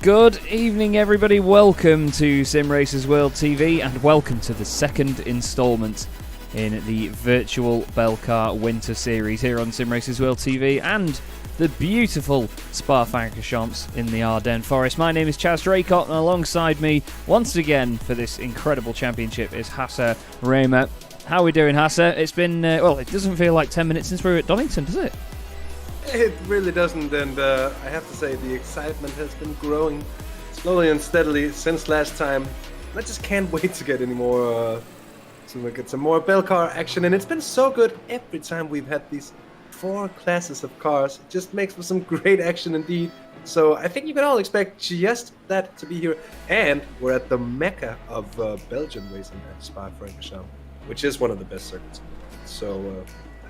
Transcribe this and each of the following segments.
Good evening, everybody. Welcome to Simracersworld TV, and welcome to the second instalment in the Virtual Belcar Winter Series here on Simracersworld TV and the beautiful Francorchamps in the Ardennes Forest. My name is Chaz Draycott, and alongside me once again for this incredible championship is Hasse Rømer. How are we doing, Hasse? It's been, well, it doesn't feel like 10 minutes since we were at Donington, does it? It really doesn't, and I have to say the excitement has been growing slowly and steadily since last time. I just can't wait to get any more, to get some more Belcar action, and it's been so good every time we've had these 4 classes of cars. It just makes for some great action indeed. So I think you can all expect just that to be here, and we're at the mecca of Belgian racing at Francorchamps, which is one of the best circuits. So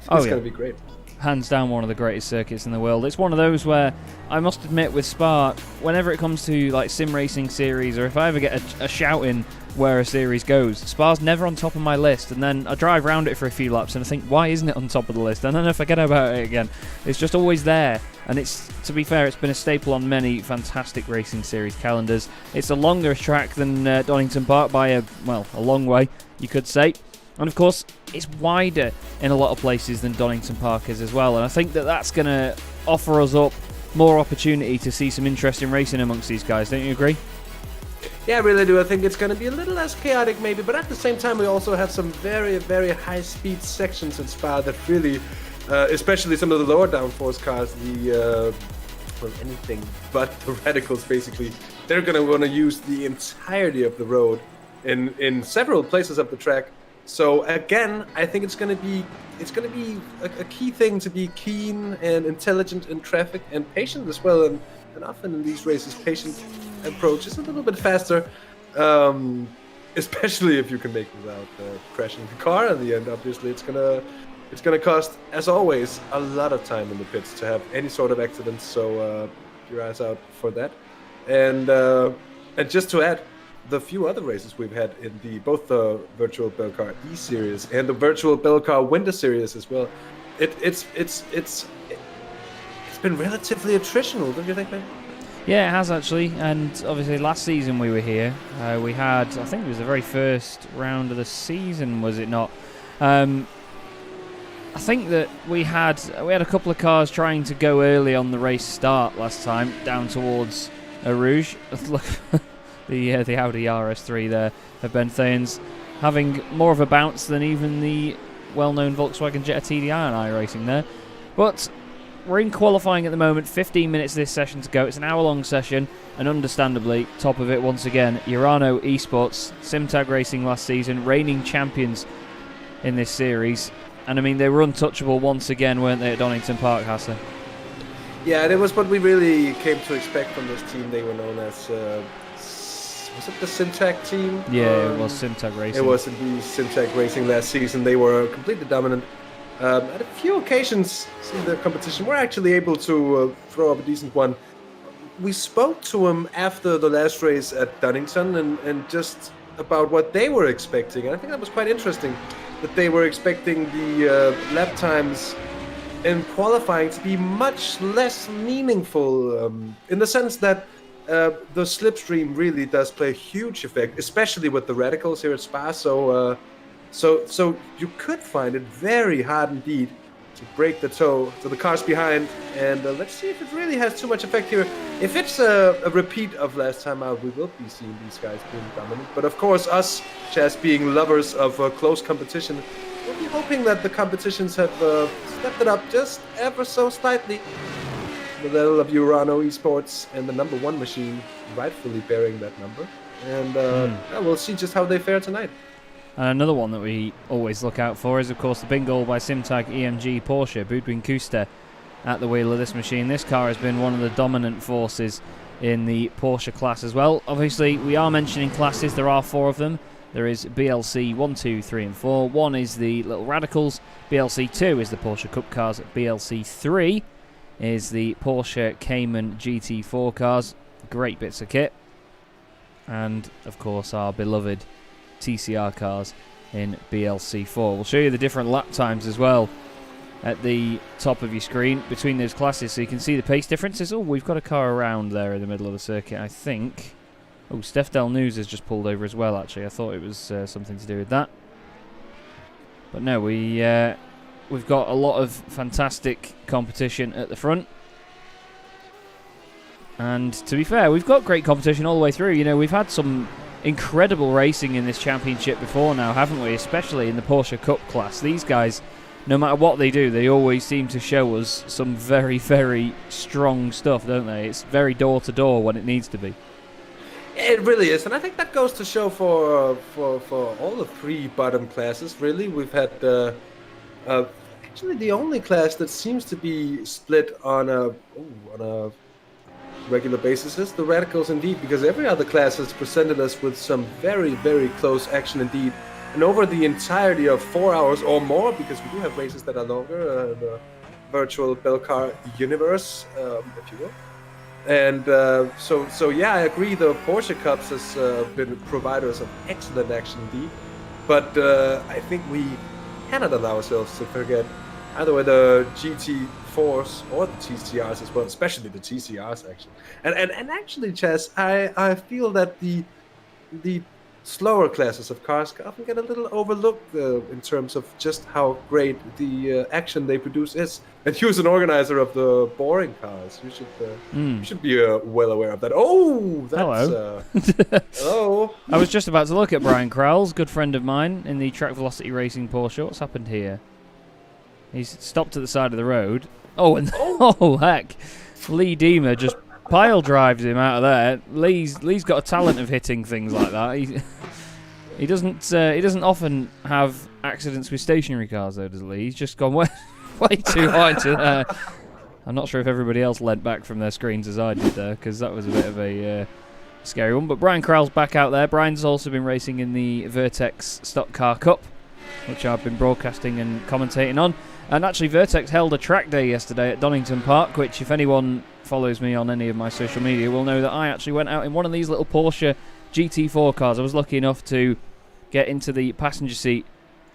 I think it's going to be great. Hands down one of the greatest circuits in the world. It's one of those where, I must admit, with Spa, whenever it comes to like sim racing series, or if I ever get a shout in where a series goes, Spa's never on top of my list, and then I drive around it for a few laps and I think, why isn't it on top of the list? And then I forget about it again. It's just always there, and it's, to be fair, it's been a staple on many fantastic racing series calendars. It's a longer track than Donington Park by a long way, you could say. And of course, it's wider in a lot of places than Donington Park is as well. And I think that that's going to offer us up more opportunity to see some interesting racing amongst these guys. Don't you agree? Yeah, I really do. I think it's going to be a little less chaotic maybe, but at the same time we also have some very, very high-speed sections in Spa that really, especially some of the lower downforce cars, well, anything but the radicals basically, they're going to want to use the entirety of the road in several places of the track. So again, I think it's going to be a key thing to be keen and intelligent in traffic and patient as well. And often in these races, patient approach is a little bit faster, especially if you can make without crashing the car in the end. Obviously, it's gonna cost, as always, a lot of time in the pits to have any sort of accidents. So keep your eyes out for that. And just to add, the few other races we've had in both the Virtual Belcar E Series and the Virtual Belcar Winter Series as well, it's been relatively attritional, don't you think, man? Yeah, it has actually. And obviously, last season we were here. We had, I think it was the very first round of the season, was it not? I think that we had a couple of cars trying to go early on the race start last time, down towards Rouge. Look. The Audi RS3 there of Ben Thanes having more of a bounce than even the well-known Volkswagen Jetta TDI on iRacing there. But we're in qualifying at the moment, 15 minutes of this session to go. It's an hour-long session, and understandably, top of it once again, Urano Esports, Simtag Racing last season, reigning champions in this series. And I mean, they were untouchable once again, weren't they, at Donington Park, Hasse? Yeah, and it was what we really came to expect from this team. They were known as... was it the Simtag team? Yeah, it was Simtag Racing. It was indeed Simtag Racing last season. They were completely dominant. At a few occasions in the competition, we're actually able to throw up a decent one. We spoke to them after the last race at Donington and just about what they were expecting. And I think that was quite interesting, that they were expecting the lap times in qualifying to be much less meaningful, in the sense that the slipstream really does play a huge effect, especially with the radicals here at Spa. So you could find it very hard indeed to break the toe to the cars behind. And let's see if it really has too much effect here. If it's a repeat of last time out, we will be seeing these guys being dominant. But of course, us, Chaz, being lovers of close competition, we'll be hoping that the competitions have stepped it up just ever so slightly. The level of Urano Esports and the number 1 machine rightfully bearing that number. And we'll see just how they fare tonight. And another one that we always look out for is, of course, the bingo by Simtag EMG Porsche, Budwin Kuster at the wheel of this machine. This car has been one of the dominant forces in the Porsche class as well. Obviously, we are mentioning classes. There are 4 of them. There is BLC 1, 2, 3 and 4. 1 is the Little Radicals. BLC 2 is the Porsche Cup cars. BLC 3 is the Porsche Cayman GT4 cars. Great bits of kit. And, of course, our beloved TCR cars in BLC4. We'll show you the different lap times as well at the top of your screen between those classes so you can see the pace differences. Oh, we've got a car around there in the middle of the circuit, I think. Oh, Steph Del News has just pulled over as well, actually. I thought it was something to do with that. But no, we've got a lot of fantastic competition at the front. And to be fair, we've got great competition all the way through. You know, we've had some incredible racing in this championship before now, haven't we? Especially in the Porsche Cup class. These guys, no matter what they do, they always seem to show us some very, very strong stuff, don't they? It's very door-to-door when it needs to be. It really is, and I think that goes to show for all the three bottom classes. Really, we've had actually the only class that seems to be split on a regular basis is the Radicals indeed, because every other class has presented us with some very, very close action indeed, and over the entirety of 4 hours or more, because we do have races that are longer, the Virtual Belcar Universe, if you will. And so yeah, I agree. The Porsche Cups has been providers of excellent action indeed, but I think we cannot allow ourselves to forget either way the GT4s or the TCRs as well, especially the TCRs actually. And actually, Chaz, I feel that the slower classes of cars often get a little overlooked in terms of just how great the action they produce is. And you, as an organizer of the boring cars, you should be well aware of that. Oh, that's... Hello. Hello. I was just about to look at Brian Crowell's, good friend of mine, in the Track Velocity Racing Porsche. What's happened here? He's stopped at the side of the road. Oh, and oh heck. Lee Deemer just pile drives him out of there. Lee's got a talent of hitting things like that. He doesn't often have accidents with stationary cars though, does Lee? He's just gone way too high to there. I'm not sure if everybody else leant back from their screens as I did there, because that was a bit of a scary one. But Brian Crowell's back out there. Brian's also been racing in the Vertex Stock Car Cup, which I've been broadcasting and commentating on. And actually, Vertex held a track day yesterday at Donington Park, which if anyone follows me on any of my social media will know that I actually went out in one of these little Porsche GT4 cars. I was lucky enough to get into the passenger seat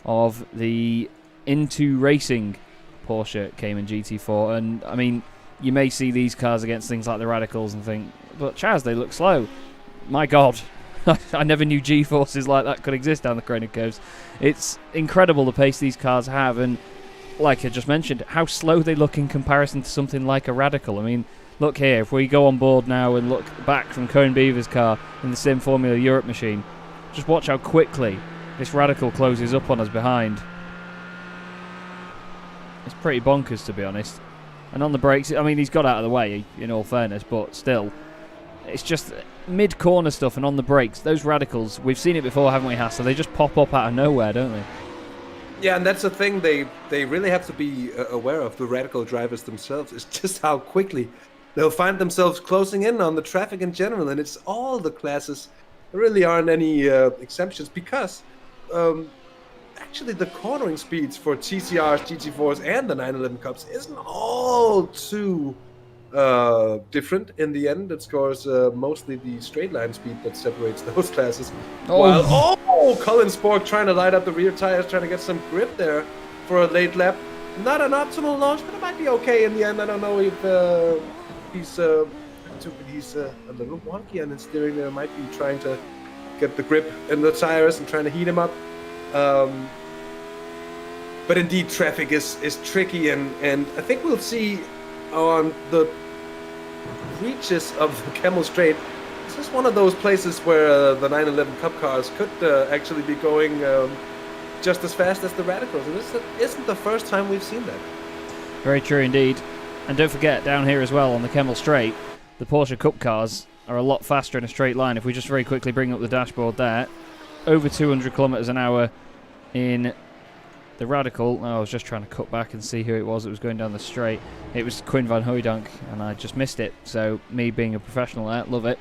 of the Into Racing Porsche Cayman GT4. And, I mean, you may see these cars against things like the Radicals and think, but Chaz, they look slow. My God. I never knew G-forces like that could exist down the Cronin curves. It's incredible the pace these cars have, and like I just mentioned, how slow they look in comparison to something like a Radical. I mean, look here, if we go on board now and look back from Cohen Beaver's car in the Sim Formula Europe machine, just watch how quickly this Radical closes up on us behind. It's pretty bonkers, to be honest. And on the brakes, I mean, he's got out of the way, in all fairness, but still, it's just mid-corner stuff and on the brakes. Those Radicals, we've seen it before, haven't we, Hasse? They just pop up out of nowhere, don't they? Yeah, and that's the thing they really have to be aware of, the Radical drivers themselves, is just how quickly they'll find themselves closing in on the traffic in general, and it's all the classes. There really aren't any exemptions, because actually the cornering speeds for TCRs, GT4s, and the 911 Cups isn't all too different in the end. It scores mostly the straight line speed that separates those classes. While Colin Spork trying to light up the rear tires, trying to get some grip there for a late lap. Not an optimal launch, but it might be okay in the end. I don't know if he's a little wonky on his steering there. Might be trying to get the grip in the tires and trying to heat him up. But indeed, traffic is tricky, and I think we'll see on the reaches of the Camel Straight. This is one of those places where the 911 Cup cars could actually be going just as fast as the Radicals. And this isn't the first time we've seen that. Very true indeed. And don't forget, down here as well on the Kemmel Straight, the Porsche Cup cars are a lot faster in a straight line. If we just very quickly bring up the dashboard there, over 200 kilometers an hour in the Radical. I was just trying to cut back and see who it was that was going down the straight. It was Quinn van Hooydonk, and I just missed it. So me being a professional there, love it.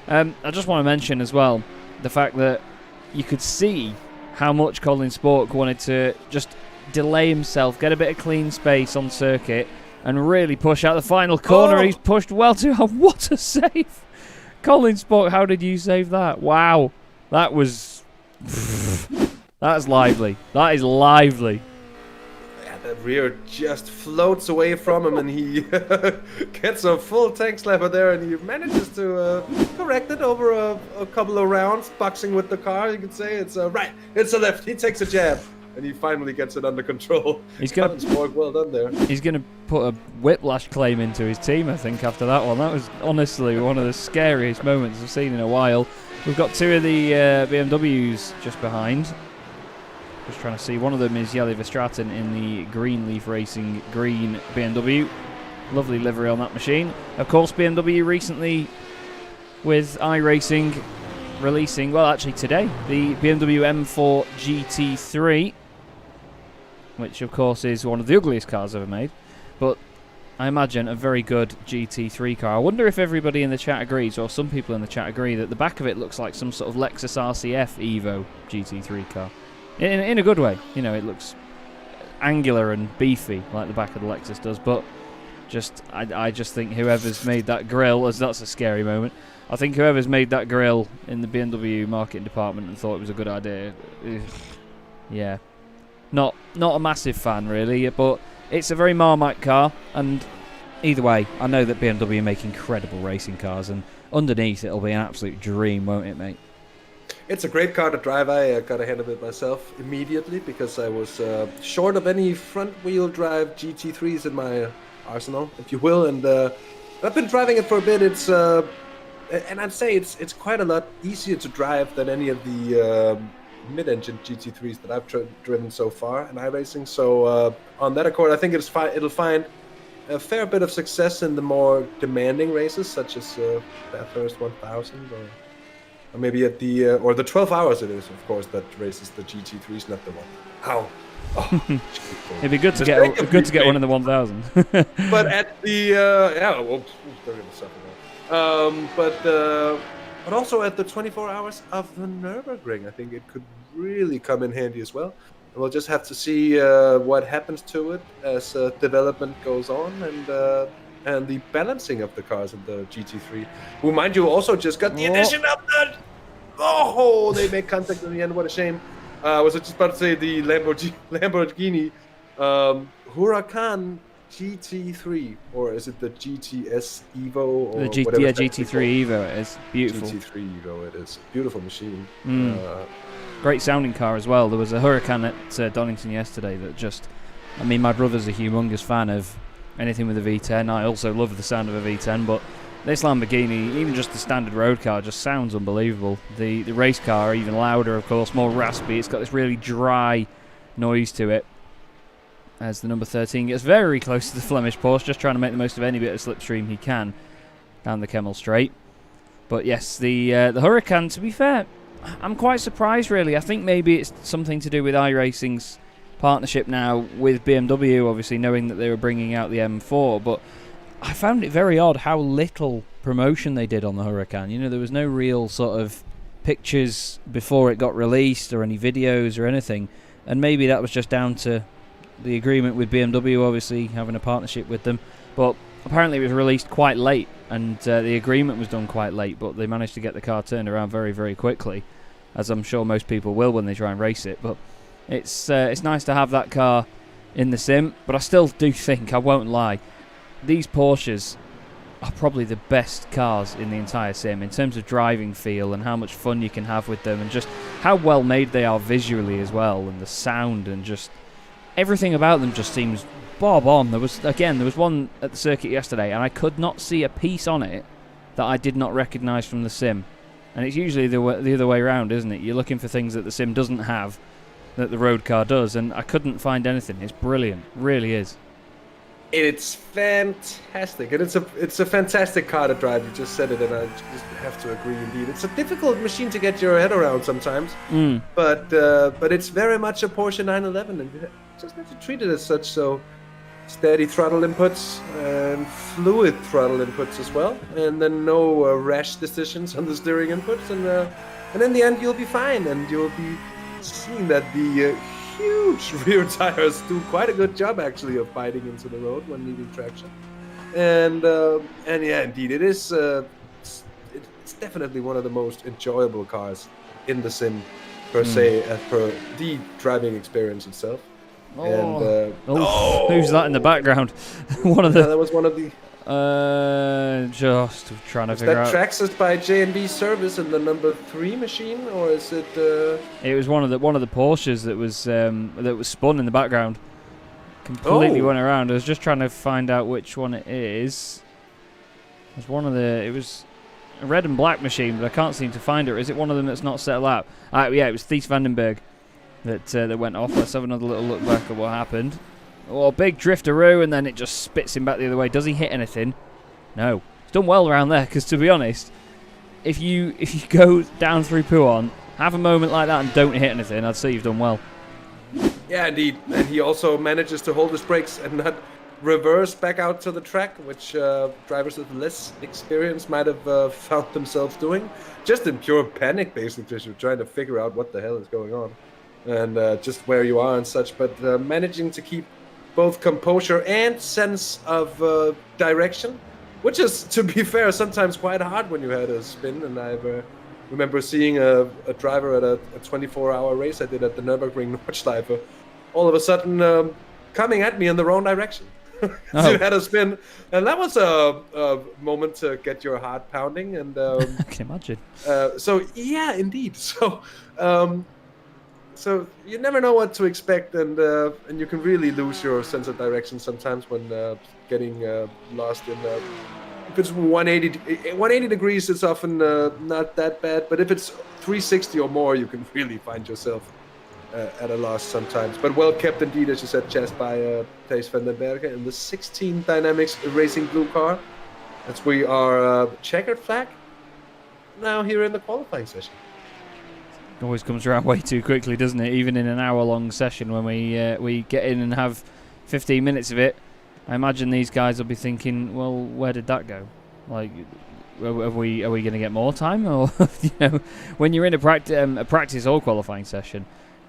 I just want to mention as well the fact that you could see how much Colin Spork wanted to just delay himself, get a bit of clean space on circuit, and really push out the final corner. Oh! He's pushed well too hard. What a save! Colin Spork, how did you save that? Wow. That was... That's lively. That is lively. Yeah, the rear just floats away from him, and he gets a full tank slapper there, and he manages to correct it over a couple of rounds, boxing with the car. You could say it's right, it's a left. He takes a jab, and he finally gets it under control. He's gonna well done there. He's gonna put a whiplash claim into his team, I think, after that one. That was honestly one of the scariest moments I've seen in a while. We've got two of the BMWs just behind. Just trying to see. One of them is Jelle Verstraeten in the Greenleaf Racing green BMW. Lovely livery on that machine. Of course, BMW recently with iRacing releasing, well, actually today, the BMW M4 GT3, which of course is one of the ugliest cars ever made, but I imagine a very good GT3 car. I wonder if everybody in the chat agrees, or some people in the chat agree, that the back of it looks like some sort of Lexus RCF Evo GT3 car. In a good way. You know, it looks angular and beefy like the back of the Lexus does, but I just think whoever's made that grille, as that's a scary moment, I think whoever's made that grille in the BMW marketing department and thought it was a good idea, yeah, not a massive fan really, but it's a very Marmite car, and either way, I know that BMW make incredible racing cars, and underneath it'll be an absolute dream, won't it, mate? It's a great car to drive. I got ahead of it myself immediately because I was short of any front-wheel drive GT3s in my arsenal, if you will, and I've been driving it for a bit. It's and I'd say it's quite a lot easier to drive than any of the mid-engine GT3s that I've driven so far in iRacing. So on that accord, I think it'll find a fair bit of success in the more demanding races, such as Bathurst 1000 or maybe at the or the 12 hours it is, of course, that races the GT3s, not the one. How? Oh, it'd be good to get one in the 1000. But at the well, they're gonna suffer. But also at the 24 hours of the Nürburgring, I think it could really come in handy as well. And we'll just have to see what happens to it as development goes on, and the balancing of the cars in the GT3, who, mind you, also just got the addition of the... Oh, they make contact in the end. What a shame. I was just about to say the Lamborghini Huracan GT3, or is it the GTS Evo? Or whatever GT3 Evo, it is. Beautiful. GT3 Evo, it is. Beautiful machine. Great sounding car as well. There was a Huracan at Donington yesterday that just... I mean, my brother's a humongous fan of anything with a V10. I also love the sound of a V10, but this Lamborghini, even just the standard road car, just sounds unbelievable. The race car, even louder, of course, more raspy. It's got this really dry noise to it. As the number 13 gets very close to the Flemish Porsche, just trying to make the most of any bit of slipstream he can down the Kemmel Straight. But yes, the Huracan, to be fair, I'm quite surprised, really. I think maybe it's something to do with iRacing's partnership now with BMW, obviously knowing that they were bringing out the M4, but I found it very odd how little promotion they did on the Huracan. You know, there was no real sort of pictures before it got released or any videos or anything, and maybe that was just down to the agreement with BMW, obviously having a partnership with them, but apparently it was released quite late, and the agreement was done quite late, but they managed to get the car turned around very, very quickly, as I'm sure most people will when they try and race it. But it's nice to have that car in the sim, but I still do think, I won't lie, these Porsches are probably the best cars in the entire sim in terms of driving feel and how much fun you can have with them, and just how well made they are visually as well, and the sound, and just everything about them just seems bob on. There was one at the circuit yesterday, and I could not see a piece on it that I did not recognise from the sim. And it's usually the other way around, isn't it? You're looking for things that the sim doesn't have that the road car does, and I couldn't find anything. It's brilliant, really is. It's fantastic, and it's a fantastic car to drive. You just said it, and I just have to agree. Indeed, it's a difficult machine to get your head around sometimes, but it's very much a Porsche 911, and you just have to treat it as such. So steady throttle inputs and fluid throttle inputs as well, and then no rash decisions on the steering inputs, and in the end you'll be fine, and you'll be seeing that the huge rear tires do quite a good job actually of biting into the road when needing traction, and yeah, indeed, it is. It's definitely one of the most enjoyable cars in the sim per se, as per the driving experience itself. Who's that in the background? One of the. That was one of the. Just trying to figure out. That Traxxas by J&B Service in the number 3 machine, or is it? It was one of the Porsches that was spun in the background. Completely went around. I was just trying to find out which one it is. It was a red and black machine, but I can't seem to find it. Is it one of them that's not set lap? Yeah, it was Thies Vandenberg that went off. Let's have another little look back at what happened. Oh, big drifteroo, and then it just spits him back the other way. Does he hit anything? No. He's done well around there, because to be honest, if you go down through Pouhon, have a moment like that and don't hit anything, I'd say you've done well. Yeah, indeed. And he also manages to hold his brakes and not reverse back out to the track, which drivers with less experience might have found themselves doing. Just in pure panic, basically, just trying to figure out what the hell is going on and just where you are and such. But managing to keep both composure and sense of direction, which is, to be fair, sometimes quite hard when you had a spin. And I remember seeing a driver at a 24-hour race I did at the Nürburgring Nordschleife, all of a sudden coming at me in the wrong direction. You had a spin, and that was a moment to get your heart pounding. And I can imagine. So yeah, indeed. So you never know what to expect, and you can really lose your sense of direction sometimes when getting lost in. If it's 180 degrees, it's often not that bad. But if it's 360 or more, you can really find yourself at a loss sometimes. But well kept indeed, as you said, Chaz, by Thijs van den Bergen in the 16 Dynamics Racing Blue car. As we are checkered flag now here in the qualifying session. It always comes around way too quickly, doesn't it? Even in an hour-long session when we get in and have 15 minutes of it, I imagine these guys will be thinking, well, where did that go? Like, are we going to get more time? Or when you're in a practice or qualifying session,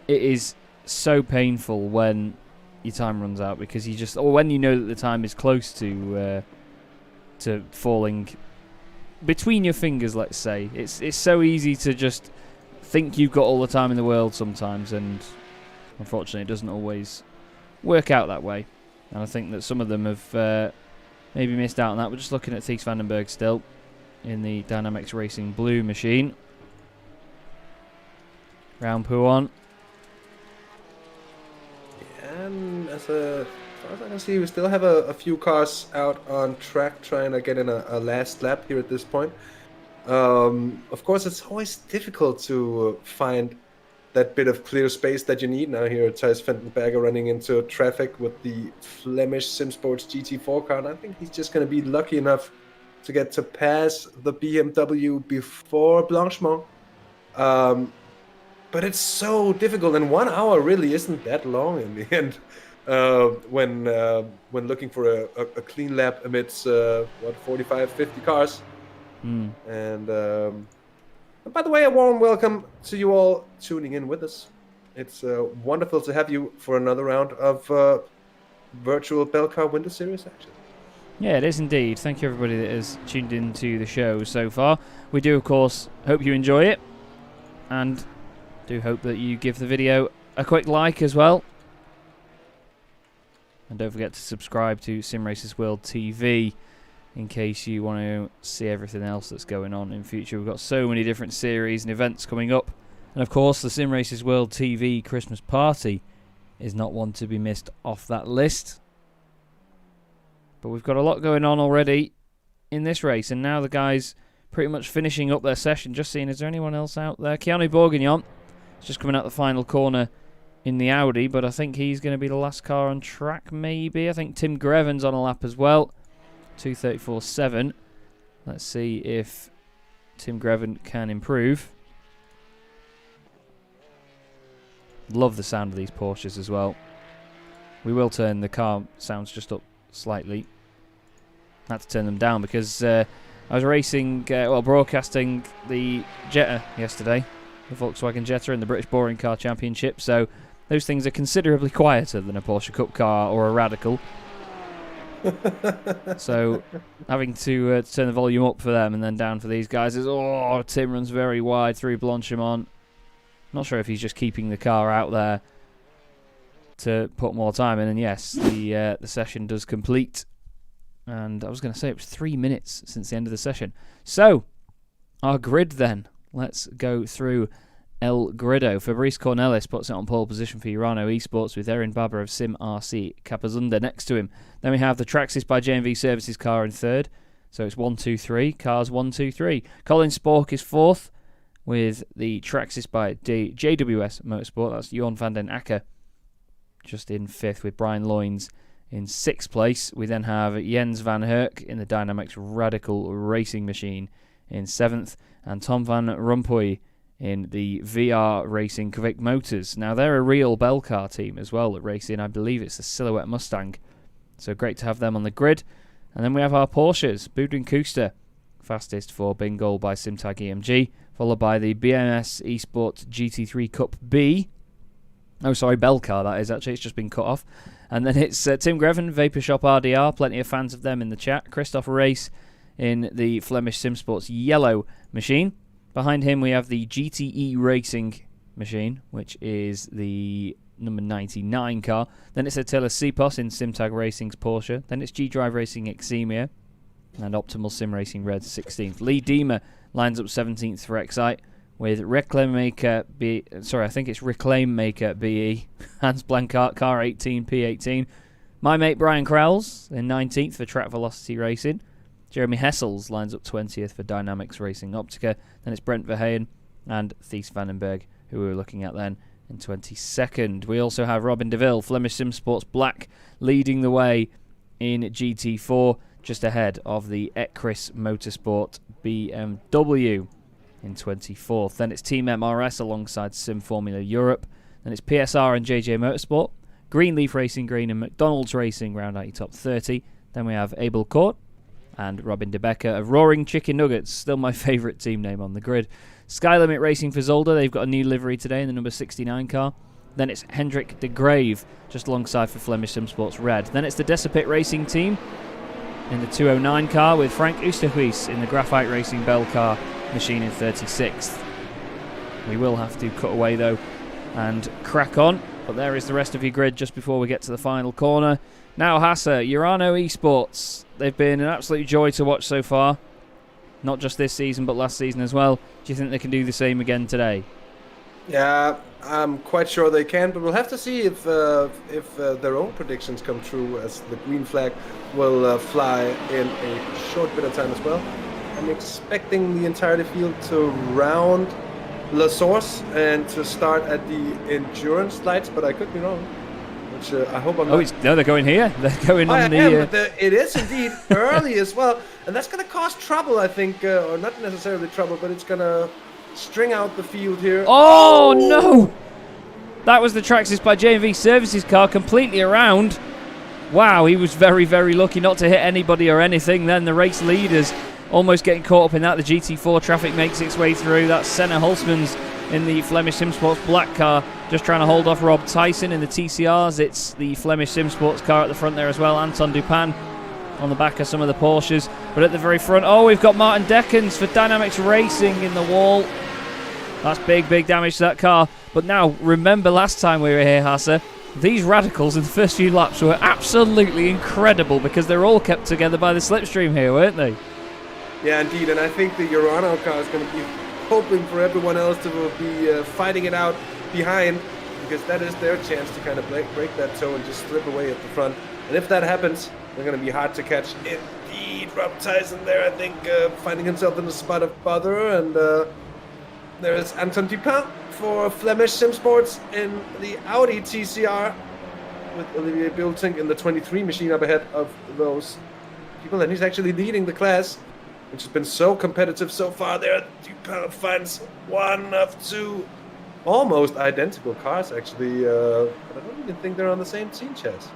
it is so painful when your time runs out, because or when you know that the time is close to falling between your fingers. Let's say it's so easy to just think you've got all the time in the world sometimes, and unfortunately it doesn't always work out that way. And I think that some of them have maybe missed out on that. We're just looking at Thies Vandenberg still in the Dynamics Racing Blue machine. Round Pouhon. And as far as I can see, we still have a few cars out on track trying to get in a last lap here at this point. Of course, it's always difficult to find that bit of clear space that you need now here at Thijs van den Bergen running into traffic with the Flemish SimSports GT4 car. And I think he's just going to be lucky enough to get to pass the BMW before Blanchemont. But it's so difficult, and 1 hour really isn't that long in the end when looking for a clean lap amidst 45, 50 cars. And by the way, a warm welcome to you all tuning in with us. It's wonderful to have you for another round of Virtual Belcar Winter Series action. Yeah, it is indeed. Thank you everybody that has tuned into the show so far. We do, of course, hope you enjoy it, and do hope that you give the video a quick like as well. And don't forget to subscribe to Simracersworld TV in case you want to see everything else that's going on in future. We've got so many different series and events coming up. And of course, the Simracersworld TV Christmas party is not one to be missed off that list. But we've got a lot going on already in this race. And now the guys pretty much finishing up their session. Just seeing, is there anyone else out there? Keanu Bourguignon is just coming out the final corner in the Audi. But I think he's going to be the last car on track, maybe. I think Tim Greven's on a lap as well. 2:34.7. Let's see if Tim Greven can improve. Love the sound of these Porsches as well. We will turn the car sounds just up slightly. Had to turn them down because I was racing, broadcasting the Jetta yesterday, the Volkswagen Jetta in the British Touring Car Championship. So those things are considerably quieter than a Porsche Cup car or a Radical. So having to turn the volume up for them and then down for these guys is, Tim runs very wide through Blanchemont. Not sure if he's just keeping the car out there to put more time in. And yes, the session does complete. And I was going to say it was 3 minutes since the end of the session. So, our grid then. Let's go through El Grido. Fabrice Cornelis puts it on pole position for Urano Esports with Erin Babber of Sim RC Capazunda next to him. Then we have the Traxxas by JMV Services car in third. So it's 1, 2, 3. Cars 1, 2, 3. Colin Spork is fourth with the Traxxas by JWS Motorsport. That's Jorn van den Akker just in fifth with Brian Loynes in sixth place. We then have Jens van Herk in the Dynamics Radical Racing Machine in seventh. And Tom van Rompuy in the VR Racing Quick Motors. Now, they're a real Belcar team as well that race in, I believe it's the Silhouette Mustang. So great to have them on the grid. And then we have our Porsches. Boudin Kuster, fastest for Bingoal by Simtag EMG, followed by the BMS Esports GT3 Cup B. Oh, sorry, Belcar, that is actually. It's just been cut off. And then it's Tim Greven, Vapor Shop RDR. Plenty of fans of them in the chat. Christoph Race in the Flemish Simsports Yellow Machine. Behind him, we have the GTE Racing Machine, which is the number 99 car. Then it's Attila Sipos in Simtag Racing's Porsche. Then it's G-Drive Racing Eximia. And Optimal Sim Racing Red 16th. Lee Diemer lines up 17th for Excite with Reclaim Maker B. Sorry, I think it's Reclaim Maker BE. Hans Blankart, car 18, P18. My mate Brian Krauls in 19th for Track Velocity Racing. Jeremy Hessels lines up 20th for Dynamics Racing Optica. Then it's Brent Verheyen and Thies Vandenberg, who we were looking at then in 22nd. We also have Robin DeVille, Flemish Sim Sports Black, leading the way in GT4, just ahead of the Ecris Motorsport BMW in 24th. Then it's Team MRS alongside Sim Formula Europe. Then it's PSR and JJ Motorsport, Greenleaf Racing Green and McDonald's Racing round out your top 30. Then we have Abel Court and Robin De Becker of Roaring Chicken Nuggets, still my favourite team name on the grid. Sky Limit Racing for Zolder, they've got a new livery today in the number 69 car. Then it's Hendrik de Grave, just alongside for Flemish Sim Sports Red. Then it's the Decipit Racing team in the 209 car with Frank Oosterhuis in the Graphite Racing Belcar Machine in 36th. We will have to cut away though and crack on, but there is the rest of your grid just before we get to the final corner. Now Hasse, Urano Esports, they've been an absolute joy to watch so far. Not just this season, but last season as well. Do you think they can do the same again today? Yeah, I'm quite sure they can, but we'll have to see if their own predictions come true, as the green flag will fly in a short bit of time as well. I'm expecting the entirety field to round La Source and to start at the endurance lights, but I could be wrong. Which I hope I'm not. No, they're going here. They're going on the... but it is indeed early as well, and that's going to cause trouble, I think, or not necessarily trouble, but it's going to string out the field here. Oh, no! That was the Traxxas by JMV Services car completely around. Wow, he was very, very lucky not to hit anybody or anything. Then the race leaders almost getting caught up in that. The GT4 traffic makes its way through. That's Senna Hulsmans in the Flemish Sim Sports black car, just trying to hold off Rob Tyson in the TCRs. It's the Flemish Sim Sports car at the front there as well. Anton Dupin on the back of some of the Porsches. But at the very front, we've got Martin Deckens for Dynamics Racing in the wall. That's big, big damage to that car. But now, remember last time we were here, Hasse, these radicals in the first few laps were absolutely incredible because they're all kept together by the slipstream here, weren't they? Yeah, indeed. And I think the Urano car is going to be hoping for everyone else to be fighting it out behind, because that is their chance to kind of break that toe and just slip away at the front. And if that happens, they're going to be hard to catch. Indeed, Rob Tyson there, I think, finding himself in a spot of bother. And there is Anton Dupin for Flemish Sim Sports in the Audi TCR with Olivier Biltink in the 23 machine up ahead of those people. And he's actually leading the class, which has been so competitive so far there. Dupin finds one of two almost identical cars, actually. But I don't even think they're on the same team, Chaz.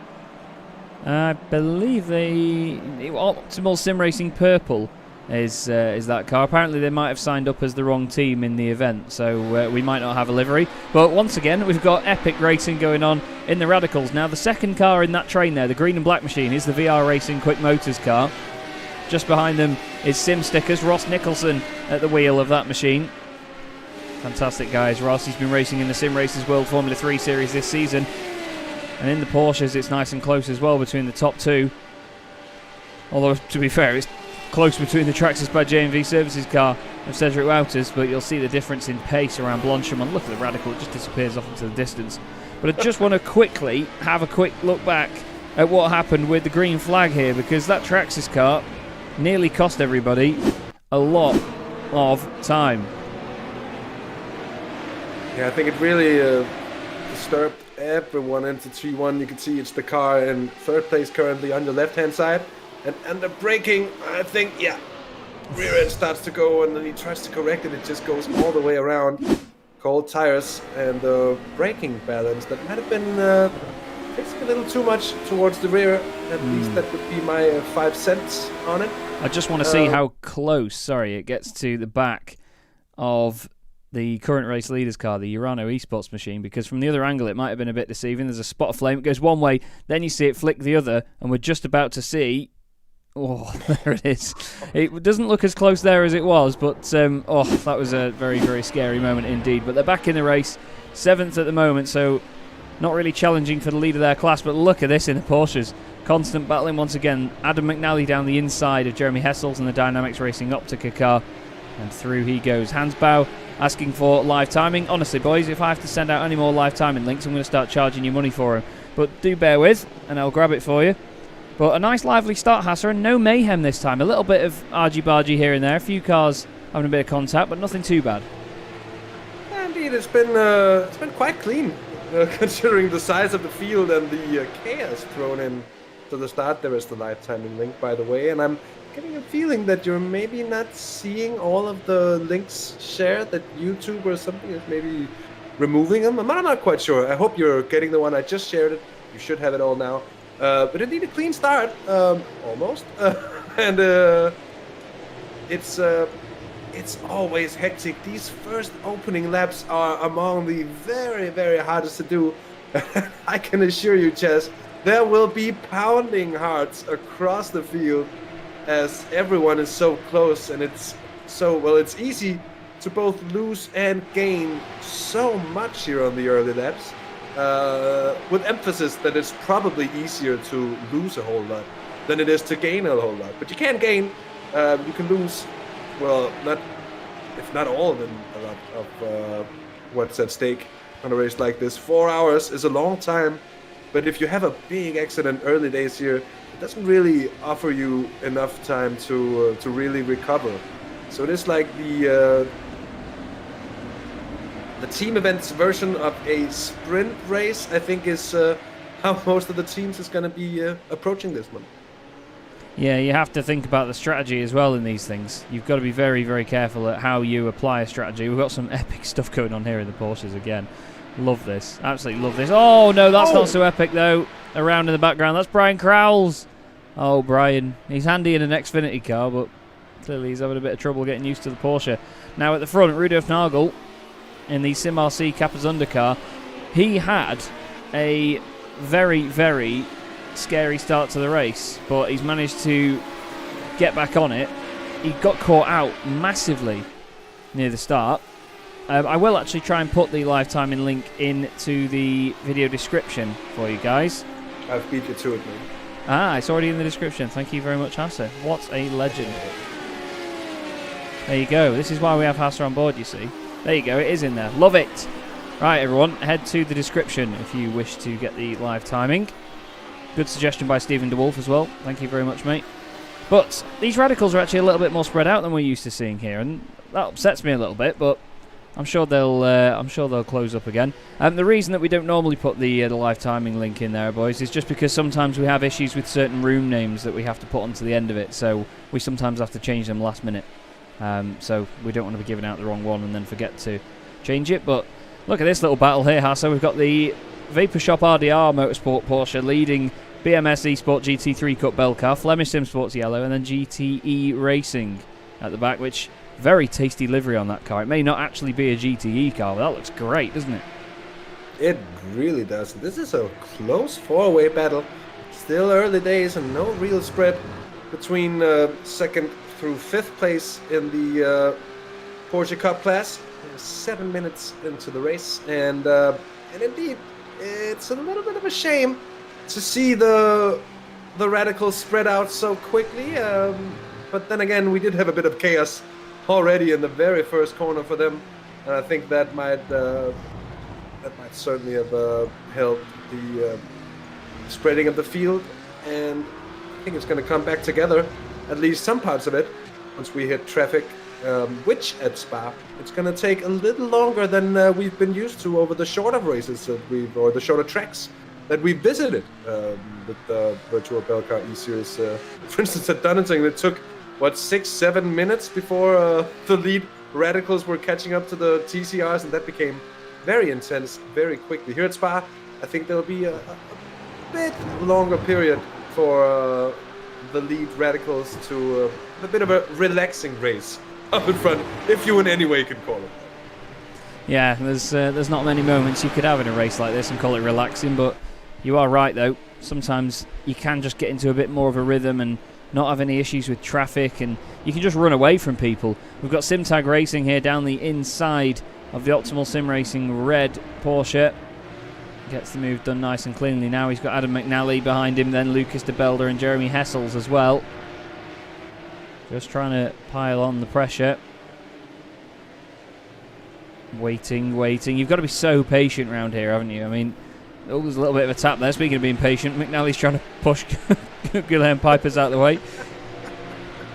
I believe the Optimal Sim Racing Purple is that car. Apparently they might have signed up as the wrong team in the event, so we might not have a livery. But once again, we've got epic racing going on in the Radicals. Now the second car in that train there, the green and black machine, is the VR Racing Quick Motors car. Just behind them is Sim Stickers, Ross Nicholson at the wheel of that machine. Fantastic guys, Ross. He's been racing in the Simracersworld Formula 3 Series this season. And in the Porsches, it's nice and close as well between the top two. Although, to be fair, it's close between the Traxxas by J&V Services car and Cedric Wouters, but you'll see the difference in pace around Blanchimont. Look at the Radical, it just disappears off into the distance. But I just want to quickly have a quick look back at what happened with the green flag here, because that Traxxas car nearly cost everybody a lot of time. Yeah, I think it really disturbed everyone into 3-1. You can see it's the car in third place currently on your left-hand side. And under braking, I think, yeah, rear end starts to go, and then he tries to correct it. It just goes all the way around. Cold tires and braking balance that might have been a little too much towards the rear. At least that would be my 5 cents on it. I just want to see how close, it gets to the back of the current race leader's car, the Urano Esports machine, because from the other angle it might have been a bit deceiving. There's a spot of flame, it goes one way, then you see it flick the other, and we're just about to see... Oh, there it is. It doesn't look as close there as it was, but that was a very, very scary moment indeed. But they're back in the race, 7th at the moment, so not really challenging for the lead of their class. But look at this in the Porsches. Constant battling once again. Adam McNally down the inside of Jeremy Hessels in the Dynamics Racing Optica car. And through he goes. Hans Bau asking for live timing. Honestly, boys, if I have to send out any more live timing links, I'm going to start charging you money for them. But do bear with, and I'll grab it for you. But a nice lively start, Hasse, and no mayhem this time. A little bit of argy-bargy here and there. A few cars having a bit of contact, but nothing too bad. Yeah, indeed, it's been quite clean, considering the size of the field and the chaos thrown in to the start. There is the live timing link, by the way, and I'm getting a feeling that you're maybe not seeing all of the links shared, that YouTube or something is maybe removing them. I'm not quite sure. I hope you're getting the one I just shared it. You should have it all now. But indeed a clean start, almost, and it's always hectic. These first opening laps are among the very, very hardest to do. I can assure you, Chaz, there will be pounding hearts across the field as everyone is so close, and it's easy to both lose and gain so much here on the early laps. With emphasis that it's probably easier to lose a whole lot than it is to gain a whole lot. But you can gain, you can lose, well, if not all, then a lot of what's at stake on a race like this. 4 hours is a long time, but if you have a big accident early days here, it doesn't really offer you enough time to really recover. So it is like the team events version of a sprint race, I think, is how most of the teams is going to be approaching this one. Yeah, you have to think about the strategy as well in these things. You've got to be very, very careful at how you apply a strategy. We've got some epic stuff going on here in the Porsches again. Love this. Absolutely love this. Oh, no, that's not so epic, though. Around in the background, that's Brian Crowles. Oh, Brian. He's handy in an Xfinity car, but clearly he's having a bit of trouble getting used to the Porsche. Now at the front, Rudolf Nagel in the Sim RC Capazunda car. He had a very, very scary start to the race, but he's managed to get back on it. He got caught out massively near the start. I will actually try and put the live timing link into the video description for you guys. I've beat you to it, man. Ah, it's already in the description. Thank you very much, Hasse. What a legend. There you go. This is why we have Hasse on board, you see. There you go, it is in there. Love it. Right, everyone, head to the description if you wish to get the live timing. Good suggestion by Stephen DeWolf as well. Thank you very much, mate. But these radicals are actually a little bit more spread out than we're used to seeing here, and that upsets me a little bit, but I'm sure they'll close up again. The reason that we don't normally put the live timing link in there, boys, is just because sometimes we have issues with certain room names that we have to put onto the end of it, so we sometimes have to change them last minute. So we don't want to be giving out the wrong one and then forget to change it. But look at this little battle here, Hasse. We've got the Vapor Shop RDR Motorsport Porsche leading BMS Esport GT3 Cup Belcar, Flemish Sim Sports Yellow, and then GTE Racing at the back, which very tasty livery on that car. It may not actually be a GTE car, but that looks great, doesn't it? It really does. This is a close four-way battle. Still early days and no real spread between second through fifth place in the Porsche Cup class. 7 minutes into the race, and indeed, it's a little bit of a shame to see the radicals spread out so quickly. But then again, we did have a bit of chaos already in the very first corner for them, and I think that might certainly have helped the spreading of the field. And I think it's going to come back together, at least some parts of it, once we hit traffic. Which at Spa, it's going to take a little longer than we've been used to over the shorter races or the shorter tracks that we visited with the Virtual Belcar E-Series. For instance, at Donington, it took, 6-7 minutes before the lead radicals were catching up to the TCRs, and that became very intense very quickly. Here at Spa, I think there'll be a bit longer period for the lead radicals to a bit of a relaxing race up in front, if you in any way can call it. Yeah, there's not many moments you could have in a race like this and call it relaxing, but you are right though. Sometimes you can just get into a bit more of a rhythm and not have any issues with traffic, and you can just run away from people. We've got Simtag Racing here down the inside of the Optimal Sim Racing red Porsche. Gets the move done nice and cleanly now. He's got Adam McNally behind him, then Lucas de Belder and Jeremy Hessels as well. Just trying to pile on the pressure. Waiting. You've got to be so patient around here, haven't you? I mean, oh, there's a little bit of a tap there. Speaking of being patient, McNally's trying to push Guilherme Pipers out of the way.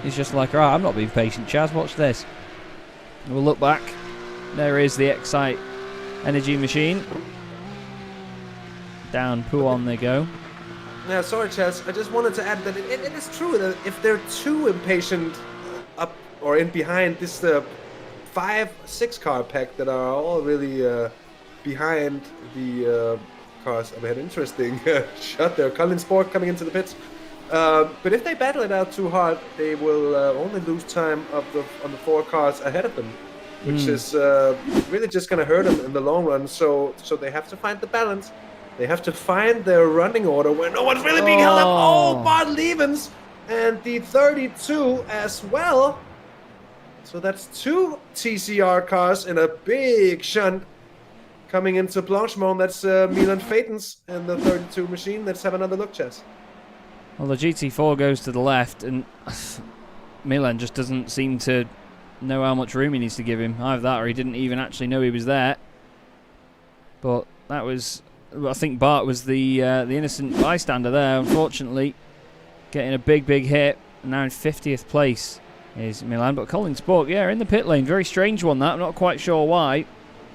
He's just like, right, I'm not being patient, Chaz, watch this. We'll look back. There is the Excite energy machine. Down Pouon they go. Yeah, sorry, Chaz. I just wanted to add that it is true that if they're too impatient up or in behind this 5-6 car pack that are all really behind the cars. I mean, interesting shot there. Colin Sport coming into the pits. But if they battle it out too hard, they will only lose time on the 4 cars ahead of them, which is really just going to hurt them in the long run. So they have to find the balance. They have to find their running order where no one's really being held up. Oh, Bart Levens and the 32 as well. So that's 2 TCR cars in a big shunt coming into Blanchemont. That's Milan Phaetons and the 32 machine. Let's have another look, Chaz. Well, the GT4 goes to the left, and Milan just doesn't seem to know how much room he needs to give him. Either that or he didn't even actually know he was there. But that was... I think Bart was the innocent bystander there, unfortunately. Getting a big hit. Now in 50th place is Milan. But Colin Sport, yeah, in the pit lane. Very strange one, that. I'm not quite sure why.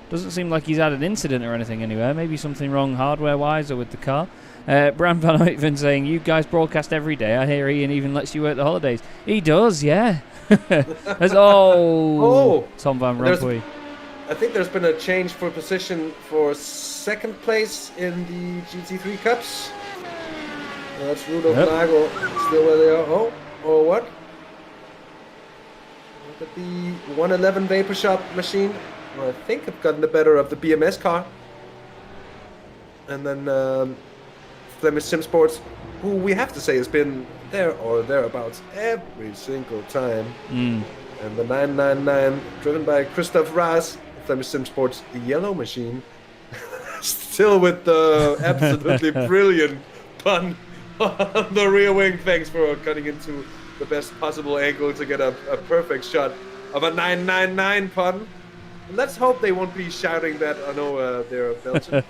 Doesn't seem like he's had an incident or anything anywhere. Maybe something wrong hardware-wise or with the car. Bram van Uytven saying, you guys broadcast every day. I hear Ian even lets you work the holidays. He does, yeah. Tom Van Rompuy. I think there's been a change for position for second place in the GT3 Cups. That's Rudolf Nagel still where they are. Oh, what? Look at the 111 Vapor Shop machine. Well, I think I've gotten the better of the BMS car. And then Flemish Sim Sports, who we have to say has been there or thereabouts every single time. And the 999 driven by Christoph Raas, Flemish Sim Sports yellow machine. Still with the absolutely brilliant pun on the rear wing. Thanks for cutting into the best possible angle to get a perfect shot of a 999 pun. Let's hope they won't be shouting that. I know they're Belgian,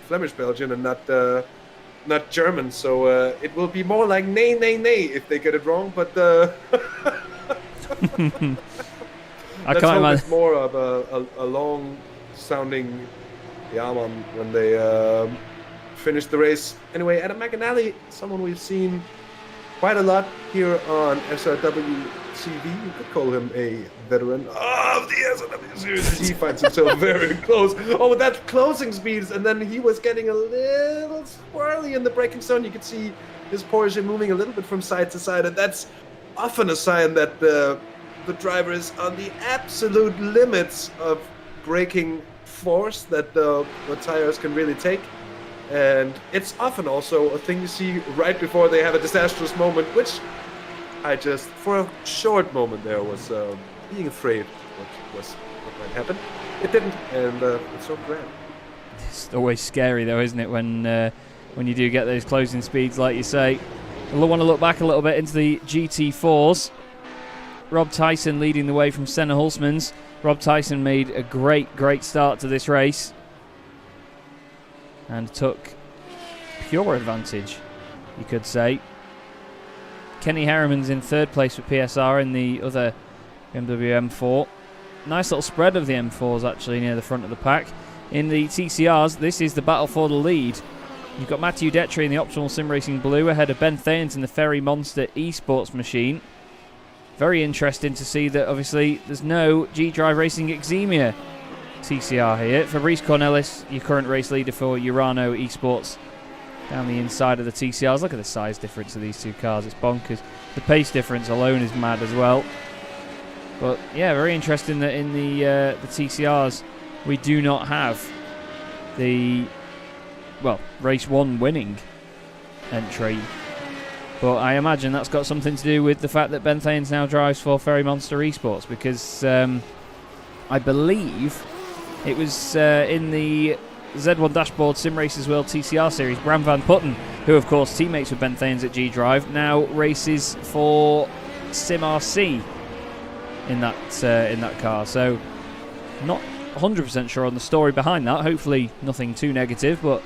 Flemish Belgian, and not German. So it will be more like nay if they get it wrong. But let's hope it's more of a long-sounding Yaman when they finish the race. Anyway, Adam McNally, someone we've seen quite a lot here on SRW TV. You could call him a veteran of the SRW series. He finds himself very close. Oh, that closing speeds, and then he was getting a little swirly in the braking zone. You could see his Porsche moving a little bit from side to side, and that's often a sign that the driver is on the absolute limits of braking force that the tires can really take. And it's often also a thing you see right before they have a disastrous moment, which I just, for a short moment there, was being afraid what might happen. It didn't, and it's so grand. It's always scary though, isn't it, when you do get those closing speeds, like you say. I want to look back a little bit into the GT4s. Rob Tyson leading the way from Senna Hulsmans. Rob Tyson made a great start to this race and took pure advantage, you could say. Kenny Harriman's in third place with PSR in the other BMW M4. Nice little spread of the M4s actually near the front of the pack. In the TCRs, this is the battle for the lead. You've got Matthew Detry in the Optimal Sim Racing Blue ahead of Ben Thayens in the Ferry Monster Esports machine. Very interesting to see that obviously there's no G-Drive Racing Exemia TCR here. Fabrice Cornelis, your current race leader for Urano Esports, down the inside of the TCRs. Look at the size difference of these two cars. It's bonkers. The pace difference alone is mad as well. But yeah, very interesting that in the TCRs we do not have the race 1 winning entry. But I imagine that's got something to do with the fact that Ben Thayens now drives for Ferry Monster Esports, because I believe it was in the Z1 Dashboard Simracersworld TCR Series, Bram Van Putten, who of course teammates with Ben Thayens at G-Drive, now races for SimRC in that car. So not 100% sure on the story behind that. Hopefully nothing too negative, but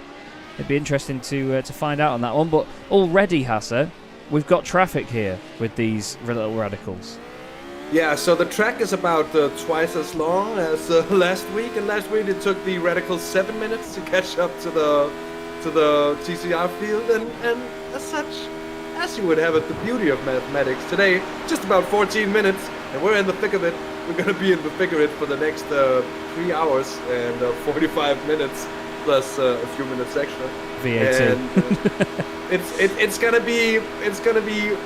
it'd be interesting to find out on that one. But already, Hasse, we've got traffic here with these little radicals. Yeah, so the track is about twice as long as last week, and last week it took the radicals 7 minutes to catch up to the TCR field, and as such, as you would have it, the beauty of mathematics today, just about 14 minutes, and we're in the thick of it. We're going to be in the thick of it for the next 3 hours and 45 minutes plus a few minutes extra. VAT. And it's gonna be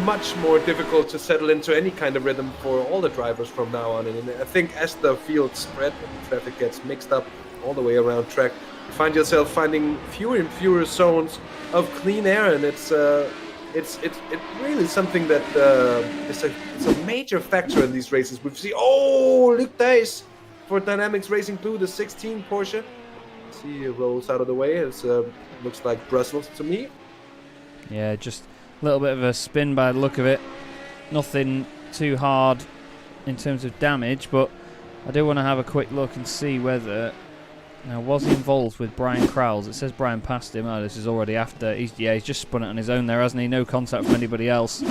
much more difficult to settle into any kind of rhythm for all the drivers from now on. And I think as the field spread and the traffic gets mixed up all the way around track, you find yourself finding fewer and fewer zones of clean air, and it's really something that it's a major factor in these races. We've seen Luc Thijs for Dynamics Racing Blue, the 16 Porsche. See, it rolls out of the way. It looks like Brussels to me. Yeah, just a little bit of a spin by the look of it. Nothing too hard in terms of damage, but I do want to have a quick look and see whether... Now, was he involved with Brian Crowles? It says Brian passed him. Oh, this is already after. He's just spun it on his own there, hasn't he? No contact from anybody else.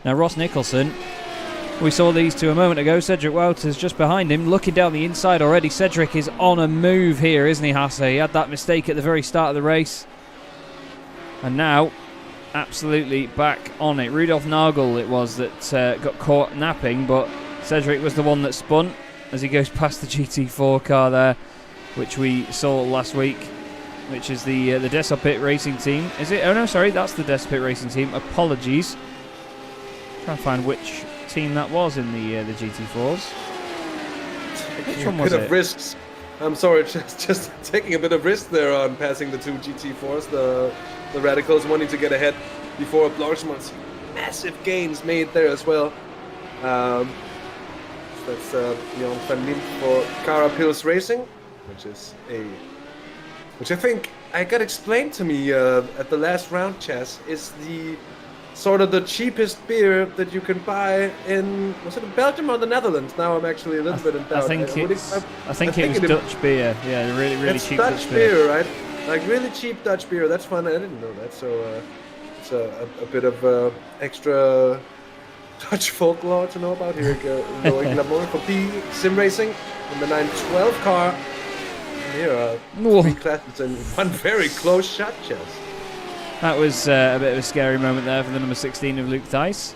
Now, Ross Nicholson, we saw these two a moment ago. Cedric Wouters just behind him, looking down the inside already. Cedric is on a move here, isn't he, Hasse? He had that mistake at the very start of the race. And now, absolutely back on it. Rudolf Nagel it was that got caught napping, but Cedric was the one that spun as he goes past the GT4 car there, which we saw last week, which is the Desopit Racing Team. Is it? Oh no, sorry, that's the Desopit Racing Team. Apologies. Trying to find which team that was in the GT4s. Which one was it? Risks. I'm sorry, just taking a bit of risk there on passing the two GT4s. The Radicals wanting to get ahead before Blanchemont. Massive gains made there as well. That's Jan van Lint for Cara Pils Racing, which I think I got explained to me at the last round, Chaz, is the sort of the cheapest beer that you can buy in, was it in Belgium or the Netherlands? Now I'm actually a little bit in doubt. I think it was Dutch beer. Yeah, really cheap Dutch beer, right? Like really cheap Dutch beer. That's fun. I didn't know that. So it's a bit of extra Dutch folklore to know about. Here going Lamont for P Sim Racing in the 912 car. And here are three classes and one very close shot, Chaz. That was a bit of a scary moment there for the number 16 of Luc Thijs.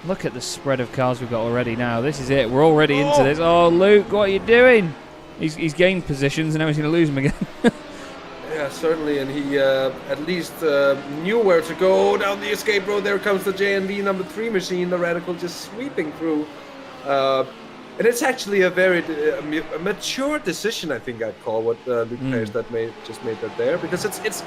Look at the spread of cars we've got already now. This is it. We're already into this. Oh, Luke, what are you doing? He's gained positions and now he's going to lose them again. Yeah, certainly. And he at least knew where to go down the escape road. There comes the JNV number 3 machine, the Radical just sweeping through. And it's actually a very mature decision, I think I'd call what Luc Thijs just made that there. Because it's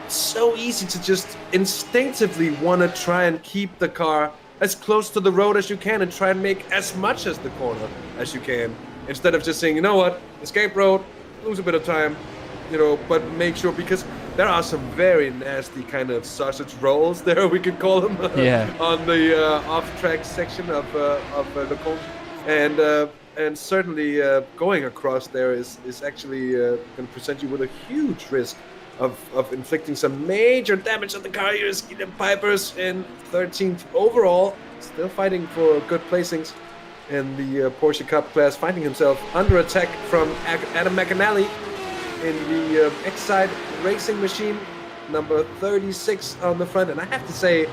so easy to just instinctively want to try and keep the car as close to the road as you can and try and make as much as the corner as you can, instead of just saying, you know what, escape road, lose a bit of time, but make sure, because there are some very nasty kind of sausage rolls there, we could call them, on the off-track section of the Cone. And certainly going across there is actually going to present you with a huge risk of inflicting some major damage on the car. You're Skeeter Pipers in 13th overall, still fighting for good placings in the Porsche Cup class, finding himself under attack from Adam McAnally in the X-Side Racing Machine, number 36 on the front. And I have to say,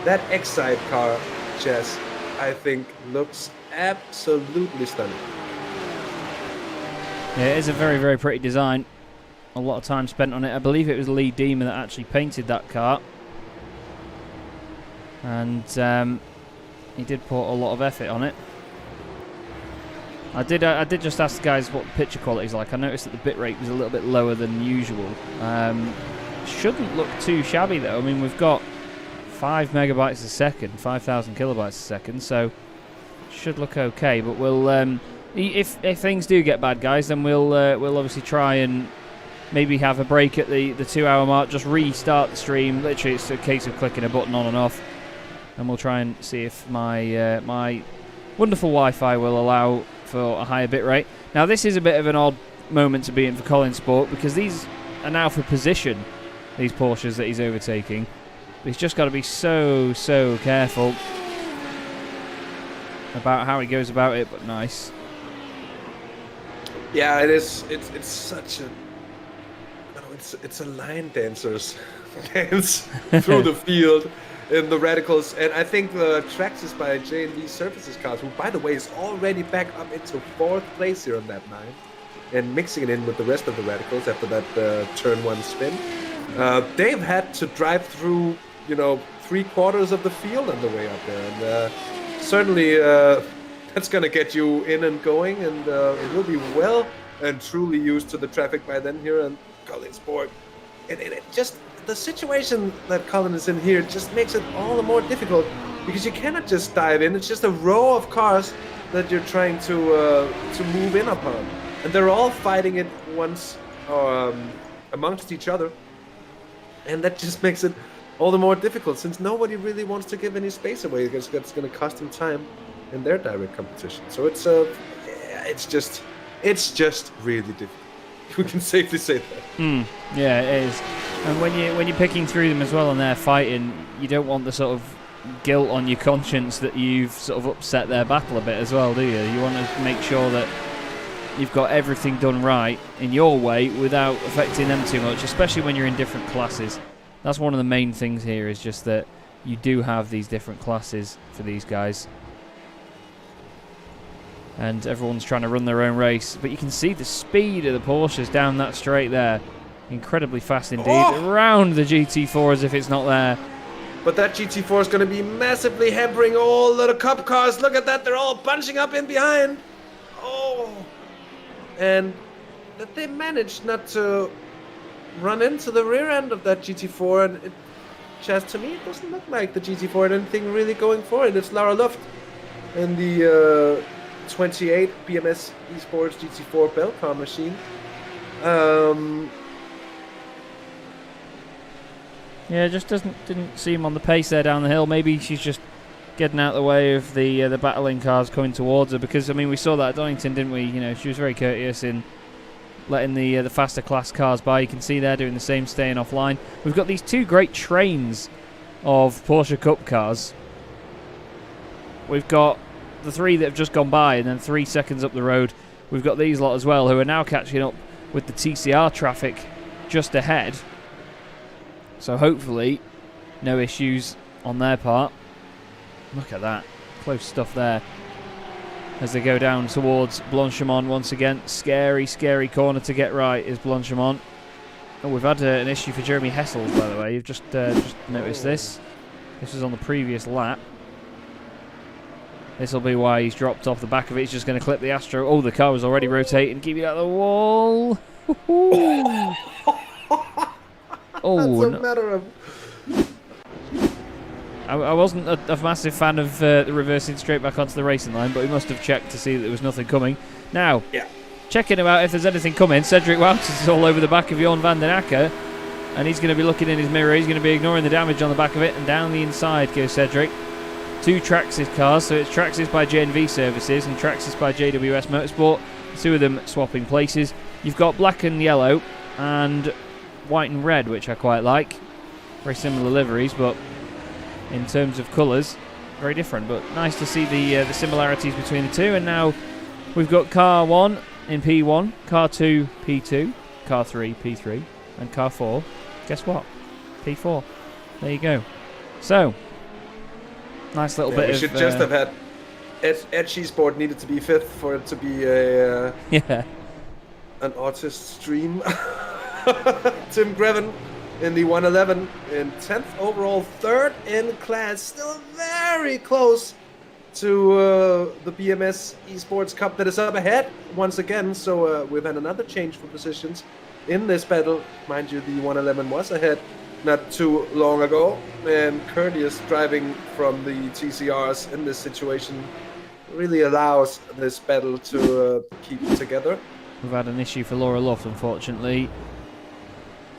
that X-Side car, Chaz, I think looks absolutely stunning. Yeah, it is a very, very pretty design. A lot of time spent on it. I believe it was Lee Deemer that actually painted that car. And he did put a lot of effort on it. I did just ask the guys what the picture quality is like. I noticed that the bit rate was a little bit lower than usual. Shouldn't look too shabby though. I mean, we've got 5 megabytes a second, 5,000 kilobytes a second, so should look okay. But we'll if things do get bad, guys, then we'll obviously try and maybe have a break at the 2-hour mark. Just restart the stream. Literally, it's a case of clicking a button on and off, and we'll try and see if my my wonderful Wi-Fi will allow for a higher bit rate. Now, this is a bit of an odd moment to be in for Colin Sport, because these are now for position, these Porsches that he's overtaking. But he's just got to be so careful about how he goes about it, but nice. Yeah, it is. It's such a... It's a line dancer's dance through the field in the radicals. And I think the tracks is by J&V Surfaces Cars, who, by the way, is already back up into 4th place here on that 9, and mixing it in with the rest of the radicals after that turn 1 spin. They've had to drive through, 3/4 of the field on the way up there. And certainly that's going to get you in and going, and it will be well and truly used to the traffic by then here on Colin Sport. It just, the situation that Colin is in here just makes it all the more difficult, because you cannot just dive in. It's just a row of cars that you're trying to move in upon, and they're all fighting it once amongst each other, and that just makes it all the more difficult, since nobody really wants to give any space away, because it's going to cost them time in their direct competition. So it's just really difficult. We can safely say that. Yeah, it is. And when you're picking through them as well and they're fighting, you don't want the sort of guilt on your conscience that you've sort of upset their battle a bit as well, do you? You want to make sure that you've got everything done right in your way without affecting them too much, especially when you're in different classes. That's one of the main things here, is just that you do have these different classes for these guys. And everyone's trying to run their own race. But you can see the speed of the Porsches down that straight there. Incredibly fast indeed. Around the GT4 as if it's not there. But that GT4 is going to be massively hampering all the Cup cars. Look at that. They're all bunching up in behind. Oh. And that they managed not to run into the rear end of that GT4. And Chaz, to me, it doesn't look like the GT4 had anything really going for it. It's Lara Luft and the 28 BMS Esports GT4 Belcar machine. Yeah, just didn't see him on the pace there down the hill. Maybe she's just getting out of the way of the battling cars coming towards her, because I mean we saw that at Donington, didn't we? She was very courteous in letting the faster class cars by. You can see they're doing the same, staying offline. We've got these two great trains of Porsche Cup cars. We've got the 3 that have just gone by, and then 3 seconds up the road we've got these lot as well, who are now catching up with the TCR traffic just ahead. So hopefully no issues on their part. Look at that, close stuff there as they go down towards Blanchimont once again. Scary corner to get right is Blanchimont. Oh, we've had an issue for Jeremy Hessels, by the way. You've just noticed this. This was on the previous lap. This will be why he's dropped off the back of it. He's just going to clip the Astro. Oh, the car was already rotating. Keep it out of the wall. Oh, that's a matter of... I wasn't a massive fan of the reversing straight back onto the racing line, but he must have checked to see that there was nothing coming. Now, checking about if there's anything coming. Cedric Wouters is all over the back of Jorn van den Akker, and he's going to be looking in his mirror. He's going to be ignoring the damage on the back of it, and down the inside goes Cedric. 2 Traxxas cars, so it's Traxxas by JNV Services and Traxxas by JWS Motorsport. 2 of them swapping places. You've got black and yellow and white and red, which I quite like. Very similar liveries, but in terms of colours, very different. But nice to see the similarities between the two. And now we've got car 1 in P1, car 2 P2, car 3 P3, and car 4, guess what? P4. There you go. So, nice little bit of... We should just have had... Edgy Sport needed to be 5th for it to be a... an artist stream. Tim Greven in the 111 in 10th overall, 3rd in class, still very close to the BMS Esports Cup that is up ahead once again. So we've had another change for positions in this battle. Mind you, the 111 was ahead not too long ago, and Courteous driving from the TCRs in this situation really allows this battle to keep together. We've had an issue for Laura Luff, unfortunately,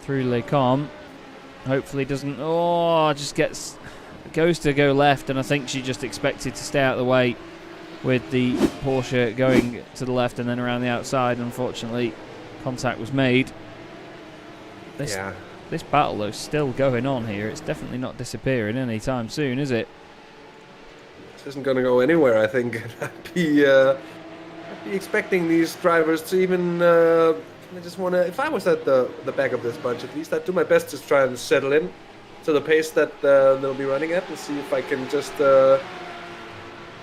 through Le Com. Hopefully doesn't... Oh, just goes to go left, and I think she just expected to stay out of the way with the Porsche going to the left and then around the outside. Unfortunately, contact was made. This battle, though, is still going on here. It's definitely not disappearing anytime soon, is it? This isn't going to go anywhere, I think. I'd be expecting these drivers to even... I just want to... If I was at the back of this bunch, at least I'd do my best to try and settle in to the pace that they'll be running at, and see if I can just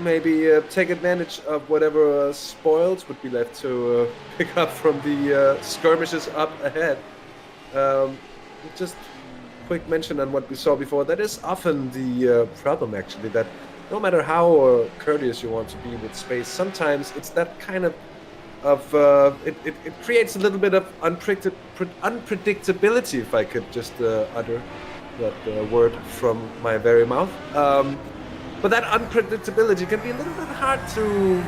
maybe take advantage of whatever spoils would be left to pick up from the skirmishes up ahead. Just quick mention on what we saw before. That is often the problem, actually, that no matter how courteous you want to be with space, sometimes it's that kind of it creates a little bit of unpredictability, if I could just utter that word from my very mouth. But that unpredictability can be a little bit hard to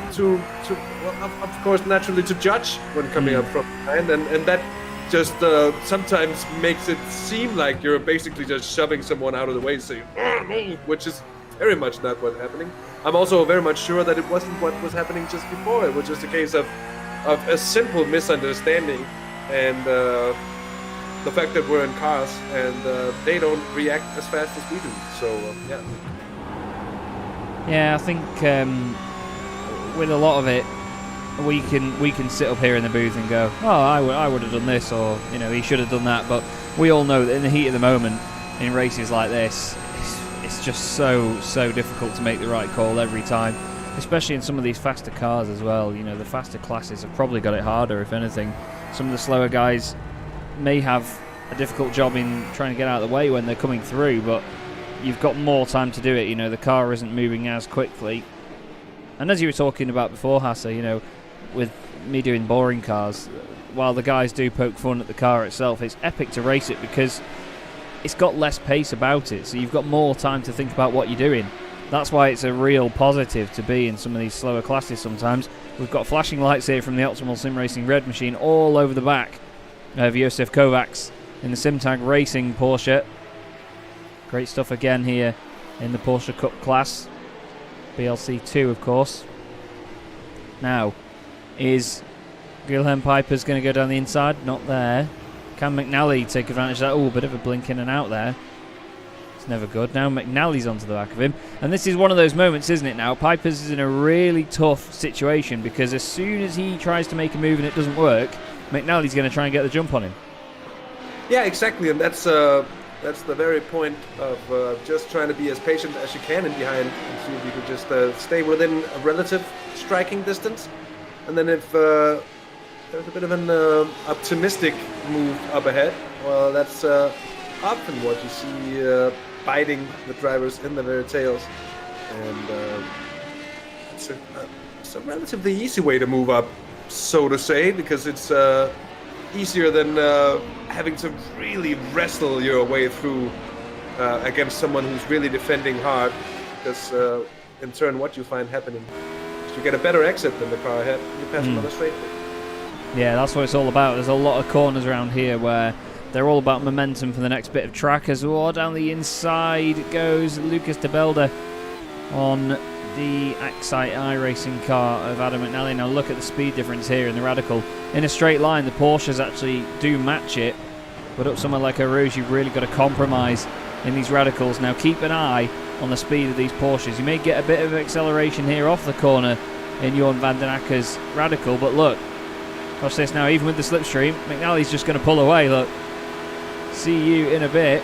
well, of course, naturally to judge when coming up from behind, and that just sometimes makes it seem like you're basically just shoving someone out of the way, saying, "Oh, no," which is very much not what's happening. I'm also very much sure that it wasn't what was happening just before. It was just a case of a simple misunderstanding, and the fact that we're in cars and they don't react as fast as we do. So yeah, I think with a lot of it, we can sit up here in the booth and go, oh, I would have done this, or he should have done that. But we all know that in the heat of the moment, in races like this, it's just so difficult to make the right call every time, especially in some of these faster cars as well. The faster classes have probably got it harder, if anything. Some of the slower guys may have a difficult job in trying to get out of the way when they're coming through, but you've got more time to do it. The car isn't moving as quickly. And as you were talking about before, Hasse, with me doing boring cars, while the guys do poke fun at the car itself, it's epic to race it because it's got less pace about it, so you've got more time to think about what you're doing. That's why it's a real positive to be in some of these slower classes sometimes. We've got flashing lights here from the Optimal Sim Racing Red machine all over the back of Josef Kovacs in the Simtag Racing Porsche. Great stuff again here in the Porsche Cup class. BLC 2, of course. Now, is Guilherme Piper's going to go down the inside? Not there. Can McNally take advantage of that? Oh, a bit of a blink in and out there. It's never good. Now McNally's onto the back of him. And this is one of those moments, isn't it now? Piper's is in a really tough situation because as soon as he tries to make a move and it doesn't work, McNally's going to try and get the jump on him. Yeah, exactly. And that's the very point of just trying to be as patient as you can in behind and see if you can just stay within a relative striking distance. And then if there's a bit of an optimistic move up ahead, well, that's often what you see biting the drivers in the very tails. And it's a relatively easy way to move up, so to say, because it's easier than having to really wrestle your way through against someone who's really defending hard, because in turn what you find happening is you get a better exit than the car ahead, you pass another straight. Yeah, that's what it's all about. There's a lot of corners around here where they're all about momentum for the next bit of track. As well, down the inside goes Lucas de Belder on the Axite iRacing car of Adam McNally. Now look at the speed difference here in the Radical. In a straight line, the Porsches actually do match it, but up somewhere like Eau Rouge, you've really got to compromise in these Radicals. Now keep an eye on the speed of these Porsches. You may get a bit of acceleration here off the corner in Jorn van den Akker's Radical, but look, watch this now, even with the slipstream, McNally's just going to pull away. Look, see you in a bit.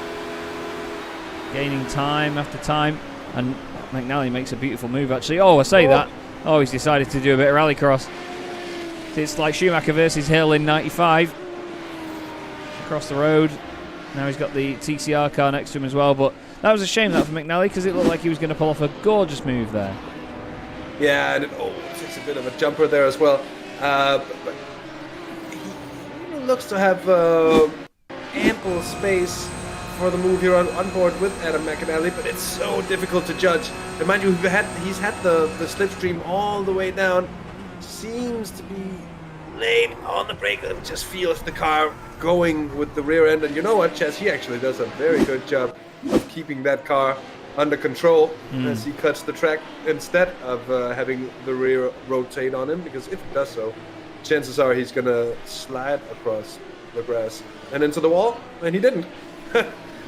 Gaining time after time, and McNally makes a beautiful move actually. Oh, I say that. Oh, he's decided to do a bit of rallycross. It's like Schumacher versus Hill in 95. Across the road. Now he's got the TCR car next to him as well, but that was a shame that for McNally because it looked like he was going to pull off a gorgeous move there. Yeah, and it takes a bit of a jumper there as well. But he looks to have ample space for the move here on board with Adam McNally, but it's so difficult to judge. And mind you, he's had the slipstream all the way down. Seems to be late on the brake. It just feels the car going with the rear end. And you know what, Chaz? He actually does a very good job of keeping that car under control as he cuts the track instead of having the rear rotate on him, because if it does so, chances are he's going to slide across the grass and into the wall, and he didn't.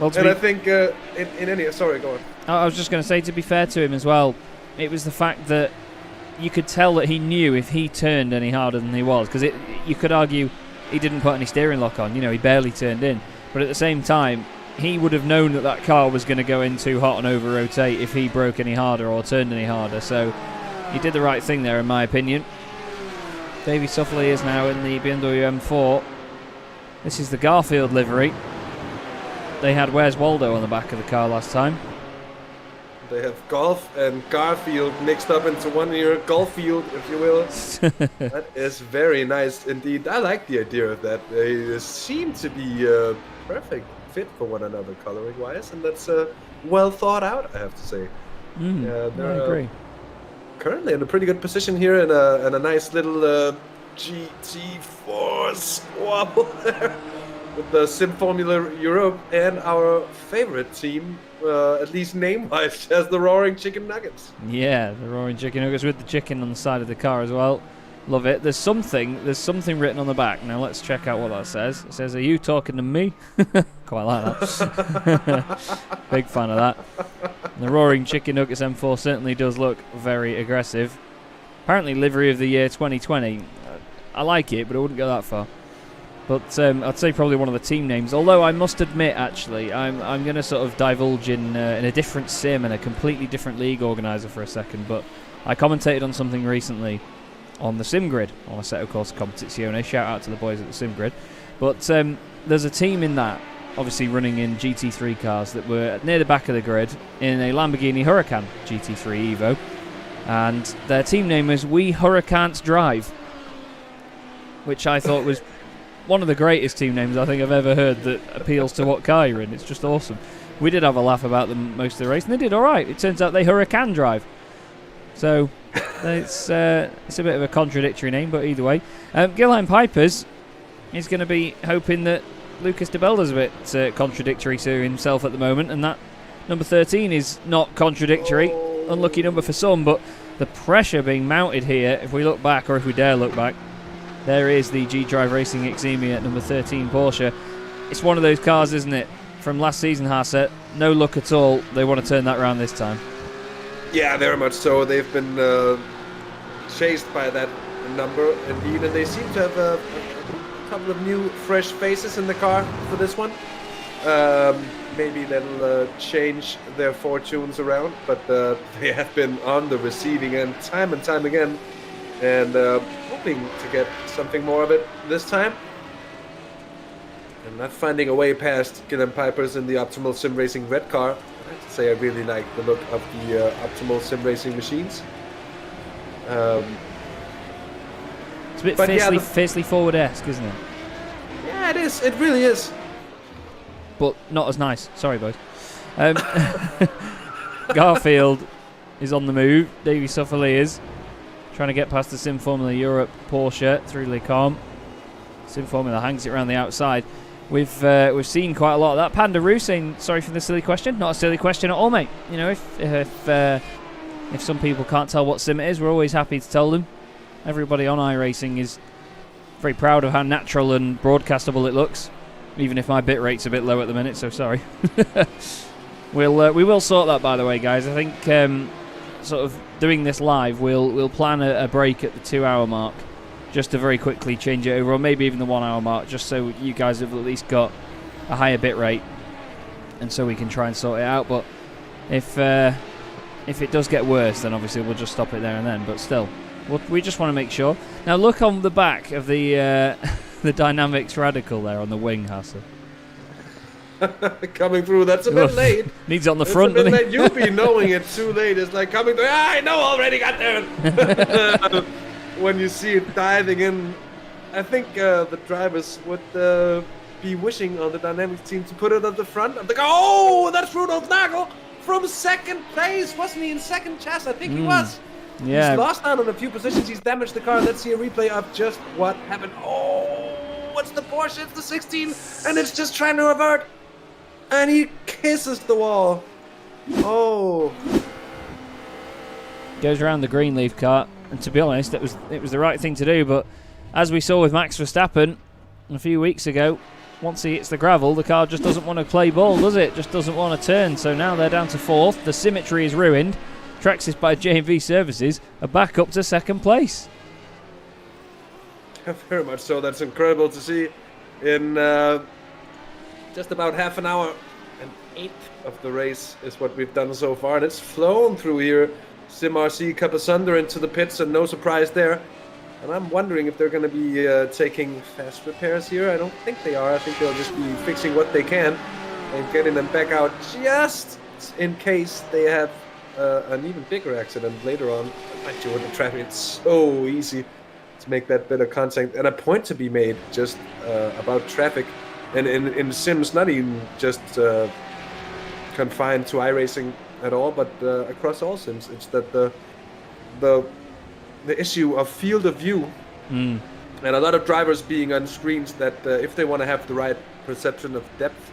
Well, and I think in any... Sorry, go on. I was just going to say, to be fair to him as well, it was the fact that you could tell that he knew if he turned any harder than he was, because you could argue he didn't put any steering lock on. You know, he barely turned in. But at the same time, he would have known that that car was going to go in too hot and over-rotate if he broke any harder or turned any harder. So he did the right thing there, in my opinion. Davy Suffley is now in the BMW M4. This is the Garfield livery. They had Where's Waldo on the back of the car last time. They have Golf and Garfield mixed up into one here, Golfield, if you will. That is very nice indeed. I like the idea of that. They seem to be perfect fit for one another coloring-wise, and that's well thought out, I have to say. I agree. Currently in a pretty good position here in a nice little GT4 squabble there with the Sim Formula Europe and our favorite team, at least name-wise, as the Roaring Chicken Nuggets. Yeah, the Roaring Chicken Nuggets with the chicken on the side of the car as well. Love it. There's something written on the back. Now let's check out what that says. It says, "Are you talking to me?" Quite like that. Big fan of that. The Roaring Chicken Nuggets M4 certainly does look very aggressive. Apparently livery of the year 2020. I like it, but I wouldn't go that far. But I'd say probably one of the team names. Although I must admit, actually, I'm going to sort of divulge in a different sim and a completely different league organizer for a second. But I commentated on something recently on the SimGrid, on Assetto Corsa Competizione. Shout out to the boys at the SimGrid. But there's a team in that, obviously running in GT3 cars, that were near the back of the grid in a Lamborghini Huracan GT3 Evo. And their team name was We Huracans Drive, which I thought was one of the greatest team names I think I've ever heard that appeals to what car you're in. It's just awesome. We did have a laugh about them most of the race, and they did all right. It turns out they Huracan drive. So it's a bit of a contradictory name, but either way. Gilheim Pipers is going to be hoping that Lucas de Belder's a bit contradictory to himself at the moment, and that number 13 is not contradictory. Unlucky number for some, but the pressure being mounted here, if we look back, or if we dare look back, there is the G-Drive Racing Xemia at number 13 Porsche. It's one of those cars, isn't it, from last season, Hasse. No luck at all. They want to turn that around this time. Yeah, very much so. They've been chased by that number, indeed, and they seem to have a couple of new, fresh faces in the car for this one. Maybe that'll change their fortunes around, but they have been on the receiving end time and time again, and hoping to get something more of it this time. And not finding a way past Gilliam Pipers in the Optimal Sim Racing red car. I have to say I really like the look of the Optimal Sim Racing machines. It's a bit fiercely forward-esque, isn't it? Yeah, it is. It really is. But not as nice. Sorry, boys. Garfield is on the move. Davy Suffley is trying to get past the Sim Formula Europe Porsche through Le Combe. Sim Formula hangs it around the outside. We've seen quite a lot of that. Panda Roo saying, sorry for the silly question. Not a silly question at all, mate. You know, if some people can't tell what sim it is, we're always happy to tell them. Everybody on iRacing is very proud of how natural and broadcastable it looks, even if my bit rate's a bit low at the minute, so sorry. We will sort that, by the way, guys. I think sort of doing this live, we'll plan a break at the 2-hour mark, just to very quickly change it over, or maybe even the 1-hour mark, just so you guys have at least got a higher bit rate, and so we can try and sort it out. But if it does get worse, then obviously we'll just stop it there and then. But still, we just want to make sure. Now look on the back of the the Dynamics Radical there on the wing, Hasse. Coming through, that's a bit late. Needs it on the front, doesn't it? You'll be knowing it too late. It's like coming through. I know already got there. When you see it diving in, I think the drivers would be wishing on the Dynamics team to put it at the front. I'm like, oh, that's Rudolf Nagel from second place. Wasn't he in second, Chaz? I think he was. Yeah. He's lost out on a few positions. He's damaged the car. Let's see a replay of just what happened. Oh, what's the Porsche? It's the 16, and it's just trying to revert. And he kisses the wall. Oh. Goes around the Greenleaf car, and to be honest, it was the right thing to do. But as we saw with Max Verstappen a few weeks ago, once he hits the gravel, the car just doesn't want to play ball, does it? Just doesn't want to turn. So now they're down to 4th. The symmetry is ruined. Traxxas by J&V Services are back up to 2nd place. Very much so. That's incredible to see. In just about half an hour, an eighth of the race is what we've done so far, and it's flown through here. SimRC Cup asunder into the pits, and no surprise there. And I'm wondering if they're going to be taking fast repairs here. I don't think they are. I think they'll just be fixing what they can and getting them back out just in case they have an even bigger accident later on. Like you with the traffic, it's so easy to make that bit of contact. And a point to be made just about traffic. And in Sims, not even just confined to iRacing at all, but across all Sims, it's that the issue of field of view, and a lot of drivers being on screens that if they want to have the right perception of depth,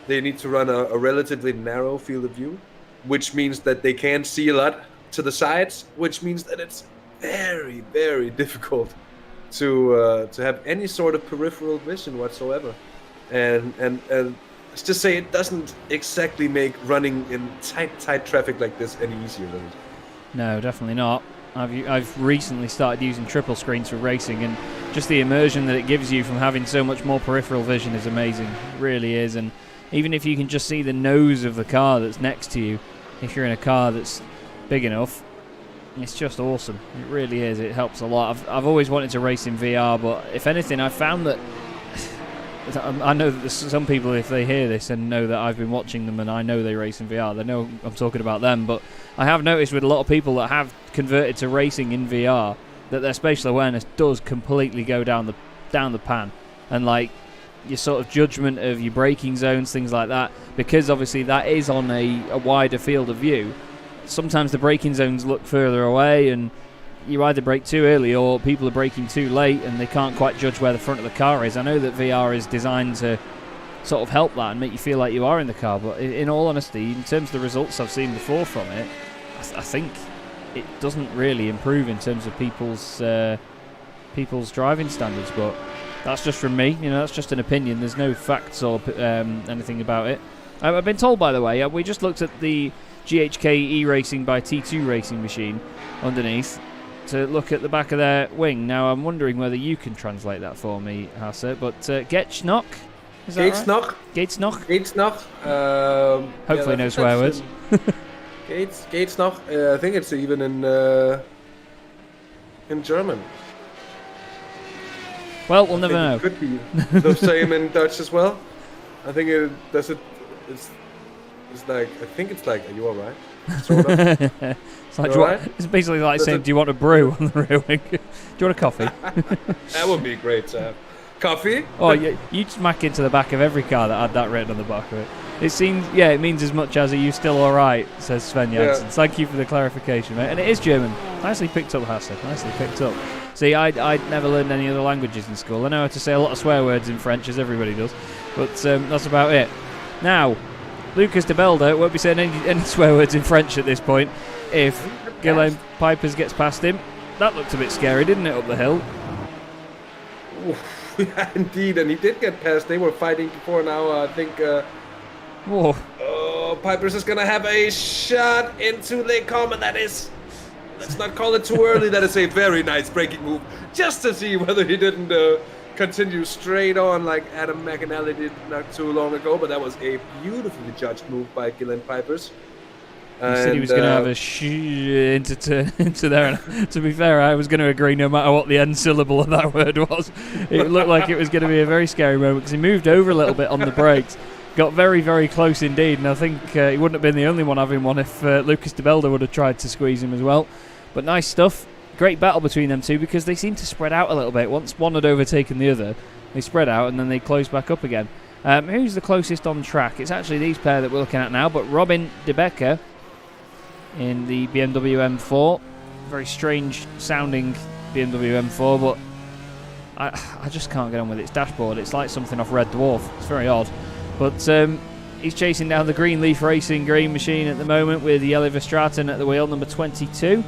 they need to run a relatively narrow field of view, which means that they can't see a lot to the sides, which means that it's very, very difficult to have any sort of peripheral vision whatsoever. And let's just say it doesn't exactly make running in tight traffic like this any easier. No, definitely not. I've recently started using triple screens for racing, and just the immersion that it gives you from having so much more peripheral vision is amazing. It really is. And even if you can just see the nose of the car that's next to you, if you're in a car that's big enough, it's just awesome. It really is. It helps a lot. I've always wanted to race in VR, but if anything, I've found that I know that some people, if they hear this and know that I've been watching them and I know they race in VR, they know I'm talking about them. But I have noticed with a lot of people that have converted to racing in VR that their spatial awareness does completely go down the pan, and like your sort of judgment of your braking zones, things like that, because obviously that is on a wider field of view. Sometimes the braking zones look further away, and you either brake too early or people are braking too late and they can't quite judge where the front of the car is. I know that VR is designed to sort of help that and make you feel like you are in the car, but in all honesty, in terms of the results I've seen before from it, I think it doesn't really improve in terms of people's driving standards. But that's just from me, that's just an opinion. There's no facts or anything about it. I've been told, by the way, we just looked at the GHK E-Racing by T2 racing machine underneath to look at the back of their wing. Now I'm wondering whether you can translate that for me, Hasse, but Getschnock, is that right? Getschnock. Hopefully no swear words. Getschnock. I think it's even in German. Well, we'll never know. It could be the same in Dutch as well. I think it's like, I think it's like, are you alright? Sort of. It's basically like saying, do you want a brew on the rear wing? Do you want a coffee? That would be great to have. Coffee? Oh, you'd smack into the back of every car that had that written on the back of it. It seems, it means as much as, are you still alright, says Sven Janssen. Thank you for the clarification, mate. And it is German. Nicely picked up, Hasse. Nicely picked up. See, I'd never learned any other languages in school. I know how to say a lot of swear words in French, as everybody does, but that's about it. Now, Lucas de Belder won't be saying any swear words in French at this point if Guillain Pipers gets past him. That looked a bit scary, didn't it, up the hill? Yeah, indeed, and he did get past. They were fighting before now, I think. Pipers is going to have a shot into Lake Com, and that is... Let's not call it too early. That is a very nice braking move, just to see whether he didn't continue straight on like Adam McAnally did not too long ago. But that was a beautifully judged move by Guillain Pipers. He said he was going to have a into there. And to be fair, I was going to agree no matter what the end syllable of that word was. It looked like it was going to be a very scary moment because he moved over a little bit on the brakes. Got very, very close indeed. And I think he wouldn't have been the only one having one if Lucas de Belder would have tried to squeeze him as well. But nice stuff. Great battle between them two because they seem to spread out a little bit. Once one had overtaken the other, they spread out and then they closed back up again. Who's the closest on track? It's actually these pair that we're looking at now, but Robin de Becker in the BMW M4. Very strange sounding BMW M4, but I just can't get on with its dashboard. It's like something off Red Dwarf. It's very odd. But he's chasing down the Greenleaf Racing green machine at the moment with Jelle Verstraeten at the wheel, number 22.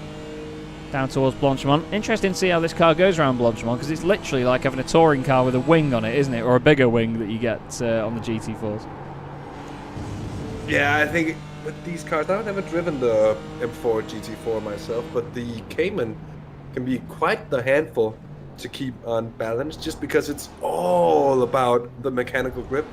Down towards Blanchemont. Interesting to see how this car goes around Blanchemont because it's literally like having a touring car with a wing on it, isn't it? Or a bigger wing that you get on the GT4s. Yeah, I think with these cars, I've never driven the M4 GT4 myself, but the Cayman can be quite the handful to keep on balance just because it's all about the mechanical grip.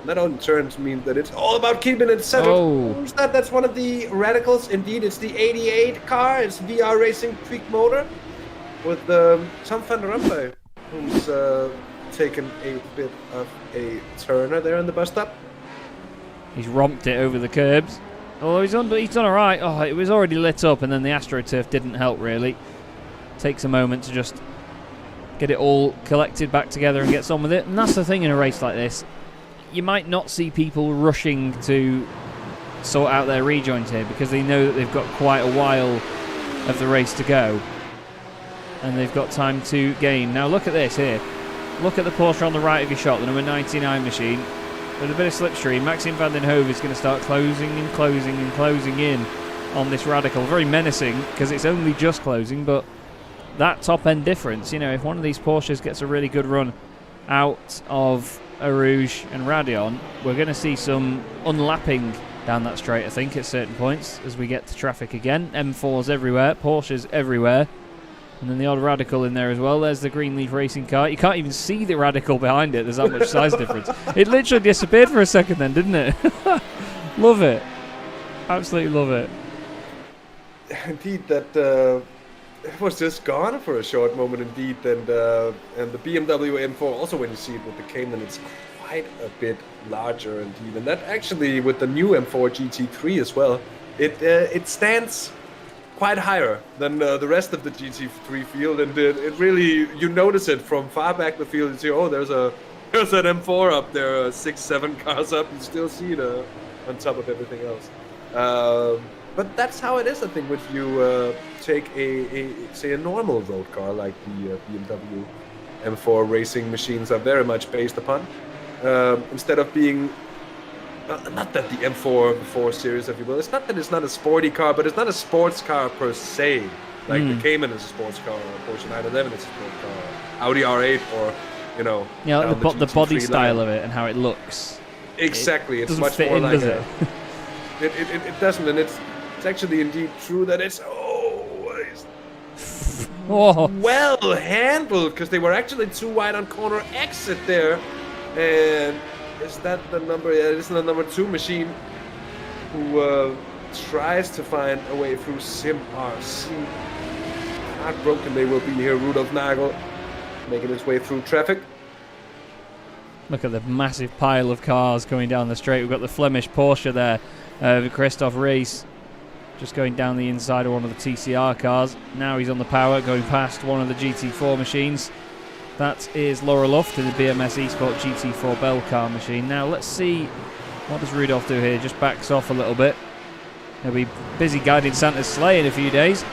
That in turn means that it's all about keeping it centered. Oh. Who's that? That's one of the radicals. Indeed, it's the 88 car. It's VR Racing Tweak Motor with Tom van der Rampe, who's taken a bit of a turner there in the bus stop. He's romped it over the curbs. Oh, he's done all right. Oh, it was already lit up, and then the AstroTurf didn't help really. Takes a moment to just get it all collected back together and gets on with it. And that's the thing in a race like this. You might not see people rushing to sort out their rejoins here because they know that they've got quite a while of the race to go and they've got time to gain. Now look at this here. Look at the Porsche on the right of your shot, the number 99 machine. With a bit of slipstream, Maxime van den Hove is going to start closing and closing and closing in on this Radical. Very menacing because it's only just closing, but that top end difference, you know, if one of these Porsches gets a really good run out of Arouge and Radeon, we're going to see some unlapping down that straight, I think, at certain points as we get to traffic again. M4s everywhere, Porsches everywhere, and then the odd Radical in there as well. There's the Greenleaf Racing car. You can't even see the Radical behind it. There's that much size difference. It literally disappeared for a second then, didn't it? Love it. Absolutely love it. Indeed, that was just gone for a short moment indeed, and the BMW M4 also, when you see it with the Cayman, it's quite a bit larger indeed, and that actually with the new M4 GT3 as well, it stands quite higher than the rest of the GT3 field, and it really, you notice it from far back the field. You see, oh, there's an M4 up there, 6-7 cars up. You still see it on top of everything else. But that's how it is, I think, if you take a normal road car like the BMW M4 racing machines are very much based upon. Instead of being, not that the M4 series, if you will, it's not that it's not a sporty car, but it's not a sports car per se. Like the Cayman is a sports car, or Porsche 911 is a sports car, Audi R8, or, you know. Yeah, like the body style of it and how it looks. Exactly, it's much more like it doesn't, and it's actually indeed true that it's always well handled, because they were actually too wide on corner exit there. And is that the number? Yeah, it is the number 2 machine who tries to find a way through Simrc. Heartbroken they will be here. Rudolf Nagel making his way through traffic. Look at the massive pile of cars coming down the straight. We've got the Flemish Porsche there, Christoph Rees, just going down the inside of one of the TCR cars. Now he's on the power, going past one of the GT4 machines. That is Laura Luft in the BMS Esport GT4 Belcar machine. Now let's see, what does Rudolf do here? Just backs off a little bit. He'll be busy guiding Santa's sleigh in a few days.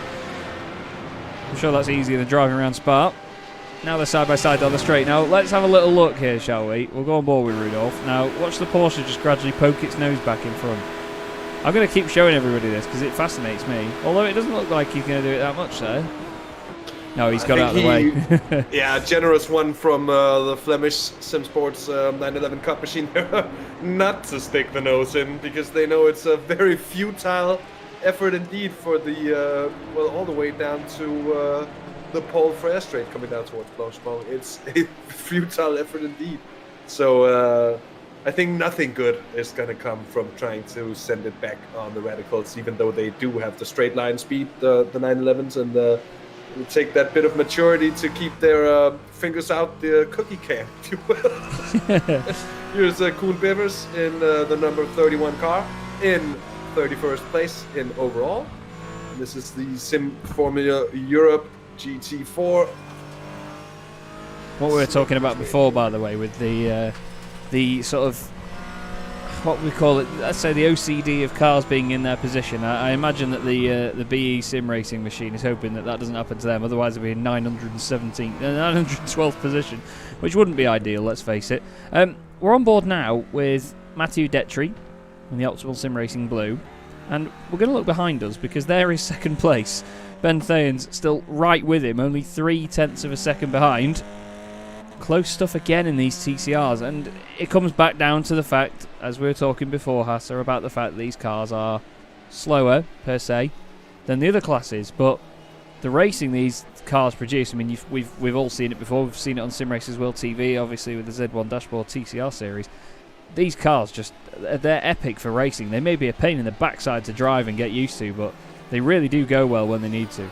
I'm sure that's easier than driving around Spa. Now they're side by side down the straight. Now let's have a little look here, shall we? We'll go on board with Rudolph. Now watch the Porsche just gradually poke its nose back in front. I'm going to keep showing everybody this because it fascinates me. Although it doesn't look like he's going to do it that much there. No, he's got out of the way. Yeah, generous one from the Flemish Sim Sports 911 Cup machine. Not to stick the nose in because they know it's a very futile effort indeed for the, well, all the way down to the Paul Frere Strait coming down towards Blanchemont. It's a futile effort indeed. So I think nothing good is going to come from trying to send it back on the Radicals, even though they do have the straight line speed, the 911s, and it'll take that bit of maturity to keep their fingers out the cookie can, if you will. Here's Koen Bivers in the number 31 car in 31st place in overall. And this is the Sim Formula Europe GT4. What we were talking about before, by the way, with the sort of, what we call it, let's say the OCD of cars being in their position. I imagine that the BE sim racing machine is hoping that doesn't happen to them, otherwise they'll be in 912th position, which wouldn't be ideal, let's face it. We're on board now with Mathieu Detry in the Optimal Sim Racing Blue, and we're going to look behind us because there is second place. Ben Thayen's still right with him, only 0.3 of a second behind. Close stuff again in these TCRs, and it comes back down to the fact, as we were talking before, Hasse, about the fact that these cars are slower, per se, than the other classes, but the racing these cars produce, I mean, we've all seen it before, we've seen it on Simracersworld TV, obviously with the Z1 Dashboard TCR series. These cars they're epic for racing. They may be a pain in the backside to drive and get used to, but they really do go well when they need to.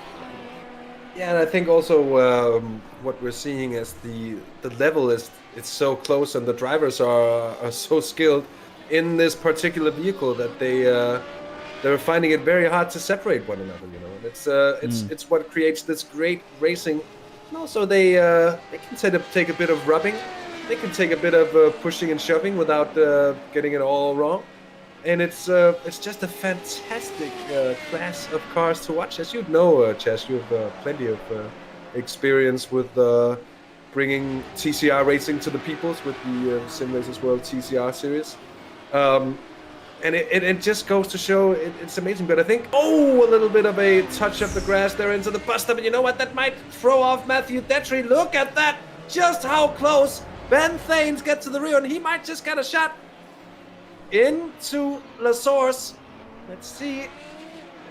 Yeah, and I think also what we're seeing is the level it's so close, and the drivers are so skilled in this particular vehicle that they're finding it very hard to separate one another. You know, and it's what creates this great racing. And also they can take a bit of rubbing, they can take a bit of pushing and shoving without getting it all wrong. And it's just a fantastic class of cars to watch. As you know, Chaz, you have plenty of experience with bringing TCR racing to the peoples with the Simracersworld TCR series. And it just goes to show it's amazing. But I think, a little bit of a touch of the grass there into the bus stop. And you know what? That might throw off Mathieu Detry. Look at that. Just how close Ben Thayen's get to the rear. And he might just get a shot into La Source. Let's see. I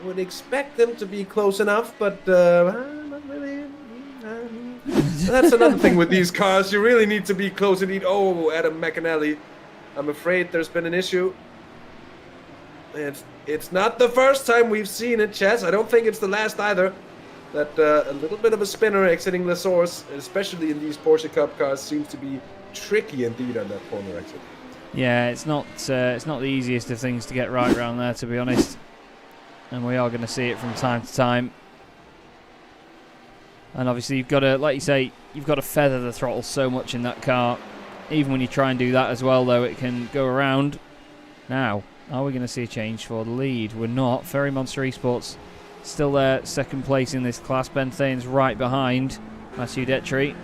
would expect them to be close enough, but not really. That's another thing with these cars. You really need to be close indeed. Adam McAnally. I'm afraid there's been an issue. It's not the first time we've seen it, Chaz. I don't think it's the last either. That a little bit of a spinner exiting La Source, especially in these Porsche Cup cars, seems to be tricky indeed on that corner exit. Yeah, it's not the easiest of things to get right around there, to be honest. And we are going to see it from time to time. And obviously you've got to, like you say, you've got to feather the throttle so much in that car. Even when you try and do that as well, though, it can go around. Now, are we going to see a change for the lead? We're not. Ferry Monster Esports still there, second place in this class. Ben Thayen's right behind Mathieu Detry.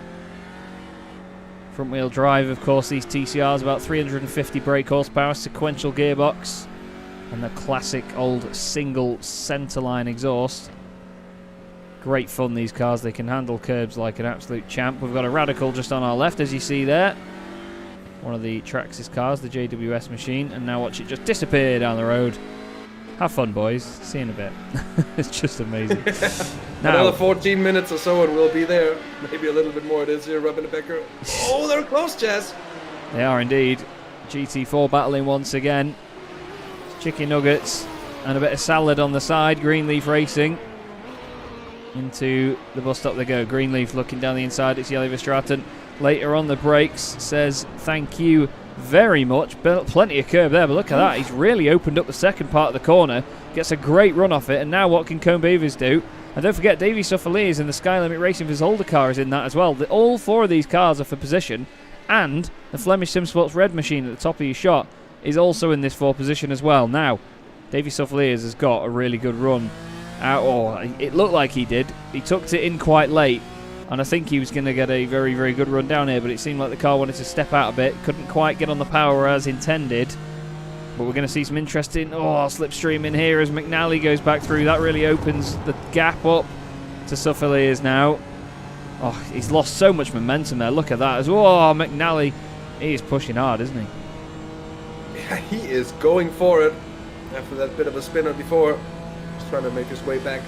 Front wheel drive, of course, these TCRs, about 350 brake horsepower, sequential gearbox, and the classic old single centerline exhaust. Great fun, these cars. They can handle curbs like an absolute champ. We've got a Radical just on our left, as you see there. One of the Traxxas cars, the JWS machine, and now watch it just disappear down the road. Have fun, boys. See you in a bit. It's just amazing. Now, another 14 minutes or so and we'll be there. Maybe a little bit more. It is here, Rømer Becker. Oh, they're close, Chaz. They are indeed. GT4 battling once again. Chicken nuggets and a bit of salad on the side. Greenleaf Racing. Into the bus stop they go. Greenleaf looking down the inside. It's Jelle Verstraeten. Later on the brakes says thank you very much. Plenty of curb there, but look at that. He's really opened up the second part of the corner. Gets a great run off it. And now what can Koen Bivers do? And don't forget, Davy Suffaliers in the Sky Limit Racing for Zolder car is in that as well. All four of these cars are for position. And the Flemish Sim Sports Red machine at the top of your shot is also in this 4 position as well. Now, Davy Suffaliers has got a really good run. Or it looked like he did. He tucked it in quite late. And I think he was going to get a very, very good run down here, but it seemed like the car wanted to step out a bit. Couldn't quite get on the power as intended. But we're going to see some interesting slipstream in here as McNally goes back through. That really opens the gap up to Suffeliers now. Oh, he's lost so much momentum there. Look at that as well. Oh, McNally, he is pushing hard, isn't he? Yeah, he is going for it after that bit of a spinner before. He's trying to make his way back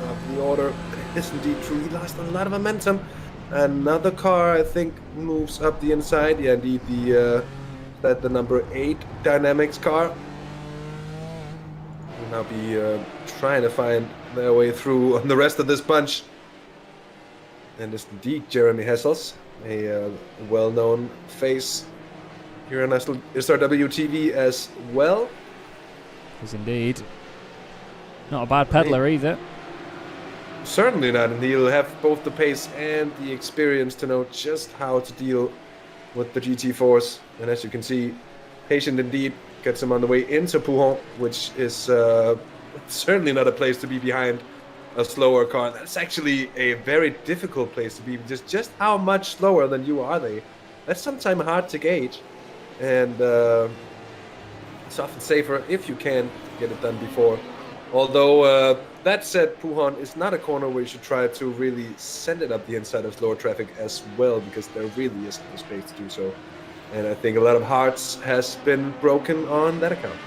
up the order. It is indeed true. He lost a lot of momentum. Another car, I think, moves up the inside. Yeah, indeed, the number 8 Dynamics car will now be trying to find their way through on the rest of this bunch. And it's indeed Jeremy Hessels, a well-known face here on SRW TV as well. Yes, indeed. Not a bad peddler either. Certainly not, and he'll have both the pace and the experience to know just how to deal with the GT4s. And as you can see, patient indeed gets him on the way into Pouhon, which is certainly not a place to be behind a slower car. That's actually a very difficult place to be. Just how much slower than you are they? That's sometimes hard to gauge, and it's often safer if you can get it done before. Although, that said, Pouhon is not a corner where you should try to really send it up the inside of slower traffic as well, because there really isn't the space to do so. And I think a lot of hearts has been broken on that account.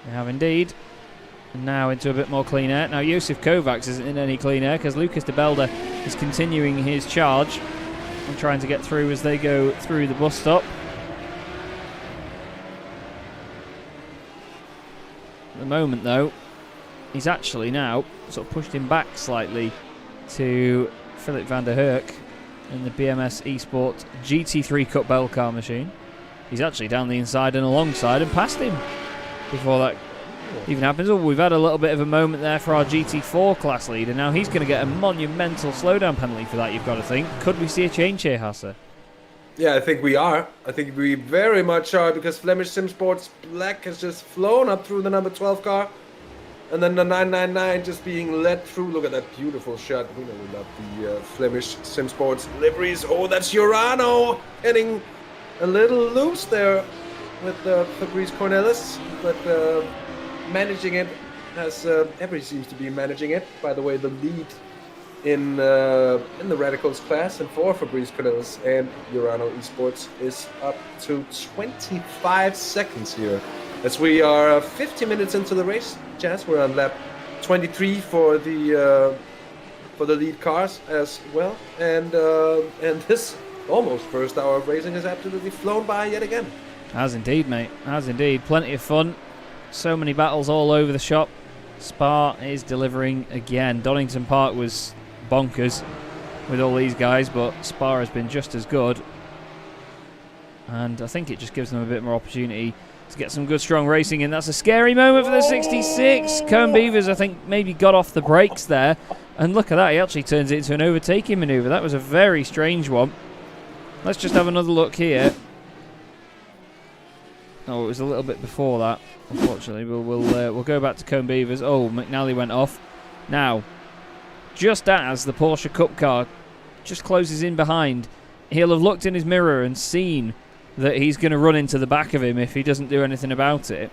We have indeed. And now into a bit more clean air. Now, Josef Kovacs isn't in any clean air because Lucas de Belder is continuing his charge and trying to get through as they go through the bus stop. At the moment, though, he's actually now sort of pushed him back slightly to Philip van der Herk in the BMS Esport GT3 Cup Belcar machine. He's actually down the inside and alongside and past him before that even happens. Oh, we've had a little bit of a moment there for our GT4 class leader. Now he's going to get a monumental slowdown penalty for that, you've got to think. Could we see a change here, Hasse? Yeah, I think we are. I think we very much are, because Flemish Sim Sports Black has just flown up through the number 12 car. And then the 999 just being led through. Look at that beautiful shot. We know we love the Flemish Sim Sports liveries. Oh, that's Urano getting a little loose there with Fabrice Cornelis. But managing it as every seems to be managing it. By the way, the lead in the Radicals class and for Fabrice Cornelis and Urano Esports is up to 25 seconds here. As we are 50 minutes into the race, Chaz, we're on lap 23 for the lead cars as well, and this almost first hour of racing has absolutely flown by yet again. Has indeed, mate. Has indeed. Plenty of fun. So many battles all over the shop. Spa is delivering again. Donington Park was bonkers with all these guys, but Spa has been just as good. And I think it just gives them a bit more opportunity to get some good, strong racing in. That's a scary moment for the 66. Coen Beavers, I think, maybe got off the brakes there. And look at that. He actually turns it into an overtaking manoeuvre. That was a very strange one. Let's just have another look here. Oh, it was a little bit before that, unfortunately. We'll go back to Coen Beavers. Oh, McNally went off. Now, just as the Porsche Cup car just closes in behind, he'll have looked in his mirror and seen that he's going to run into the back of him if he doesn't do anything about it.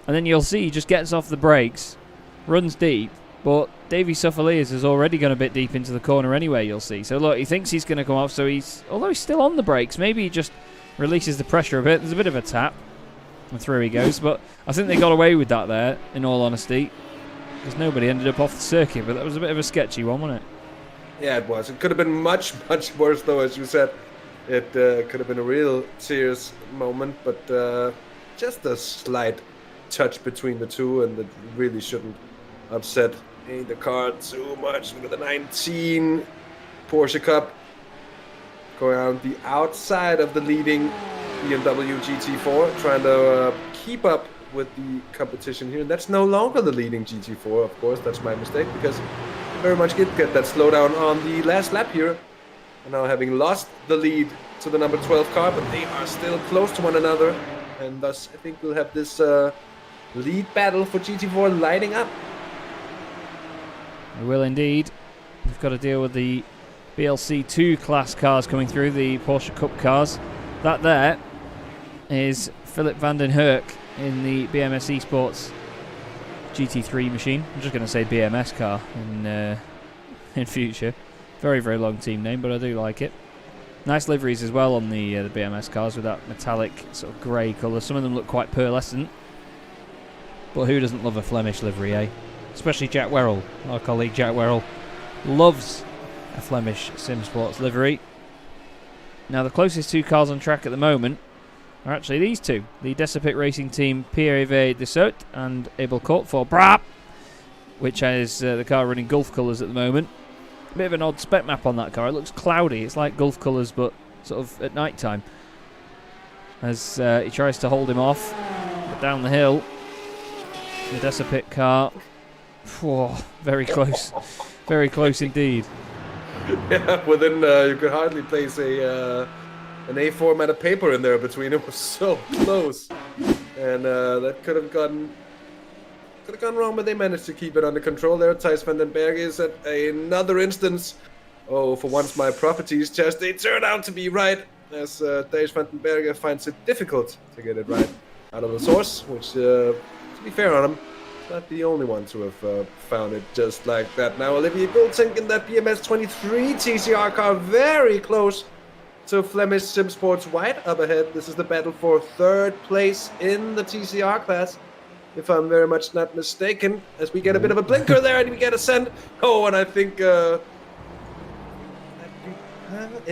And then you'll see he just gets off the brakes, runs deep, but Davy Suffeliers is already going a bit deep into the corner anyway, you'll see. So look, he thinks he's going to come off, so although he's still on the brakes, maybe he just releases the pressure a bit. There's a bit of a tap, and through he goes. But I think they got away with that there, in all honesty, because nobody ended up off the circuit, but that was a bit of a sketchy one, wasn't it? Yeah, it was. It could have been much, much worse, though, as you said. It could have been a real serious moment, but just a slight touch between the two, and it really shouldn't upset the car too much. Look at the 19 Porsche Cup going around the outside of the leading BMW GT4, trying to keep up with the competition here. And that's no longer the leading GT4, of course. That's my mistake, because I very much did get that slowdown on the last lap here. And now having lost the lead to the number 12 car, but they are still close to one another. And thus, I think we'll have this lead battle for GT4 lighting up. We will indeed. We've got to deal with the BLC2 class cars coming through, the Porsche Cup cars. That there is Philip van den Hurk in the BMS Esports GT3 machine. I'm just going to say BMS car in future. Very, very long team name, but I do like it. Nice liveries as well on the BMS cars with that metallic sort of grey colour. Some of them look quite pearlescent. But who doesn't love a Flemish livery, eh? Especially Jack Werrell. Our colleague Jack Werrell loves a Flemish Sim Sports livery. Now the closest two cars on track at the moment are actually these two. The Desipic Racing Team PRV de Sout and Abel Court for Brap, which is the car running Gulf colours at the moment. Bit of an odd spec map on that car. It looks cloudy. It's like Gulf colours, but sort of at night time. As he tries to hold him off, but down the hill, the Desipic car. Whoa, very close. Very close indeed. Yeah, within you could hardly place an A format of paper in there between. It was so close, and that could have gone wrong, but they managed to keep it under control there. Thijs van den Berg is at another instance. Oh, for once my prophecies just they turn out to be right, as Thijs van den Berg finds it difficult to get it right out of the source, which to be fair on him, not the only one to have found it just like that. Now Olivier Gultink in that BMS 23 TCR car, very close to Flemish Sim Sports White up ahead. This is the battle for third place in the TCR class, if I'm very much not mistaken, as we get a bit of a blinker there and we get a send. Oh, and I think it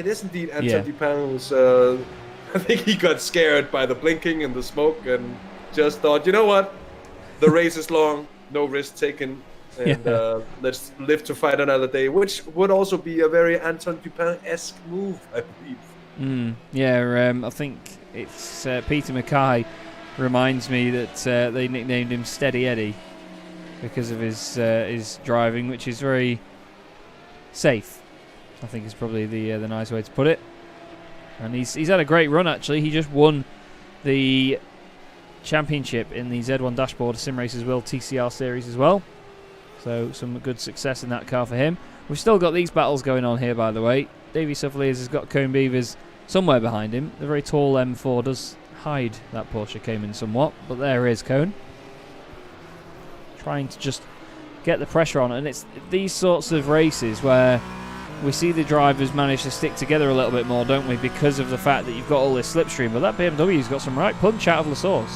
is indeed Anton Dupin who's I think he got scared by the blinking and the smoke and just thought, you know what? The race is long, no risk taken, and let's live to fight another day, which would also be a very Anton Dupin-esque move, I believe. I think it's Peter Mackay reminds me that they nicknamed him Steady Eddie because of his driving, which is very safe, I think is probably the nice way to put it. And he's had a great run, actually. He just won the championship in the Z1 Dashboard Simracersworld TCR series as well. So some good success in that car for him. We've still got these battles going on here, by the way. Davy Suffliers has got Cone Beavers somewhere behind him. The very tall M4 does hide that Porsche Cayman somewhat, but there is Cone. Trying to just get the pressure on, and it's these sorts of races where we see the drivers manage to stick together a little bit more, don't we, because of the fact that you've got all this slipstream. But that BMW's got some right punch out of the source.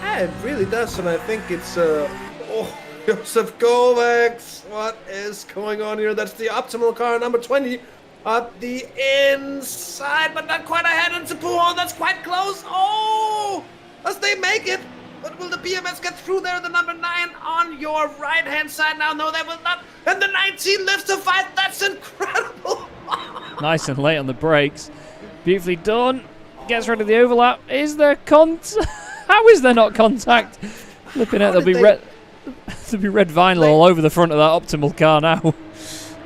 Yeah, it really does, and I think it's Josef Kovacs. What is going on here? That's the optimal car, number 20, at the inside, but not quite ahead into Pouhon. That's quite close. Oh, as they make it. But will the BMS get through there? The number 9 on your right-hand side now. No, they will not. And the 19 lives to fight. That's incredible. Nice and late on the brakes. Beautifully done. Gets rid of the overlap. Is there How is there not contact? Flipping out, there'll be red vinyl all over the front of that optimal car now.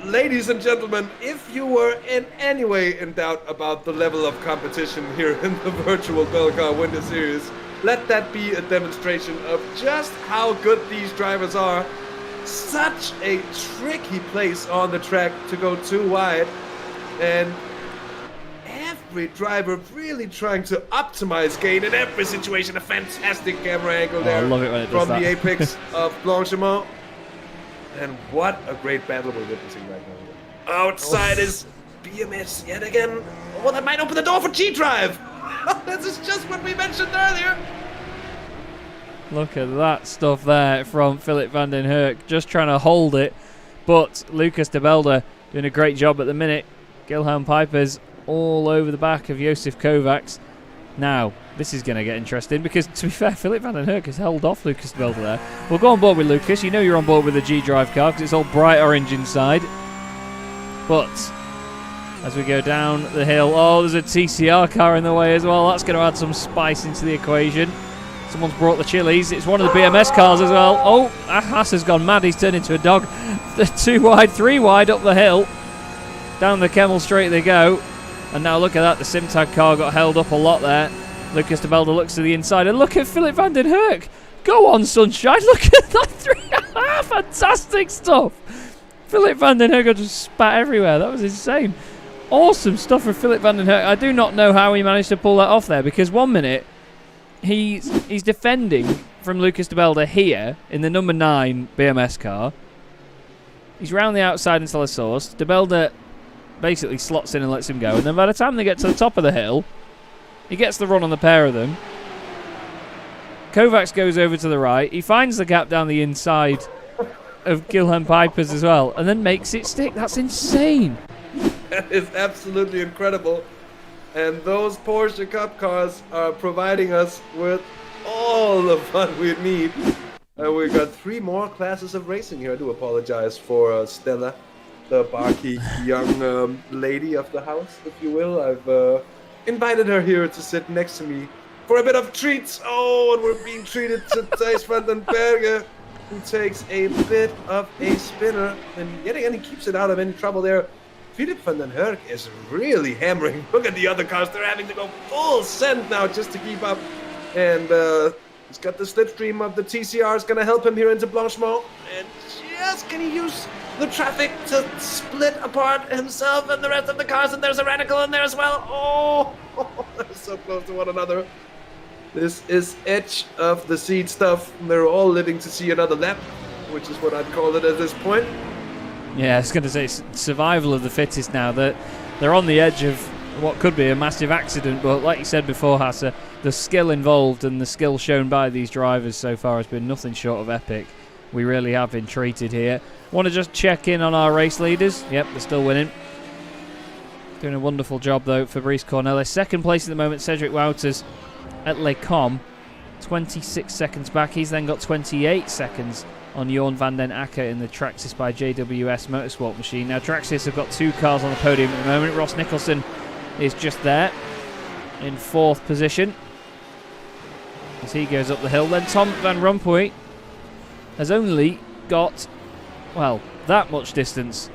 Ladies and gentlemen, if you were in any way in doubt about the level of competition here in the Virtual Belcar Winter Series, let that be a demonstration of just how good these drivers are. Such a tricky place on the track to go too wide, and every driver really trying to optimize gain in every situation. A fantastic camera angle there. I love it when it does from that. the apex of Blanchimont. And what a great battle we're witnessing right now. Outside is BMS yet again. Oh, that might open the door for G-Drive. This is just what we mentioned earlier. Look at that stuff there from Philip van den Hurk, just trying to hold it. But Lucas de Belder doing a great job at the minute. Gilhelm Pipers all over the back of Josef Kovacs. Now, this is going to get interesting because, to be fair, Philip van den Hurk has held off Lucas de Belder there. We'll go on board with Lucas. You know you're on board with the G-Drive car because it's all bright orange inside. But as we go down the hill, oh, there's a TCR car in the way as well. That's going to add some spice into the equation. Someone's brought the chilies. It's one of the BMS cars as well. Oh, Hasse has gone mad. He's turned into a dog. 2 wide, 3 wide up the hill. Down the Kemmel Straight they go. And now look at that. The Simtag car got held up a lot there. Lucas de Belder looks to the inside. And look at Philip van den Hurk. Go on, Sunshine. Look at that 3.5. Fantastic stuff. Philip van den Heuvel just spat everywhere. That was insane. Awesome stuff from Philip van den Heuvel. I do not know how he managed to pull that off there, because 1 minute he's defending from Lucas de Belder here in the number 9 BMS car. He's round the outside until a source. De Belder basically slots in and lets him go, and then by the time they get to the top of the hill, he gets the run on the pair of them. Kovacs goes over to the right. He finds the gap down the inside of Guilherme Pipers as well, and then makes it stick. That's insane. That is absolutely incredible. And those Porsche Cup cars are providing us with all the fun we need. We've got 3 more classes of racing here. I do apologize for Stella, the barky young lady of the house, if you will. I've invited her here to sit next to me for a bit of treats. Oh, and we're being treated to Thijs van den Berge, who takes a bit of a spinner. And yet again, he keeps it out of any trouble there. Philip van den Heuvel is really hammering. Look at the other cars. They're having to go full send now just to keep up. And he's got the slipstream of the TCR. Is going to help him here into Blanchemont. And just can he use the traffic to split apart himself and the rest of the cars. And there's a Radical in there as well. Oh, they're so close to one another. This is edge of the seat stuff. They're all living to see another lap, which is what I'd call it at this point. Yeah, I was going to say survival of the fittest now. They're on the edge of what could be a massive accident, but like you said before, Hasse, the skill involved and the skill shown by these drivers so far has been nothing short of epic. We really have been treated here. Want to just check in on our race leaders? Yep, they're still winning. Doing a wonderful job though, Fabrice Cornelis. Second place at the moment, Cedric Wouters at Les Combes. 26 seconds back. He's then got 28 seconds on Jorn van den Akker in the Traxxas by JWS Motorsport machine. Now Traxxas have got 2 cars on the podium at the moment. Ross Nicholson is just there in 4th position as he goes up the hill. Then Tom van Rompuy has only got, well, that much distance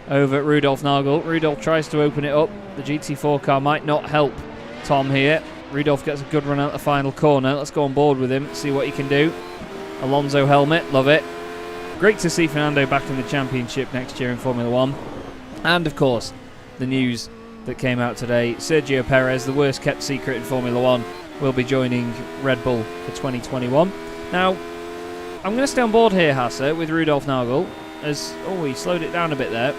over Rudolf Nagel. Rudolf tries to open it up. The GT4 car might not help Tom here. Rudolf gets a good run out the final corner. Let's go on board with him, see what he can do. Alonso helmet, love it. Great to see Fernando back in the championship next year in Formula 1. And of course, the news that came out today, Sergio Perez, the worst kept secret in Formula 1, will be joining Red Bull for 2021. Now, I'm going to stay on board here, Hasse, with Rudolf Nagel, as, oh, he slowed it down a bit there.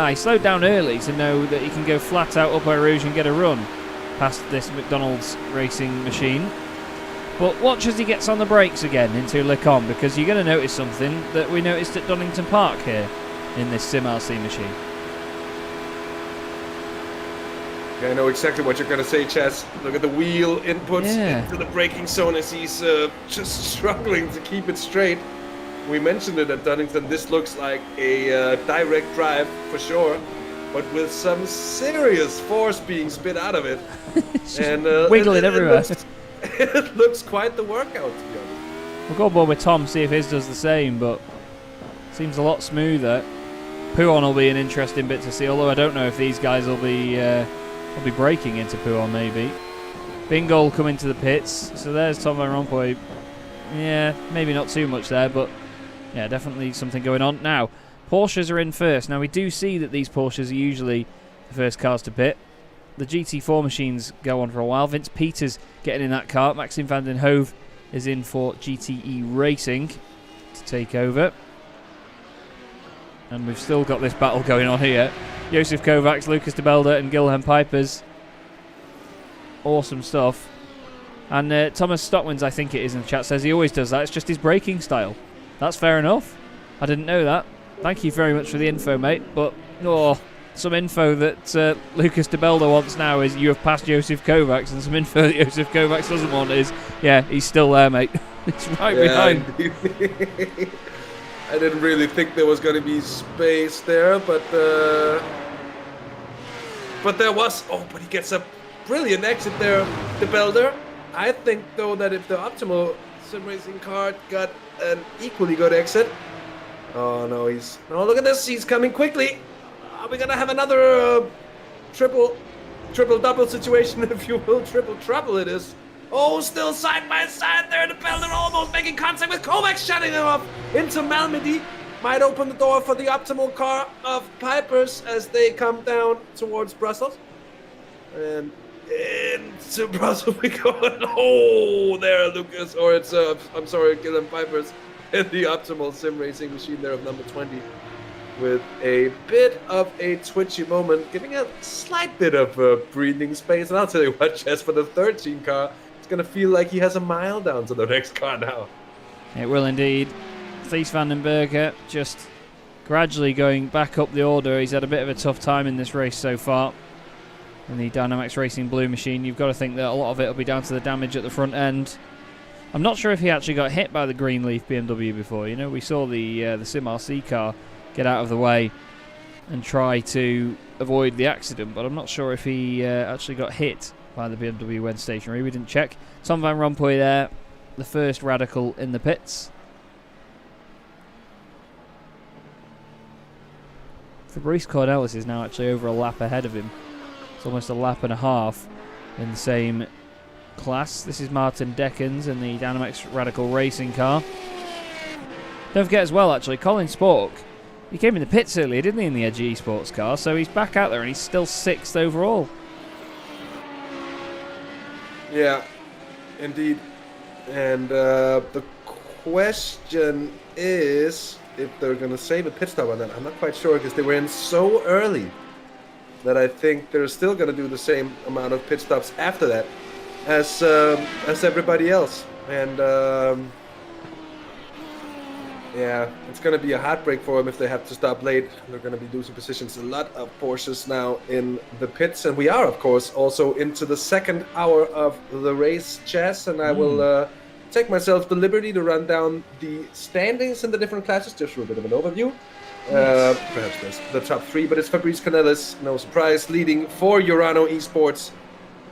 He slowed down early to know that he can go flat out up Eau Rouge and get a run past this McDonald's racing machine. But watch as he gets on the brakes again into Le Combes, because you're going to notice something that we noticed at Donington Park here in this SimRC machine. Yeah, I know exactly what you're going to say, Chaz. Look at the wheel inputs into the braking zone as he's just struggling to keep it straight. We mentioned it at Donington. This looks like a direct drive for sure, but with some serious force being spit out of it. And wiggling everywhere. It looks quite the workout, to be honest. We'll go on board with Tom, see if his does the same, but seems a lot smoother. Pouhon will be an interesting bit to see, although I don't know if these guys will be braking into Pouhon, maybe. Bingle come into the pits, so there's Tom van Rompuy. Yeah, maybe not too much there, but yeah, definitely something going on. Now, Porsches are in first. Now, we do see that these Porsches are usually the first cars to pit. The GT4 machines go on for a while. Vince Peters getting in that car. Maxime van den Hove is in for GTE Racing to take over. And we've still got this battle going on here. Josef Kovacs, Lucas de Belder and Guilherme Pipers. Awesome stuff. And Thomas Stockwins, I think it is in the chat, says he always does that. It's just his braking style. That's fair enough. I didn't know that. Thank you very much for the info, mate. But, some info that Lucas de Belder wants now is you have passed Josef Kovacs, and some info that Josef Kovacs doesn't want is, yeah, he's still there, mate. It's right behind. I didn't really think there was going to be space there, but there was. Oh, but he gets a brilliant exit there, de Belder. I think, though, that if the optimal sim racing car got an equally good exit. Oh, no, no, look at this. He's coming quickly. Are we going to have another triple-double situation, if you will? Triple trouble it is. Oh, still side by side there. De Belder almost making contact with Kovacs, shutting him off into Malmedy. might open the door for the optimal car of Pipers as they come down towards Brussels. And into Brussels we go. Oh, there, Lucas. Or it's, I'm sorry, Gillian Pipers in the optimal sim racing machine there of number 20. With a bit of a twitchy moment, giving a slight bit of breathing space. And I'll tell you what, Chaz, for the 13 car, it's going to feel like he has a mile down to the next car now. It will indeed. Thies van den Berger just gradually going back up the order. He's had a bit of a tough time in this race so far. In the Dynamics Racing Blue machine, you've got to think that a lot of it will be down to the damage at the front end. I'm not sure if he actually got hit by the Greenleaf BMW before. You know, we saw the Sim RC car get out of the way and try to avoid the accident, but I'm not sure if he actually got hit by the BMW when stationary. We didn't check. Tom Van Rompuy there, the first radical in the pits. Fabrice Cornelis is now actually over a lap ahead of him. It's almost a lap and a half in the same class. This is Martin Deckens in the Dynamics Radical Racing car. Don't forget as well, actually, Colin Spork, he came in the pits earlier, didn't he, in the Edgy Esports car, so he's back out there and he's still 6th overall. Yeah, indeed. And the question is if they're going to save a pit stop on that. I'm not quite sure because they were in so early that I think they're still going to do the same amount of pit stops after that as everybody else. And yeah, it's going to be a heartbreak for them if they have to stop late. They're going to be losing positions. A lot of Porsches now in the pits. And we are, of course, also into the second hour of the race, Chaz. And I will take myself the liberty to run down the standings in the different classes, just for a bit of an overview. Perhaps there's the top 3, but it's Fabrice Cornelis, no surprise, leading for Urano Esports.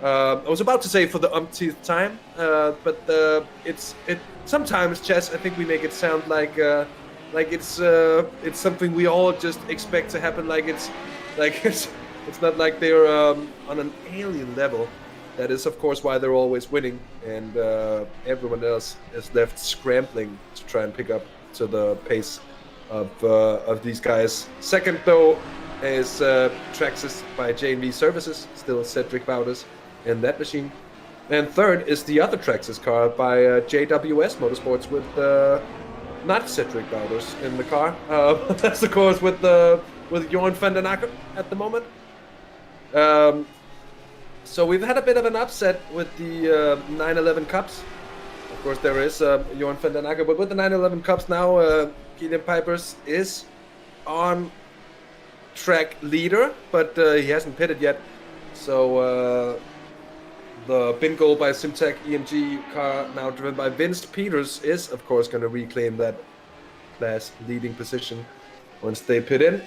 I was about to say for the umpteenth time, but it's sometimes, Chaz, I think we make it sound like it's something we all just expect to happen. It's not like they're on an alien level. That is, of course, why they're always winning, and everyone else is left scrambling to try and pick up to the pace of these guys. Second, though, is Traxxas by J&V Services, still Cedric Wouters in that machine. And third is the other Traxxas car by JWS Motorsports with not Cedric Wouters in the car. That's, of course, with Jorn van den Akker at the moment. So we've had a bit of an upset with the 911 Cups. Of course, there is Jorn van den Akker, but with the 911 Cups now, Kilian Pipers is on track leader, but he hasn't pitted yet. So the bin goal by Simtag EMG car, now driven by Vince Peters, is of course going to reclaim that class leading position once they pit in.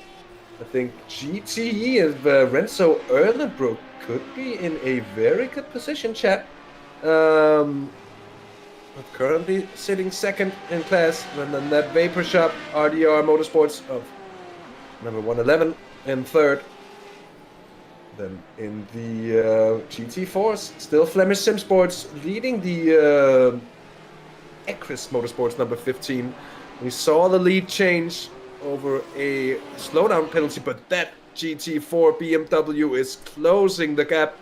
I think GTE and Renzo Erlenbrook could be in a very good position, chat. Currently sitting second in class, and then that Vapor Shop RDR Motorsports of number 111 in third. Then in the GT Force, still Flemish Sim Sports leading the Ecris Motorsports number 15. We saw the lead change over a slowdown penalty, but that GT4 BMW is closing the gap.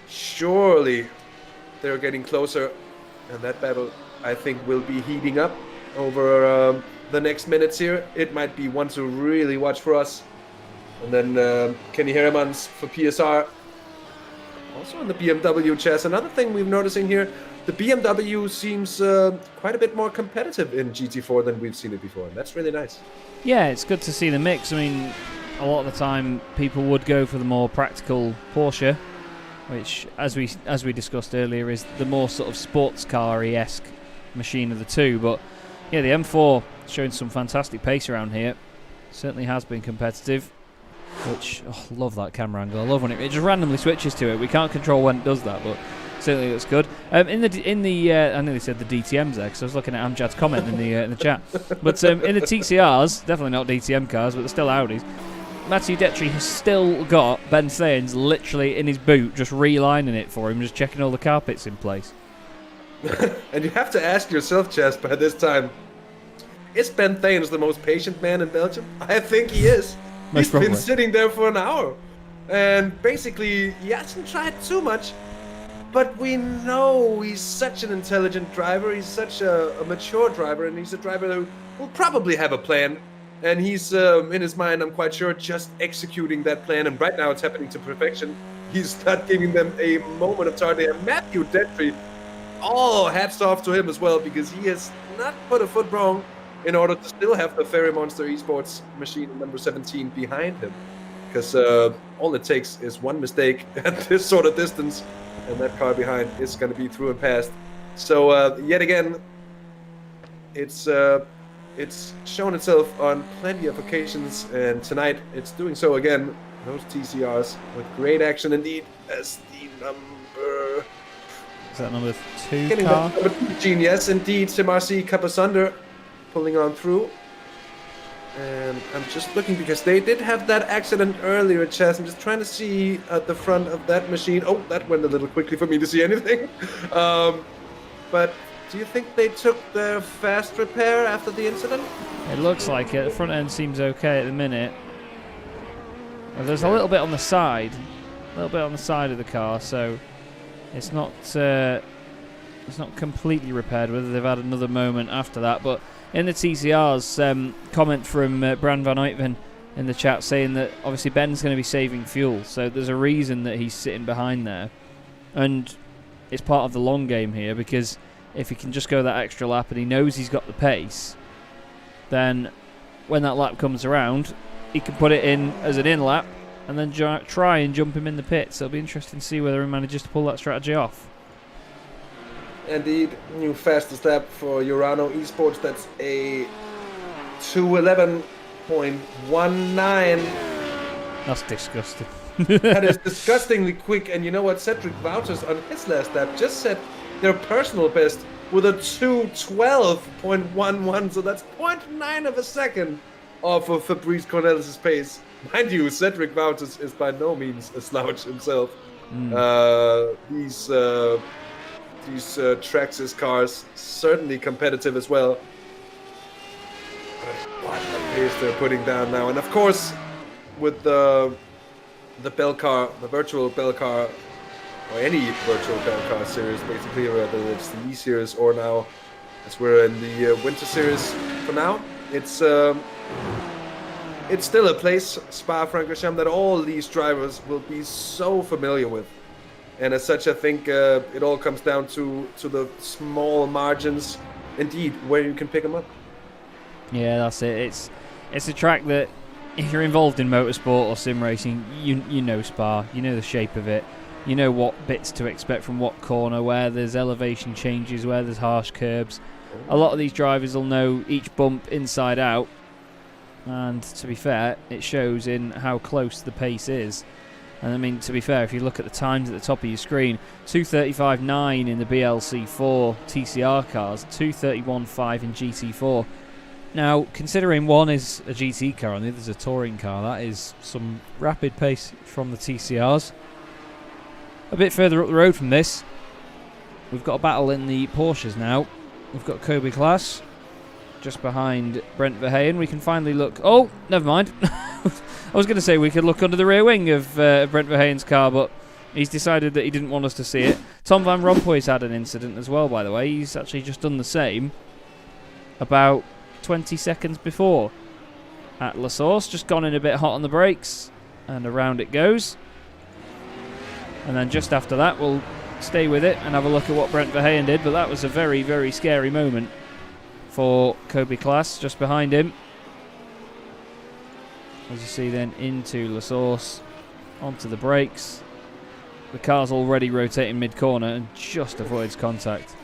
Surely they're getting closer, and that battle, I think, will be heating up over the next minutes here. It might be one to really watch for us. And then Kenny Heremans for PSR, also in the BMW chess. Another thing we're noticing here, the BMW seems quite a bit more competitive in GT4 than we've seen it before, and that's really nice. Yeah, it's good to see the mix. I mean, a lot of the time people would go for the more practical Porsche, which, as we discussed earlier, is the more sort of sports car-esque machine of the two. But yeah, the M4 showing some fantastic pace around here. Certainly has been competitive. Which, love that camera angle. I love when it just randomly switches to it. We can't control when it does that, but certainly looks good. In the I nearly said the DTMs there because I was looking at Amjad's comment in the chat. But in the TCRs, definitely not DTM cars, but they're still Audis. Matthew Detry has still got Ben Thanes literally in his boot, just relining it for him, just checking all the carpets in place. And you have to ask yourself, Chaz, by this time, Is Ben Thanes the most patient man in Belgium? I think he is. He's been sitting there for an hour. And basically, he hasn't tried too much. But we know he's such an intelligent driver. He's such a mature driver. And he's a driver who will probably have a plan. And he's, in his mind, I'm quite sure, just executing that plan. And right now it's happening to perfection. He's not giving them a moment of tardy. And Matthew Detry, hats off to him as well, because he has not put a foot wrong in order to still have the Fairy Monster Esports machine number 17 behind him. Because all it takes is one mistake at this sort of distance, and that car behind is going to be through and past. So yet again, it's shown itself on plenty of occasions, and tonight it's doing so again. Those TCRs with great action indeed, as the number... Is that number 2 car? Number 2 Gene, yes indeed. Simracers Capasunder pulling on through. And I'm just looking because they did have that accident earlier, Chaz. I'm just trying to see at the front of that machine. Oh, that went a little quickly for me to see anything. But do you think they took their fast repair after the incident? It looks like it. The front end seems okay at the minute. Well, there's a little bit on the side. A little bit on the side of the car, so it's not completely repaired, whether they've had another moment after that. But in the TCRs, comment from Brand Van Uitven in the chat saying that obviously Ben's going to be saving fuel, so there's a reason that he's sitting behind there. And it's part of the long game here, because if he can just go that extra lap and he knows he's got the pace, then when that lap comes around, he can put it in as an in lap and then try and jump him in the pits. So it'll be interesting to see whether he manages to pull that strategy off. Indeed, new fastest lap for Urano Esports. That's a 2:11.19. That's disgusting. That is disgustingly quick. And you know what? Cedric Wouters on his last lap just set their personal best with a 2:12.11. So that's 0.9 of a second off of Fabrice Cornelis' pace. Mind you, Cedric Wouters is by no means a slouch himself. These Traxxas cars certainly competitive as well. But what a pace they're putting down now. And of course, with the Belcar, the Virtual Belcar, or any Virtual Belcar series, basically, whether it's the E Series or now, as we're in the Winter Series for now, it's still a place, Spa-Francorchamps, that all these drivers will be so familiar with. And as such, I think it all comes down to the small margins, indeed, where you can pick them up. Yeah, that's it. It's a track that, if you're involved in motorsport or sim racing, you know Spa, you know the shape of it, you know what bits to expect from what corner, where there's elevation changes, where there's harsh curbs. A lot of these drivers will know each bump inside out, and to be fair, it shows in how close the pace is. And I mean, to be fair, if you look at the times at the top of your screen, 2:35.9 in the BLC4 TCR cars, 2:31.5 in GT4. Now, considering one is a GT car and the other's a touring car, that is some rapid pace from the TCRs. A bit further up the road from this, we've got a battle in the Porsches now. We've got Kobe Class just behind Brent Verheyen. We can finally look... Oh, never mind. I was going to say we could look under the rear wing of Brent Verheyen's car, but he's decided that he didn't want us to see it. Tom Van Rompuy's had an incident as well, by the way. He's actually just done the same about 20 seconds before at La Source. Just gone in a bit hot on the brakes, and around it goes. And then just after that, we'll stay with it and have a look at what Brent Verheyen did, but that was a very, very scary moment for Kobe Class just behind him. As you see then into La Source, onto the brakes. The car's already rotating mid-corner and just avoids contact.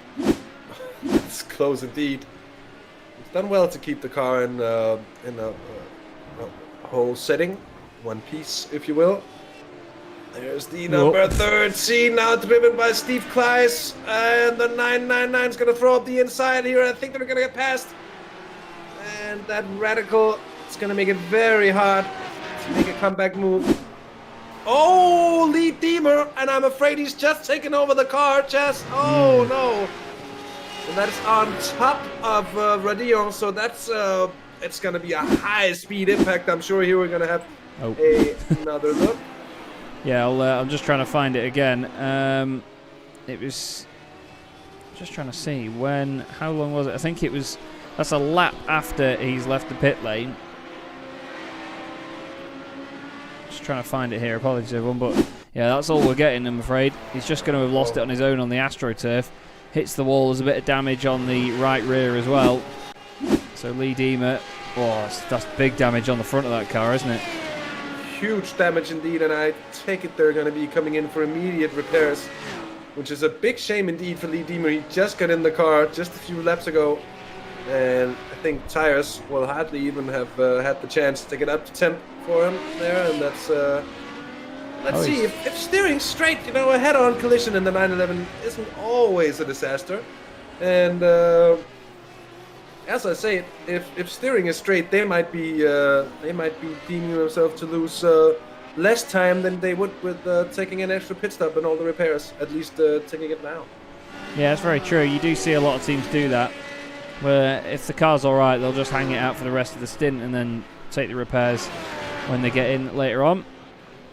It's close indeed. It's done well to keep the car in a whole setting, one piece, if you will. There's the number 13, now driven by Steve Kleiss, and the 999 is going to throw up the inside here. I think they're going to get past. And that Radical is going to make it very hard to make a comeback move. Oh, lead Deemer, and I'm afraid he's just taken over the car, Chaz. Oh, no. And that is on top of Radillon, so that's it's going to be a high-speed impact. I'm sure here we're going to have another look. Yeah, I'm just trying to find it again. It was... Just trying to see how long was it? I think that's a lap after he's left the pit lane. Just trying to find it here. Apologies, everyone, but yeah, that's all we're getting, I'm afraid. He's just going to have lost it on his own on the AstroTurf. Hits the wall. There's a bit of damage on the right rear as well. So Lee Diemer, that's big damage on the front of that car, isn't it? Huge damage indeed, and I take it they're going to be coming in for immediate repairs, which is a big shame indeed for Lee Diemer. He just got in the car just a few laps ago, and I think tires will hardly even have had the chance to get up to temp for him there, and that's... let's see, if steering's straight, a head-on collision in the 911 isn't always a disaster. And as I say, if steering is straight, they might be deeming themselves to lose less time than they would with taking an extra pit stop and all the repairs, at least taking it now. Yeah, that's very true. You do see a lot of teams do that, where if the car's alright, they'll just hang it out for the rest of the stint and then take the repairs when they get in later on.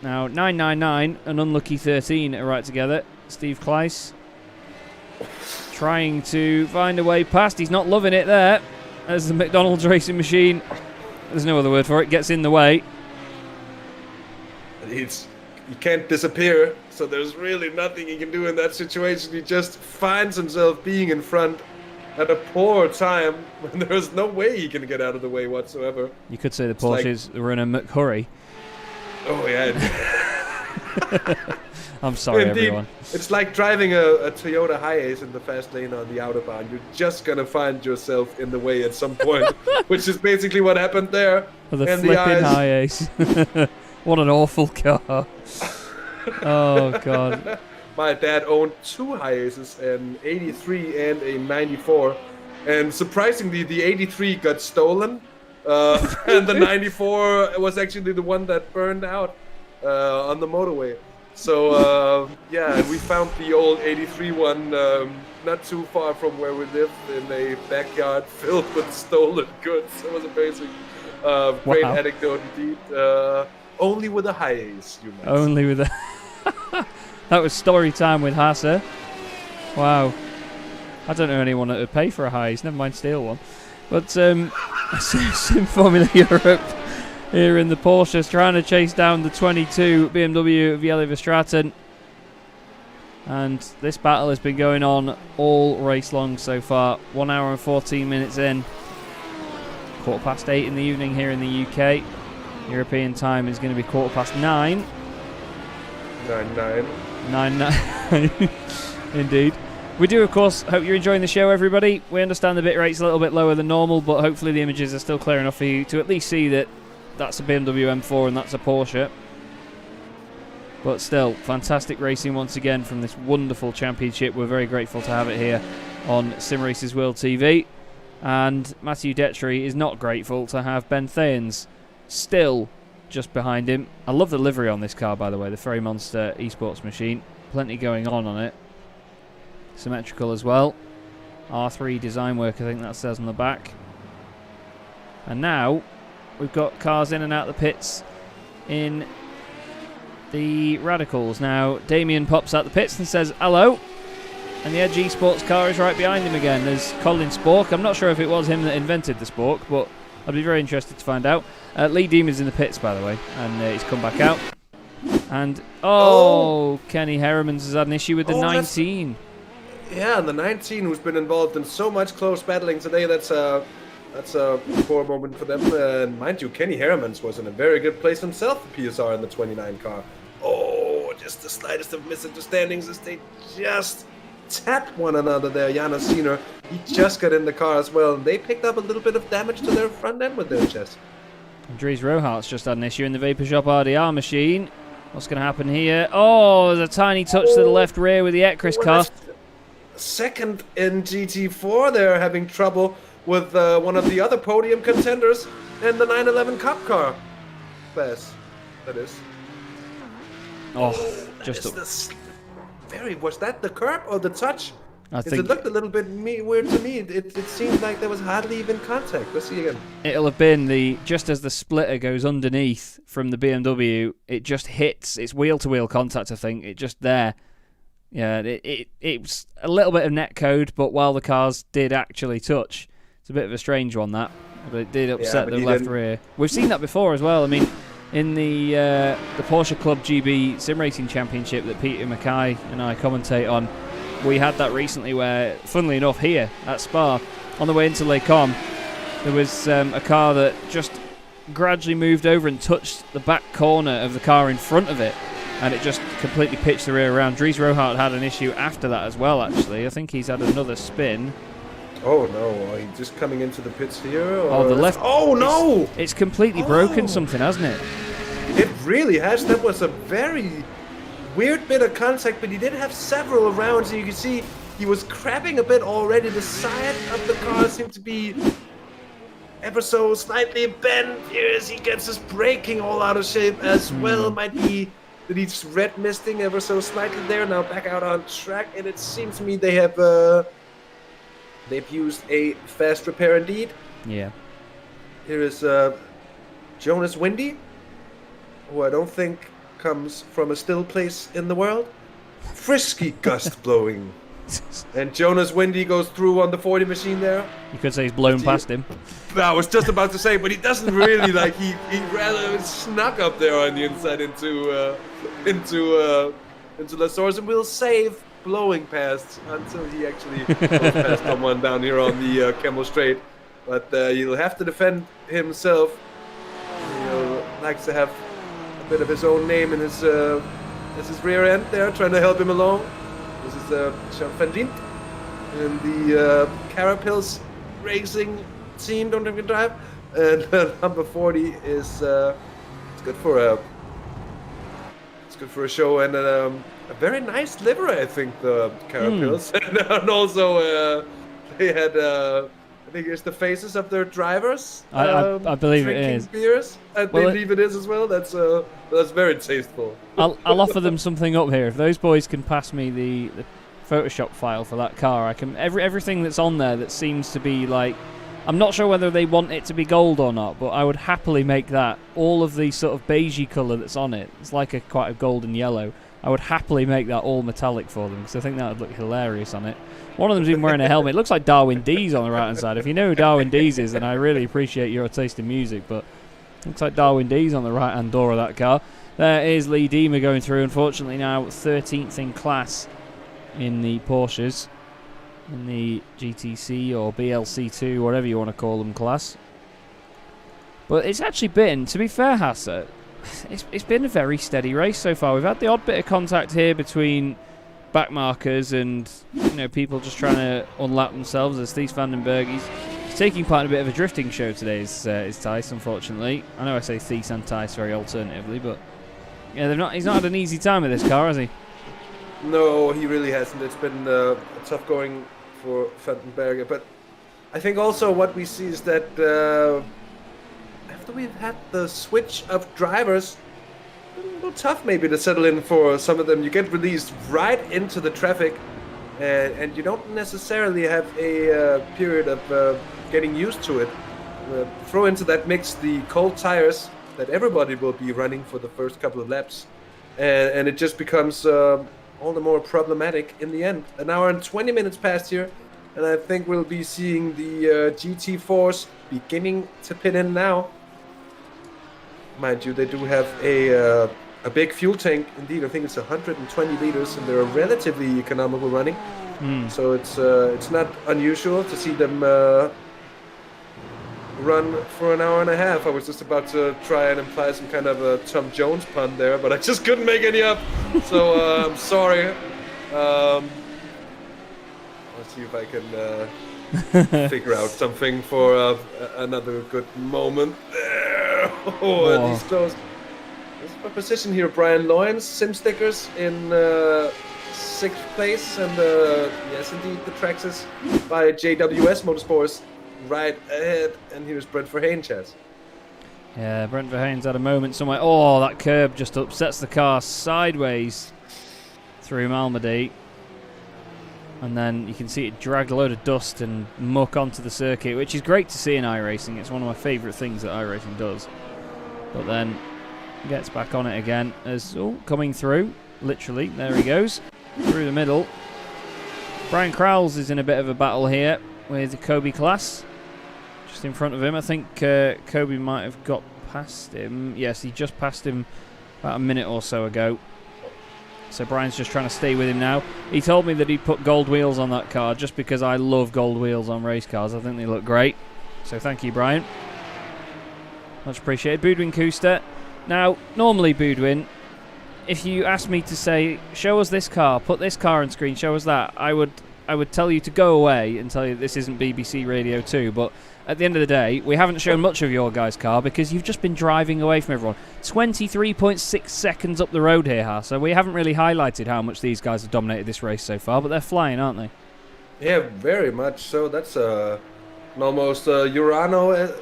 Now, 999 and unlucky 13 are right together. Steve Kleiss trying to find a way past. He's not loving it there as the McDonald's racing machine, there's no other word for it, gets in the way. You can't disappear, so there's really nothing he can do in that situation. He just finds himself being in front at a poor time when there's no way he can get out of the way whatsoever. You could say the Porsches were in a McHurry. Oh, yeah. I'm sorry, indeed, everyone. It's like driving a Toyota Hiace in the fast lane on the Autobahn. You're just going to find yourself in the way at some point, which is basically what happened there. The flipping Hiace. What an awful car. Oh, God. My dad owned two Hiaces, an 83 and a 94. And surprisingly, the 83 got stolen. And the 94 was actually the one that burned out on the motorway. So, yeah, we found the old 83 one not too far from where we lived in a backyard filled with stolen goods. It was amazing. Great anecdote indeed. Only with a Hiace, you might Only say. with a... That was story time with Hasse. Wow. I don't know anyone that would pay for a Hiace, never mind steal one. But Sim Formula Europe here in the Porsches trying to chase down the 22 BMW Vielle Verstraeten. And this battle has been going on all race long so far. 1 hour and 14 minutes in. 8:15 in the evening here in the UK. European time is going to be 9:15. 9-9. 9-9. Indeed. We do, of course, hope you're enjoying the show, everybody. We understand the bit rate's a little bit lower than normal, but hopefully the images are still clear enough for you to at least see that that's a BMW M4 and that's a Porsche. But still, fantastic racing once again from this wonderful championship. We're very grateful to have it here on Simracersworld TV. And Matthew Detry is not grateful to have Ben Thayens still just behind him. I love the livery on this car, by the way, the Ferry Monster esports machine. Plenty going on it. Symmetrical as well. R3 design work, I think that says on the back. And now we've got cars in and out the pits in the Radicals. Now Damien pops out the pits and says hello, and the Edge Esports car is right behind him again. There's Colin Spork. I'm not sure if it was him that invented the Spork, but I'd be very interested to find out. Lee Deemer's in the pits, by the way, and he's come back out. And Kenny Heremans has had an issue with the 19. Yeah, and the 19 who's been involved in so much close battling today. That's a poor moment for them. And mind you, Kenny Heremans was in a very good place himself, the PSR in the 29 car. Oh, just the slightest of misunderstandings as they just tapped one another there. Janos Senior, he just got in the car as well, and they picked up a little bit of damage to their front end with their chest. Dries Rohart's just had an issue in the Vapor Shop RDR machine. What's going to happen here? Oh, there's a tiny touch to the left rear with the Ekris car. Second in GT4, they're having trouble with one of the other podium contenders and the 911 Cup car class. That is. Oh, just was that the curb or the touch? I It think looked a little bit weird to me. It seemed like there was hardly even contact. Let's see again. it'll have been just as the splitter goes underneath from the BMW, it just hits. It's wheel-to-wheel contact, I think. It just there. Yeah, it was a little bit of net code, but while the cars did actually touch, it's a bit of a strange one, that. But it did upset the left rear. We've seen that before as well. I mean, in the Porsche Club GB Sim Racing Championship that Peter Mackay and I commentate on, we had that recently where, funnily enough, here at Spa, on the way into Les Combes, there was a car that just gradually moved over and touched the back corner of the car in front of it, and it just completely pitched the rear around. Dries Rohart had an issue after that as well, actually. I think he's had another spin. Oh no, are you just coming into the pits here? Oh, the left. Oh no! It's completely broken something, hasn't it? It really has. That was a very weird bit of contact, but he did have several rounds, and you can see he was crapping a bit already. The side of the car seemed to be ever so slightly bent. Yes, he gets his braking all out of shape as well. Might be that he's red misting ever so slightly there. Now back out on track, and it seems to me they have they've used a fast repair indeed. Yeah. Here is Jonas Windy, who I don't think comes from a still place in the world. Frisky gust blowing. And Jonas Windy goes through on the 40 machine there. You could say he's blown past him. I was just about to say, but he doesn't really like. He rather snuck up there on the inside into La Source, and will save blowing past until he actually goes past someone down here on the Camel Straight. But he'll have to defend himself. He likes to have a bit of his own name in his rear end there, trying to help him along. This is Jean Fendin in the Carapils Racing team, don't drink and drive. And number 40 is it's good for a show, and a very nice livery, I think, the Carapils. And also they had I think it's the faces of their drivers. I believe it is. Beers. I believe it is as well. That's very tasteful. I'll offer them something up here. If those boys can pass me the Photoshop file for that car, I can everything that's on there that seems to be like, I'm not sure whether they want it to be gold or not, but I would happily make that all of the sort of beigey colour that's on it. It's like quite a golden yellow. I would happily make that all metallic for them, because I think that would look hilarious on it. One of them's even wearing a helmet. It looks like Darwin Dees on the right-hand side. If you know who Darwin Dees is, then I really appreciate your taste in music, but it looks like Darwin Dees on the right-hand door of that car. There is Lee Diemer going through, unfortunately now 13th in class in the Porsches, in the GTC or BLC2, whatever you want to call them class. But it's actually been, to be fair, Hasse, it's been a very steady race so far. We've had the odd bit of contact here between backmarkers and people just trying to unlap themselves. As Thies van den Berg, he's taking part in a bit of a drifting show today, is Thijs, unfortunately. I know I say Thies and Thijs very alternatively, but yeah, he's not had an easy time with this car, has he? No, he really hasn't. It's been tough going for Van den Berg. But I think also what we see is that after we've had the switch of drivers, a little tough maybe to settle in for some of them. You get released right into the traffic, and you don't necessarily have a period of getting used to it. Throw into that mix the cold tires that everybody will be running for the first couple of laps, and it just becomes all the more problematic in the end. An hour and 20 minutes past here, and I think we'll be seeing the GT4s beginning to pit in now. Mind you, they do have a big fuel tank. Indeed, I think it's 120 liters, and they're relatively economical running. So it's not unusual to see them run for an hour and a half. I was just about to try and imply some kind of a Tom Jones pun there, but I just couldn't make any up. So I'm sorry. Let's see if I can figure out something for another good moment. There. Oh, and he's close. This is my position here. Brian Loyens, Sim Stickers in 6th place, and yes, indeed, the Traxxas by JWS Motorsports right ahead. And here's Brent Verheyen, Chaz. Yeah, Brent Verheyen's had a moment somewhere. Oh, that curb just upsets the car sideways through Malmedy. and then you can see it drag a load of dust and muck onto the circuit, which is great to see in iRacing. It's one of my favourite things that iRacing does. But then gets back on it again as coming through, literally, there he goes, through the middle. Brian Crowles is in a bit of a battle here with Kobe Class, just in front of him. I think Kobe might have got past him. Yes, he just passed him about a minute or so ago. So Brian's just trying to stay with him now. He told me that he'd put gold wheels on that car just because I love gold wheels on race cars. I think they look great. So thank you, Brian. Much appreciated. Boudwin Kuster. Now, normally, Boudwin, if you asked me to say, show us this car, put this car on screen, show us that, I would tell you to go away and tell you this isn't BBC Radio 2. But at the end of the day, we haven't shown much of your guys' car because you've just been driving away from everyone. 23.6 seconds up the road here, Hasse. So we haven't really highlighted how much these guys have dominated this race so far, but they're flying, aren't they? Yeah, very much so. That's an almost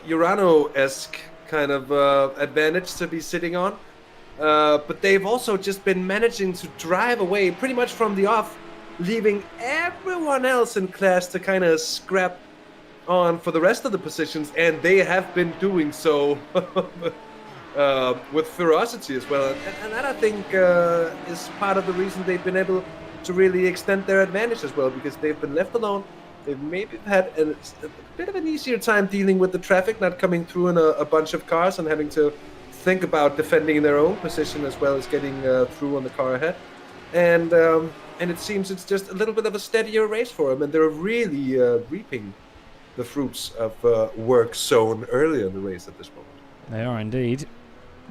Urano-esque kind of advantage to be sitting on. But they've also just been managing to drive away pretty much from the off, leaving everyone else in class to kind of scrap on for the rest of the positions, and they have been doing so with ferocity as well. And that, I think, is part of the reason they've been able to really extend their advantage as well, because they've been left alone. They've maybe had a bit of an easier time dealing with the traffic, not coming through in a bunch of cars and having to think about defending their own position as well as getting through on the car ahead. And it seems it's just a little bit of a steadier race for them, and they're really reaping the fruits of work sown earlier in the race at this moment. They are indeed.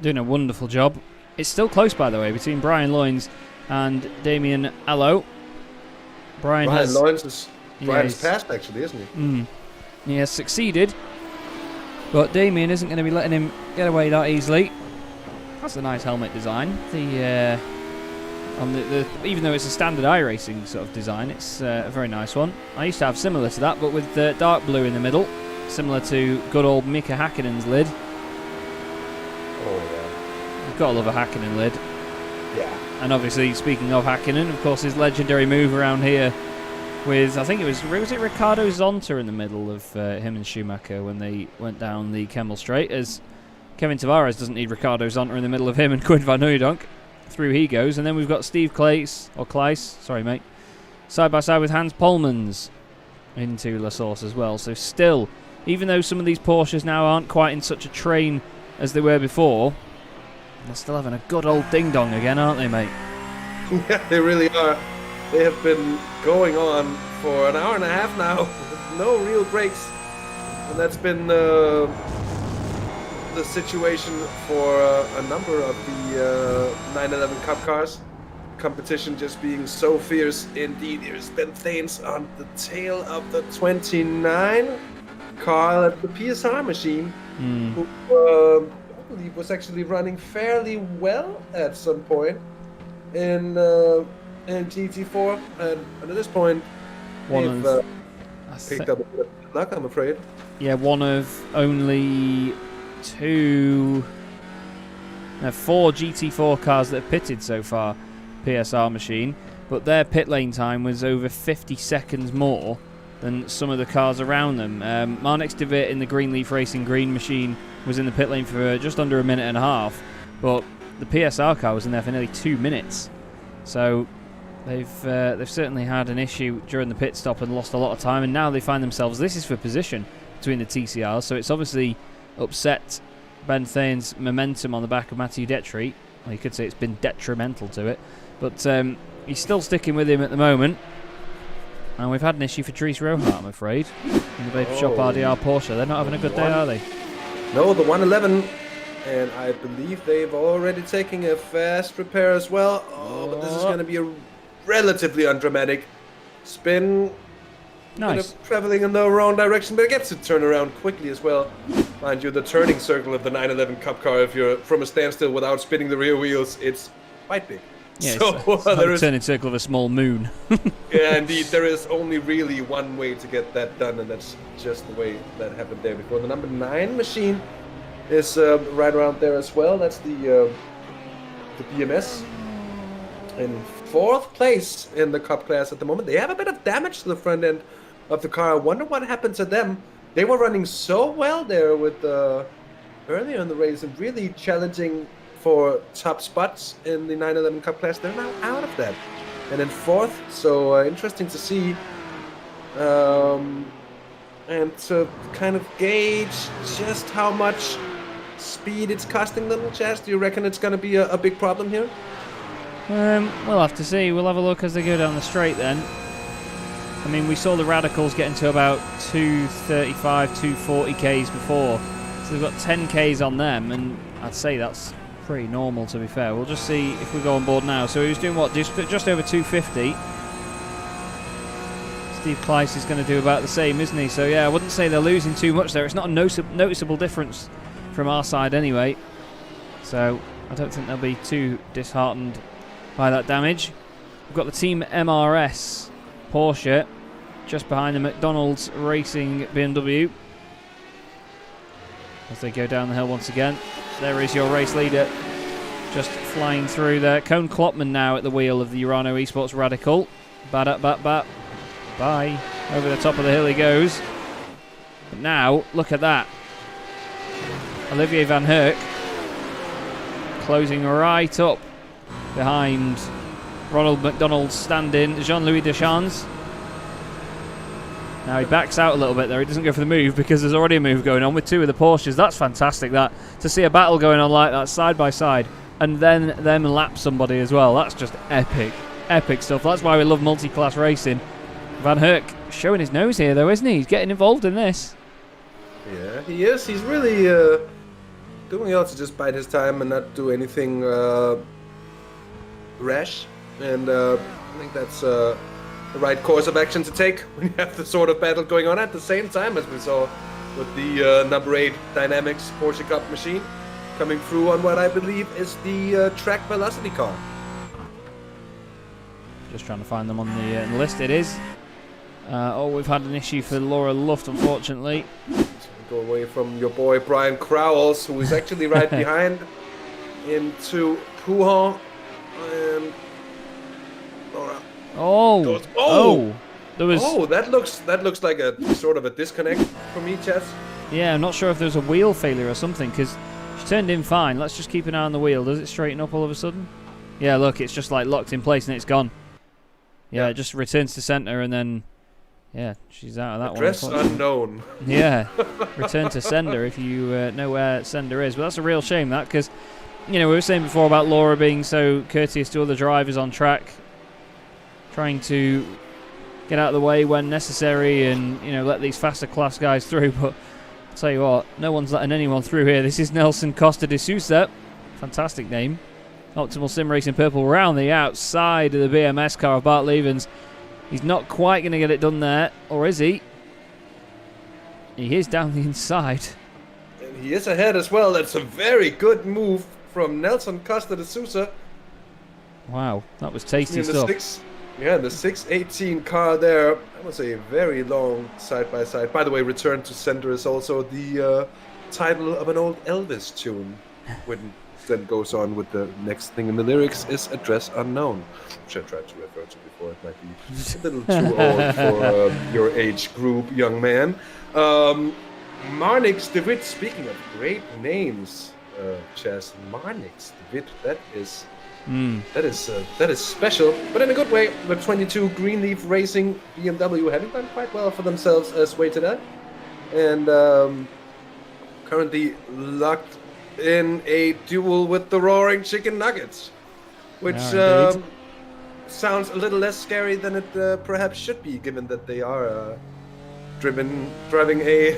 Doing a wonderful job. It's still close, by the way, between Brian Loynes and Damien Allo. Brian Loynes is Brian's passed, actually, isn't he? He has succeeded, but Damien isn't going to be letting him get away that easily. That's a nice helmet design. Even though it's a standard iRacing sort of design, it's a very nice one. I used to have similar to that, but with dark blue in the middle, similar to good old Mika Häkkinen's lid. Oh yeah, You've got to love a Häkkinen lid. Yeah. And obviously, speaking of Häkkinen, of course, his legendary move around here with, I think it was it Ricardo Zonta in the middle of him and Schumacher when they went down the Kemmel Straight, as Kevin Tavares doesn't need Ricardo Zonta in the middle of him and Quinn van Hooydonk. Through he goes, and then we've got Steve Kleis, sorry mate, side by side with Hans Polmans into La Source as well. So still, even though some of these Porsches now aren't quite in such a train as they were before, they're still having a good old ding-dong again, aren't they, mate? Yeah, they really are. They have been going on for an hour and a half now with no real breaks. And that's been the situation for a number of the 911 Cup cars. Competition just being so fierce indeed. There's been things on the tail of the 29 car at the PSR machine, who I believe was actually running fairly well at some point in GT4, and at this point they've picked up a bit of luck, I'm afraid. Yeah, one of only four GT4 cars that have pitted so far, PSR machine, but their pit lane time was over 50 seconds more than some of the cars around them. Marnix de Wit in the Greenleaf Racing Green machine was in the pit lane for just under a minute and a half, but the PSR car was in there for nearly 2 minutes. So they've certainly had an issue during the pit stop and lost a lot of time, and now they find themselves, this is for position between the TCRs, so it's obviously upset Ben Thane's momentum on the back of Mathieu Detry. Well, you could say it's been detrimental to it, but he's still sticking with him at the moment. And we've had an issue for Dries Rohart, I'm afraid, in the Vapor Shop RDR Porsche. They're not having a good day, are they? No, the 111, and I believe they've already taken a fast repair as well. Oh, but this is going to be a relatively undramatic spin. Nice. Kind of traveling in the wrong direction, but it gets to turn around quickly as well. Mind you, the turning circle of the 911 Cup car, if you're from a standstill without spinning the rear wheels, it's quite big. Yeah, so it's like the turning circle of a small moon. Yeah, indeed. There is only really one way to get that done, and that's just the way that happened there before. The number 9 machine is right around there as well. That's the BMS in 4th place in the Cup class at the moment. They have a bit of damage to the front end of the car. I wonder what happened to them. They were running so well there with earlier in the race and really challenging for top spots in the 911 Cup class. They're now out of that and in 4th. So interesting to see. And to kind of gauge just how much speed it's costing little Chaz. Do you reckon it's going to be a big problem here? We'll have to see. We'll have a look as they go down the straight then. I mean, we saw the Radicals getting to about 235, 240 Ks before. So they've got 10 Ks on them, and I'd say that's pretty normal, to be fair. We'll just see if we go on board now. So he was doing what? Just over 250. Steve Kleiss is going to do about the same, isn't he? So yeah, I wouldn't say they're losing too much there. It's not a noticeable difference from our side anyway. So I don't think they'll be too disheartened by that damage. We've got the Team MRS Porsche just behind the McDonald's Racing BMW. As they go down the hill once again. There is your race leader just flying through there. Cone Klopman now at the wheel of the Urano Esports Radical. Bat. Bye. Over the top of the hill he goes. But now, look at that. Olivier Van Herk closing right up behind Ronald McDonald's stand-in, Jean-Louis Deschamps. Now he backs out a little bit there. He doesn't go for the move because there's already a move going on with 2 of the Porsches. That's fantastic, that. To see a battle going on like that, side by side, and then them lap somebody as well. That's just epic. Epic stuff. That's why we love multi-class racing. Van Herk showing his nose here, though, isn't he? He's getting involved in this. Yeah, he is. He's really doing well to just bide his time and not do anything rash. And I think that's the right course of action to take when you have the sort of battle going on at the same time as we saw with the number 8 Dynamics Porsche Cup machine coming through on what I believe is the track velocity car. Just trying to find them on the list. It is. We've had an issue for Laura Luft, unfortunately. Go away from your boy Brian Crowells, who is actually right behind into Pouhon. And Laura. There was. That looks like a sort of a disconnect for me, Chaz. Yeah, I'm not sure if there's a wheel failure or something because she turned in fine. Let's just keep an eye on the wheel. Does it straighten up all of a sudden? Yeah, look, it's just like locked in place and it's gone. Yeah, it just returns to center and then, yeah, she's out of that Address one. unknown. Yeah, return to sender if you know where sender is. But that's a real shame, that, because, you know, we were saying before about Laura being so courteous to other drivers on track, trying to get out of the way when necessary and, you know, let these faster class guys through. But I'll tell you what, no one's letting anyone through here. This is Nelson Costa de Sousa. Fantastic name. Optimal Sim Racing Purple round the outside of the BMS car of Bart Levens. He's not quite going to get it done there, or is he? He is down the inside. And he is ahead as well. That's a very good move from Nelson Costa de Sousa. Wow, that was tasty stuff. The 618 car there. That was a very long side-by-side. By the way, Return to Center is also the title of an old Elvis tune. When then goes on with the next thing in the lyrics is Address Unknown, which I tried to refer to before. It might be a little too old for your age group, young man. Marnix de Wit, speaking of great names, Chaz, Marnix de Wit, that is special, but in a good way. The 22 Greenleaf Racing BMW having done quite well for themselves as way to that, and currently locked in a duel with the Roaring Chicken Nuggets, which sounds a little less scary than it perhaps should be, given that they are driving a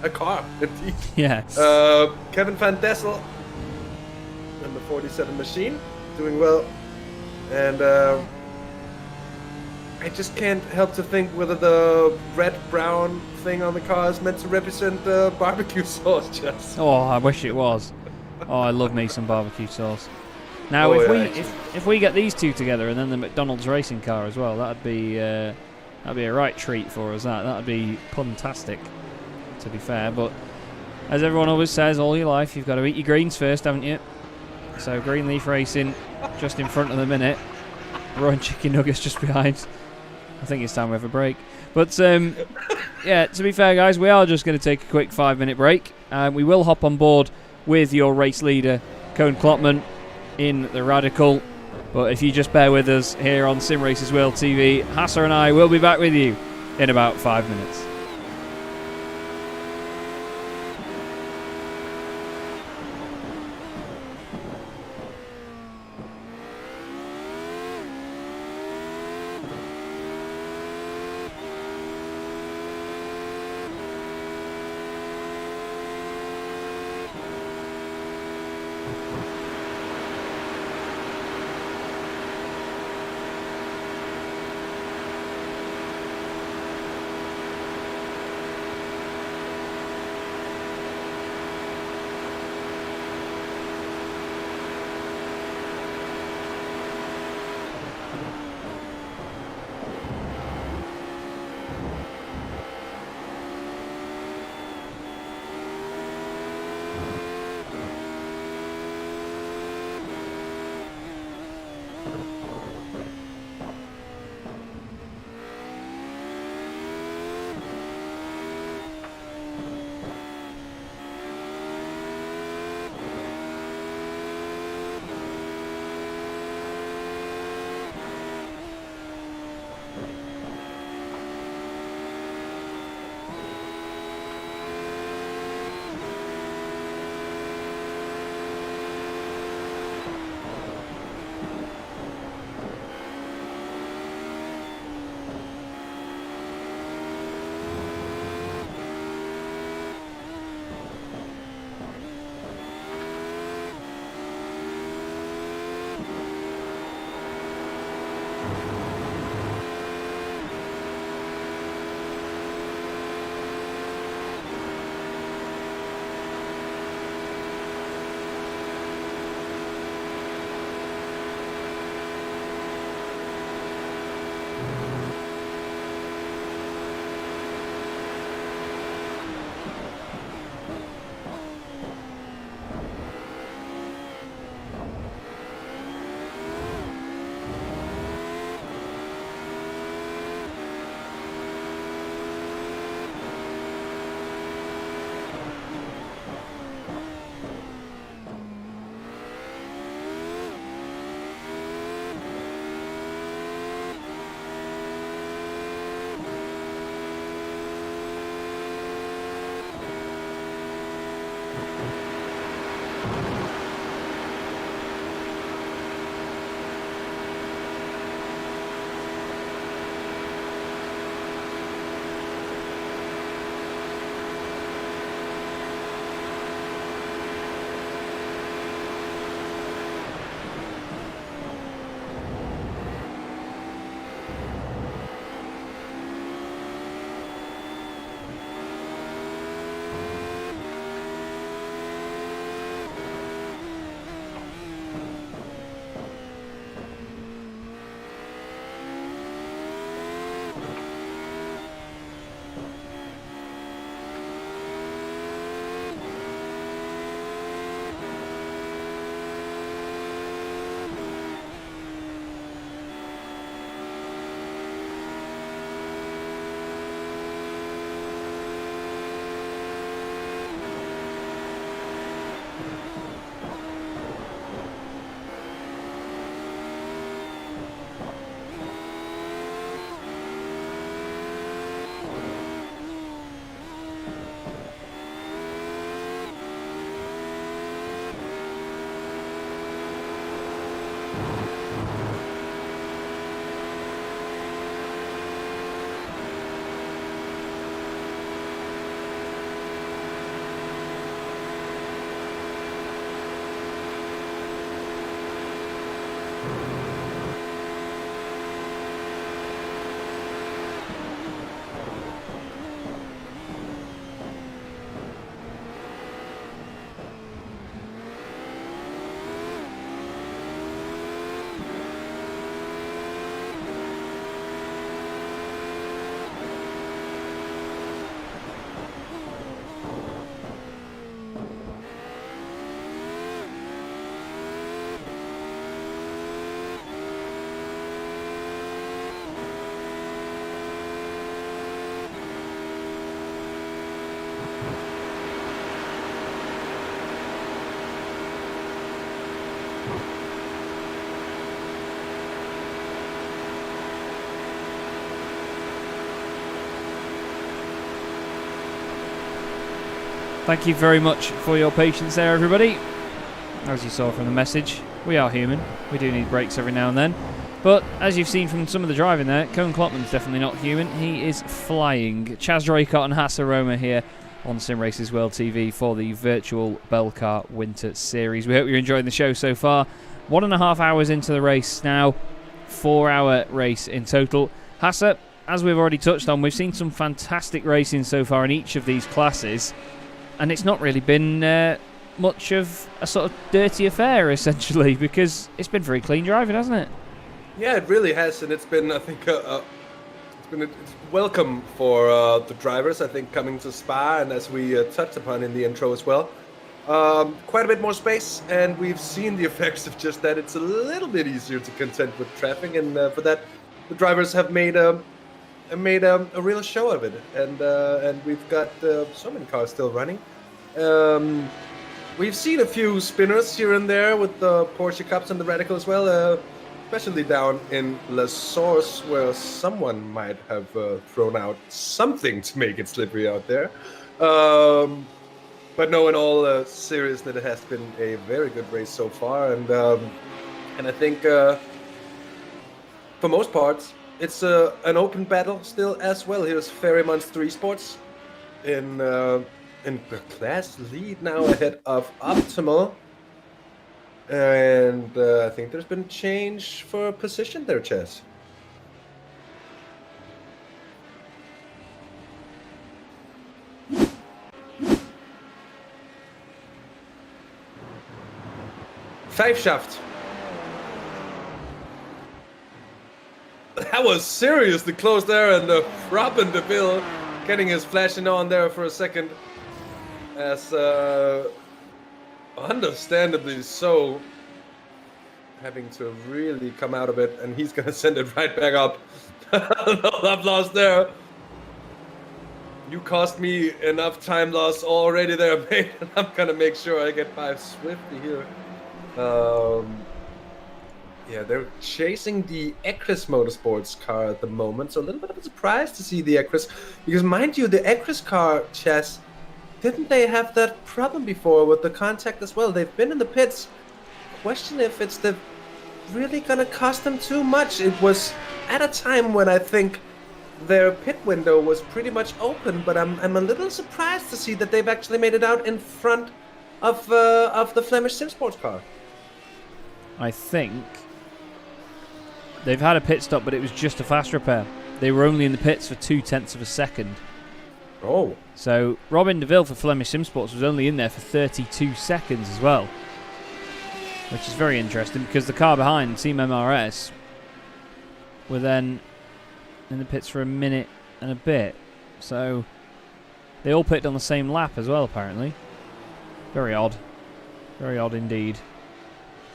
a car, indeed. Yes. Kevin Van Dessel in the 47 machine, doing well, and I just can't help to think whether the red-brown thing on the car is meant to represent the barbecue sauce, Chaz. Oh, I wish it was. Oh, I love me some barbecue sauce. Now, if we get these two together and then the McDonald's racing car as well, that'd be a right treat for us. That'd be puntastic, to be fair. But as everyone always says, all your life you've got to eat your greens first, haven't you? So Greenleaf Racing just in front of the minute. Rowan Chicken Nuggets just behind. I think it's time we have a break. But, yeah, to be fair, guys, we are just going to take a quick 5-minute break. We will hop on board with your race leader, Koen Klopman, in the Radical. But if you just bear with us here on Simracersworld TV, Hasse and I will be back with you in about 5 minutes. Thank you very much for your patience there, everybody. As you saw from the message, we are human. We do need breaks every now and then. But as you've seen from some of the driving there, Koen Klopman's definitely not human. He is flying. Chaz, Draycott and Hasse Rømer here on Simracersworld TV for the Virtual Belcar Winter Series. We hope you're enjoying the show so far. 1.5 hours into the race now. 4-hour race in total. Hasse, as we've already touched on, we've seen some fantastic racing so far in each of these classes. And it's not really been much of a sort of dirty affair, essentially, because it's been very clean driving, hasn't it? Yeah, it really has, and it's been, I think, it's welcome for the drivers, I think, coming to Spa, and as we touched upon in the intro as well. Quite a bit more space, and we've seen the effects of just that. It's a little bit easier to contend with traffic, and for that, the drivers have made a real show of it, and we've got so many cars still running. We've seen a few spinners here and there with the Porsche Cups and the Radical as well, especially down in La Source, where someone might have thrown out something to make it slippery out there. But no, in all seriousness, it has been a very good race so far, and I think for most parts, it's an open battle still as well. Here's Ferryman's 3 Sports in the class lead now ahead of Optimal. And I think there's been change for position there, Chaz. Vijfschaft. That was seriously close there, and Robin DeVille getting his flashing on there for a second. As understandably so, having to really come out of it, and he's gonna send it right back up. No love lost there. You cost me enough time loss already there, mate, and I'm gonna make sure I get by swiftly here. Yeah, they're chasing the Ecris Motorsports car at the moment, so a little bit of a surprise to see the Ecris, because mind you, the Ecris car, Chaz, didn't they have that problem before with the contact as well? They've been in the pits. Question if it's really gonna cost them too much. It was at a time when I think their pit window was pretty much open, but I'm a little surprised to see that they've actually made it out in front of the Flemish Sim Sports car. I think they've had a pit stop, but it was just a fast repair. They were only in the pits for 0.2 of a second. Oh. So Robin DeVille for Flemish Sim Sports was only in there for 32 seconds as well, which is very interesting because the car behind, Team MRS, were then in the pits for a minute and a bit. So they all pitted on the same lap as well, apparently. Very odd. Very odd indeed.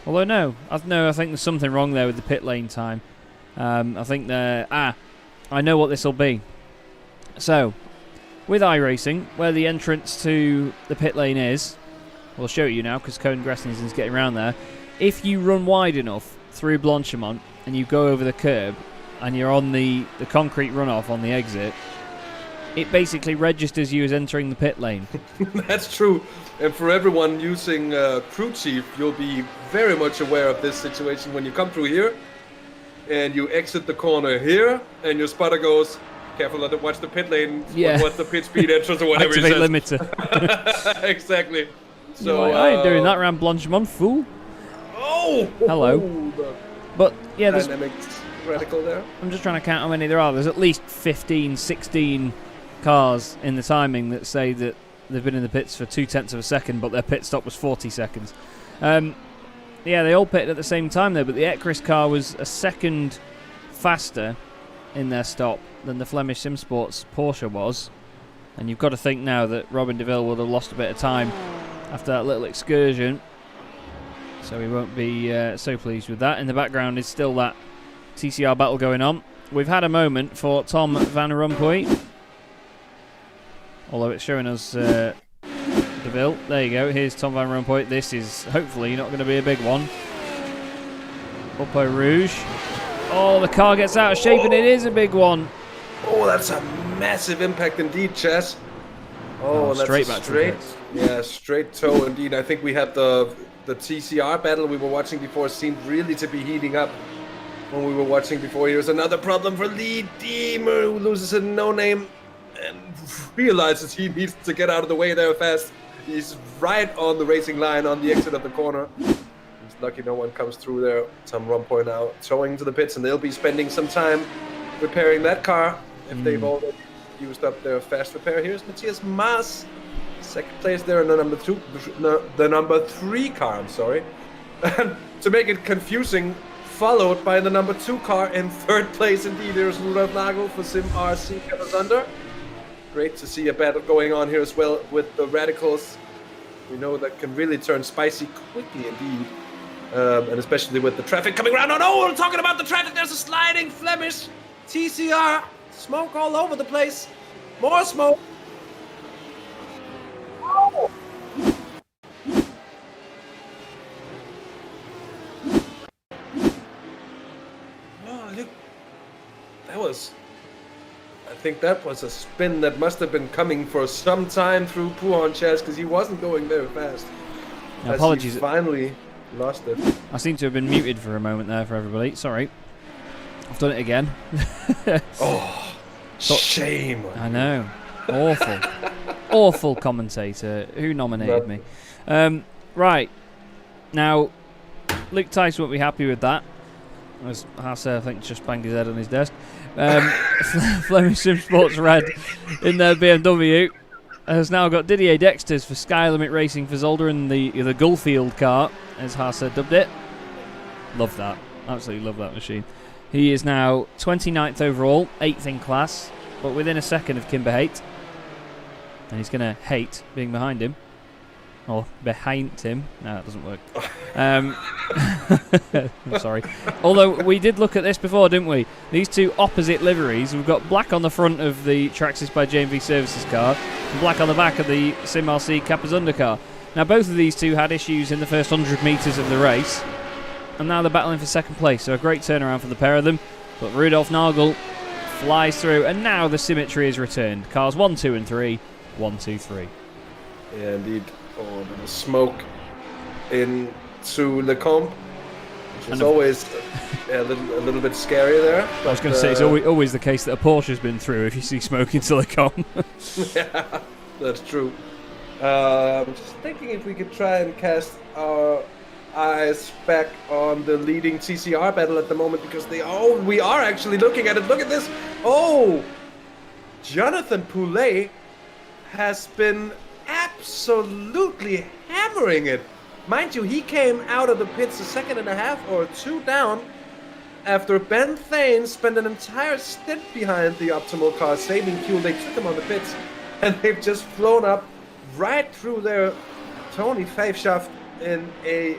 Although no, I think there's something wrong there with the pit lane time. I think I know what this will be. So, with iRacing, where the entrance to the pit lane is, we'll show you now because Koen Gressensen's getting around there. If you run wide enough through Blanchimont and you go over the curb and you're on the concrete runoff on the exit, it basically registers you as entering the pit lane. That's true. And for everyone using Crew Chief, you'll be very much aware of this situation when you come through here and you exit the corner here and your spotter goes, careful not to watch the pit lane, what's the pit speed entrance or whatever Activate he says. limiter. Exactly. So like, I ain't doing that around Blanchimont, fool. Oh! Hello. But yeah, there's dynamics radical there. I'm just trying to count how many there are. There's at least 15, 16 cars in the timing that say that they've been in the pits for 0.2 of a second, but their pit stop was 40 seconds. Yeah, they all pitted at the same time though, but the Ecris car was a second faster in their stop than the Flemish Sim Sports Porsche was. And you've got to think now that Robin DeVille would have lost a bit of time after that little excursion. So he won't be so pleased with that. In the background is still that TCR battle going on. We've had a moment for Tom Van Rompuy. Although it's showing us DeVille. There you go. Here's Tom Van Rompuy. This is hopefully not going to be a big one. Upo Rouge. Oh, the car gets out of shape and it is a big one. Oh, that's a massive impact indeed, Chaz. Oh, that's straight a back straight, to the pits. yeah, straight toe indeed. I think we had the TCR battle we were watching before seemed really to be heating up when we were watching before. Here's another problem for Lee Deemer, who loses a no-name and realizes he needs to get out of the way there fast. He's right on the racing line on the exit of the corner. He's lucky no one comes through there. Tom Rompoy now towing to the pits, and they'll be spending some time repairing that car if they've already used up their fast repair. Here's Matthias Maas, second place there in the number 3 car, I'm sorry. And to make it confusing, followed by the number 2 car in 3rd place indeed. There's Rudolf Nagel for Simrc Zolder. Great to see a battle going on here as well with the radicals. We know that can really turn spicy quickly indeed. And especially with the traffic coming around. Oh no, we're talking about the traffic. There's a sliding Flemish TCR. Smoke all over the place. More smoke. Oh. Oh, look. I think that was a spin that must have been coming for some time through Puhan Chaz, because he wasn't going very fast. Now, apologies. He finally lost it. I seem to have been muted for a moment there for everybody. Sorry. I've done it again. Oh, shame. I know. Awful. Awful commentator. Who nominated me? Right. Now, Luke Tice won't be happy with that. As Hasse, I think, just banged his head on his desk. Flemish Sim Sports Red in their BMW has now got Didier Dexters for Sky Limit Racing for Zolder in the Gullfield car, as Hasse dubbed it. Love that. Absolutely love that machine. He is now 29th overall, 8th in class, but within a second of Kimber Haight. And he's going to hate being behind him. Or behind him. No, that doesn't work. I'm sorry. Although we did look at this before, didn't we? These two opposite liveries. We've got black on the front of the Traxxas by JMV Services car and black on the back of the Simrc Capazunda car. Now both of these two had issues in the first 100 metres of the race, and now they're battling for second place, so a great turnaround for the pair of them. But Rudolf Nagel flies through, and now the symmetry is returned. Cars 1, 2 and 3. 1, 2, 3. Yeah, indeed. Oh, a little smoke into Le Combe, which is always a little bit scary there. I was going to say, it's always the case that a Porsche's been through if you see smoke into Le Combe. Yeah, that's true. I'm just thinking if we could try and cast our eyes back on the leading TCR battle at the moment, because we are actually looking at it. Look at this. Oh, Jonathan Poulet has been absolutely hammering it. Mind you, he came out of the pits a second and a half or 2 down after Ben Thane spent an entire stint behind the optimal car saving fuel. They took him on the pits, and they've just flown up right through there. Tony Pfeifschaft in a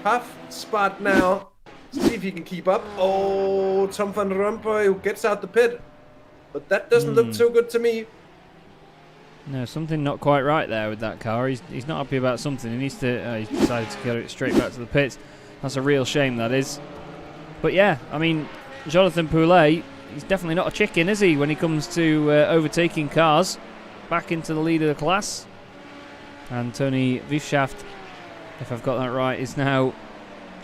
tough spot now. See if he can keep up. Oh, Tom van Rompuy, who gets out the pit, but that doesn't look too good to me. No, something not quite right there with that car. He's not happy about something. He needs to. He's decided to get it straight back to the pits. That's a real shame, that is. But yeah, I mean, Jonathan Poulet, he's definitely not a chicken, is he, when he comes to overtaking cars? Back into the lead of the class. And Tony Pfeifschaft, if I've got that right, is now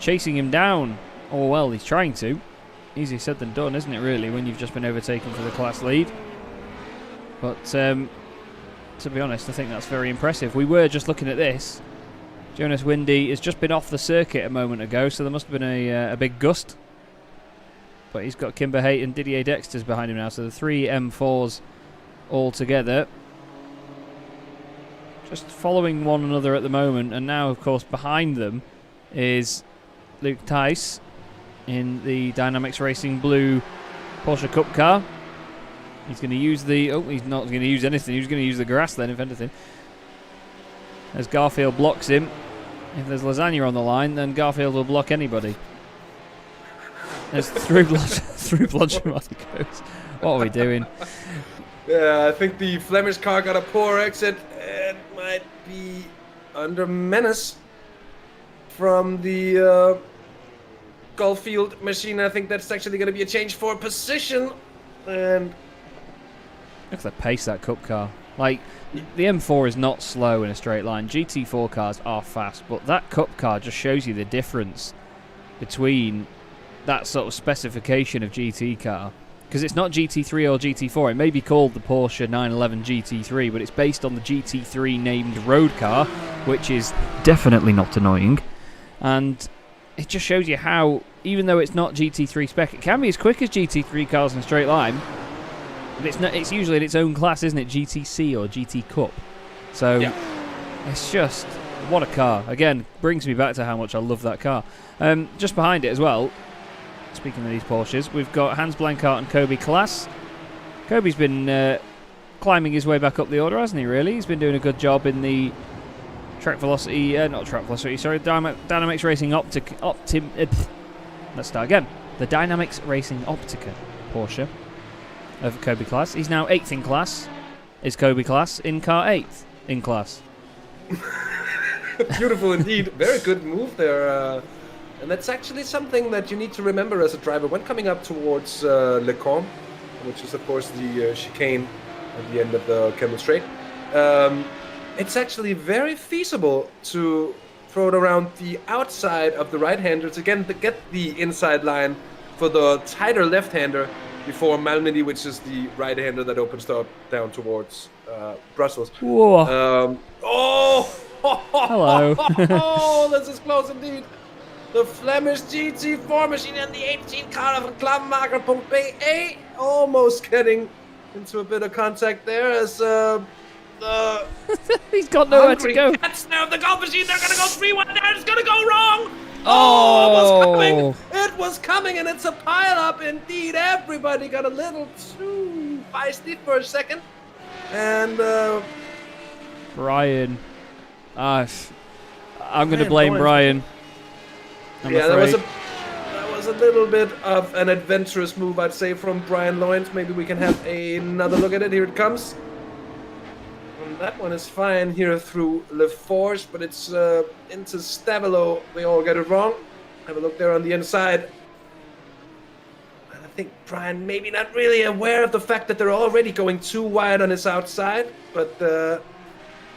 chasing him down. Oh, well, he's trying to. Easier said than done, isn't it, really, when you've just been overtaken for the class lead? But to be honest, I think that's very impressive. We were just looking at this. Jonas Windy has just been off the circuit a moment ago, so there must have been a big gust. But he's got Kimber Haight and Didier Dexters behind him now, so the 3 M4s all together. Just following one another at the moment, and now, of course, behind them is Luke Tice in the Dynamics Racing Blue Porsche Cup car. He's going to use the... Oh, he's not going to use anything. He's going to use the grass then, if anything. As Garfield blocks him. If there's lasagna on the line, then Garfield will block anybody. There's through Blanchard goes. What are we doing? Yeah, I think the Flemish car got a poor exit. It might be under menace from the Gullfield machine. I think that's actually going to be a change for position. And look at the pace that Cup car. Like, the M4 is not slow in a straight line. GT4 cars are fast, but that Cup car just shows you the difference between that sort of specification of GT car. Because it's not GT3 or GT4. It may be called the Porsche 911 GT3, but it's based on the GT3 named road car, which is definitely not annoying. And it just shows you how, even though it's not GT3 spec, it can be as quick as GT3 cars in a straight line. But it's usually in its own class, isn't it? GTC or GT Cup. So it's just, what a car. Again, brings me back to how much I love that car. Just behind it as well, speaking of these Porsches, we've got Hans Blankart and Kobe Klaas. Kobe's been climbing his way back up the order, hasn't he, really? He's been doing a good job in the Dynamics Racing let's start again. The Dynamics Racing Optica Porsche of Kobe Klaas. He's now 8th in class. Is Kobe Klaas in car 8th in class? Beautiful indeed. Very good move there. And that's actually something that you need to remember as a driver when coming up towards Le Camp, which is, of course, the chicane at the end of the Kemmel Straight. It's actually very feasible to throw it around the outside of the right-handers, again, to get the inside line for the tighter left-hander before Malmedy, which is the right-hander that opens up down towards Brussels. Whoa. Hello. Oh, this is close indeed. The Flemish GT4 machine and the 18 car of Klammaker.be almost getting into a bit of contact there as he's got nowhere to go. Cats now of the golf machine, they're gonna go 3-1 there, it's gonna go wrong! It was coming and it's a pile up indeed. Everybody got a little too feisty for a second. And Brian. I'm gonna blame Brian. That was a little bit of an adventurous move, I'd say, from Brian Lawrence. Maybe we can have another look at it. Here it comes. And that one is fine here through Le Forge, but it's into Stavilo. We all get it wrong. Have a look there on the inside. And I think Brian maybe not really aware of the fact that they're already going too wide on his outside, but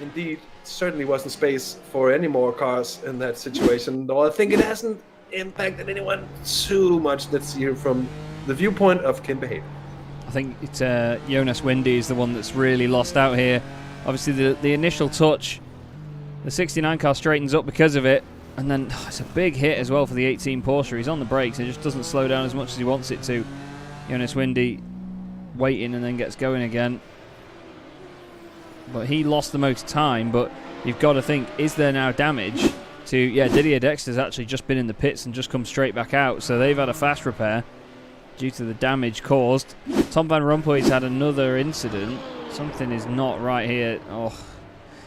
indeed, certainly wasn't space for any more cars in that situation, though I think it hasn't impacted anyone too much. Let's see here from the viewpoint of Kim Behavior. I think it's Jonas Windy is the one that's really lost out here. Obviously the initial touch, the 69 car straightens up because of it, and then it's a big hit as well for the 18 Porsche. He's on the brakes, it just doesn't slow down as much as he wants it to. Jonas Windy waiting and then gets going again. But he lost the most time, but you've got to think, is there now damage to... Yeah, Didier Dexter's actually just been in the pits and just come straight back out, so they've had a fast repair due to the damage caused. Tom Van Rompuy's had another incident. Something is not right here. Oh,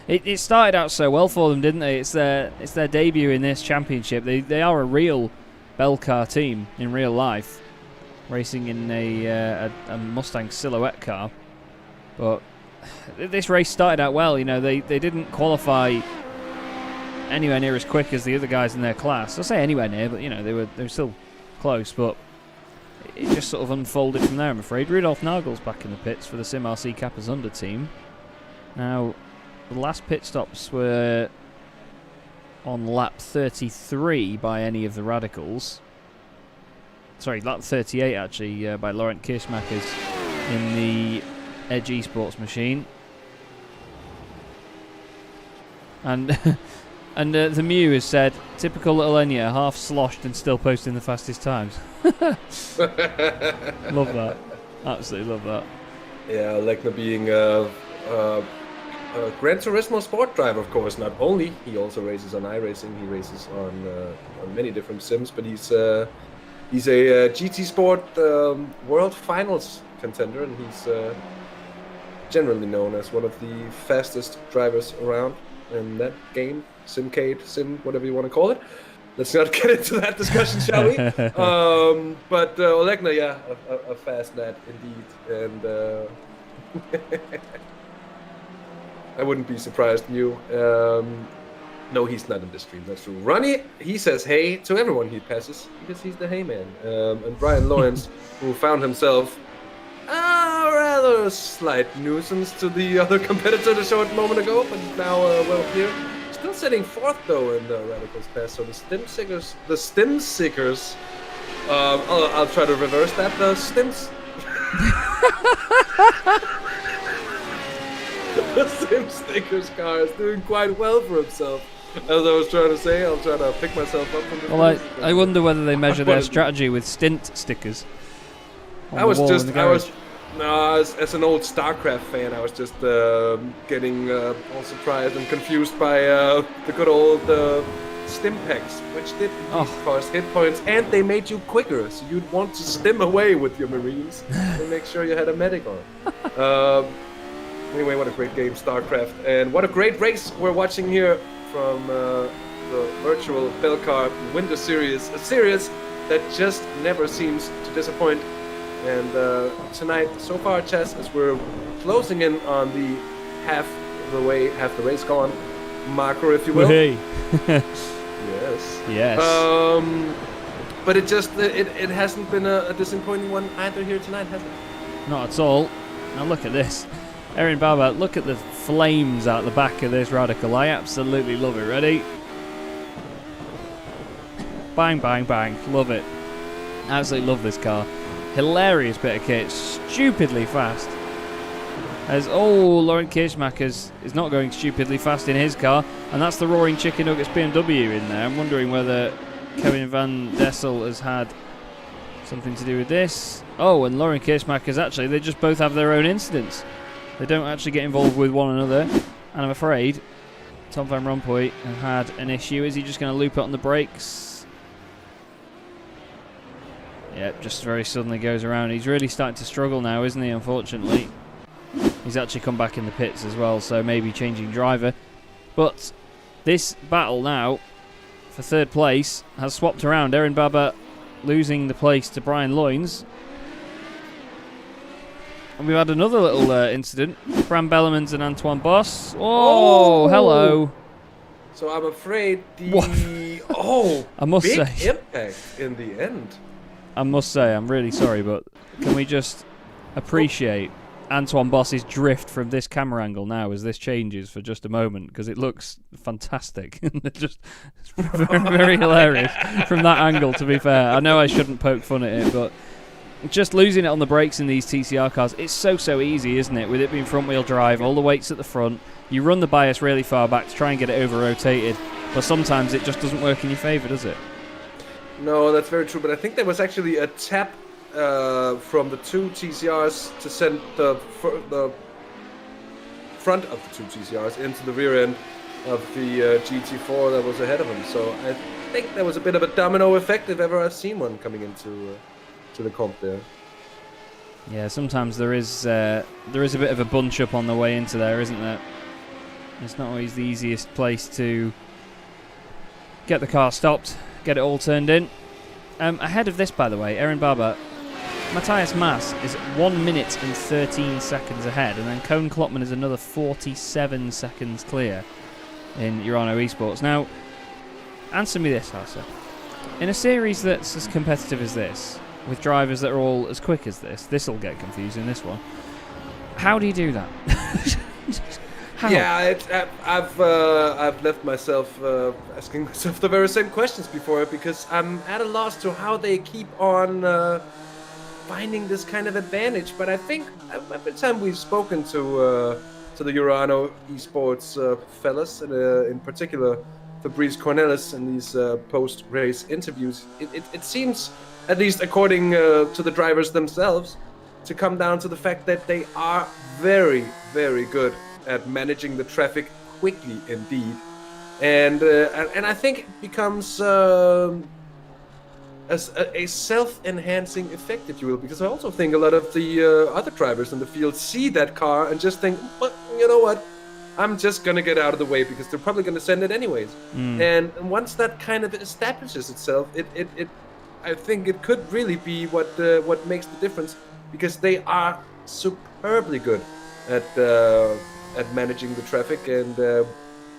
it started out so well for them, didn't they? It's their debut in this championship. They are a real Belcar team in real life, racing in a Mustang Silhouette car, but... This race started out well, you know, they didn't qualify anywhere near as quick as the other guys in their class. I'll say anywhere near, but, you know, they were still close, but it just sort of unfolded from there, I'm afraid. Rudolf Nagel's back in the pits for the Sim RC Capazunda team. Now, the last pit stops were on lap 33 by any of the Radicals. Sorry, lap 38, actually, by Laurent Kirschmakers in the Edge Esports machine. And the Mew has said, typical little Enya, half sloshed and still posting the fastest times. Love that. Absolutely love that. Yeah, Lechner being a Gran Turismo sport driver, of course. Not only, he also races on iRacing, he races on many different sims, but he's a GT Sport World Finals contender, and he's generally known as one of the fastest drivers around in that game, Simcade, Sim, whatever you want to call it. Let's not get into that discussion, shall we? But Olegna, yeah, a fast lad indeed, and I wouldn't be surprised. No, he's not in the stream. That's true. Ronnie, he says hey to everyone he passes because he's the hey man. And Brian Lawrence, who found himself rather slight nuisance to the other competitor a short moment ago, but now well clear. Still sitting 4th though in the Radicals pass. So the Stim Seekers. I'll try to reverse that. The Stims. The Sim Stickers car is doing quite well for himself. As I was trying to say, I'll try to pick myself up from the. Well, I wonder whether they measure their strategy with stint stickers. As an old StarCraft fan, I was just getting all surprised and confused by the good old stim packs, which did cost hit points, and they made you quicker, so you'd want to stim away with your Marines and make sure you had a medic on. Anyway, what a great game, StarCraft, and what a great race we're watching here from the Virtual Belcar Winter Series, a series that just never seems to disappoint. And tonight, so far, Chaz, as we're closing in on the half the race gone marker, if you will. Hey. Yes. But it hasn't been a disappointing one either here tonight, has it? Not at all. Now look at this. Erin Barber, look at the flames out the back of this Radical. I absolutely love it. Ready? Bang, bang, bang. Love it. Absolutely love this car. Hilarious bit of kit. Stupidly fast. Laurent Kirchmacher is not going stupidly fast in his car. And that's the Roaring Chicken Nuggets BMW in there. I'm wondering whether Kevin Van Dessel has had something to do with this. Oh, and Laurent Kirchmacher's actually, they just both have their own incidents. They don't actually get involved with one another. And I'm afraid Tom Van Rompuy has had an issue. Is he just going to loop it on the brakes? Yep, just very suddenly goes around. He's really starting to struggle now, isn't he, unfortunately? He's actually come back in the pits as well, so maybe changing driver. But this battle now for 3rd place has swapped around. Erin Barber losing the place to Brian Loynes. And we've had another little incident. Bram Bellemans and Antoine Boss. Oh, hello. So I'm afraid the I must big say, impact in the end. I must say, I'm really sorry, but can we just appreciate Antoine Boss's drift from this camera angle now as this changes for just a moment, because it looks fantastic. It's very, very hilarious from that angle, to be fair. I know I shouldn't poke fun at it, but just losing it on the brakes in these TCR cars, it's so easy, isn't it? With it being front-wheel drive, all the weight's at the front, you run the bias really far back to try and get it over-rotated, but sometimes it just doesn't work in your favour, does it? No, that's very true, but I think there was actually a tap from the 2 TCRs to send the front of the 2 TCRs into the rear end of the GT4 that was ahead of him. So I think there was a bit of a domino effect, if ever I've seen one, coming into to the comp there. Yeah, sometimes there is a bit of a bunch up on the way into there, isn't there? It's not always the easiest place to get the car stopped, get it all turned in. Ahead of this, by the way, Erin Barber, Matthias Maas is 1 minute and 13 seconds ahead, and then Koen Klopman is another 47 seconds clear in Urano Esports. Now, answer me this, Hasse. In a series that's as competitive as this, with drivers that are all as quick as this will get confusing, this one. How do you do that? How? Yeah, I've left myself asking myself the very same questions before, because I'm at a loss to how they keep on finding this kind of advantage. But I think every time we've spoken to the Urano Esports fellas, and in particular Fabrice Cornelis in these post-race interviews, it seems, at least according to the drivers themselves, to come down to the fact that they are very, very good at managing the traffic quickly indeed. And I think it becomes a self-enhancing effect, if you will, because I also think a lot of the other drivers in the field see that car and just think, well, you know what, I'm just gonna get out of the way because they're probably gonna send it anyways. And once that kind of establishes itself, I think it could really be what makes the difference, because they are superbly good at managing the traffic and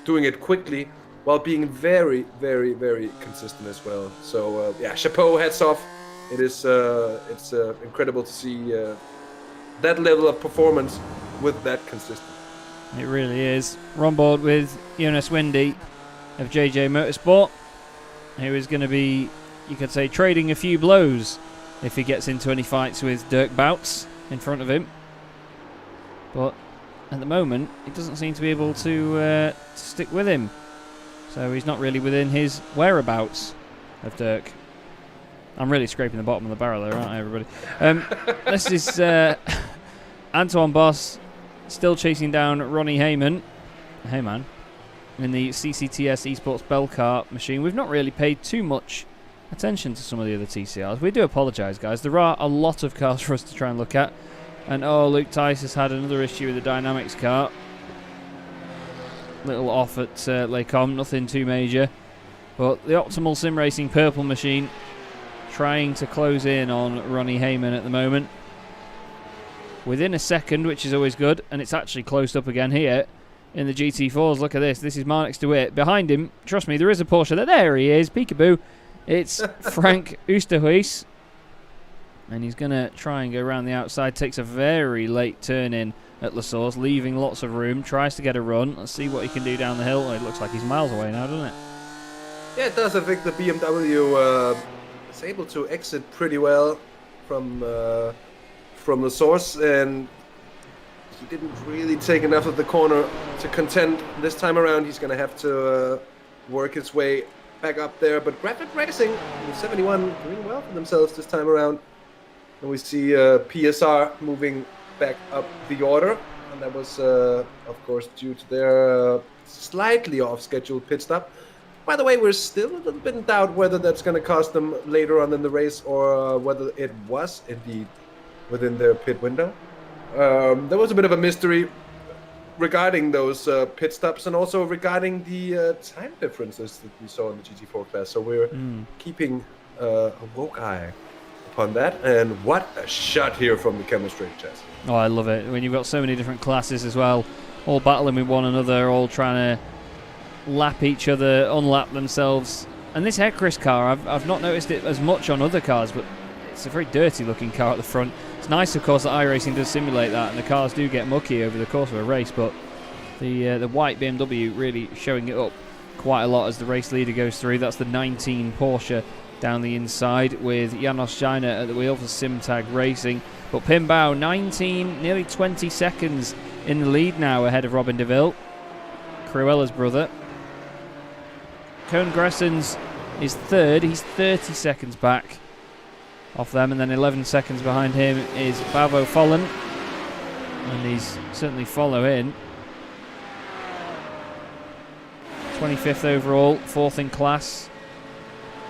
doing it quickly while being very, very, very consistent as well. So yeah, chapeau, hats off. It's incredible to see that level of performance with that consistency. It really is. We're on board with Jonas Windy of JJ Motorsport, who is going to be, you could say, trading a few blows if he gets into any fights with Dirk Bouts in front of him. But at the moment, he doesn't seem to be able to stick with him. So he's not really within his whereabouts of Dirk. I'm really scraping the bottom of the barrel there, aren't I, everybody? This is Antoine Boss still chasing down Ronnie Heyman. Hey, man. In the CCTS Esports Belcar machine. We've not really paid too much attention to some of the other TCRs. We do apologise, guys. There are a lot of cars for us to try and look at. And, Luke Tice has had another issue with the Dynamics car. Little off at Les Combes, nothing too major. But the Optimal Sim Racing purple machine trying to close in on Ronnie Heyman at the moment. Within a second, which is always good. And it's actually closed up again here in the GT4s. Look at this. This is Marnix de Wit. Behind him, trust me, there is a Porsche there. There he is. Peekaboo. It's Frank Oosterhuis. And he's going to try and go around the outside. Takes a very late turn in at La Source, leaving lots of room. Tries to get a run. Let's see what he can do down the hill. Oh, it looks like he's miles away now, doesn't it? Yeah, it does. I think the BMW is able to exit pretty well from La Source, and he didn't really take enough of the corner to contend. This time around, he's going to have to work his way back up there. But Graphic Racing, 71, doing well for themselves this time around. And we see PSR moving back up the order. And that was, of course, due to their slightly off-scheduled pit stop. By the way, we're still a little bit in doubt whether that's going to cost them later on in the race or whether it was indeed within their pit window. There was a bit of a mystery regarding those pit stops and also regarding the time differences that we saw in the GT4 class. So we're keeping a woke eye upon that. And what a shot here from the chemistry, Chaz. Oh, I love it. When you've got so many different classes as well, all battling with one another, all trying to lap each other, unlap themselves. And this Hecris car, I've not noticed it as much on other cars, but it's a very dirty looking car at the front. It's nice, of course, that iRacing does simulate that, and the cars do get mucky over the course of a race, but the white BMW really showing it up quite a lot as the race leader goes through. That's the 19 Porsche down the inside with Janos Scheiner at the wheel for Simtag Racing. But Pim Bao, 19, nearly 20 seconds in the lead now ahead of Robin DeVille, Cruella's brother. Koen Gressens is third. He's 30 seconds back off them, and then 11 seconds behind him is Bavo Follen, and he's certainly follow in. 25th overall, 4th in class,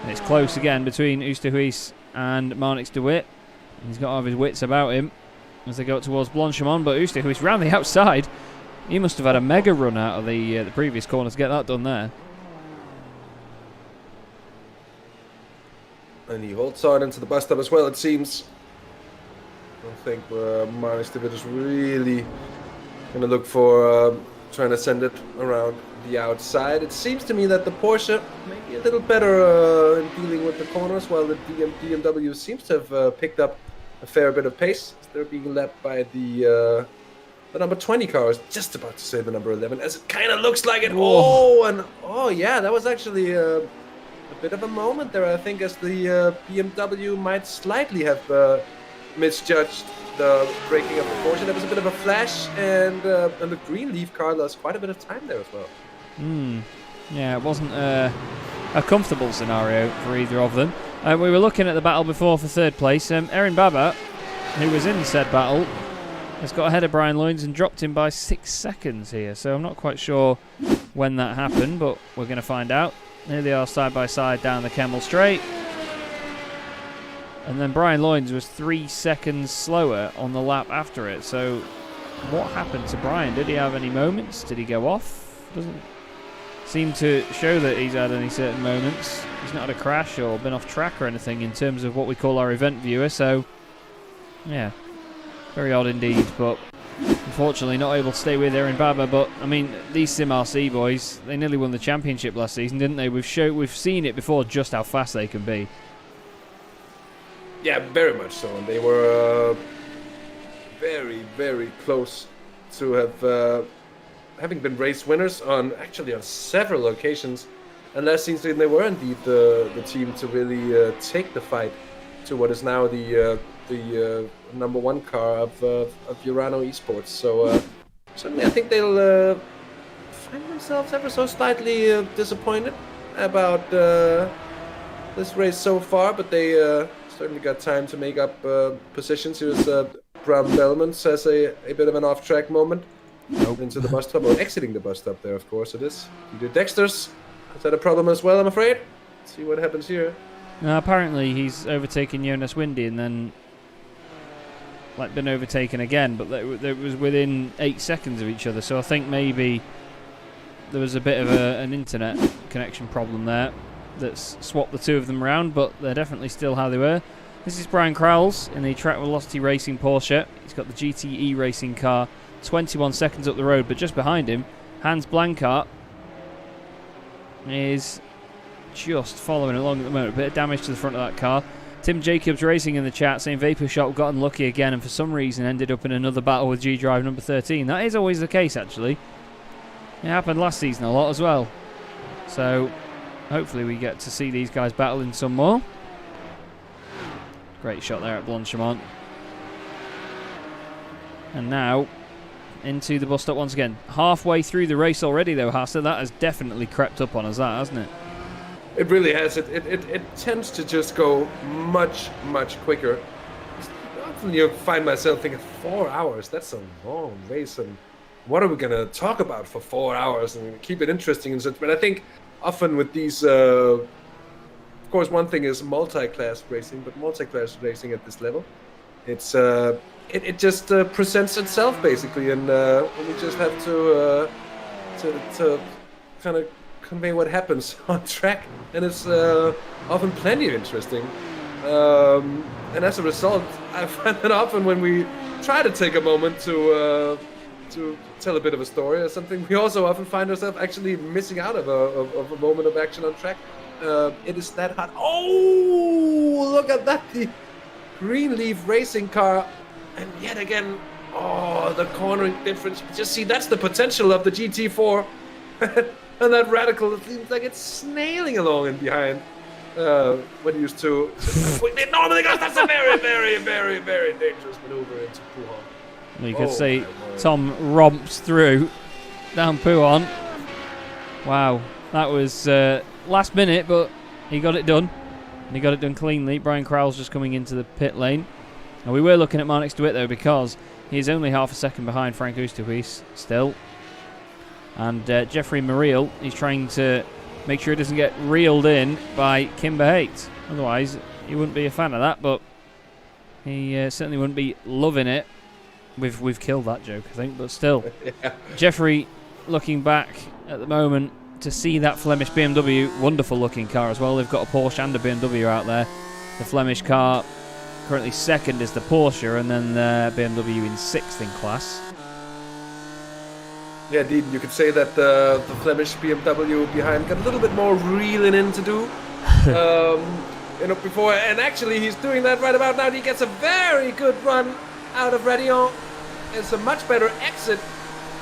and it's close again between Oosterhuis and Marnix de Wit. He's got all of his wits about him as they go up towards Blanchimont, but Oosterhuis round the outside. He must have had a mega run out of the previous corner to get that done there. And he holds on into the bus stop as well, it seems. I don't think Marnix de Wit is really going to look for trying to send it around the outside. It seems to me that the Porsche may be a little better in dealing with the corners, while the BMW seems to have picked up a fair bit of pace. They're being led by the number 20 car. I was just about to say the number 11, as it kind of looks like it. Whoa. Oh, yeah, that was actually a bit of a moment there, I think, as the BMW might slightly have misjudged the braking of the Porsche. There was a bit of a flash, and the Greenleaf car lost quite a bit of time there as well. Yeah, it wasn't a comfortable scenario for either of them. We were looking at the battle before for third place. Erin Baba, who was in said battle, has got ahead of Brian Loynes and dropped him by 6 seconds here. So I'm not quite sure when that happened, but we're going to find out. Here they are side by side down the Kemmel Straight. And then Brian Loynes was 3 seconds slower on the lap after it. So what happened to Brian? Did he have any moments? Did he go off? Doesn't seem to show that he's had any certain moments. He's not had a crash or been off track or anything in terms of what we call our event viewer. So, yeah, very odd indeed. But unfortunately not able to stay with Erin Baba. But, I mean, these Sim RC boys, they nearly won the championship last season, didn't they? We've seen it before just how fast they can be. Yeah, very much so. And they were very, very close to have having been race winners on several occasions. And last season they were indeed the team to really take the fight to what is now the number one car of Urano Esports. So certainly I think they'll find themselves ever so slightly disappointed about this race so far, but they certainly got time to make up positions. Here's Bram Bellman says a bit of an off-track moment into the bus stop, or exiting the bus stop there, of course it is. Dexter's has had a problem as well, I'm afraid. Let's see what happens here. Apparently he's overtaken Jonas Windy and then been overtaken again, but it was within 8 seconds of each other, so I think maybe there was a bit of an internet connection problem there that's swapped the two of them around, but they're definitely still how they were. This is Brian Crowles in the Track Velocity Racing Porsche. He's got the GTE racing car 21 seconds up the road, but just behind him, Hans Blankart is just following along at the moment. A bit of damage to the front of that car. Tim Jacobs Racing in the chat saying Vapor Shop got unlucky again and for some reason ended up in another battle with G-Drive number 13. That is always the case, actually. It happened last season a lot as well. So hopefully we get to see these guys battling some more. Great shot there at Blanchimont. And now into the bus stop once again. Halfway through the race already though, Hasse. That has definitely crept up on us, that, hasn't it? It really has. It tends to just go much, much quicker. Often you find myself thinking, 4 hours, that's a long race, and what are we going to talk about for 4 hours and keep it interesting and such. But I think often with these, of course, one thing is multi-class racing, but multi-class racing at this level, it's it just presents itself basically, and we just have to kind of convey what happens on track, and it's often plenty interesting. And as a result, I find that often when we try to take a moment to tell a bit of a story or something, we also often find ourselves actually missing out of a moment of action on track. It is that hot. Oh, look at that! The Greenleaf racing car, and yet again, oh, the cornering difference. You just see, that's the potential of the GT4. And that Radical, it seems like it's snailing along in behind when used to quickly normally goes. That's a very, very, very, very dangerous maneuver into Puhan. You could see Tom romps through down Puhan. Wow, that was last minute, but he got it done. And he got it done cleanly. Brian Crowell's just coming into the pit lane. And we were looking at Marnix DeWitt though, because he's only half a second behind Frank Oosterhuis still. And Jeffrey Mariel, he's trying to make sure he doesn't get reeled in by Kimber Haight. Otherwise, he wouldn't be a fan of that, but he certainly wouldn't be loving it. We've killed that joke, I think, but still. Yeah. Jeffrey, looking back at the moment to see that Flemish BMW, wonderful looking car as well. They've got a Porsche and a BMW out there. The Flemish car currently second is the Porsche, and then the BMW in 6th in class. Yeah, indeed, you could say that the Flemish BMW behind got a little bit more reeling in to do. Before, and actually he's doing that right about now. He gets a very good run out of Radillon. It's a much better exit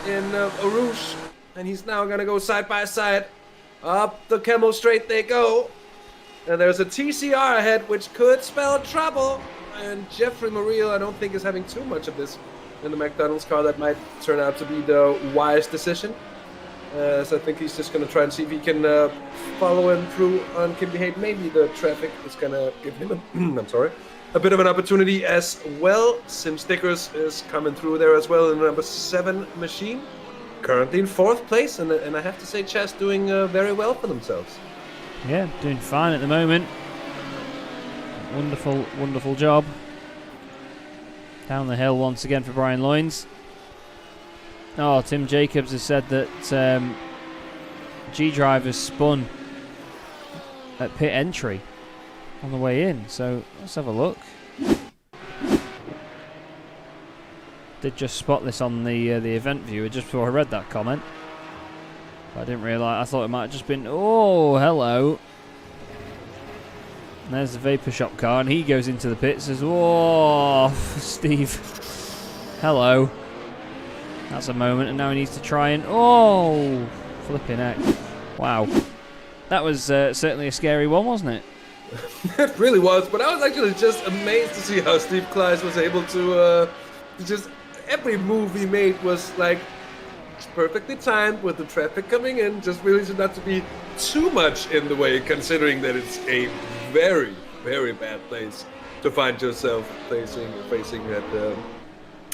in Arouche, and he's now going to go side by side. Up the Camel Straight they go. And there's a TCR ahead, which could spell trouble. And Jeffrey Mariel, I don't think, is having too much of this in the McDonald's car. That might turn out to be the wise decision. So I think he's just going to try and see if he can follow him through on Kimby Haight. Maybe the traffic is going to give him a bit of an opportunity as well. Sim Stickers is coming through there as well in the number 7 machine. Currently in 4th place, and I have to say Chaz doing very well for themselves. Yeah, doing fine at the moment. Wonderful, wonderful job. Down the hill once again for Brian Loynes. Oh, Tim Jacobs has said that G-Drive has spun at pit entry on the way in. So let's have a look. Did just spot this on the event viewer just before I read that comment. But I didn't realise. I thought it might have just been, oh, hello. And there's the Vapor Shop car, and he goes into the pit. Says, "Whoa, Steve." Hello. That's a moment, and now he needs to try and... Oh! Flipping heck. Wow. That was certainly a scary one, wasn't it? It really was, but I was actually just amazed to see how Steve Kleiss was able to just... Every move he made was like perfectly timed with the traffic coming in, just really not to be too much in the way, considering that it's a very, very bad place to find yourself facing at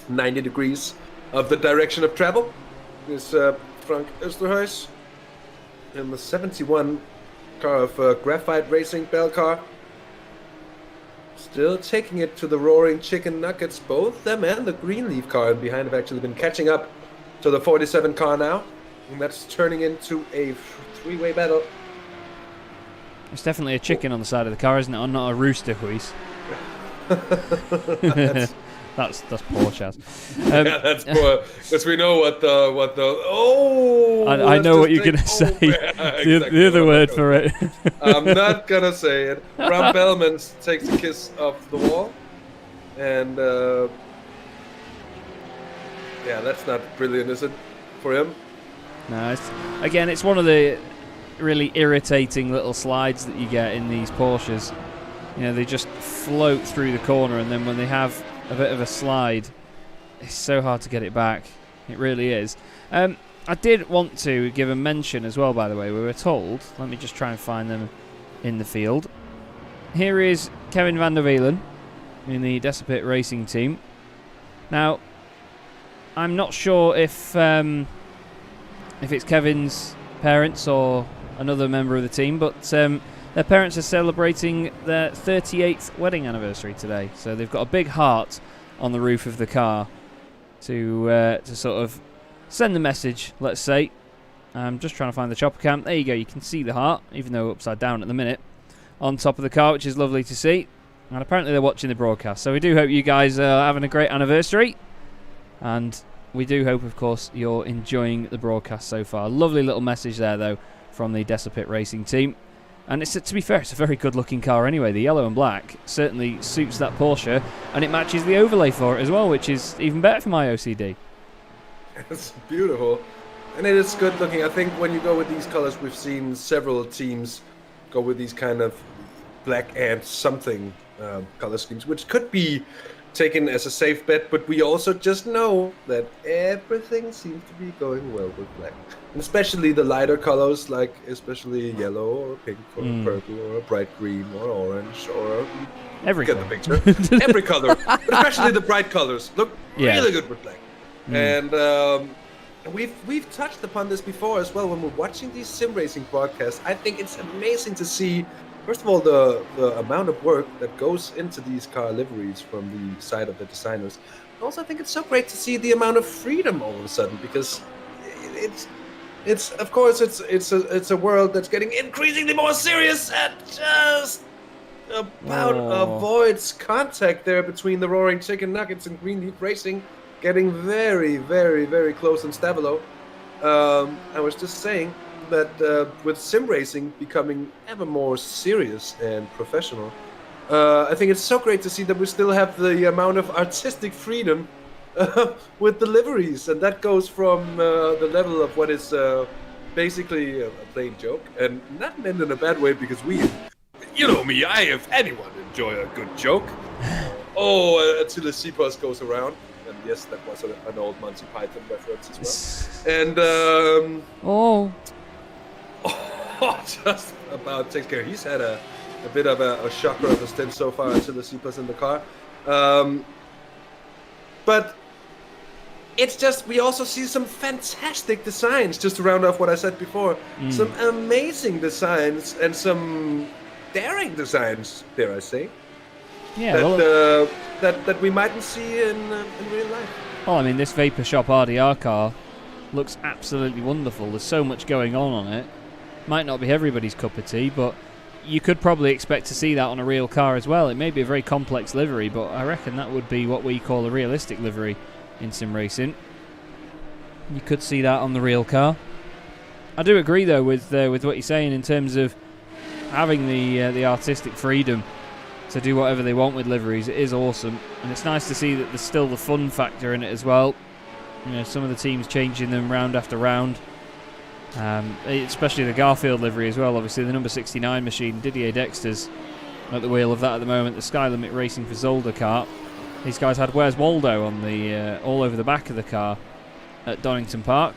90 degrees of the direction of travel. This Frank Oosterhuis in the 71 car of Graphite Racing Belcar. Still taking it to the Roaring Chicken Nuggets. Both them and the Greenleaf car behind have actually been catching up to the 47 car now. And that's turning into a three-way battle. It's definitely a chicken on the side of the car, isn't it? Or not a rooster, Huis. That's poor, Chaz. Yeah, that's poor. Because we know what the oh. I know what you're gonna say. Yeah, exactly the other word for it. I'm not gonna say it. Bram Bellman takes a kiss off the wall, and yeah, that's not brilliant, is it, for him? No. It's one of the really irritating little slides that you get in these Porsches. You know, they just float through the corner, and then when they have a bit of a slide, it's so hard to get it back. It really is. I did want to give a mention as well, by the way. We were told, let me just try and find them in the field. Here is Kevin van der Wielen in the Decipit Racing team. Now, I'm not sure if it's Kevin's parents or another member of the team, but their parents are celebrating their 38th wedding anniversary today. So they've got a big heart on the roof of the car to sort of send the message, let's say. I'm just trying to find the chopper cam. There you go. You can see the heart, even though upside down at the minute, on top of the car, which is lovely to see. And apparently they're watching the broadcast. So we do hope you guys are having a great anniversary. And we do hope, of course, you're enjoying the broadcast so far. Lovely little message there, though, from the Decipit Racing team. And it's, to be fair, it's a very good-looking car anyway. The yellow and black certainly suits that Porsche, and it matches the overlay for it as well, which is even better for my OCD. It's beautiful, and it is good-looking. I think when you go with these colors, we've seen several teams go with these kind of black and something color schemes, which could be taken as a safe bet, but we also just know that everything seems to be going well with black. And especially the lighter colors, like especially yellow or pink or purple or a bright green or orange or... Every get the picture. Every color, but especially the bright colors look really good with black. And we've touched upon this before as well when we're watching these sim racing broadcasts. I think it's amazing to see, first of all, the amount of work that goes into these car liveries from the side of the designers. Also, I think it's so great to see the amount of freedom all of a sudden, because it's of course it's a world that's getting increasingly more serious and just about avoids contact there between the Roaring Chicken Nuggets and Greenleaf Racing, getting very, very, very close in Stabilo. I was just saying that with sim racing becoming ever more serious and professional, I think it's so great to see that we still have the amount of artistic freedom with the liveries, and that goes from the level of what is basically a plain joke, and not meant in a bad way, because you know me, if anyone enjoy a good joke. Until the C-Bus goes around. And yes, that was an old Monty Python reference as well. And just about takes care. He's had a bit of a shocker of a stint so far until the C-Bus in the car. But it's just, we also see some fantastic designs, just to round off what I said before. Some amazing designs and some daring designs, dare I say. Yeah, that we mightn't see in real life. Well, I mean, this Vapor Shop RDR car looks absolutely wonderful. There's so much going on it. Might not be everybody's cup of tea, but you could probably expect to see that on a real car as well. It may be a very complex livery, but I reckon that would be what we call a realistic livery in sim racing. You could see that on the real car. I do agree, though, with what you're saying in terms of having the artistic freedom to do whatever they want with liveries. It is awesome, and it's nice to see that there's still the fun factor in it as well. You know, some of the teams changing them round after round, especially the Garfield livery as well. Obviously, the number 69 machine, Didier Dexter's at the wheel of that at the moment. The Sky Limit Racing for Zolder car. These guys had Where's Waldo on the all over the back of the car at Donington Park.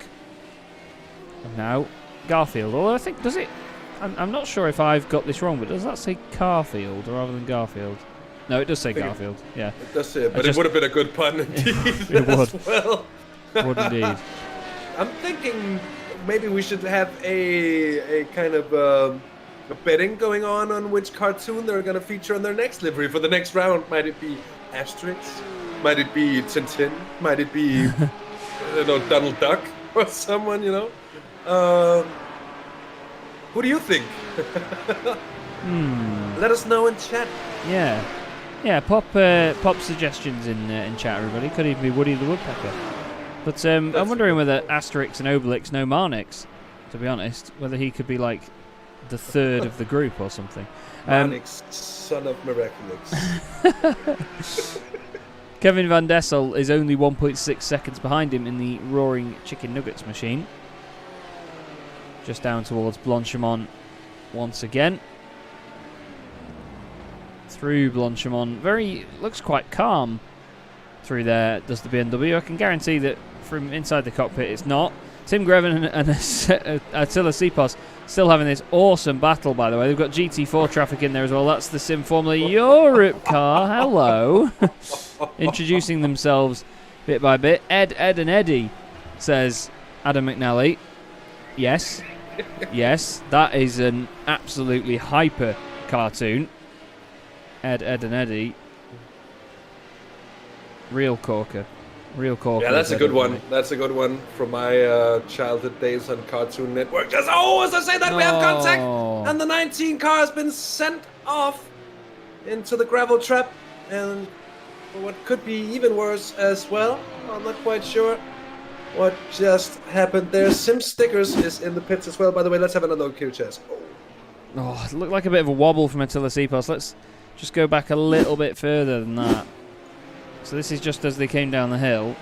And now Garfield. Although I think, does it? I'm not sure if I've got this wrong, but does that say Carfield rather than Garfield? No, it does say Garfield. Yeah, it does say it, but it would have been a good pun indeed. It would. Well, would indeed. I'm thinking maybe we should have a kind of a betting going on which cartoon they're going to feature on their next livery for the next round. Might it be Asterix? Might it be Tintin? Might it be Donald Duck or someone? Who do you think? Let us know in chat. Yeah. Pop suggestions in chat, everybody. Could even be Woody the Woodpecker. But I'm wondering whether Asterix and Obelix know Marnix. To be honest, whether he could be like the third of the group or something. Marnix, son of Miraculous. Kevin Van Dessel is only 1.6 seconds behind him in the Roaring Chicken Nuggets machine. Just down towards Blanchimont once again. Through Blanchimont. Looks quite calm through there, does the BMW. I can guarantee that from inside the cockpit it's not. Tim Greven and Attila Sipos still having this awesome battle, by the way. They've got GT4 traffic in there as well. That's the Sim Formula Europe car. Hello. Introducing themselves bit by bit. Ed, and Eddie, says Adam McNally. Yes, that is an absolutely hyper cartoon. Ed, and Eddie. Real corker. Yeah, that's a good one. That's a good one from my childhood days on Cartoon Network. As I say that, we have contact, and the 19 car has been sent off into the gravel trap, and what could be even worse as well. I'm not quite sure what just happened there. Sim Stickers is in the pits as well. By the way, let's have another look here, Chaz. It looked like a bit of a wobble from Attila Sipos. Let's just go back a little bit further than that. So this is just as they came down the hill.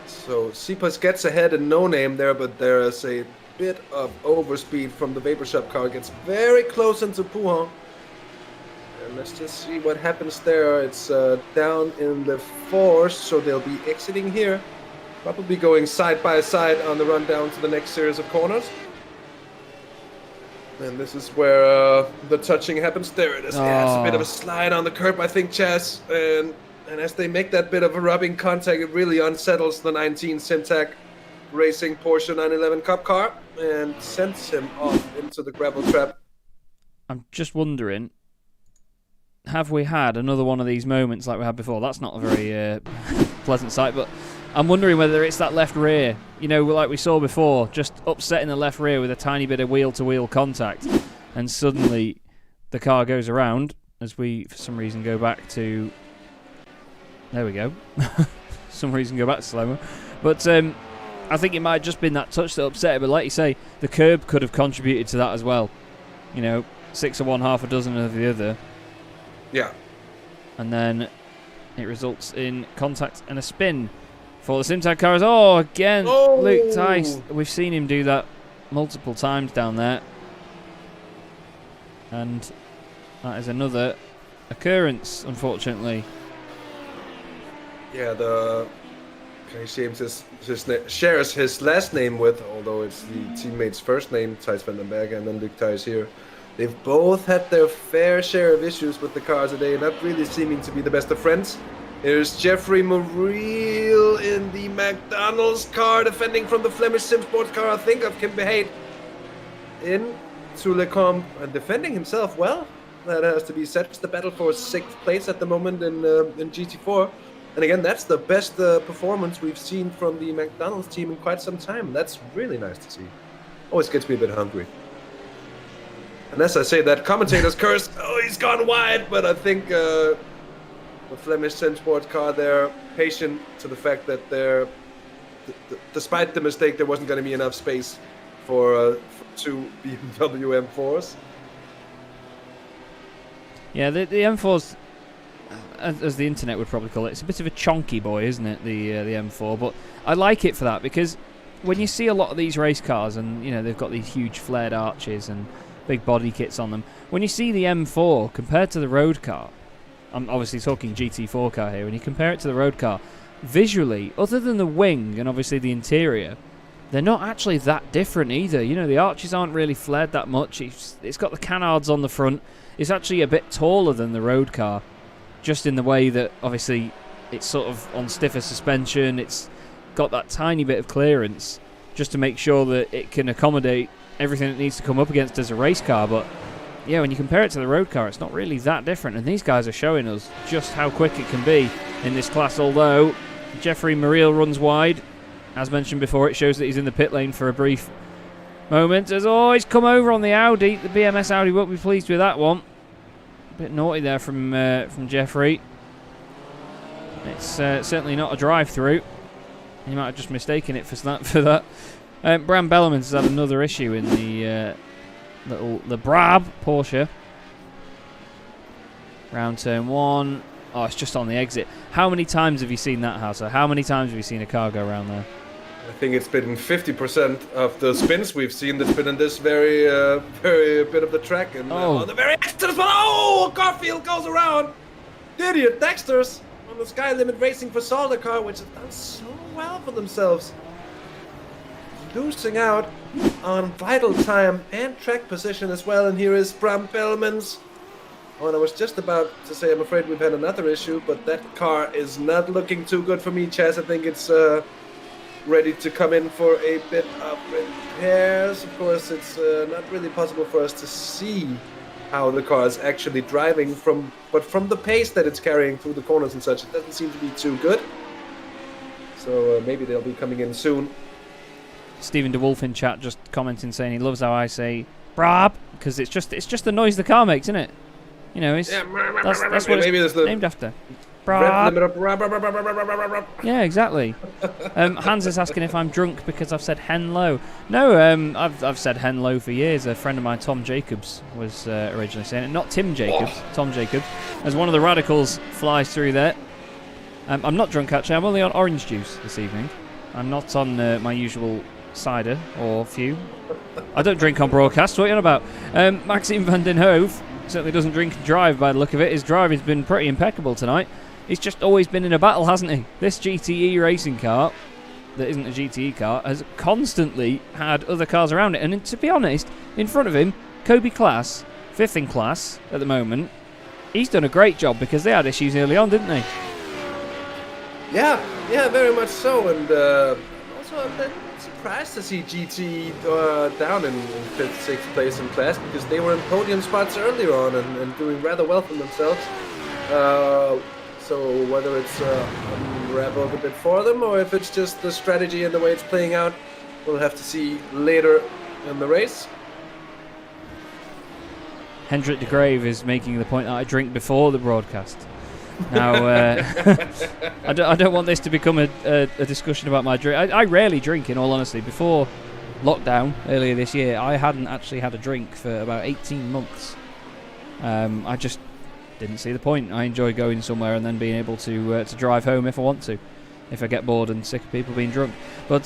So Sipos gets ahead in No Name there, but there is a bit of overspeed from the Vapor Shop car. Gets very close into Pouhon. And let's just see what happens there. It's down in the force, so they'll be exiting here. Probably going side by side on the run down to the next series of corners. And this is where the touching happens. There it is. Yeah, it's a bit of a slide on the curb, I think, Chaz. And as they make that bit of a rubbing contact, it really unsettles the 19 Simtag Racing Porsche 911 Cup car and sends him off into the gravel trap. I'm just wondering, have we had another one of these moments like we had before? That's not a very pleasant sight, but I'm wondering whether it's that left rear, like we saw before, just upsetting the left rear with a tiny bit of wheel-to-wheel contact, and suddenly the car goes around as we, for some reason, go back to... There we go. Some reason go back to slow-mo. But I think it might have just been that touch that upset it, but like you say, the curb could have contributed to that as well. 6 of one, half a dozen of the other. Yeah. And then it results in contact and a spin for the Simtag cars. Again, Luke Tice. We've seen him do that multiple times down there. And that is another occurrence, unfortunately. Yeah, the James shares his last name with, although it's the teammate's first name, Thijs van den Berg, and then Luke Tice here. They've both had their fair share of issues with the cars today, not really seeming to be the best of friends. Here's Jeffrey Moreel in the McDonald's car, defending from the Flemish Sim Sports car, I think, of Kim Behate. In to Lecombe, and defending himself well. That has to be said. It's the battle for 6th place at the moment in GT4. And again, that's the best performance we've seen from the McDonald's team in quite some time. That's really nice to see. Always gets me a bit hungry. And as I say, that commentator's curse, he's gone wide, but I think the Flemish Sim Sport car, they're patient to the fact that despite the mistake, there wasn't going to be enough space for two BMW M4s. Yeah, the M4's, as the internet would probably call it, it's a bit of a chonky boy, isn't it? The M4, but I like it for that because when you see a lot of these race cars, and they've got these huge flared arches and big body kits on them. When you see the M4 compared to the road car, I'm obviously talking GT4 car here. When you compare it to the road car, visually, other than the wing and obviously the interior, they're not actually that different either. The arches aren't really flared that much. It's got the canards on the front. It's actually a bit taller than the road car, just in the way that obviously it's sort of on stiffer suspension. It's got that tiny bit of clearance just to make sure that it can accommodate everything it needs to come up against as a race car. But yeah, when you compare it to the road car, it's not really that different, and these guys are showing us just how quick it can be in this class. Although Jeffrey Muriel runs wide, as mentioned before, it shows that he's in the pit lane for a brief moment. As he's come over on the Audi. The BMS Audi won't be pleased with that one. A bit naughty there from Jeffrey. It's certainly not a drive-through. He might have just mistaken it for that. Bram Bellerman has had another issue in the Brab Porsche. Round turn 1. Oh, it's just on the exit. How many times have you seen that, Hasse? How many times have you seen a car go around there? I think it's been 50% of the spins we've seen that's been in this very bit of the track. And on the very exit as well. Oh, Garfield goes around. Idiot Dexter's on the Sky Limit Racing for Zolder car, which have done so well for themselves. Losing out on vital time and track position as well. And here is Bram Bellman's. Oh, and I was just about to say, I'm afraid we've had another issue, but that car is not looking too good for me, Chaz. I think it's ready to come in for a bit of repairs. Of course, it's not really possible for us to see how the car is actually driving but from the pace that it's carrying through the corners and such, it doesn't seem to be too good. So maybe they'll be coming in soon. Stephen DeWolf in chat just commenting saying he loves how I say "brab" because it's just the noise the car makes, isn't it? That's what it's named after. Brab. Yeah, exactly. Hans is asking if I'm drunk because I've said hen low. No, I've said hen low for years. A friend of mine, Tom Jacobs, was originally saying it. Not Tim Jacobs, Tom Jacobs. As one of the radicals flies through there. I'm not drunk actually. I'm only on orange juice this evening. I'm not on my usual cider or few. I don't drink on broadcast. What are you on about? Maxime van den Hove certainly doesn't drink and drive by the look of it. His driving's been pretty impeccable tonight. He's just always been in a battle, hasn't he? This GTE racing car, that isn't a GTE car, has constantly had other cars around it. And to be honest, in front of him, Kobe Class, 5th in class at the moment, he's done a great job because they had issues early on, didn't they? Yeah, very much so. And also I'm a bit surprised to see GT down in 5th, 6th place in class because they were in podium spots earlier on and doing rather well for themselves. So whether it's unraveled a bit for them or if it's just the strategy and the way it's playing out, we'll have to see later in the race. Hendrik de Grave is making the point that I drink before the broadcast. Now, I don't want this to become a discussion about my drink. I rarely drink, in all honesty. Before lockdown earlier this year, I hadn't actually had a drink for about 18 months. I just didn't see the point. I enjoy going somewhere and then being able to drive home if I want to, if I get bored and sick of people being drunk. But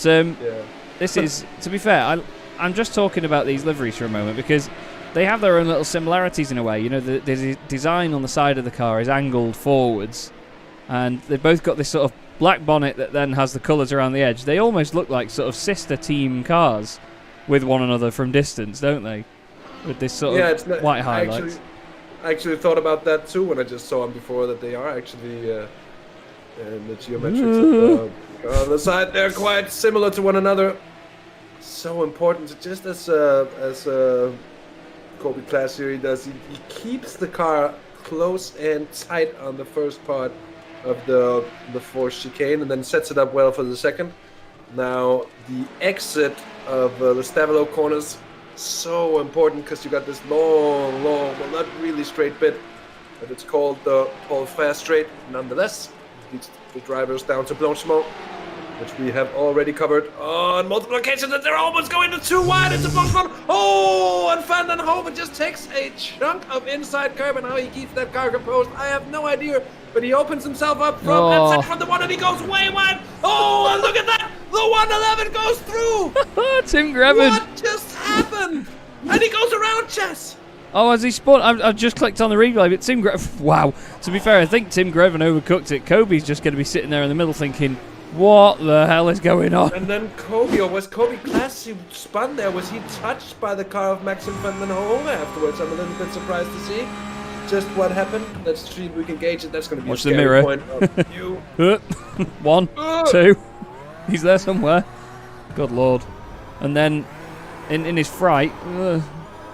this is, to be fair, I'm just talking about these liveries for a moment because they have their own little similarities in a way. The design on the side of the car is angled forwards, and they've both got this sort of black bonnet that then has the colours around the edge. They almost look like sort of sister team cars with one another from distance, don't they? With this sort of white highlights. I actually thought about that too when I just saw them before, that they are actually in the geometrics on the side. They're quite similar to one another. So important, just as Kobe Class here, he keeps the car close and tight on the first part of the forced chicane and then sets it up well for the second. Now the exit of the Stavilo corners, so important because you got this long, well, not really straight bit, but it's called the Paul Fast Straight nonetheless. Leads the drivers down to Blanchemont. which we have already covered on multiple occasions, and they're almost going to 2 wide. It's a box one. Oh, and Van den Hove just takes a chunk of inside curb, and how he keeps that car composed, I have no idea. But he opens himself up from the one, and he goes way wide. Oh, and look at that! The 111 goes through! Tim Greven. What just happened? And he goes around Chaz. Oh, as he spun, I've just clicked on the replay, but Tim Greven, wow. To be fair, I think Tim Greven overcooked it. Kobe's just going to be sitting there in the middle thinking, what the hell is going on? And then Kobe, or was Kobe classy spun there? Was he touched by the car of Maxim van den Hove afterwards? I'm a little bit surprised to see just what happened. Let's see if we can gauge it. That's going to be Watch a scary the mirror. point of view. 1, 2. He's there somewhere. Good lord. And then, in his fright,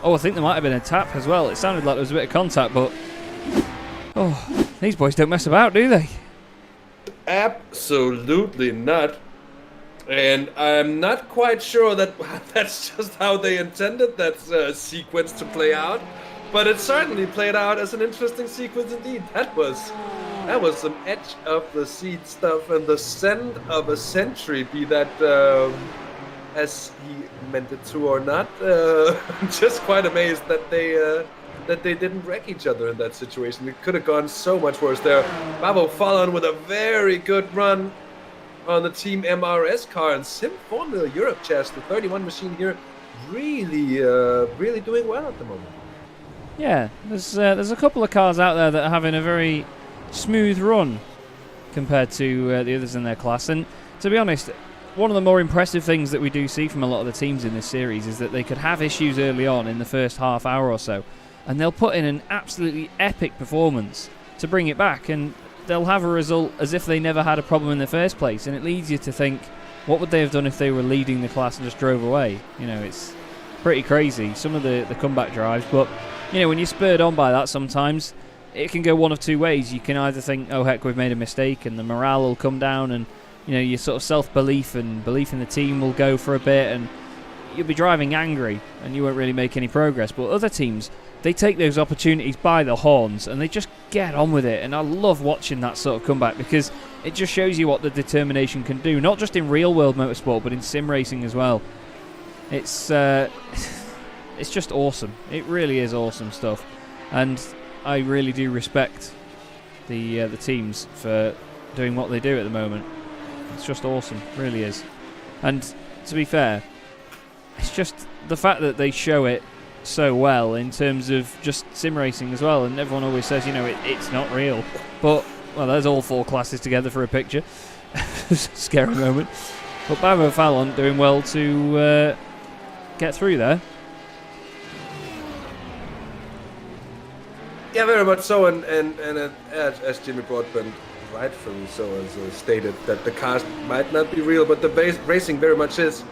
I think there might have been a tap as well. It sounded like there was a bit of contact, but these boys don't mess about, do they? Absolutely not. And I'm not quite sure that that's just how they intended that sequence to play out. But it certainly played out as an interesting sequence indeed. That was some edge of the seat stuff, and the send of a century, be that as he meant it to or not. I'm just quite amazed that they didn't wreck each other in that situation. It could have gone so much worse there. Bavo Fallon with a very good run on the Team MRS car, and Sim Formula Europe Chaz, the 31 machine here, really doing well at the moment. Yeah, there's a couple of cars out there that are having a very smooth run compared to the others in their class. And to be honest, one of the more impressive things that we do see from a lot of the teams in this series is that they could have issues early on in the first half hour or so, and they'll put in an absolutely epic performance to bring it back, and they'll have a result as if they never had a problem in the first place. And it leads you to think, what would they have done if they were leading the class and just drove away? You know, it's pretty crazy, some of the comeback drives. But you know, when you're spurred on by that, sometimes it can go one of two ways. You can either think, oh heck, we've made a mistake, and the morale will come down, and you know, your sort of self-belief and belief in the team will go for a bit, and you'll be driving angry and you won't really make any progress. But other teams, they take those opportunities by the horns and they just get on with it. And I love watching that sort of comeback, because it just shows you what the determination can do, not just in real world motorsport but in sim racing as well. It's just awesome. It really is awesome stuff, and I really do respect the teams for doing what they do at the moment. It's just awesome, really is. And to be fair, it's just the fact that they show it so well in terms of just sim racing as well. And everyone always says, you know, it's not real, but well, there's all 4 classes together for a picture. Scary moment. But Bavo Fallon doing well to get through there. Yeah, very much so, and as Jimmy Broadbent rightfully so has stated, that the cars might not be real, but the racing very much is,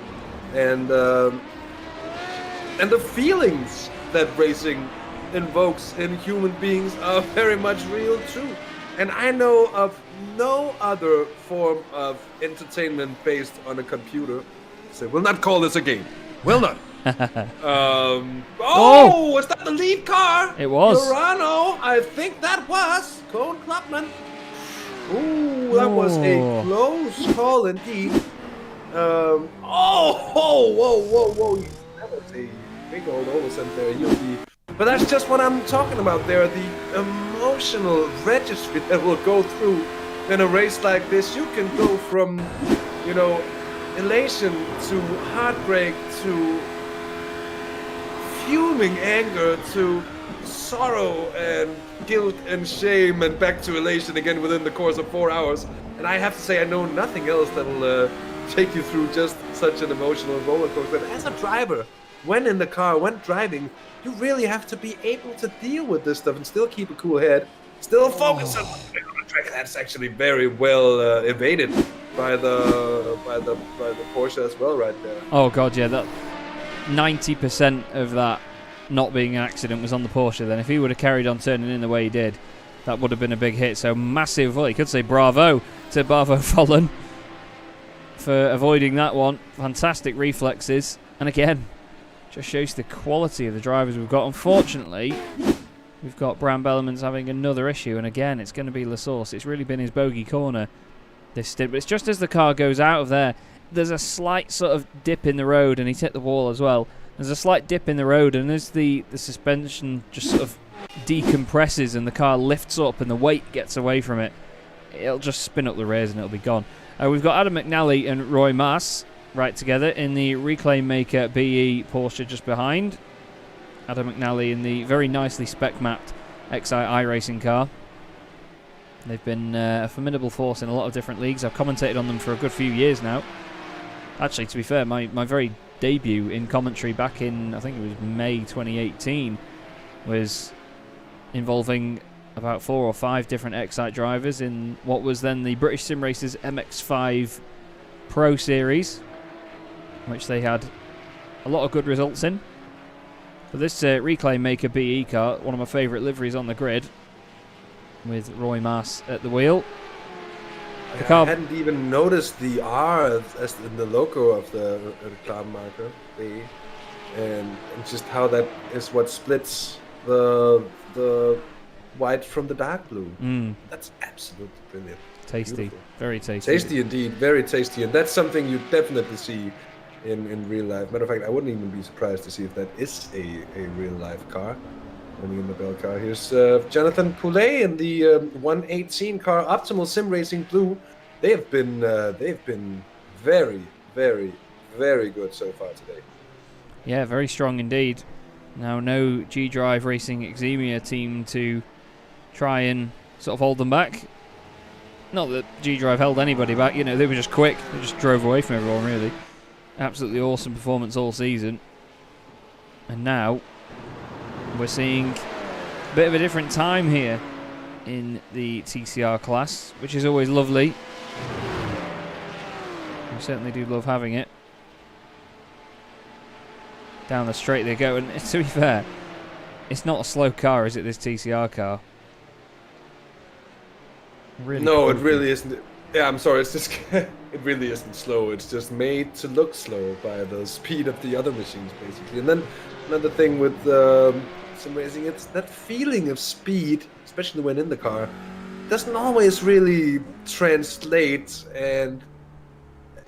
and the feelings that racing invokes in human beings are very much real too. And I know of no other form of entertainment based on a computer. So we'll not call this a game. Will not. Was that the lead car? It was. Urano, I think that was Cone Clubman. Ooh, that was a close call indeed. Whoa. That was a big old oversend there. But that's just what I'm talking about there. The emotional registry that will go through in a race like this. You can go from, you know, elation to heartbreak to fuming anger to sorrow and guilt and shame and back to elation again within the course of 4 hours. And I have to say, I know nothing else that will take you through just such an emotional roller coaster. And as a driver, when in the car, when driving, you really have to be able to deal with this stuff and still keep a cool head, still focus on the track. That's actually very well evaded by the Porsche as well, right there. Oh god, yeah, that 90% of that not being an accident was on the Porsche. Then if he would have carried on turning in the way he did, that would have been a big hit. So massive, well, you could say bravo to Bavo Fallon for avoiding that one. Fantastic reflexes, and again, just shows the quality of the drivers we've got. Unfortunately, we've got Bram Bellemans having another issue, and again, it's going to be La Source. It's really been his bogey corner this stint. But it's just as the car goes out of there, there's a slight sort of dip in the road, and he's hit the wall as well. There's a slight dip in the road, and as the suspension just sort of decompresses and the car lifts up and the weight gets away from it, it'll just spin up the rears and it'll be gone. We've got Adam McNally and Roy Maas right together in the Reclaim Maker BE Porsche just behind. Adam McNally in the very nicely spec-mapped XI iRacing car. They've been a formidable force in a lot of different leagues. I've commentated on them for a good few years now. Actually, to be fair, my very debut in commentary back in, I think it was May 2018, was involving about 4 or 5 different Excite drivers in what was then the British Sim Racers MX5 Pro Series, which they had a lot of good results in. But this Reclaim Maker BE car, one of my favourite liveries on the grid, with Roy Maas at the wheel. I hadn't even noticed the R as in the logo of the Reclaim Maker BE, and just how that is what splits the white from the dark blue. That's absolutely brilliant. Tasty. Beautiful. Very tasty. Tasty indeed, very tasty, and that's something you definitely see in real life. Matter of fact, I wouldn't even be surprised to see if that is a real life car running in the Belcar. Here's Jonathan Poulet in the 118 car, Optimal Sim Racing Blue. They have been very, very, very good so far today. Yeah, very strong indeed. Now, no G-Drive Racing Exemia team to try and sort of hold them back. Not that G-Drive held anybody back, you know, they were just quick. They just drove away from everyone, really. Absolutely awesome performance all season. And now we're seeing a bit of a different time here in the TCR class, which is always lovely. We certainly do love having it. Down the straight they go, and to be fair, it's not a slow car, is it, this TCR car? Really no, cool. It really isn't. Yeah, I'm sorry, it's just it really isn't slow. It's just made to look slow by the speed of the other machines, basically. And then another thing with sim racing, it's that feeling of speed, especially when in the car, doesn't always really translate, and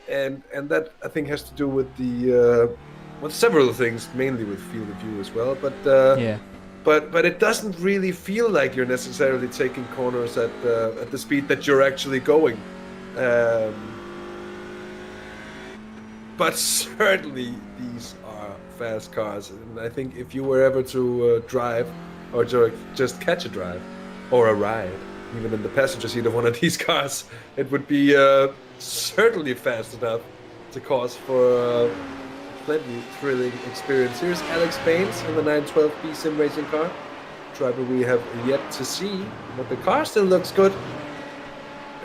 that I think has to do with the several things, mainly with field of view as well. But yeah. But it doesn't really feel like you're necessarily taking corners at the speed that you're actually going. But certainly these are fast cars, and I think if you were ever to drive or just catch a drive or a ride, even in the passenger seat of one of these cars, it would be certainly fast enough to cause for plenty thrilling experience. Here's Alex Baines in the 912B sim racing car, driver we have yet to see, but the car still looks good,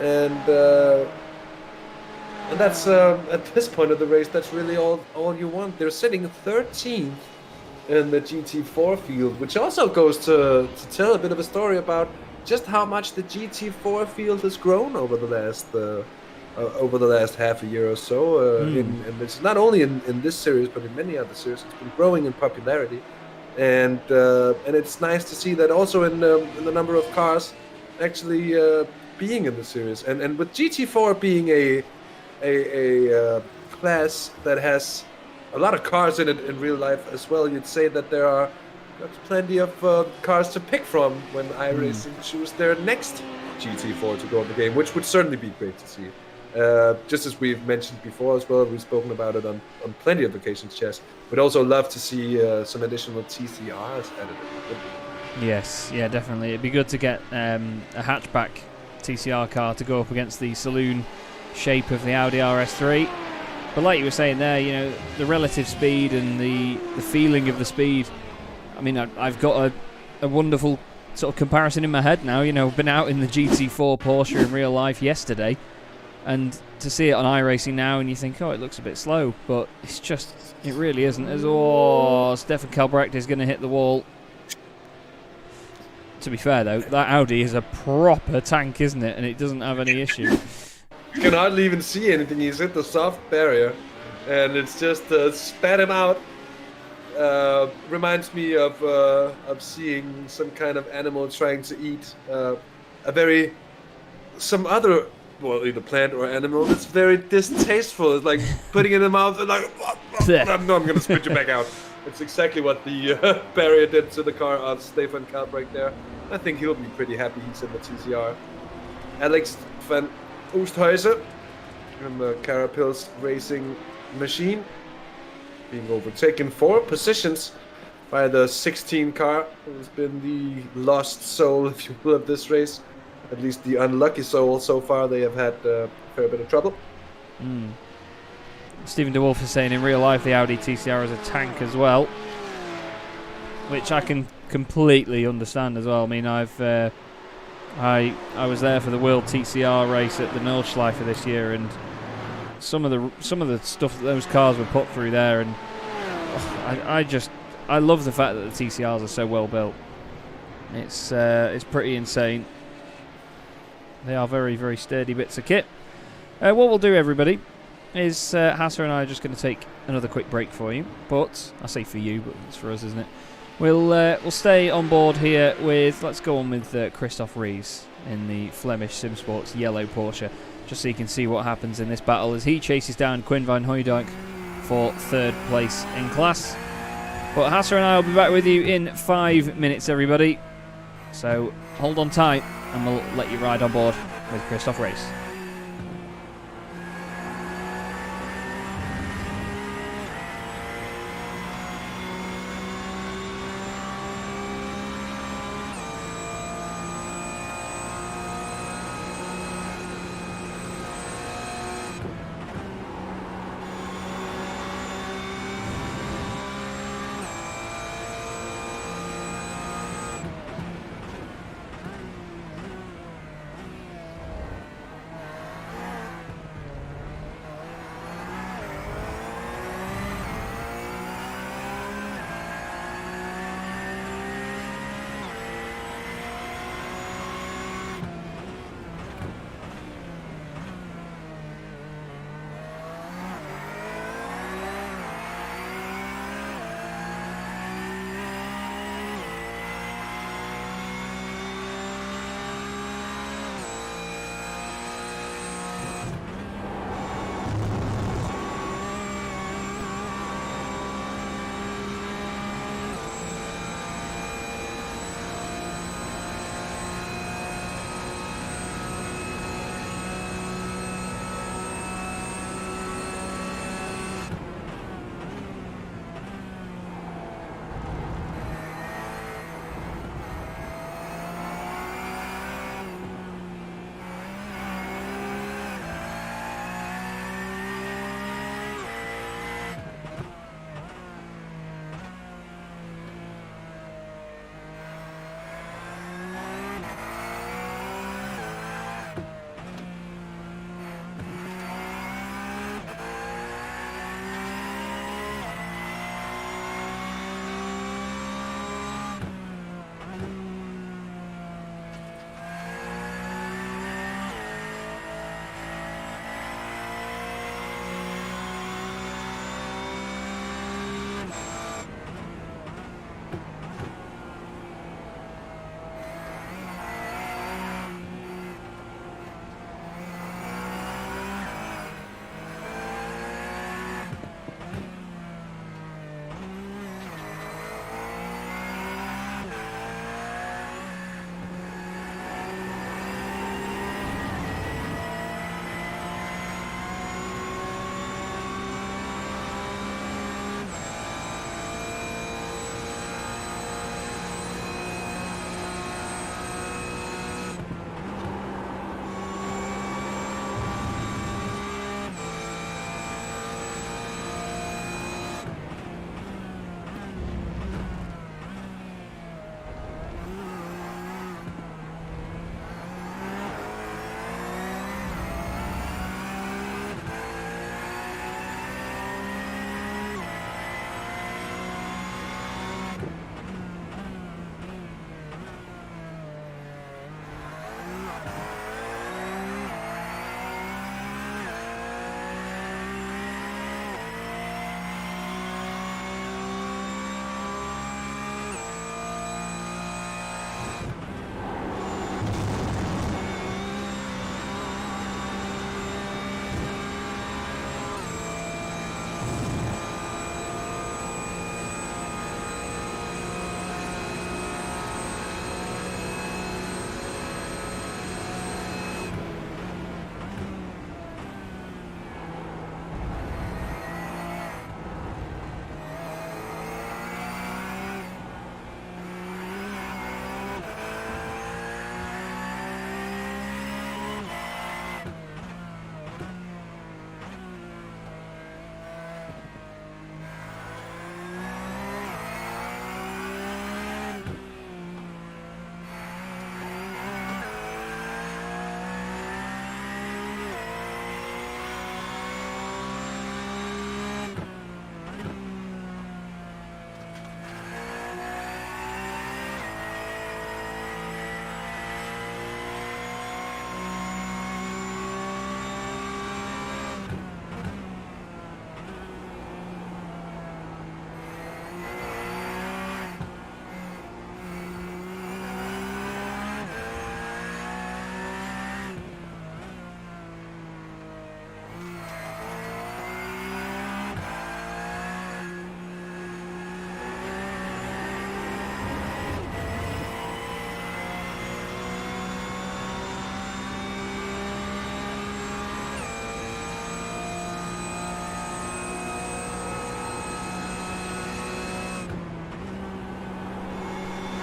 and that's at this point of the race, that's really all you want. They're sitting 13th in the GT4 field, which also goes to tell a bit of a story about just how much the GT4 field has grown over the last half a year or so, and it's not only in this series, but in many other series. It's been growing in popularity, and it's nice to see that also in the number of cars actually being in the series, and with GT4 being a class that has a lot of cars in it in real life as well. You'd say that there are plenty of cars to pick from when iRacing choose their next GT4 to go in the game, which would certainly be great to see. Just as we've mentioned before as well, we've spoken about it on plenty of occasions, Chaz. We'd also love to see some additional TCRs added. Yes, yeah, definitely. It'd be good to get a hatchback TCR car to go up against the saloon shape of the Audi RS3. But like you were saying there, you know, the relative speed and the feeling of the speed. I mean, I've got a wonderful sort of comparison in my head now. You know, I've been out in the GT4 Porsche in real life yesterday, and to see it on iRacing now, and you think, oh, it looks a bit slow, but it's just, it really isn't. Stefan Kalbrecht is going to hit the wall. To be fair, though, that Audi is a proper tank, isn't it? And it doesn't have any issue. You can hardly even see anything. He's hit the soft barrier, and it's just spat him out. Reminds me of seeing some kind of animal trying to eat some other well, either plant or animal. It's very distasteful. It's like putting it in the mouth and like, no, I'm gonna spit you back out. It's exactly what the barrier did to the car of Stefan Kalb right there. I think he'll be pretty happy he's in the TCR. Alex van Oosthuizen from the Carapils Racing Machine being overtaken 4 positions by the 16 car, who's been the lost soul, if you will, of this race. At least the unlucky soul so far. They have had a fair bit of trouble. Stephen DeWolf is saying in real life the Audi TCR is a tank as well, which I can completely understand as well. I mean, I was there for the World TCR race at the Nordschleife this year, and some of the stuff that those cars were put through there, and I love the fact that the TCRs are so well built. It's pretty insane. They are very, very sturdy bits of kit. What we'll do, everybody, is Hasse and I are just going to take another quick break for you. But I say for you, but it's for us, isn't it? We'll stay on board here with, let's go on with Christoph Ries in the Flemish SimSports yellow Porsche, just so you can see what happens in this battle as he chases down Quinn van Hooydonk for 3rd place in class. But Hasse and I will be back with you in 5 minutes, everybody. So hold on tight and we'll let you ride on board with Christoph Ries.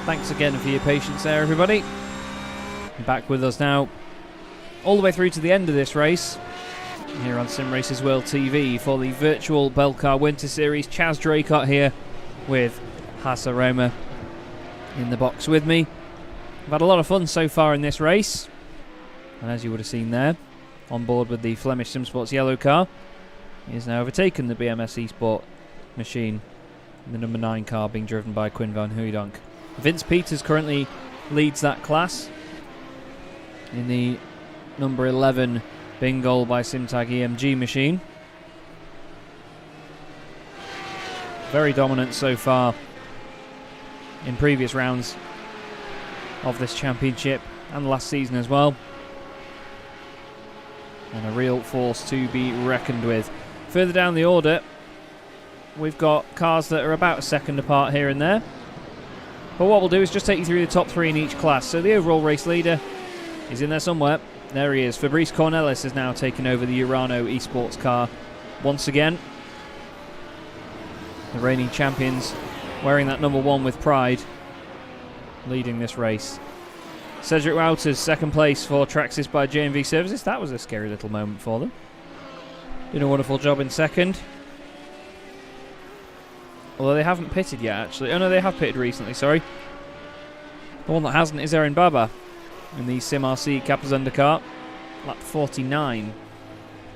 Thanks again for your patience there, everybody. Back with us now, all the way through to the end of this race, here on Simracersworld TV for the Virtual Belcar Winter Series. Chaz Draycott here with Hasse Rømer in the box with me. I've had a lot of fun so far in this race, and as you would have seen there, on board with the Flemish SimSports yellow car, he has now overtaken the BMS eSport machine, the number 9 car being driven by Quinn van Hooydonk. Vince Peters currently leads that class in the number 11 Bingoal by Simtag EMG machine. Very dominant so far in previous rounds of this championship and last season as well. And a real force to be reckoned with. Further down the order, we've got cars that are about a second apart here and there. But what we'll do is just take you through the top 3 in each class. So the overall race leader is in there somewhere. There he is. Fabrice Cornelis has now taken over the Urano eSports car once again. The reigning champions wearing that number 1 with pride, leading this race. Cedric Wouters, second place for Traxxas by JMV Services. That was a scary little moment for them. Doing a wonderful job in second. Although they haven't pitted yet, actually. Oh no, they have pitted recently, sorry. The one that hasn't is Erin Baba in the SimRC Capers undercar. Lap 49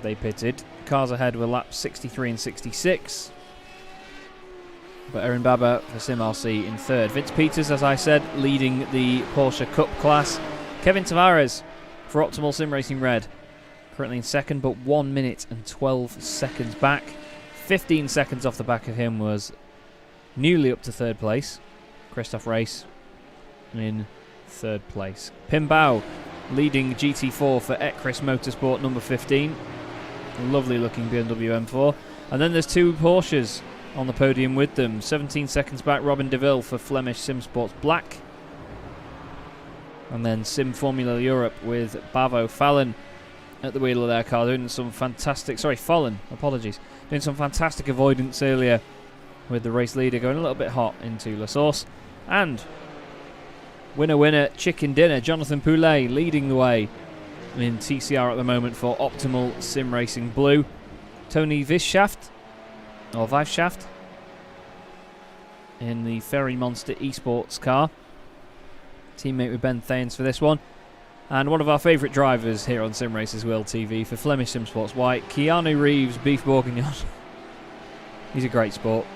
they pitted. Cars ahead were laps 63 and 66. But Erin Baba for SimRC in third. Vince Peters, as I said, leading the Porsche Cup class. Kevin Tavares for Optimal Sim Racing Red, currently in second, but 1 minute and 12 seconds back. 15 seconds off the back of him was newly up to third place, Christoph Race in third place. Pim Bao leading GT4 for Ecris Motorsport number 15. Lovely looking BMW M4. And then there's 2 Porsches on the podium with them. 17 seconds back, Robin DeVille for Flemish SimSports Black. And then Sim Formula Europe with Bavo Fallon at the wheel of their car, doing some fantastic... Sorry, Fallon, apologies. Doing some fantastic avoidance earlier with the race leader going a little bit hot into La Source. And winner, chicken dinner, Jonathan Poulet leading the way in TCR at the moment for Optimal Sim Racing Blue. Tony Vivshaft in the Ferry Monster Esports car. Teammate with Ben Thanes for this one. And one of our favourite drivers here on Simracersworld TV for Flemish SimSports White, Keanu Reeves Beef Bourguignon. He's a great sport.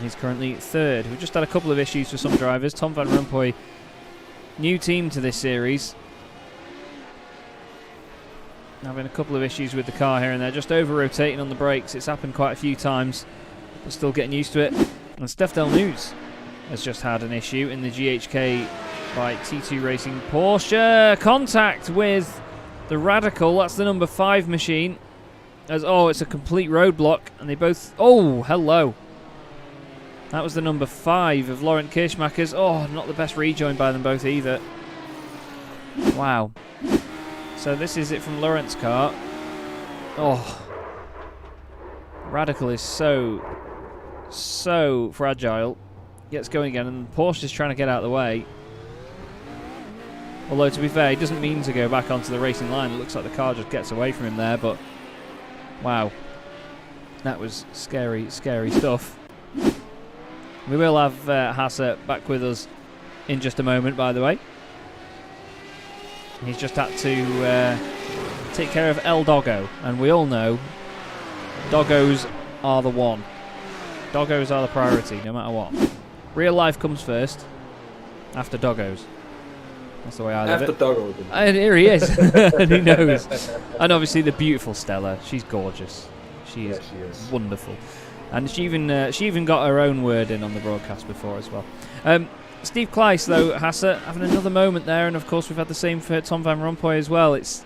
He's currently third. We've just had a couple of issues for some drivers. Tom Van Rompuy, new team to this series, having a couple of issues with the car here and there, just over-rotating on the brakes. It's happened quite a few times, but still getting used to it. And Steph Del News has just had an issue in the GHK by T2 Racing Porsche. Contact with the Radical, that's the number 5 machine. As it's a complete roadblock, and they both... Oh, hello. That was the number 5 of Laurent Kirschmacher's. Oh, not the best rejoin by them both either. Wow. So this is it from Laurent's car. Oh. Radical is so fragile. Gets going again, and Porsche is trying to get out of the way. Although, to be fair, he doesn't mean to go back onto the racing line. It looks like the car just gets away from him there, but... Wow. That was scary, scary stuff. We will have Hasse back with us in just a moment, by the way. He's just had to take care of El Doggo, and we all know doggos are the one. Doggos are the priority, no matter what. Real life comes first, after doggos. That's the way I live it. After Doggo. And here he is, and he knows. And obviously the beautiful Stella, she's gorgeous. She is wonderful. And she even got her own word in on the broadcast before as well. Steve Kleiss, though, Hasse, having another moment there, and of course we've had the same for Tom Van Rompuy as well. It's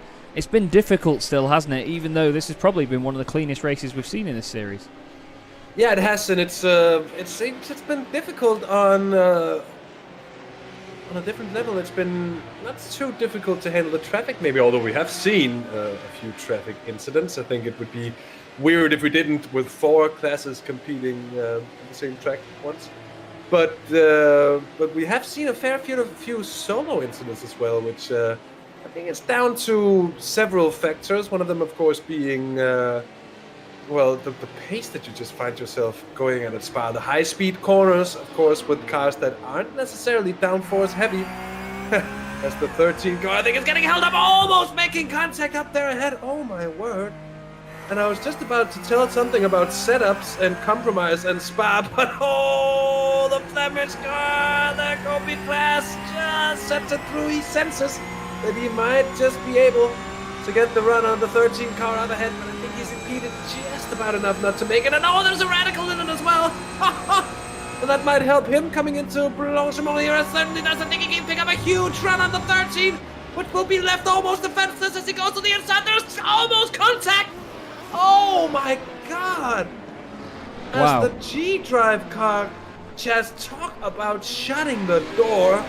been difficult still, hasn't it? Even though this has probably been one of the cleanest races we've seen in this series. Yeah, it has, and it's been difficult on a different level. It's been not too difficult to handle the traffic, maybe. Although we have seen a few traffic incidents, I think it would be weird if we didn't, with 4 classes competing on the same track at once. But we have seen a fair few solo incidents as well, which I think is down to several factors. One of them, of course, being the pace that you just find yourself going at Spa. The high-speed corners, of course, with cars that aren't necessarily downforce heavy. As the 13 car, I think, is getting held up, almost making contact up there ahead. Oh my word. And I was just about to tell something about setups and compromise and Spa, but the Flemish car, the Kobe class, just sets it through. He senses that he might just be able to get the run on the 13 car out ahead, but I think he's impeded just about enough not to make it. And there's a radical in it as well. And that might help him coming into Francorchamps here. I certainly doesn't think he can pick up a huge run on the 13, which will be left almost defenseless as he goes to the inside. There's almost contact. Oh my god! Wow. As the G-Drive car, Chaz, talk about shutting the door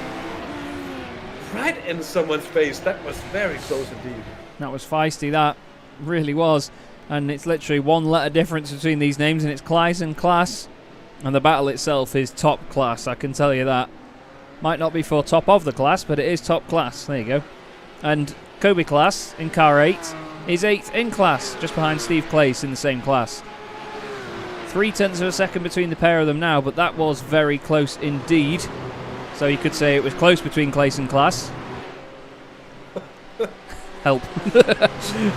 right in someone's face. That was very close indeed. That was feisty, that really was. And it's literally one letter difference between these names, and it's Klaes and Class. And the battle itself is top class, I can tell you that. Might not be for top of the class, but it is top class. There you go. And Kobe Class in car 8 is 8th in class, just behind Steve Claes in the same class. 0.3 of a second between the pair of them now, but that was very close indeed. So you could say it was close between Claes and Class. Help.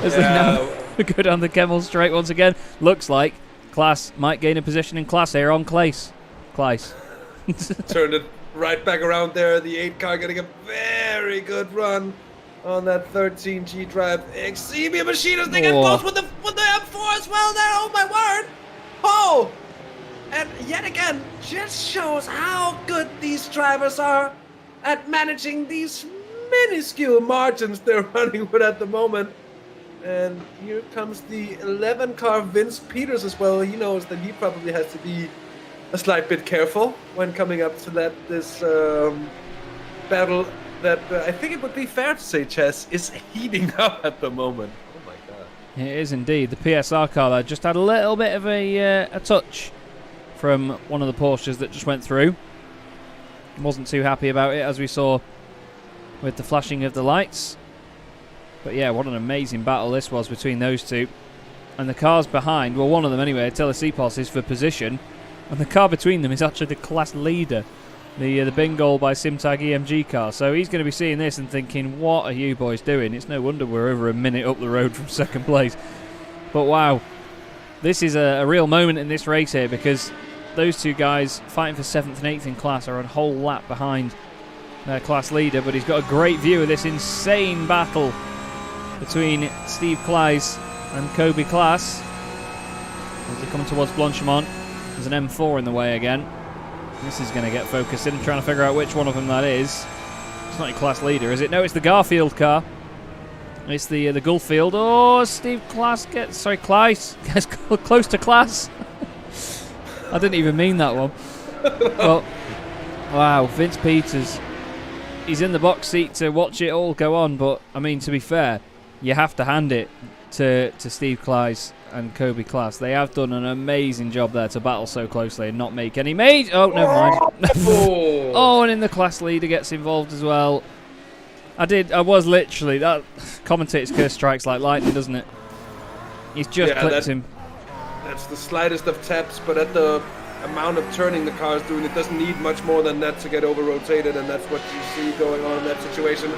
As they now go down the Kemmel straight once again. Looks like Class might gain a position in class here on Claes. Turned it right back around there. The 8 car getting a very good run on that 13 G-Drive. Exhibia Machinist, they get close with the M4 as well there. Oh my word. Oh! And yet again, just shows how good these drivers are at managing these minuscule margins they're running with at the moment. And here comes the 11 car Vince Peters as well. He knows that he probably has to be a slight bit careful when coming up to this battle that I think it would be fair to say, Chaz, is heating up at the moment. Oh my god. It is indeed. The PSR car there just had a little bit of a touch from one of the Porsches that just went through. Wasn't too happy about it, as we saw with the flashing of the lights. But yeah, what an amazing battle this was between those two. And the cars behind, well, one of them anyway, Attila Sipos, is for position. And the car between them is actually the class leader, the Bengal by Simtag EMG car. So he's going to be seeing this and thinking, what are you boys doing? It's no wonder we're over a minute up the road from second place. But wow, this is a real moment in this race here, because those two guys fighting for 7th and 8th in class are a whole lap behind their class leader. But he's got a great view of this insane battle between Steve Claes and Kobe Class as they come towards Blanchimont. There's an M4 in the way again. This is going to get focused in, trying to figure out which one of them that is. It's not your class leader, is it? No, it's the Garfield car. It's the Gulfield. Oh, Steve Claes gets close to Class. I didn't even mean that one. But wow, Vince Peters. He's in the box seat to watch it all go on, but I mean, to be fair, you have to hand it to Steve Claes and Kobe Class. They have done an amazing job there to battle so closely and not make any Oh, never mind. Oh, and in the class leader gets involved as well. I was literally, that commentator's curse strikes like lightning, doesn't it? He's just clipped him. That's the slightest of taps, but at the amount of turning the car's doing, it doesn't need much more than that to get over-rotated, and that's what you see going on in that situation.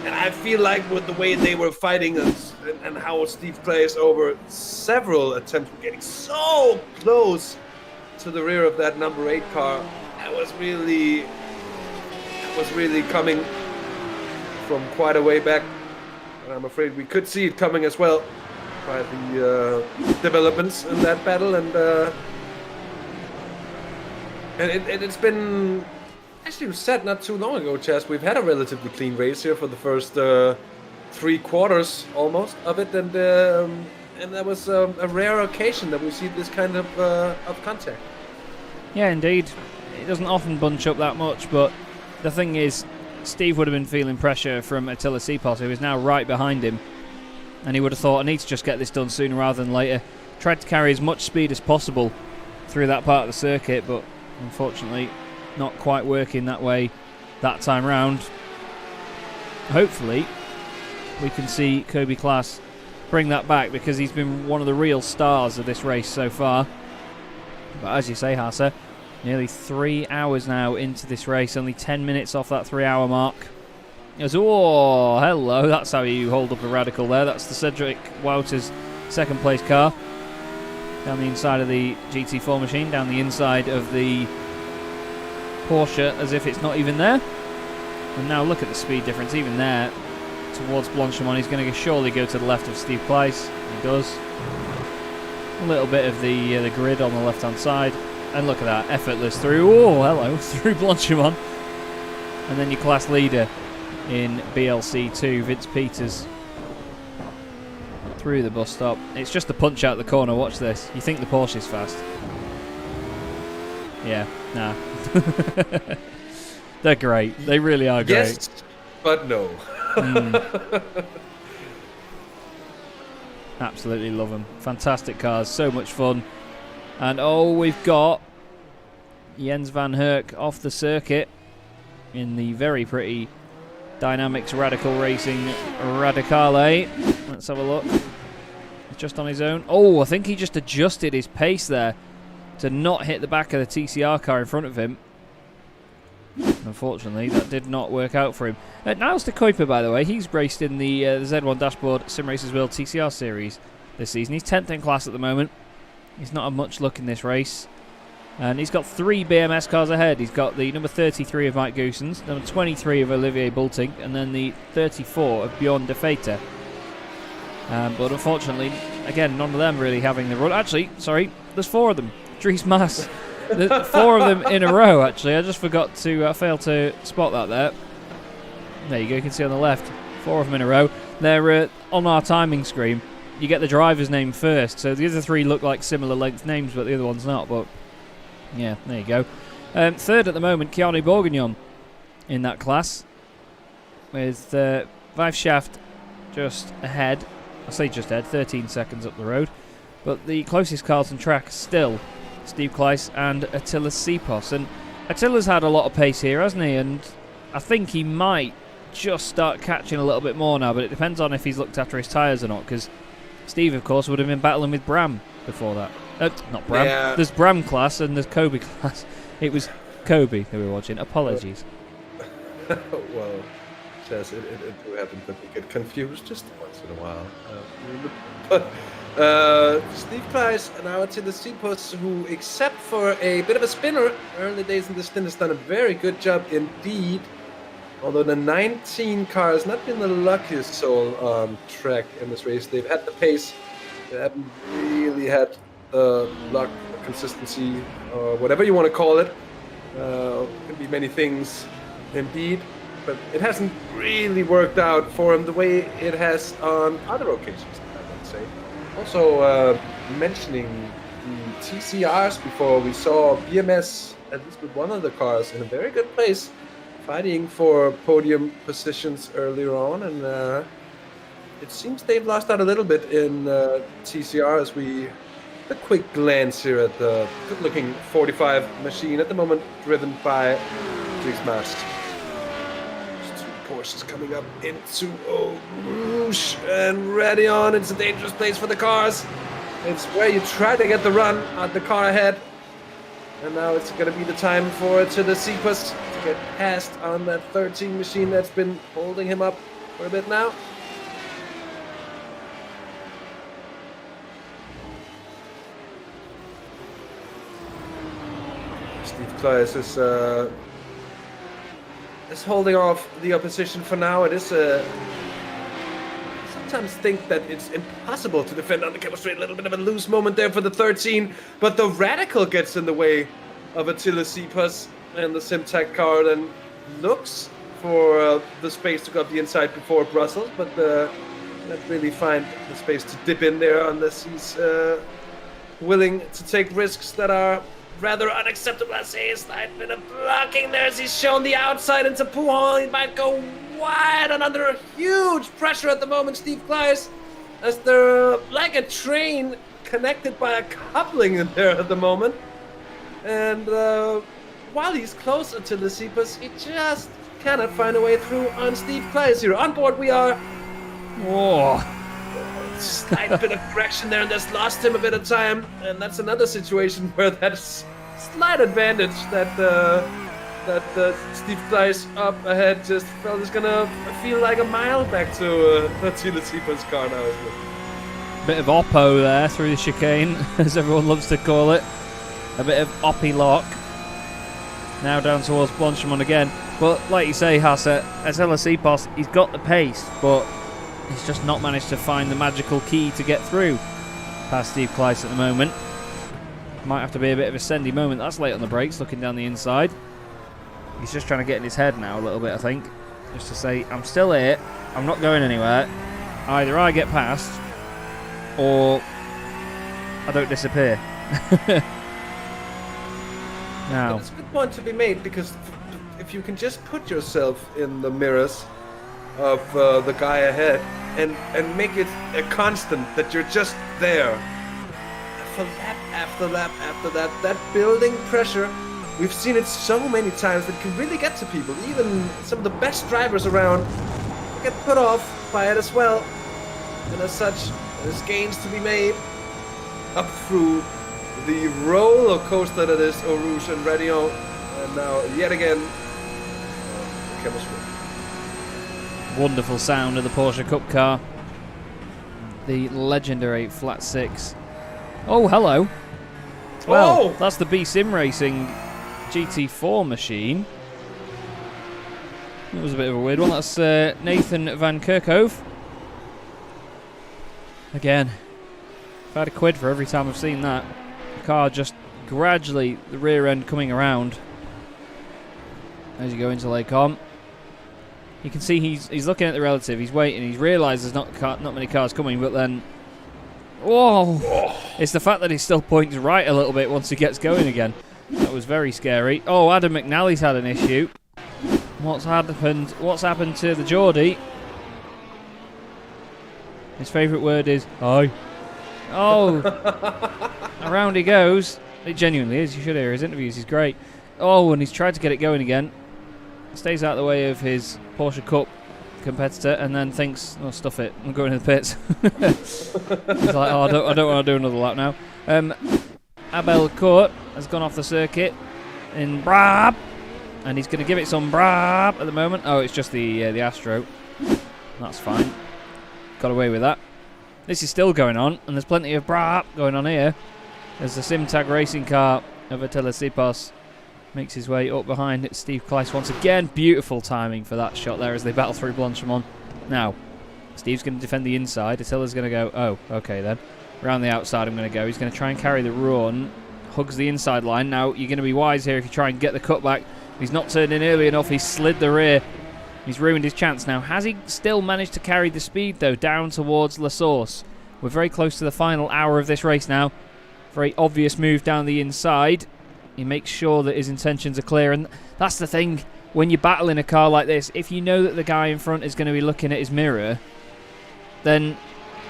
And I feel like with the way they were fighting and how Steve Claes over several attempts were getting so close to the rear of that number 8 car, that was really coming from quite a way back. And I'm afraid we could see it coming as well by the developments in that battle. And it's been actually said not too long ago, Chaz, we've had a relatively clean race here for the first 3 quarters almost of it, and that was a rare occasion that we see this kind of contact. Yeah, indeed. It doesn't often bunch up that much, but the thing is, Steve would have been feeling pressure from Attila Sipos, who is now right behind him, and he would have thought, I need to just get this done sooner rather than later. Tried to carry as much speed as possible through that part of the circuit, but unfortunately not quite working that way that time round. Hopefully we can see Kobe Klaas bring that back, because he's been one of the real stars of this race so far. But as you say, Hasse, nearly 3 hours now into this race, only 10 minutes off that 3-hour mark. Oh, hello, that's how you hold up a radical there. That's the Cedric Wouters second place car. Down the inside of the GT4 machine, down the inside of the Porsche, as if it's not even there. And now look at the speed difference, even there, towards Blanchimont. He's going to surely go to the left of Steve Kleiss. He does. A little bit of the grid on the left-hand side. And look at that, effortless through, oh, hello, through Blanchimont. And then your class leader in BLC2, Vince Peters, through the bus stop. It's just a punch out the corner, watch this. You think the Porsche's fast. Yeah, nah. They're great, they really are great. Yes, but no. Absolutely love them. Fantastic cars, so much fun. And oh, we've got Jens van Herk off the circuit in the very pretty Dynamics Radical Racing Radicale. Let's have a look. Just on his own. Oh, I think he just adjusted his pace there to not hit the back of the TCR car in front of him. Unfortunately, that did not work out for him. Niles de Kuiper, by the way, he's raced in the Z1 Dashboard Simracersworld TCR Series this season. He's 10th in class at the moment. He's not had much luck in this race. And he's got 3 BMS cars ahead. He's got the number 33 of Mike Goossens, number 23 of Olivier Bulting, and then the 34 of Bjorn de Feite. But unfortunately, again, none of them really having the run. Actually, sorry, there's 4 of them. Dries Mas. 4 of them in a row, actually. I just forgot to, I failed to spot that there. There you go, you can see on the left. 4 of them in a row. They're on our timing screen. You get the driver's name first. So the other 3 look like similar length names, but the other one's not. But yeah, there you go. Third at the moment, Keanu Bourguignon in that class, with Vive Shaft just ahead. I say just ahead, 13 seconds up the road. But the closest cars on track is still Steve Kleiss and Attila Sipos. And Attila's had a lot of pace here, hasn't he? And I think he might just start catching a little bit more now, but it depends on if he's looked after his tyres or not, because Steve, of course, would have been battling with Bram before that. Not Bram. Yeah. There's Bram class and there's Kobe class. It was Kobe that we were watching. Apologies. Well, Chaz, it do happen that we get confused just once in a while. But Steve Kleiss and now Attila Sipos, who, except for a bit of a spinner early days in the stint, has done a very good job indeed. Although the 19 car has not been the luckiest soul on track in this race. They've had the pace, they haven't really had the luck, the consistency, or whatever you want to call it. Could be many things indeed, but it hasn't really worked out for him the way it has on other occasions, I would say. Also, mentioning the TCRs before, we saw BMS, at least with one of the cars, in a very good place, fighting for podium positions earlier on, and it seems they've lost out a little bit in TCR as we a quick glance here at the good-looking 45 machine at the moment, driven by Dries Mas. There's 2 Porsches coming up into Eau Rouge and ready on. It's a dangerous place for the cars. It's where you try to get the run on the car ahead. And now it's going to be the time for Attila Sipos to get past on that 13 machine that's been holding him up for a bit now. Steve Kleiss is holding off the opposition for now. It is sometimes think that it's impossible to defend on the chemistry. A little bit of a loose moment there for the 13, but the Radical gets in the way of Attila Sipos, and the Simtag car then looks for the space to go up the inside before Brussels, but not really find the space to dip in there unless he's willing to take risks that are rather unacceptable. I say a slight bit of blocking there as he's shown the outside into Pouhon. He might go wide and under huge pressure at the moment, Steve Kleiss, as they're like a train connected by a coupling in there at the moment. And while he's closer to Lasipas, he just cannot find a way through on Steve Kleiss here. On board we are. Whoa. Slight bit of correction there, and that's lost him a bit of time. And that's another situation where that's slight advantage that Steve Kleiss up ahead just felt is gonna feel like a mile back to Lasipas' car now, isn't it? Bit of oppo there through the chicane, as everyone loves to call it. A bit of oppy lock. Now down towards Blanchimont again. But like you say, Hasse, Attila Sipos, he's got the pace, but he's just not managed to find the magical key to get through past Steve Kleiss at the moment. Might have to be a bit of a sendy moment. That's late on the brakes, looking down the inside. He's just trying to get in his head now a little bit, I think. Just to say, I'm still here, I'm not going anywhere. Either I get past, or I don't disappear. Now, it's a good point to be made, because if you can just put yourself in the mirrors of the guy ahead and make it a constant that you're just there for lap after lap after that building pressure, we've seen it so many times that can really get to people. Even some of the best drivers around get put off by it as well. And as such, there's gains to be made up through the roller coaster that is Eau Rouge and Radio. And now, yet again, chemistry. wonderful sound of the Porsche Cup car. The legendary Flat 6. Oh, hello. Well, that's the B Sim Racing GT4 machine. That was a bit of a weird one. That's Nathan van Kerkhove. Again, I've had a quid for every time I've seen that. The car just gradually, the rear end coming around as you go into Lake On. You can see he's looking at the relative, he's waiting, he's realised there's not many cars coming, but then, whoa! It's the fact that he still points right a little bit once he gets going again. That was very scary. Oh, Adam McNally's had an issue. What's happened? What's happened to the Geordie? His favourite word is "hi." Oh, around he goes. It genuinely is. You should hear his interviews. He's great. Oh, and he's tried to get it going again. Stays out of the way of his Porsche Cup competitor, and then thinks, "Oh, stuff it. I'm going to the pits." He's like, "Oh, I don't want to do another lap now." Abel Court has gone off the circuit in Brab, and he's going to give it some Brab at the moment. Oh, it's just the Astro. That's fine. Got away with that. This is still going on, and there's plenty of Brab going on here. As the Simtag racing car of Attila Sipos makes his way up behind Steve Kleiss once again. Beautiful timing for that shot there as they battle through Blanchimont. Now, Steve's going to defend the inside. Attila's going to go, oh, okay then. Around the outside I'm going to go. He's going to try and carry the run. Hugs the inside line. Now, you're going to be wise here if you try and get the cutback. He's not turned in early enough. He's slid the rear. He's ruined his chance now. Has he still managed to carry the speed, though, down towards La Source? We're very close to the final hour of this race now. Very obvious move down the inside. He makes sure that his intentions are clear. And that's the thing, when you battle in a car like this, if you know that the guy in front is going to be looking at his mirror, then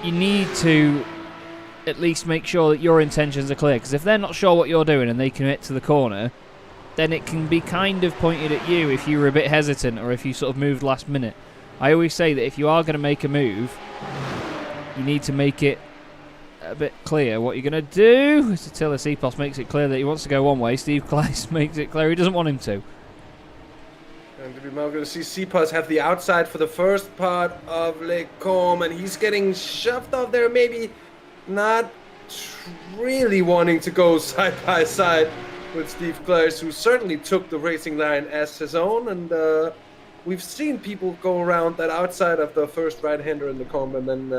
you need to at least make sure that your intentions are clear. Because if they're not sure what you're doing and they commit to the corner, then it can be kind of pointed at you if you were a bit hesitant or if you sort of moved last minute. I always say that if you are going to make a move, you need to make it a bit clear what you're going to do. Attila Sipos makes it clear that he wants to go one way. Steve Kleiss makes it clear he doesn't want him to. And we're going to see Sipos have the outside for the first part of Lake Com, and he's getting shoved off there, maybe not really wanting to go side by side with Steve Kleiss, who certainly took the racing line as his own, and we've seen people go around that outside of the first right-hander in the comb and then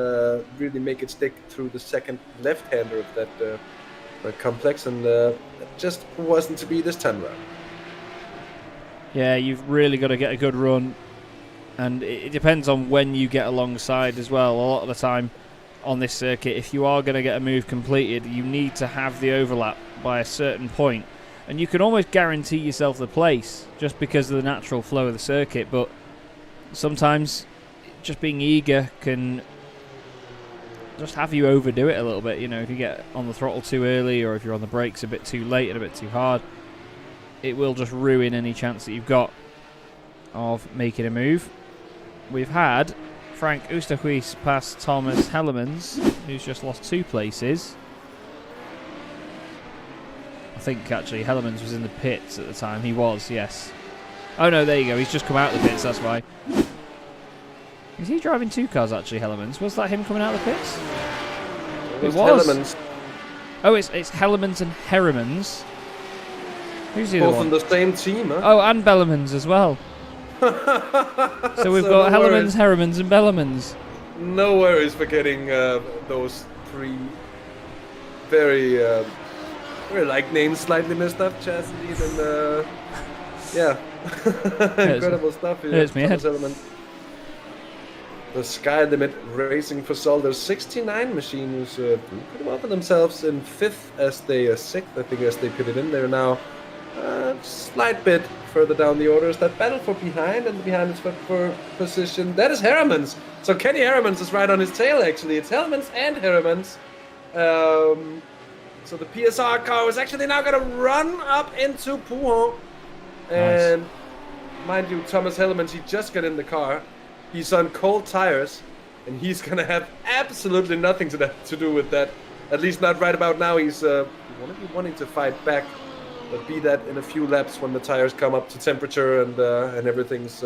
really make it stick through the second left-hander of that complex, and it just wasn't to be this time around. Yeah, you've really got to get a good run, and it depends on when you get alongside as well. A lot of the time on this circuit, if you are going to get a move completed, you need to have the overlap by a certain point. And you can almost guarantee yourself the place just because of the natural flow of the circuit, but sometimes just being eager can just have you overdo it a little bit. You know, if you get on the throttle too early or if you're on the brakes a bit too late and a bit too hard. it will just ruin any chance that you've got of making a move. We've had Frank Oosterhuis pass Thomas Hellemans, who's just lost 2 places. I think actually Hellemans was in the pits at the time. He was, yes. Oh no, there you go. He's just come out of the pits, that's why. Is he driving 2 cars actually, Hellemans? Was that him coming out of the pits? It was. Hellemans. Oh, it's Hellemans and Herrimans. Who's the other one? Both on the same team, huh? Oh, and Bellemans as well. So we've got no Hellemans, Herrimans, and Bellemans. No worries for getting those 3 very like names slightly messed up, Chaz, indeed, and yeah, incredible stuff. Hurts me head. The Sky Limit Racing for Zolder's 69 machine, who's pretty well for themselves in 5th as they 6th, I think, as they put it in. They're now slight bit further down the orders. That battle for behind, and behind is for position. That is Herrimans. So Kenny Herrimans is right on his tail, actually. It's Hellemans and Herrimans. So the PSR car is actually now going to run up into Pouhon. And mind you, Thomas Hellemans, he just got in the car. He's on cold tires, and he's going to have absolutely nothing to do with that. At least not right about now. He's wanting to fight back. But be that in a few laps when the tires come up to temperature and everything's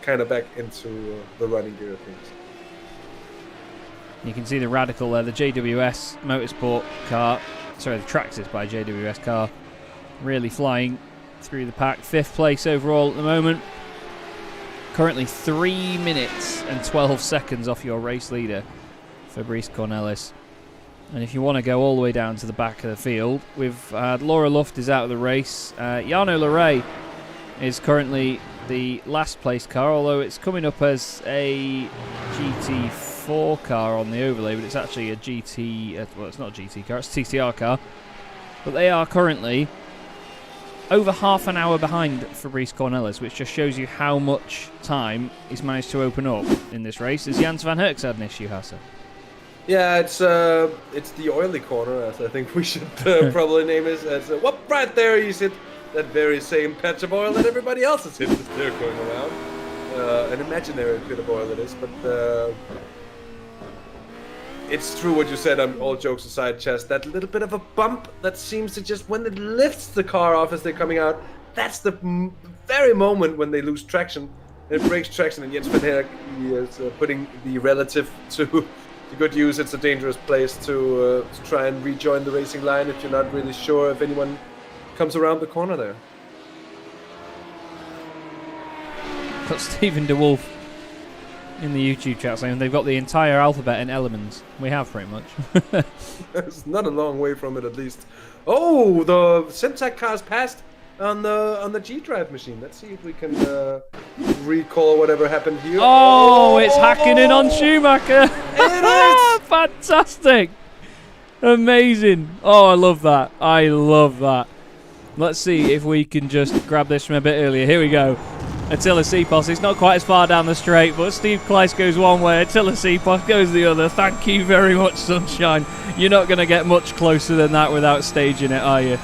kind of back into the running gear of things. You can see the Radical there, the JWS Motorsport car. Sorry, the Traxxas by JWS car. Really flying through the pack. 5th place overall at the moment. Currently 3 minutes and 12 seconds off your race leader, Fabrice Cornelis. And if you want to go all the way down to the back of the field, we've had Laura Luft is out of the race. Jarno Larray is currently the last place car, although it's coming up as a GT4 car on the overlay, but it's actually a GT... well, it's not a GT car, it's a TCR car. But they are currently over half an hour behind Fabrice Cornelis, which just shows you how much time he's managed to open up in this race. Has Jans van Herk's had an issue, Hasse? Yeah, it's the oily corner, as I think we should probably name it. As whoop, right there, he's hit that very same patch of oil that everybody else has hit as they're going around. An imaginary bit of oil it is, but it's true what you said. All jokes aside, Chaz, that little bit of a bump that seems to just when it lifts the car off as they're coming out, that's the very moment when they lose traction. It breaks traction, and Jens van Herk is putting the relative to good use. It's a dangerous place to try and rejoin the racing line if you're not really sure if anyone comes around the corner there. Got Stephen DeWolf in the YouTube chat saying they've got the entire alphabet in elements. We have pretty much. It's not a long way from it, at least. Oh, the Simtag car's passed on the G-Drive machine. Let's see if we can recall whatever happened here. Oh, it's hacking in on Schumacher. It is! Fantastic. Amazing. Oh, I love that. I love that. Let's see if we can just grab this from a bit earlier. Here we go. Attila Sipos. It's not quite as far down the straight, but Steve Kleiss goes one way. Attila Sipos goes the other. Thank you very much, Sunshine. You're not going to get much closer than that without staging it, are you?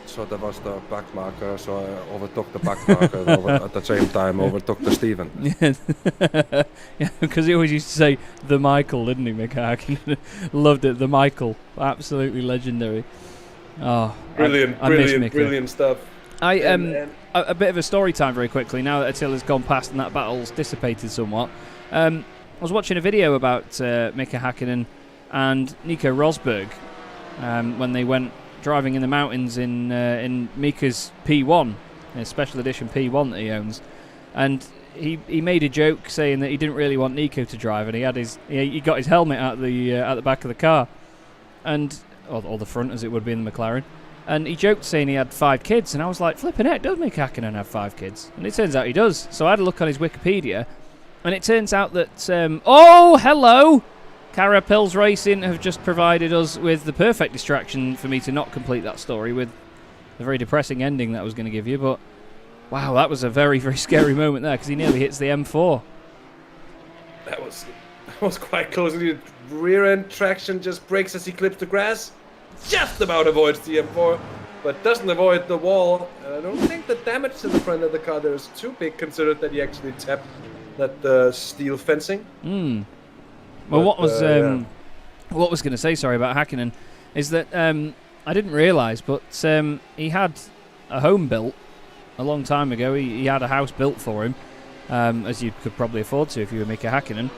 So that was the backmarker, so I overtook the backmarker at the same time overtook the Steven. Yeah, because he always used to say the Michael, didn't he, Mick? Loved it, the Michael. Absolutely legendary. Oh, brilliant stuff. A bit of a story time very quickly, now that Attila's gone past and that battle's dissipated somewhat. I was watching a video about Mika Häkkinen and Nico Rosberg when they went driving in the mountains in Mika's P1, a special edition P1 that he owns, and he made a joke saying that he didn't really want Nico to drive, and he got his helmet at the back of the car, and or the front as it would be in the McLaren, and he joked saying he had 5 kids, and I was like, flipping heck, does Mika Häkkinen have 5 kids? And it turns out he does. So I had a look on his Wikipedia, and it turns out that oh, hello. Cara Pills Racing have just provided us with the perfect distraction for me to not complete that story with the very depressing ending that I was going to give you. But, wow, that was a very, very scary moment there because he nearly hits the M4. That was quite close. The rear end traction just breaks as he clips the grass. Just about avoids the M4. but doesn't avoid the wall. And I don't think the damage to the front of the car there is too big, considered that he actually tapped that steel fencing. Well, But, what was yeah. what was going to say? Sorry about Hakkinen, is that I didn't realise, but he had a home built a long time ago. He had a house built for him, as you could probably afford to if you were Mika Hakkinen.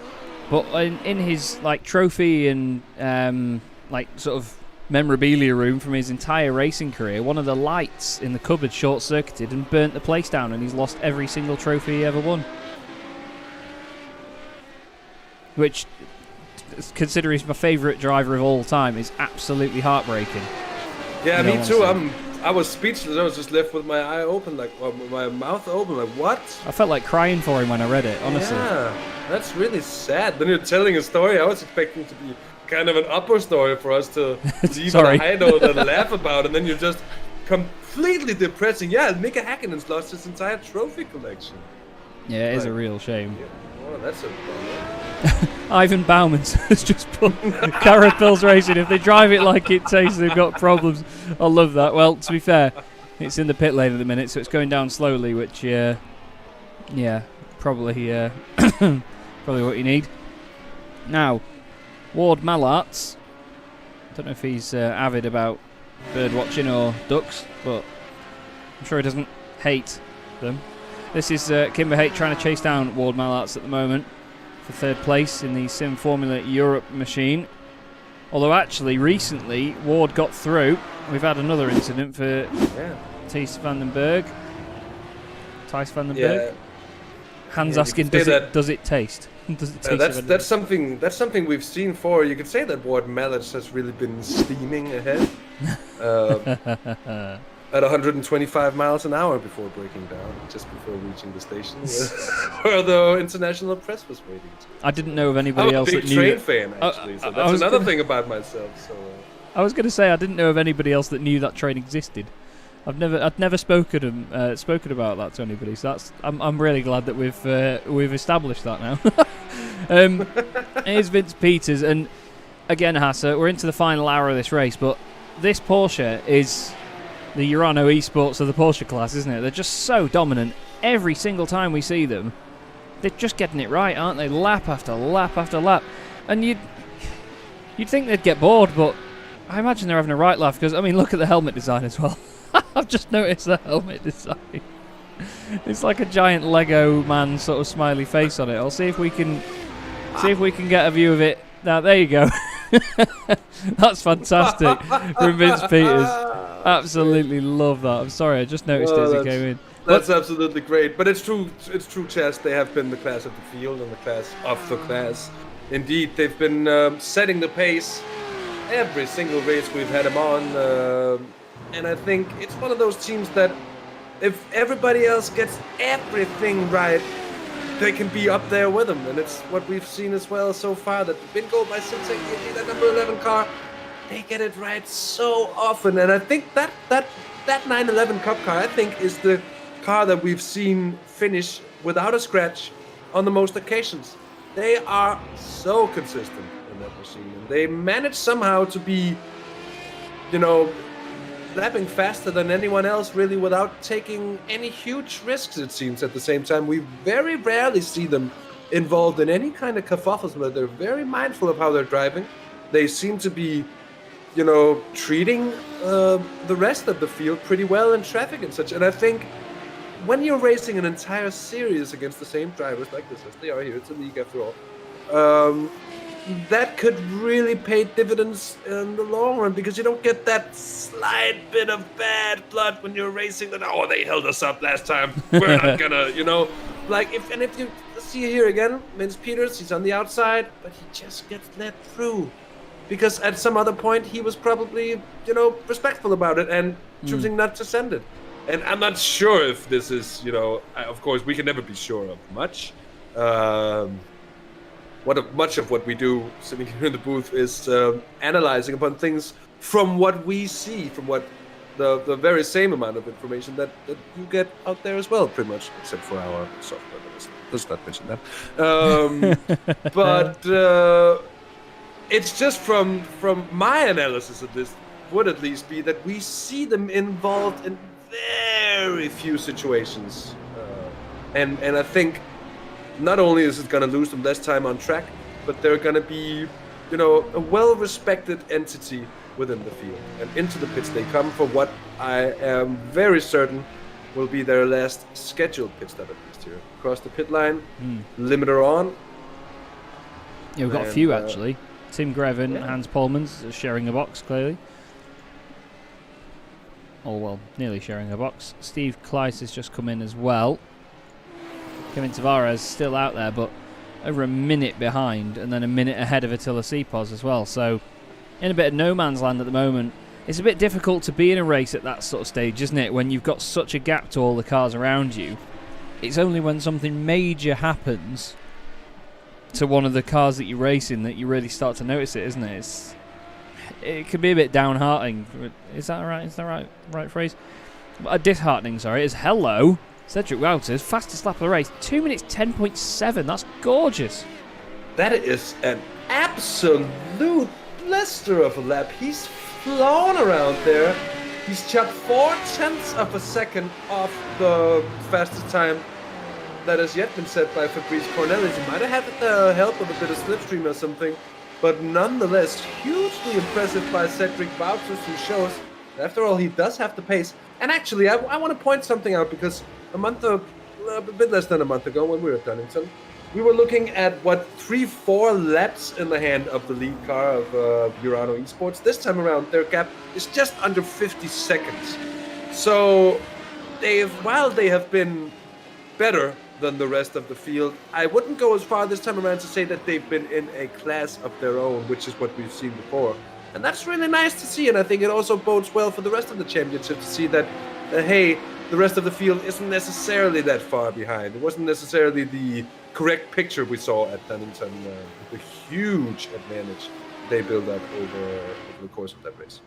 But in his like trophy and like sort of memorabilia room from his entire racing career, one of the lights in the cupboard short-circuited and burnt the place down, and he's lost every single trophy he ever won. Which, considering he's my favourite driver of all time, is absolutely heartbreaking. Yeah, No, me too. honestly. I was speechless. I was just left with my eye open, like my mouth open, like what? I felt like crying for him when I read it, honestly. Yeah, that's really sad. Then you're telling a story. I was expecting to be kind of an upper story for us to leave on Sorry. a high note and laugh about, and then you're just completely depressing. Yeah, Mika Hakkinen's lost his entire trophy collection. Yeah, it is a Like- real shame. Yeah. Oh, that's a bummer. Ivan Bauman's has just put Carapils Racing. If they drive it like it tastes, they've got problems. I love that. Well, to be fair, it's in the pit lane at the minute, so it's going down slowly, which, yeah, probably probably what you need. Now, Ward Mallarts. Don't know if he's avid about bird watching or ducks, but I'm sure he doesn't hate them. This is Kimber Haight trying to chase down Ward Mallarts at the moment for third place in the Sim Formula Europe machine. Although actually recently Ward got through. We've had another incident for Yeah. Thijs van den Berg. Yeah. Hans Yeah, you asking, could say that- does it taste? Does it taste? That's something we've seen for. You could say that Ward Mallarts has really been steaming ahead at 125 miles an hour before breaking down, just before reaching the station where the international press was waiting. I didn't know of I'm anybody a else big that knew. train fan, actually, so I that's was another gonna- thing about myself. So I was going to say I didn't know of anybody else that knew that train existed. I'd never spoken about that to anybody. So I'm really glad that we've established that now. Here's Vince Peters, and again, Hasse, we're into the final hour of this race, but this Porsche is the Urano Esports of the Porsche class, isn't it? They're just so dominant every single time we see them. They're just getting it right, aren't they? Lap after lap after lap, and you'd think they'd get bored, but I imagine they're having a right laugh because I mean, look at the helmet design as well. I've just noticed the helmet design. It's like a giant Lego man sort of smiley face on it. I'll see if we can get a view of it. Now there you go. That's fantastic from Vince Peters. Absolutely love that. I'm sorry, I just noticed it as it came in. that's absolutely great. But it's true, Chaz. They have been the class of the field and the class of the class. Indeed, they've been setting the pace every single race we've had them on. And I think it's one of those teams that if everybody else gets everything right, they can be up there with them. And it's what we've seen as well so far, that the bingo by Simtag, that number 11 car, they get it right so often. And I think that 911 Cup car, I think, is the car that we've seen finish without a scratch on the most occasions. They are so consistent in that machine. And they manage somehow to be, lapping faster than anyone else, really, without taking any huge risks, it seems. At the same time, we very rarely see them involved in any kind of kerfuffles, but they're very mindful of how they're driving. They seem to be, treating the rest of the field pretty well in traffic and such. And I think when you're racing an entire series against the same drivers like this, as they are here, it's a league after all, that could really pay dividends in the long run, because you don't get that slight bit of bad blood when you're racing that, oh, they held us up last time, we're not gonna, if you see here again, Vince Peters, he's on the outside, but he just gets let through, because at some other point he was probably, respectful about it and choosing not to send it. And I'm not sure if this is, of course, we can never be sure of much. Much of what we do sitting here in the booth is analyzing upon things from what we see, from what the very same amount of information that you get out there as well, pretty much, except for our software. Let's not mention that. But it's just from my analysis of this, would at least be that we see them involved in very few situations. And I think not only is it going to lose them less time on track, but they're going to be, a well-respected entity within the field. And into the pits they come for what I am very certain will be their last scheduled pit stop, at least here. Across the pit line, limiter on. Yeah, we've got a few actually. Tim Greven, Hans Polmans sharing a box, clearly. Oh, well, nearly sharing a box. Steve Kleiss has just come in as well. Kevin Tavares still out there, but over a minute behind, and then a minute ahead of Attila Sipos as well. So, in a bit of no man's land at the moment. It's a bit difficult to be in a race at that sort of stage, isn't it? When you've got such a gap to all the cars around you. It's only when something major happens to one of the cars that you're racing that you really start to notice it, isn't it? It can be a bit downheartening. Is that right? Is that right phrase? Disheartening, sorry. Is hello, Cedric Wouters, fastest lap of the race. 2 minutes 10.7. That's gorgeous. That is an absolute blister of a lap. He's flown around there. He's chopped 0.4 of a second off the fastest time that has yet been set by Fabrice Cornelis. He might have had the help of a bit of slipstream or something, but nonetheless, hugely impressive by Cedric Wouters, who shows, after all, he does have the pace. And actually, I want to point something out, because a bit less than a month ago, when we were at Donington, we were looking at, 3-4 laps in the hand of the lead car of Urano Esports. This time around, their gap is just under 50 seconds. So, while they have been better than the rest of the field, I wouldn't go as far this time around to say that they've been in a class of their own, which is what we've seen before. And that's really nice to see, and I think it also bodes well for the rest of the championship to see that, hey, the rest of the field isn't necessarily that far behind. It wasn't necessarily the correct picture we saw at Donington, the huge advantage they built up over the course of that race.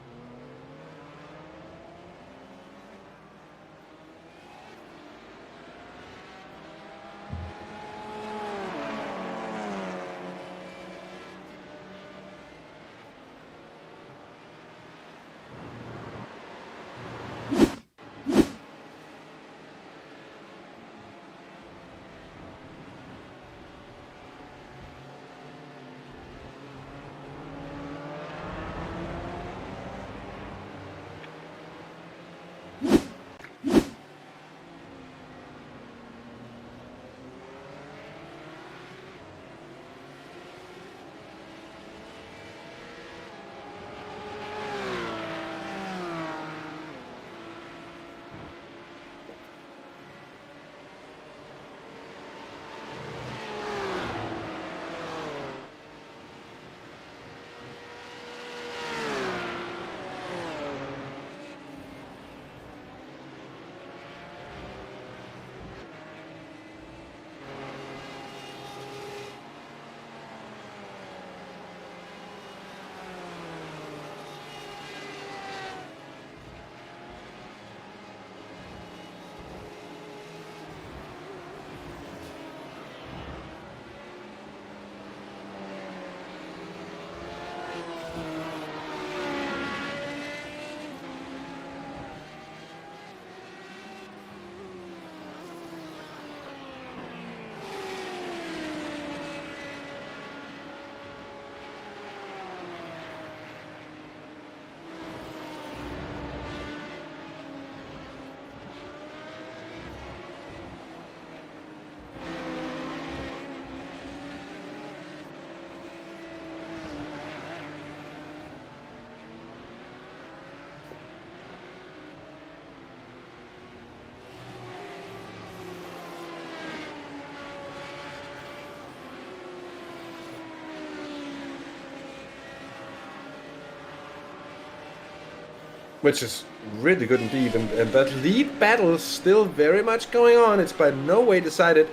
Which is really good indeed, and that lead battle is still very much going on. It's by no way decided.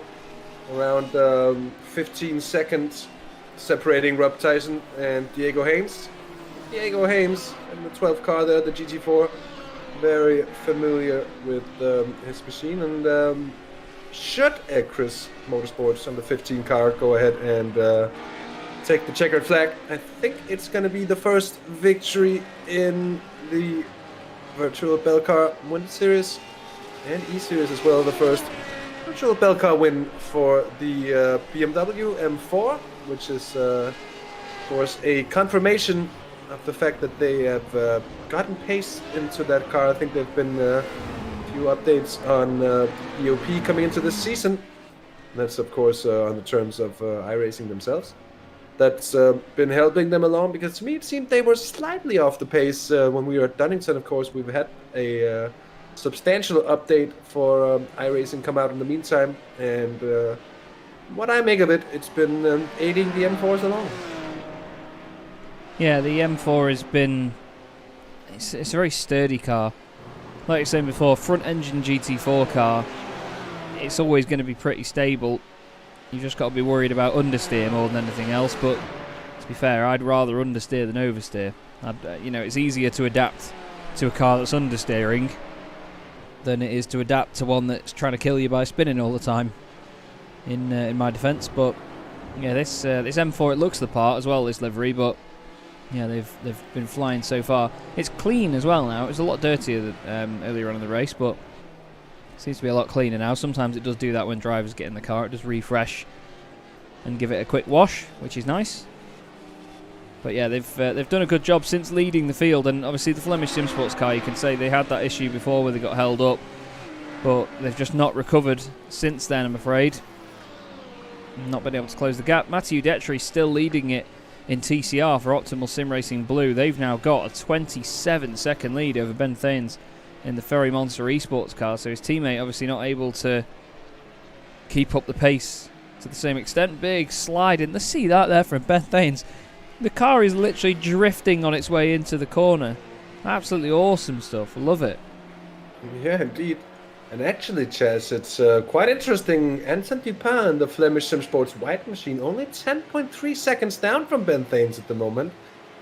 Around 15 seconds separating Rob Tyson and Diego Haynes. Diego Haynes in the 12th car there, the GT4, very familiar with his machine, and should Chris Motorsports on the 15 car go ahead and take the checkered flag. I think it's going to be the first victory in the Virtual Belcar Winter Series and E-Series as well. The first Virtual Belcar win for the BMW M4, which is, of course, a confirmation of the fact that they have gotten pace into that car. I think there have been a few updates on EOP coming into this season. That's, of course, on the terms of iRacing themselves. That's been helping them along, because to me it seemed they were slightly off the pace when we were at Donington. Of course, we've had a substantial update for iRacing come out in the meantime, and what I make of it, it's been aiding the M4s along. Yeah, the M4 has been... It's a very sturdy car. Like I was saying before, front-engine GT4 car, it's always going to be pretty stable. You've just got to be worried about understeer more than anything else, but to be fair, I'd rather understeer than oversteer. It's easier to adapt to a car that's understeering than it is to adapt to one that's trying to kill you by spinning all the time, in my defence. But yeah, this M4, it looks the part as well, this livery, but yeah, they've been flying so far. It's clean as well now. It was a lot dirtier than, earlier on in the race, but seems to be a lot cleaner now. Sometimes it does do that when drivers get in the car. It does refresh and give it a quick wash, which is nice. But yeah, they've done a good job since leading the field. And obviously the Flemish Simsports car, you can say they had that issue before where they got held up, but they've just not recovered since then, I'm afraid. Not been able to close the gap. Mathieu Detry still leading it in TCR for Optimal Sim Racing Blue. They've now got a 27-second lead over Ben Thanes in the Ferry Monster Esports car, so his teammate obviously not able to keep up the pace to the same extent. Big slide in. Let's see that there from Ben Thanes. The car is literally drifting on its way into the corner. Absolutely awesome stuff. I love it. Yeah, indeed. And actually, Chaz, it's quite interesting. Anton Dupin, the Flemish Simsports white machine, only 10.3 seconds down from Ben Thanes at the moment.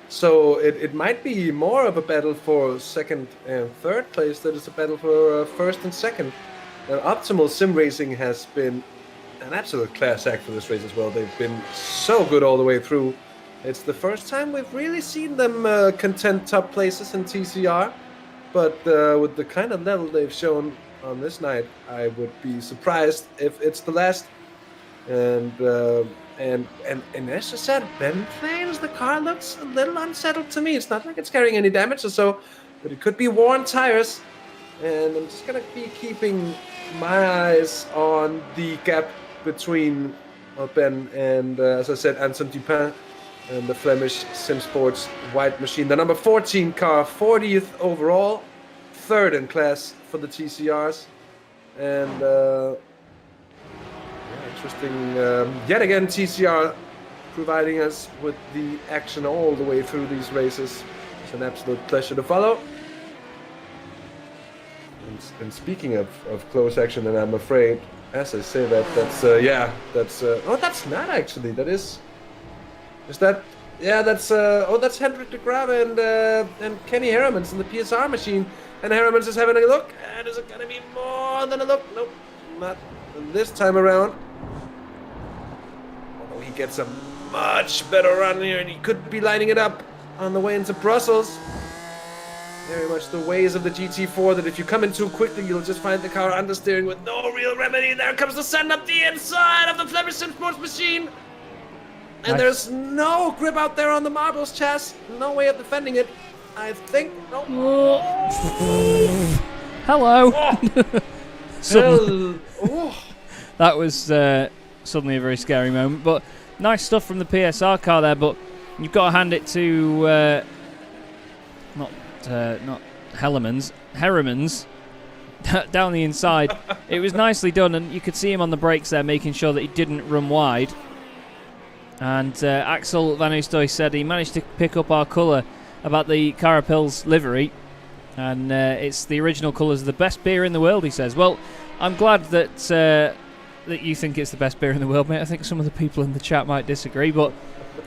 So it might be more of a battle for second and third place than it's a battle for first and second. Now, Optimal Sim Racing has been an absolute class act for this race as well. They've been so good all the way through. It's the first time we've really seen them contend top places in TCR. But with the kind of level they've shown on this night, I would be surprised if it's the last. And as I said, Ben Thanes, the car looks a little unsettled to me. It's not like it's carrying any damage or so, but it could be worn tires. And I'm just going to be keeping my eyes on the gap between Ben and, as I said, Anton Dupin and the Flemish Simsports white machine. The number 14 car, 40th overall, third in class for the TCRs. And interesting. Yet again, TCR providing us with the action all the way through these races. It's an absolute pleasure to follow. And speaking of close action, and I'm afraid, as I say that's oh, that's not actually. That is that? Yeah, that's that's Hendrik de Graaf and Kenny Heremans in the PSR machine. And Heremans is having a look. And is it gonna be more than a look? Nope, not this time around. Although he gets a much better run here, and he could be lining it up on the way into Brussels. Very much the ways of the GT4, that if you come in too quickly, you'll just find the car understeering with no real remedy. There comes the send up the inside of the Flemish Simsports machine. And Nice. There's no grip out there on the marbles, Chaz. No way of defending it. I think. No. Hello. Oh. That was suddenly a very scary moment. But nice stuff from the PSR car there. But you've got to hand it to not Heremans down the inside. It was nicely done, and you could see him on the brakes there, making sure that he didn't run wide. And Axel Van Oostoy said he managed to pick up our colour about the Carapils livery, and it's the original colours of the best beer in the world, he says. Well, I'm glad that that you think it's the best beer in the world, mate. I think some of the people in the chat might disagree, but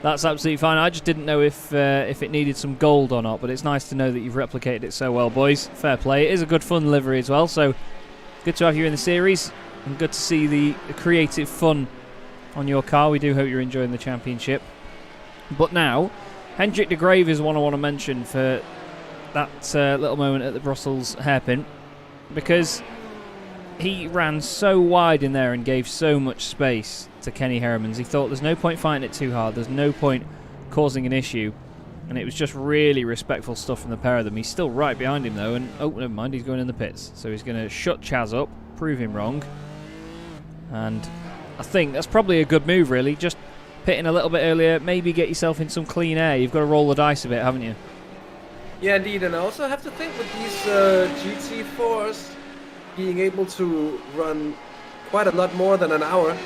that's absolutely fine. I just didn't know if it needed some gold or not, but it's nice to know that you've replicated it so well, boys. Fair play. It is a good fun livery as well, so good to have you in the series, and good to see the creative fun on your car. We do hope you're enjoying the championship. But now, Hendrik de Grave is one I want to mention for that little moment at the Brussels hairpin, because he ran so wide in there and gave so much space to Kenny Heremans. He thought there's no point fighting it too hard, there's no point causing an issue, and it was just really respectful stuff from the pair of them. He's still right behind him though, and oh, never mind, he's going in the pits. So he's going to shut Chaz up, prove him wrong, and I think that's probably a good move really, just pitting a little bit earlier, maybe get yourself in some clean air. You've got to roll the dice a bit, haven't you? Yeah, indeed, and I also have to think with these GT4s being able to run quite a lot more than an hour,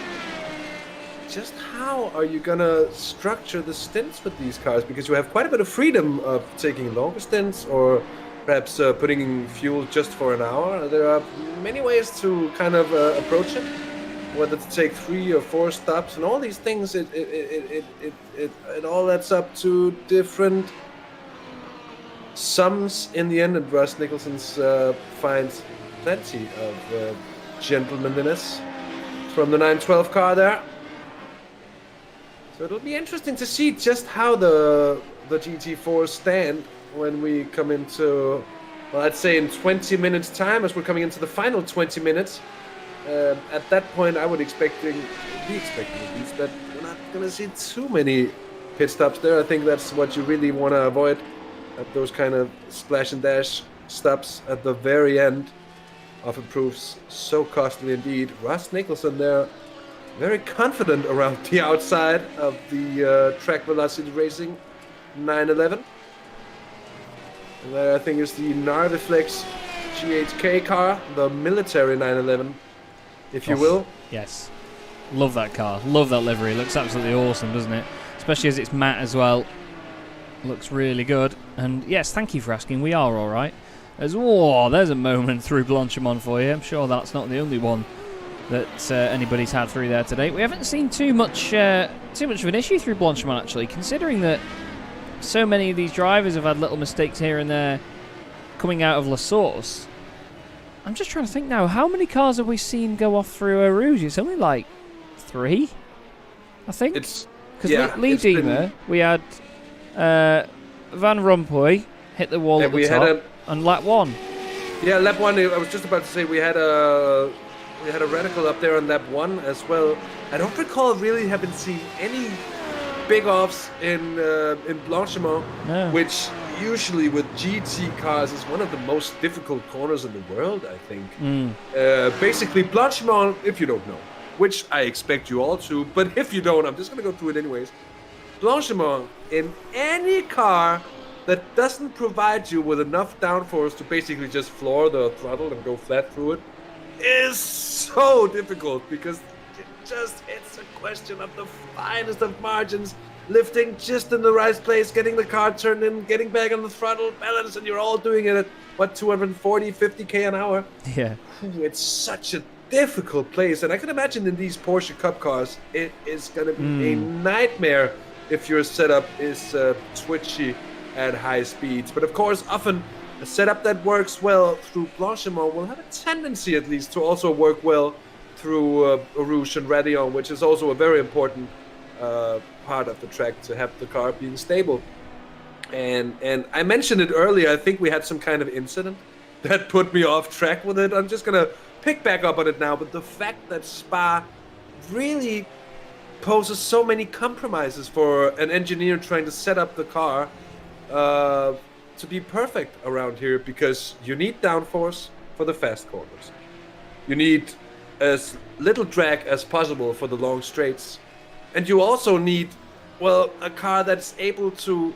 just how are you gonna structure the stints with these cars? Because you have quite a bit of freedom of taking longer stints, or perhaps putting in fuel just for an hour. There are many ways to kind of approach it, whether to take 3 or 4 stops, and all these things. It all adds up to different sums in the end, and Russ Nicholson's finds plenty of gentlemanliness from the 912 car there. So it'll be interesting to see just how the GT4s stand when we come into, well, I'd say in 20 minutes time, as we're coming into the final 20 minutes. At that point, I would be expecting at least that we're not going to see too many pit stops there. I think that's what you really want to avoid, at those kind of splash and dash stops at the very end. Often proves so costly indeed. Russ Nicholson there, very confident around the outside of the Track Velocity Racing 911. And there I think is the Narviflex GHK car, the military 911, if you will. Yes. Love that car. Love that livery. Looks absolutely awesome, doesn't it? Especially as it's matte as well. Looks really good. And yes, thank you for asking. We are all right. There's a moment through Blanchimont for you. I'm sure that's not the only one that anybody's had through there today. We haven't seen too much of an issue through Blanchimont, actually, considering that so many of these drivers have had little mistakes here and there coming out of La Source. I'm just trying to think now, how many cars have we seen go off through Eau Rouge? It's only like 3, I think. Because Lee Deemer, we had Van Rompuy hit the wall at the top, and lap 1. Yeah, lap 1, I was just about to say we had a radical up there on lap 1 as well. I don't recall really having seen any big offs in Blanchimont, which usually with GT cars is one of the most difficult corners in the world, I think. Basically, Blanchimont, if you don't know, which I expect you all to, but if you don't, I'm just going to go through it anyways. Blanchimont, in any car that doesn't provide you with enough downforce to basically just floor the throttle and go flat through it, is so difficult, because it's a question of the finest of margins, lifting just in the right place, getting the car turned in, getting back on the throttle, balance, and you're all doing it at 240, 50k an hour. Yeah. It's such a difficult place, and I can imagine in these Porsche Cup cars, it is going to be a nightmare if your setup is twitchy at high speeds. But of course, often a setup that works well through Blanchimont will have a tendency, at least, to also work well through Eau Rouge and Raidillon, which is also a very important part of the track, to have the car being stable. And I mentioned it earlier, I think we had some kind of incident that put me off track with it. I'm just going to pick back up on it now, but the fact that Spa really poses so many compromises for an engineer trying to set up the car to be perfect around here, because you need downforce for the fast corners. You need as little drag as possible for the long straights. And you also need, well, a car that's able to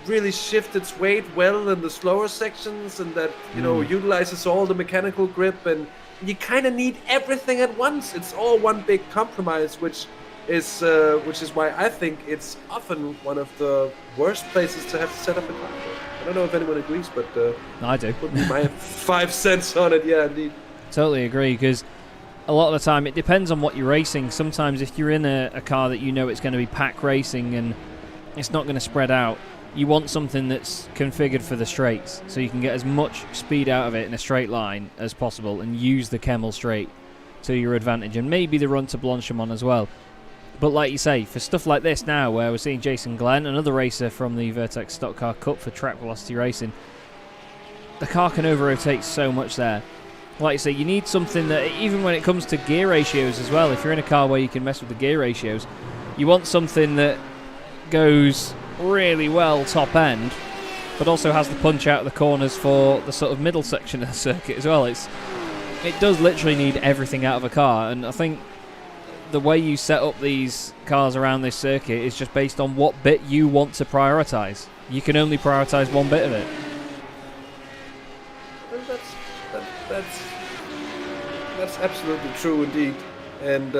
really shift its weight well in the slower sections, and that, utilizes all the mechanical grip, and you kind of need everything at once. It's all one big compromise, which is why I think it's often one of the worst places to have to set up a car. I don't know if anyone agrees, but I do. Would be my 5 cents on it. Yeah, indeed. Totally agree, because a lot of the time it depends on what you're racing. Sometimes if you're in a car that you know it's going to be pack racing and it's not going to spread out, you want something that's configured for the straights, so you can get as much speed out of it in a straight line as possible and use the Kemmel straight to your advantage, and maybe the run to Blanchimont as well. But like you say, for stuff like this now, where we're seeing Jason Glenn, another racer from the Vertex Stock Car Cup for Track Velocity Racing, the car can over-rotate so much there. Like you say, you need something that, even when it comes to gear ratios as well, if you're in a car where you can mess with the gear ratios, you want something that goes really well top end, but also has the punch out of the corners for the sort of middle section of the circuit as well. It does literally need everything out of a car, and I think the way you set up these cars around this circuit is just based on what bit you want to prioritise. You can only prioritise one bit of it. That's absolutely true indeed, and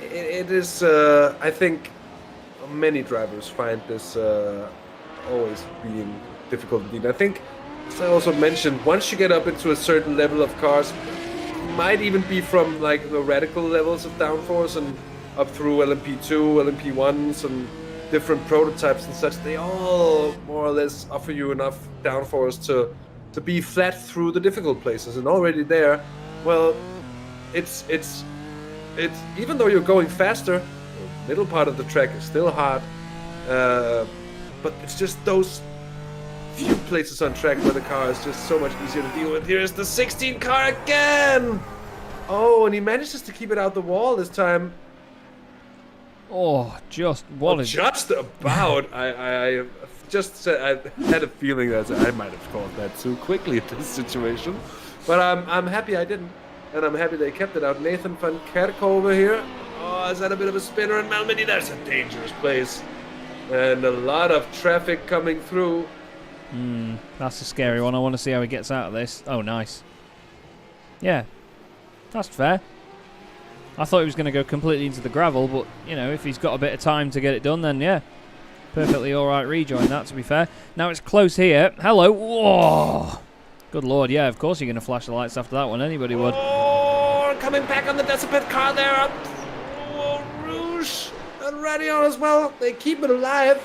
it is. I think many drivers find this always being difficult indeed. I think, as I also mentioned, once you get up into a certain level of cars, might even be from like the radical levels of downforce and up through LMP2, LMP1s, and different prototypes and such. They all more or less offer you enough downforce to be flat through the difficult places, and already there, well, it's even though you're going faster, the middle part of the track is still hard, but it's just those few places on track where the car is just so much easier to deal with. Here's the 16 car again! Oh, and he manages to keep it out the wall this time. Oh, just just about. I just said, I had a feeling that I might have called that too quickly in this situation, but I'm happy I didn't, and I'm happy they kept it out. Nathan van Kerk over here. Oh, is that a bit of a spinner in Malmedy? That's a dangerous place, and a lot of traffic coming through. That's a scary one. I want to see how he gets out of this. Oh, nice. Yeah, that's fair. I thought he was going to go completely into the gravel, but, you know, if he's got a bit of time to get it done, then, yeah, perfectly all right rejoin that, to be fair. Now it's close here. Hello. Whoa. Good lord, yeah, of course you're going to flash the lights after that one. Anybody would. Oh, coming back on the Decipit car there. Oh, Rouge and Radion as well. They keep it alive.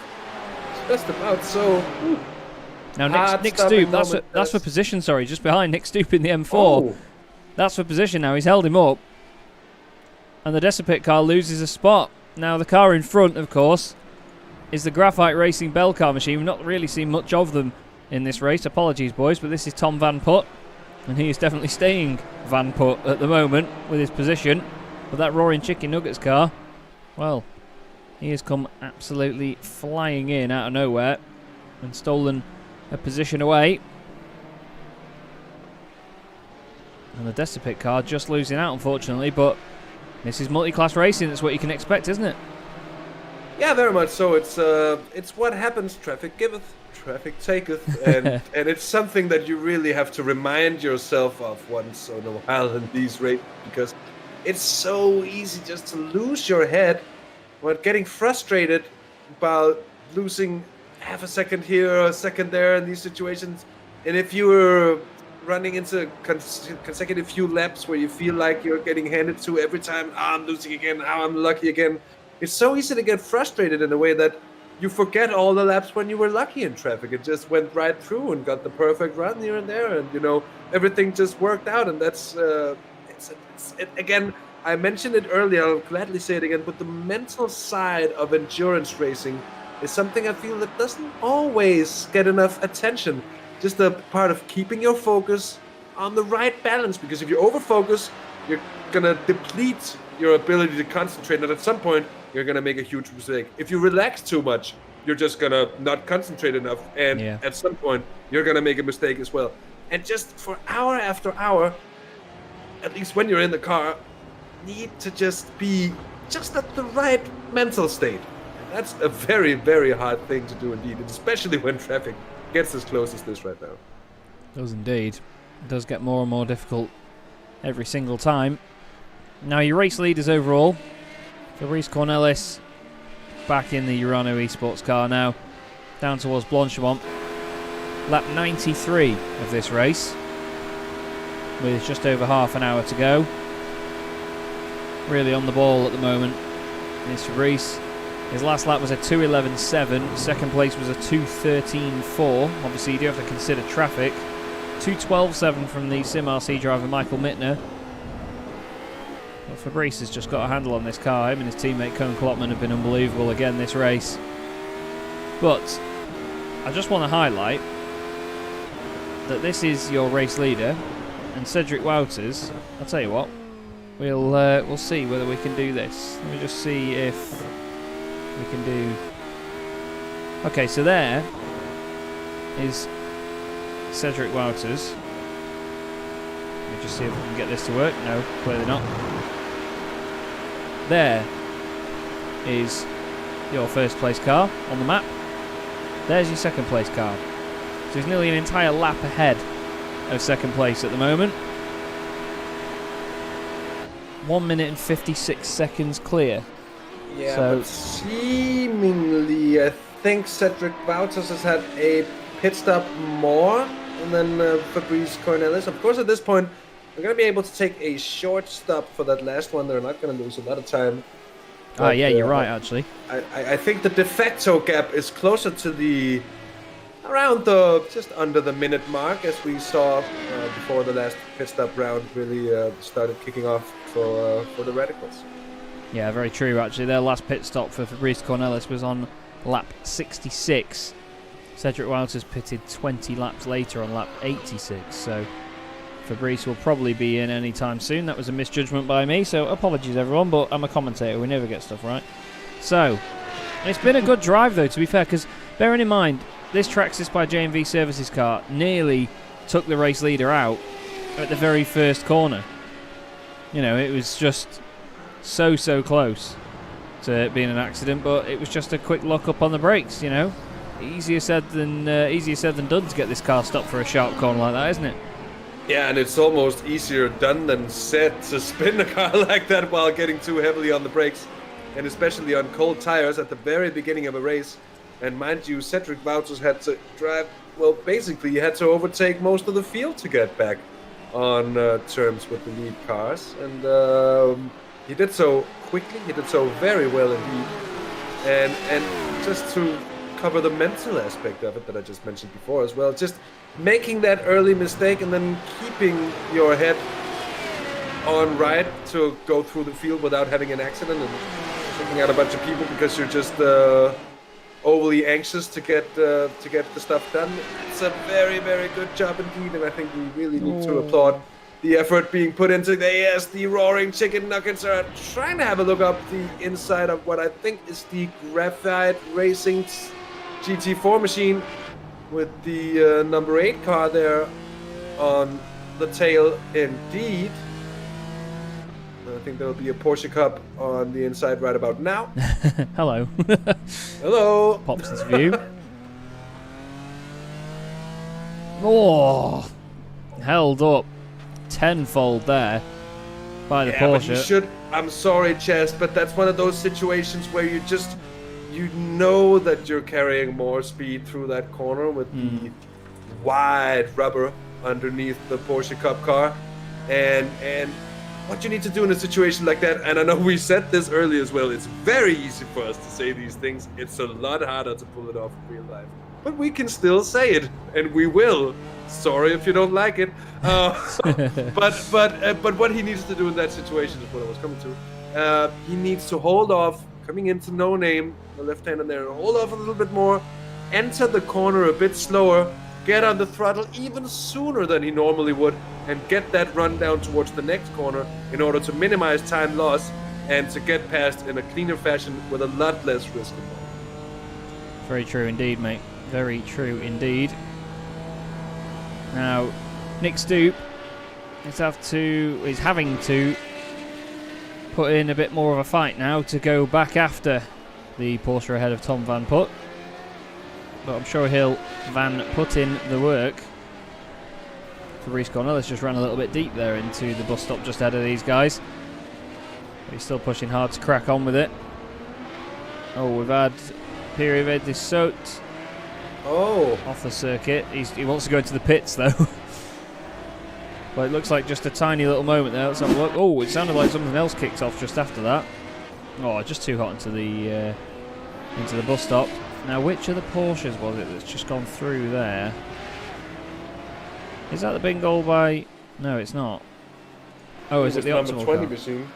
Just about so. Ooh. Now, Nick Stoop, that's for position, sorry, just behind Nick Stoop in the M4. Oh. That's for position now. He's held him up. And the Decipit car loses a spot. Now, the car in front, of course, is the Graphite Racing Belcar machine. We've not really seen much of them in this race. Apologies, boys, but this is Tom Van Putt. And he is definitely staying Van Putt at the moment with his position. But that Roaring Chicken Nuggets car, well, he has come absolutely flying in out of nowhere and stolen a position away. And the Decipit car just losing out, unfortunately, but this is multi-class racing. That's what you can expect, isn't it? Yeah, very much so. It's what happens. Traffic giveth, traffic taketh, and and it's something that you really have to remind yourself of once in a while in these races, because it's so easy just to lose your head when getting frustrated about losing half a second here or a second there in these situations. And if you were running into consecutive few laps where you feel like you're getting handed to every time, I'm losing again, I'm lucky again, it's so easy to get frustrated in a way that you forget all the laps when you were lucky in traffic. It just went right through and got the perfect run here and there, and, you know, everything just worked out. And that's again, I mentioned it earlier, I'll gladly say it again, but the mental side of endurance racing is something I feel that doesn't always get enough attention. Just a part of keeping your focus on the right balance, because if you overfocus, you're gonna deplete your ability to concentrate, and at some point you're gonna make a huge mistake. If you relax too much, you're just gonna not concentrate enough, and at some point you're gonna make a mistake as well. And just for hour after hour, at least when you're in the car, need to just be just at the right mental state. And that's a very, very hard thing to do indeed, especially when traffic gets as close as this right now. It does indeed. It does get more and more difficult every single time. Now, your race leaders overall, Fabrice Cornelis back in the Urano Esports car now, down towards Blanchemont. Lap 93 of this race, with just over half an hour to go. Really on the ball at the moment is Fabrice. His last lap was a 2:11.7. Second place was a 2:13.4. Obviously, you do have to consider traffic. 2:12.7 from the Sim RC driver Michael Mittner. But Fabrice has just got a handle on this car. Him and his teammate Koen Klopman have been unbelievable again this race. But I just want to highlight that this is your race leader, and Cedric Wouters. I'll tell you what, we'll see whether we can do this. Let me just see if we can do. Okay, so there is Cedric Wouters. Let me just see if we can get this to work. No, clearly not. There is your first place car on the map. There's your second place car. So he's nearly an entire lap ahead of second place at the moment. 1 minute and 56 seconds clear. Yeah, So- but seemingly, I think Cedric Wouters has had a pit stop more than Fabrice Cornelis. Of course, at this point, they're going to be able to take a short stop for that last one. They're not going to lose a lot of time. Oh, yeah, But, you're right, actually. I think the de facto gap is closer to the around the just under the minute mark, as we saw before the last pit stop round really started kicking off for the Radicals. Yeah, very true, actually. Their last pit stop for Fabrice Cornelis was on lap 66. Cedric Wouters pitted 20 laps later on lap 86, so Fabrice will probably be in any time soon. That was a misjudgment by me, so apologies everyone, but I'm a commentator, we never get stuff right. So, it's been a good drive though, to be fair, because bearing in mind, this Traxxas by JMV Services car nearly took the race leader out at the very first corner. You know, it was just so close to being an accident, but it was just a quick lock up on the brakes, you know. Easier said than done to get this car stopped for a sharp corner like that, isn't it? Yeah, and it's almost easier done than said to spin a car like that while getting too heavily on the brakes, and especially on cold tires at the very beginning of a race. And mind you, Cedric Wouters had to drive, well, basically he had to overtake most of the field to get back on terms with the lead cars. And he did so quickly, he did so very well indeed. And just to cover the mental aspect of it that I just mentioned before as well, just making that early mistake and then keeping your head on right to go through the field without having an accident and taking out a bunch of people because you're just overly anxious to get the stuff done. It's a very good job indeed, and I think we really need to applaud the effort being put into the Roaring Chicken Nuggets are trying to have a look up the inside of what I think is the Graphite Racing GT4 machine with the number 8 car there on the tail indeed. I think there'll be a Porsche Cup on the inside right about now. Hello. Hello. Pops this view. Oh, held up tenfold there by the But you Porsche. should. I'm sorry, Chaz, but that's one of those situations where you know that you're carrying more speed through that corner with the wide rubber underneath the Porsche Cup car, and what you need to do in a situation like that, and I know we said this earlier as well, it's very easy for us to say these things. It's a lot harder to pull it off in real life. But we can still say it, and we will. Sorry if you don't like it. But what he needs to do in that situation is what I was coming to. He needs to hold off, coming into no name, the left hand in there, hold off a little bit more, enter the corner a bit slower, get on the throttle even sooner than he normally would, and get that run down towards the next corner in order to minimize time loss and to get past in a cleaner fashion with a lot less risk involved. Very true indeed, mate. Very true indeed. Now, Nick Stoop is having to put in a bit more of a fight now to go back after the Porsche ahead of Tom Van Put. But I'm sure he'll put in the work. Fabrice Cornelis just ran a little bit deep there into the bus stop just ahead of these guys. But he's still pushing hard to crack on with it. Oh, we've had Pierre de Sote off the circuit. He wants to go into the pits though. But it looks like just a tiny little moment there. Let's have a look. Oh, it sounded like something else kicked off just after that. Oh, just too hot into the bus stop. Now, which of the Porsches was it that's just gone through there? Is that the Bengal by... No, it's not. Oh, is it the number optimal 20 car? machine?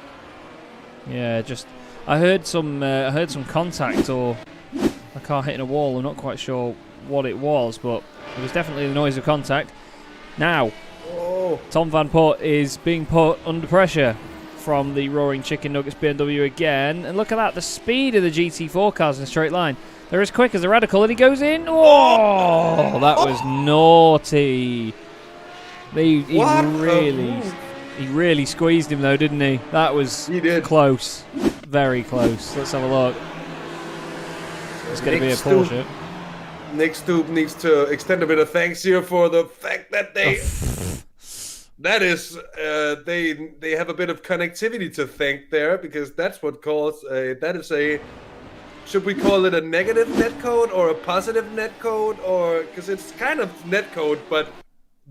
Yeah, just I heard some contact or a car hitting a wall. I'm not quite sure what it was, but it was definitely the noise of contact. Now, Tom Van Port is being put under pressure from the Roaring Chicken Nuggets BMW again, and look at that, the speed of the GT4 cars in a straight line. They're as quick as the Radical, and he goes in. Oh, that was naughty. He really squeezed him though, didn't he? That was close, very close. Let's have a look. It's going to be a Porsche. Nick Stoop needs to extend a bit of thanks here for the fact that they have a bit of connectivity to thank there, because that's what should we call it a negative netcode or a positive netcode, or because it's kind of netcode but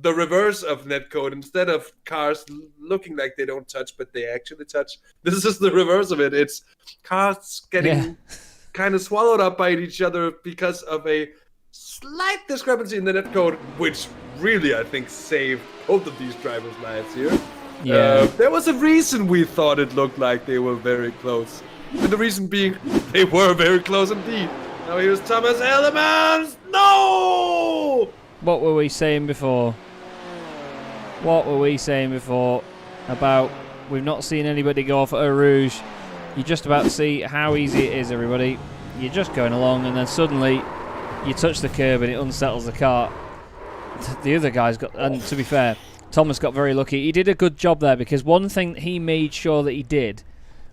the reverse of netcode. Instead of cars looking like they don't touch but they actually touch, this is the reverse of it. It's cars getting kind of swallowed up by each other because of a slight discrepancy in the netcode, which really I think saved both of these drivers' lives here. There was a reason we thought it looked like they were very close, and the reason being they were very close indeed. Now here's Thomas Elemans. No! What were we saying before? About we've not seen anybody go off at Eau Rouge? You're just about to see how easy it is, everybody. You're just going along, and then suddenly you touch the curb and it unsettles the car. The other guy's got, and to be fair, Thomas got very lucky. He did a good job there, because one thing he made sure that he did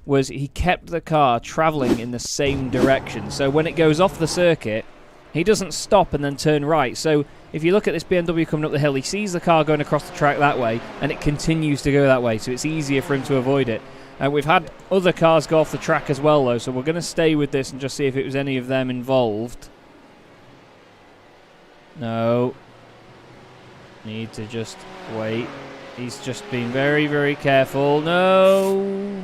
was he kept the car travelling in the same direction. So when it goes off the circuit, he doesn't stop and then turn right. So if you look at this BMW coming up the hill, he sees the car going across the track that way, and it continues to go that way, so it's easier for him to avoid it. We've had other cars go off the track as well, though, so we're going to stay with this and just see if it was any of them involved. No. Need to just wait. He's just being very, very careful. No.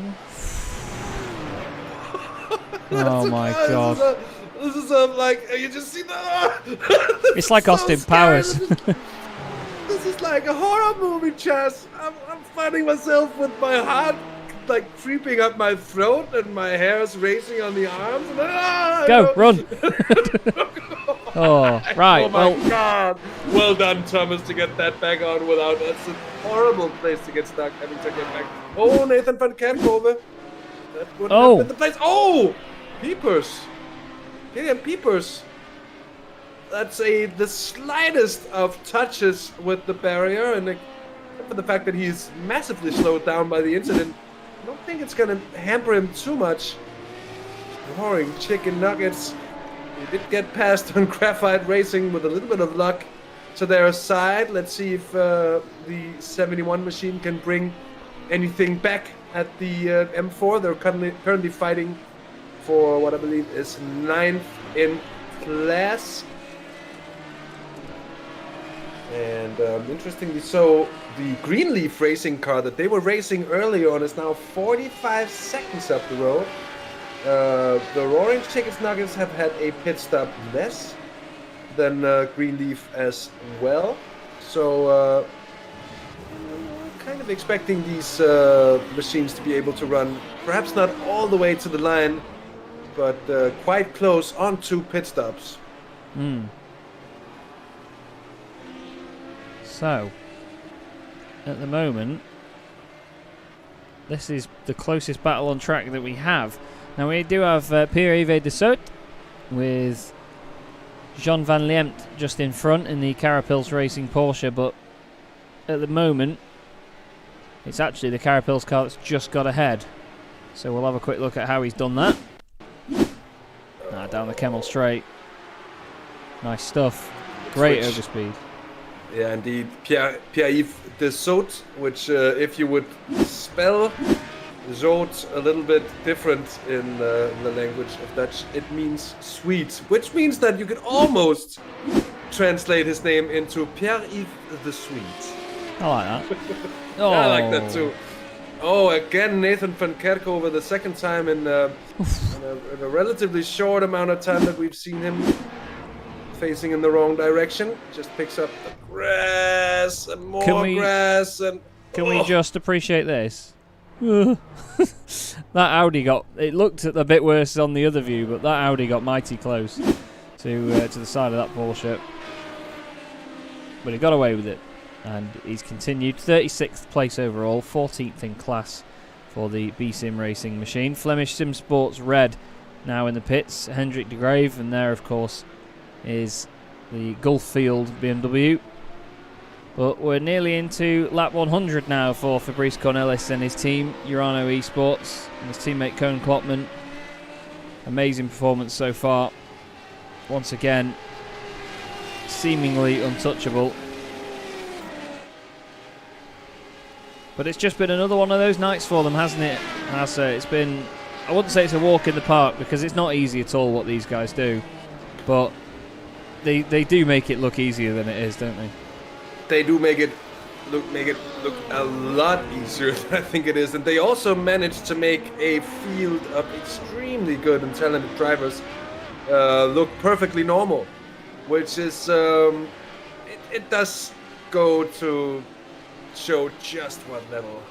Oh my god. This is like, you just see the... It's like Austin Powers. This is like a horror movie, Chaz. I'm finding myself with my heart like creeping up my throat and my hair's racing on the arms. And, Go, run. Oh, right. Oh my god. Well done, Thomas, to get that back on without... That's a horrible place to get stuck, having to get back. Oh, Nathan van Kerkhove. That would have been the place. Oh! Peepers. Killian Peepers. That's the slightest of touches with the barrier, and except for the fact that he's massively slowed down by the incident, I don't think it's going to hamper him too much. Roaring Chicken Nuggets. He did get past on Graphite Racing with a little bit of luck to their side. Let's see if the 71 machine can bring anything back at the M4. They're currently fighting for what I believe is 9th in class. And interestingly so, the Greenleaf racing car that they were racing earlier on is now 45 seconds up the road. The Roaring Chicken Nuggets have had a pit stop less than Greenleaf as well. So kind of expecting these machines to be able to run, perhaps not all the way to the line, but quite close on 2 pit stops. So, at the moment, this is the closest battle on track that we have. Now we do have Pierre-Yves Desaut with Jean Van Liemt just in front in the Carapils Racing Porsche, but at the moment it's actually the Carapils car that's just got ahead. So we'll have a quick look at how he's done that. Down the Kemmel straight. Nice stuff. Great overspeed. Yeah, indeed. Pierre-Yves Desaut, which if you would spell Zoot a little bit different in the language of Dutch, it means sweet, which means that you could almost translate his name into Pierre-Yves the Sweet. I like that. Yeah, I like that too. Oh, again, Nathan van Kerkhove, the second time in a relatively short amount of time that we've seen him facing in the wrong direction. Just picks up the grass and more grass. And can we just appreciate this? That Audi it looked a bit worse on the other view, but that Audi got mighty close to the side of that Porsche. But he got away with it, and he's continued 36th place overall, 14th in class for the B-Sim Racing machine. Flemish Sim Sports Red now in the pits, Hendrik de Grave, and there of course is the Gulffield BMW. But we're nearly into lap 100 now for Fabrice Cornelis and his team, Urano Esports, and his teammate Koen Klopman. Amazing performance so far. Once again, seemingly untouchable. But it's just been another one of those nights for them, hasn't it, Hasse? It's been, I wouldn't say it's a walk in the park, because it's not easy at all what these guys do. But they do make it look easier than it is, don't they? They do make it look a lot easier than I think it is, and they also managed to make a field of extremely good and talented drivers look perfectly normal, which is it does go to show just what level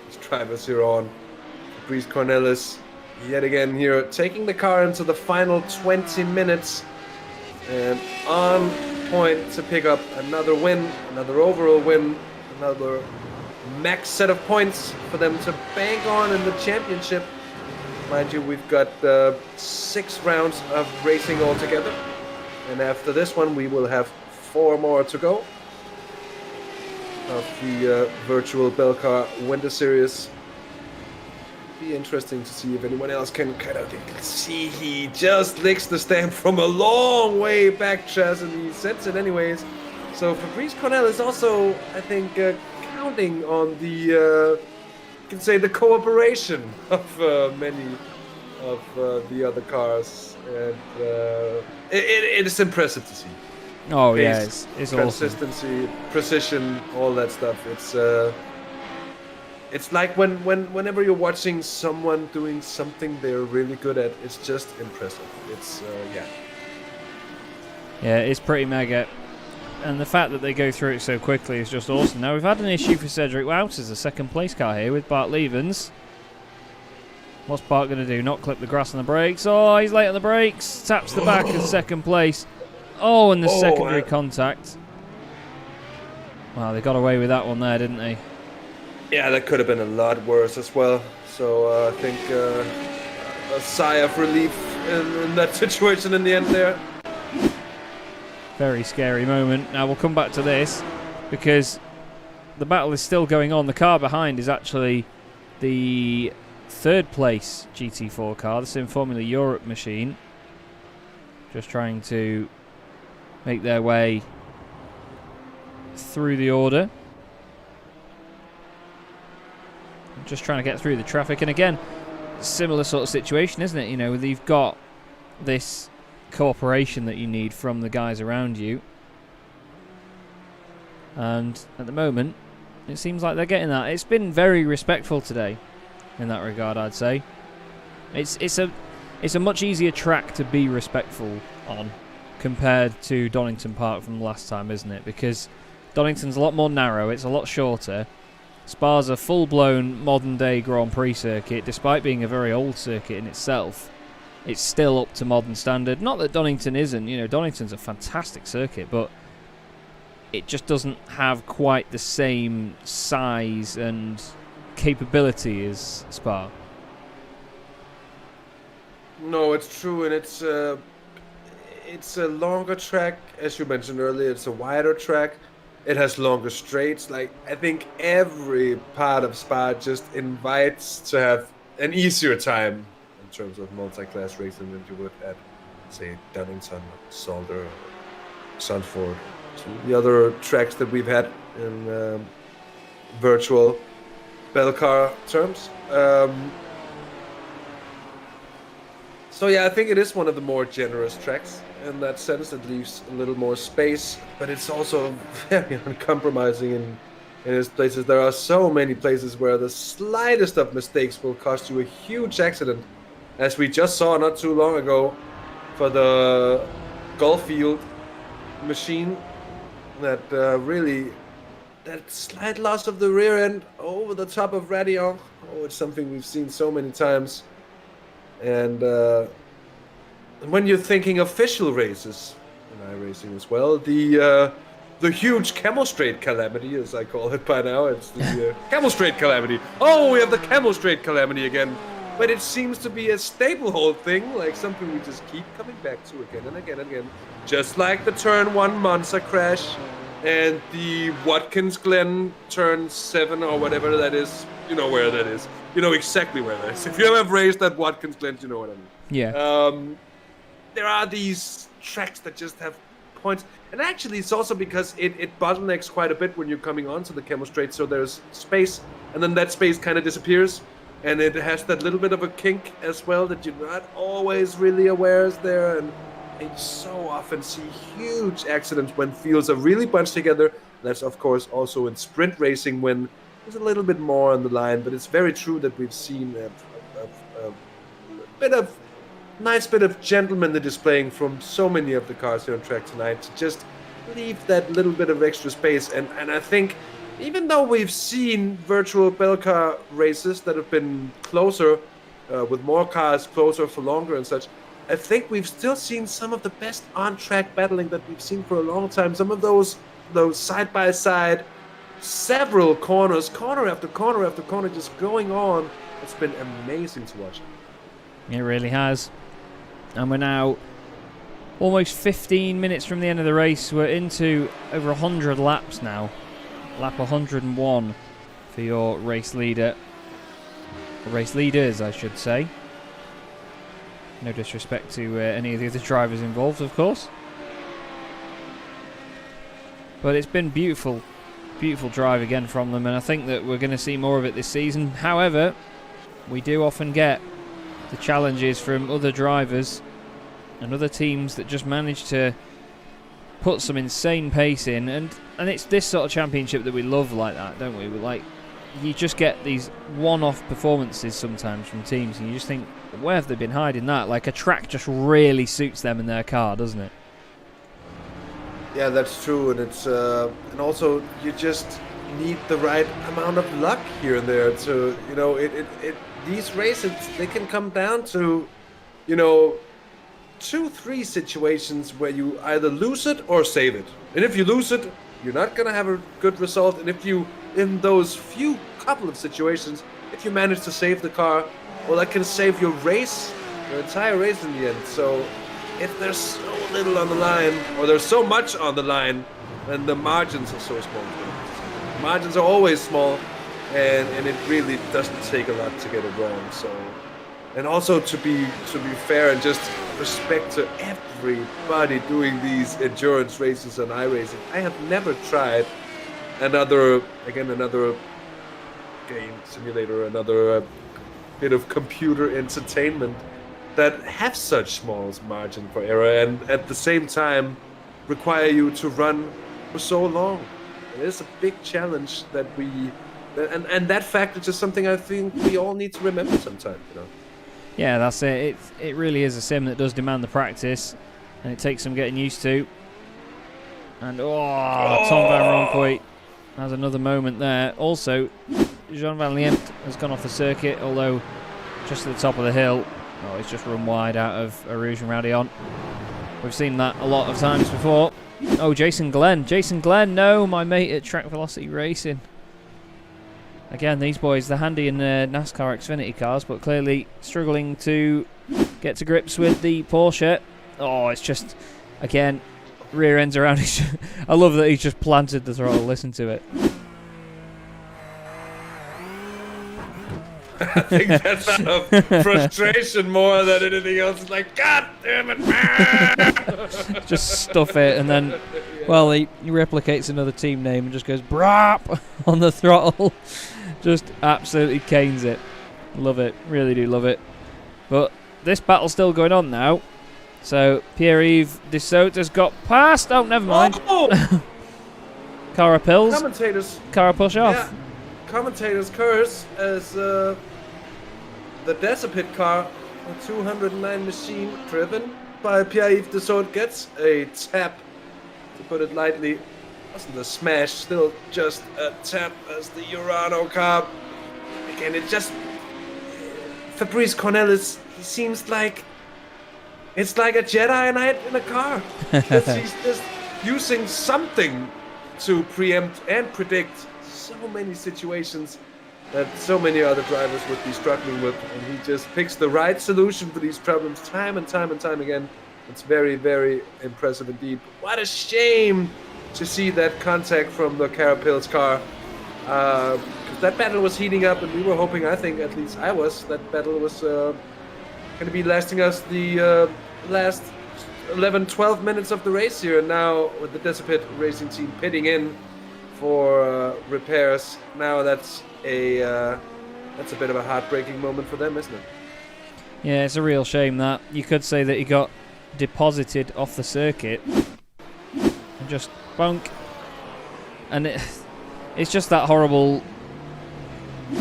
these drivers here on. Fabrice Cornelis yet again here taking the car into the final 20 minutes and on point to pick up another win, another overall win, another max set of points for them to bank on in the championship. Mind you, we've got 6 rounds of racing altogether, and after this one we will have 4 more to go of the Virtual Belcar Winter Series. Be interesting to see if anyone else can kind of see. He just licks the stamp from a long way back, Chaz, and he sets it anyways. So Fabrice Cornelis is also, I think, counting on the, you can say, the cooperation of many of the other cars, and it is impressive to see. Oh yeah, Pace, it's consistency, awesome. precision, all that stuff. It's like whenever you're watching someone doing something they're really good at, it's just impressive. It's Yeah, it's pretty mega. And the fact that they go through it so quickly is just awesome. Now, we've had an issue for Cedric Wouters, a second place car here with Bart Levens. What's Bart going to do? Not clip the grass on the brakes. Oh, he's late on the brakes. Taps the back in second place. Oh, and the secondary contact. Wow, they got away with that one there, didn't they? Yeah, that could have been a lot worse as well. So I think a sigh of relief in that situation in the end there. Very scary moment. Now we'll come back to this because the battle is still going on. The car behind is actually the third place GT4 car, the Sim Formula Europe machine. Just trying to make their way through the order. Just trying to get through the traffic. And again, similar sort of situation, isn't it? You know, you've got this cooperation that you need from the guys around you. And at the moment, it seems like they're getting that. It's been very respectful today in that regard, I'd say. It's a much easier track to be respectful on compared to Donington Park from last time, isn't it? Because Donington's a lot more narrow, it's a lot shorter. Spa's a full-blown modern-day Grand Prix circuit, despite being a very old circuit in itself. It's still up to modern standard. Not that Donington isn't, you know, Donington's a fantastic circuit, but it just doesn't have quite the same size and capability as Spa. No, it's true, and it's a longer track, as you mentioned earlier. It's a wider track. It has longer straights. Like, I think every part of Spa just invites to have an easier time in terms of multi-class racing than you would at, say, Donington, Zolder, Zandvoort, the other tracks that we've had in virtual Belcar terms. So yeah, I think it is one of the more generous tracks in that sense. It leaves a little more space, but it's also very uncompromising in its places. There are so many places where the slightest of mistakes will cost you a huge accident, as we just saw not too long ago for the Gulffield machine that really that slight loss of the rear end over the top of Radion. Oh, it's something we've seen so many times. And when you're thinking official races, and iRacing as well, the huge Camel Straight calamity, as I call it by now, it's the Camel Straight calamity. Oh, we have the Camel Straight calamity again. But it seems to be a staple hold thing, like something we just keep coming back to again and again and again. Just like the Turn 1 Monza crash and the Watkins Glen Turn 7 or whatever that is. You know where that is. You know exactly where that is. If you ever raced at Watkins Glen, you know what I mean. Yeah. There are these tracks that just have points. And actually, it's also because it bottlenecks quite a bit when you're coming onto the Camel Straight. So there's space, and then that space kind of disappears. And it has that little bit of a kink as well that you're not always really aware is there. And you so often see huge accidents when fields are really bunched together. That's, of course, also in sprint racing when there's a little bit more on the line. But it's very true that we've seen a nice bit of gentlemanly displaying from so many of the cars here on track tonight to just leave that little bit of extra space. And I think even though we've seen virtual Belcar races that have been closer, with more cars closer for longer and such, I think we've still seen some of the best on-track battling that we've seen for a long time. Some of those side-by-side, several corners, corner after corner after corner, just going on. It's been amazing to watch. It really has. And we're now almost 15 minutes from the end of the race. We're into over 100 laps now. Lap 101 for your race leader. Race leaders, I should say. No disrespect to any of the other drivers involved, of course. But it's been beautiful, beautiful drive again from them, and I think that we're going to see more of it this season. However, we do often get the challenges from other drivers and other teams that just manage to put some insane pace in, and it's this sort of championship that we love like that, don't we? Like, you just get these one-off performances sometimes from teams, and you just think, where have they been hiding that? Like, a track just really suits them and their car, doesn't it? Yeah, that's true, and it's and also you just need the right amount of luck here and there to, you know, these races, they can come down to, you know, 2-3 situations where you either lose it or save it. And if you lose it, you're not gonna have a good result. And if you, in those couple of situations, if you manage to save the car, well, that can save your race, your entire race in the end. So if there's so little on the line, or there's so much on the line, then the margins are so small. The margins are always small, and it really doesn't take a lot to get it wrong. So, and also to be fair and just respect to everybody doing these endurance races on iRacing. I have never tried another game simulator, another bit of computer entertainment that have such small margin for error and at the same time require you to run for so long. It is a big challenge that and that fact is just something I think we all need to remember sometime, you know. Yeah, that's it. It really is a sim that does demand the practice, and it takes some getting used to. And Tom Van Rompuy has another moment there. Also, Jean Van Liempt has gone off the circuit, although just at the top of the hill. Oh, he's just run wide out of Arouge and Radion. We've seen that a lot of times before. Oh, Jason Glenn. Jason Glenn, no, my mate at Track Velocity Racing. Again, these boys, they're handy in NASCAR Xfinity cars, but clearly struggling to get to grips with the Porsche. Oh, it's just, again, rear ends around. I love that he's just planted the throttle. Listen to it. I think that's out of frustration more than anything else. It's like, God damn it, man! Just stuff it, and then, well, he replicates another team name and just goes brap on the throttle. Just absolutely canes it. Love it, really do love it. But this battle's still going on now. So Pierre-Yves Dussault has got past. Oh, never mind. Oh! Cara Pills. Commentators. Cara push off. Yeah. Commentators curse as the Decipit car, a 209 machine driven by Pierre-Yves Dussault, gets a tap, to put it lightly, Wasn't a smash, still just a tap as the Urano car. Again, it just... Fabrice Cornelis, he seems like... It's like a Jedi Knight in a car. Because he's just using something to preempt and predict so many situations that so many other drivers would be struggling with. And he just picks the right solution for these problems time and time and time again. It's very, very impressive indeed. What a shame to see that contact from the Carapils car. Because that battle was heating up and we were hoping, I think, at least I was, that battle was going to be lasting us the last 11, 12 minutes of the race here. And now with the Decipit Racing team pitting in for repairs, now that's a bit of a heartbreaking moment for them, isn't it? Yeah, it's a real shame that. You could say that he got deposited off the circuit and just bonk. And it's just that horrible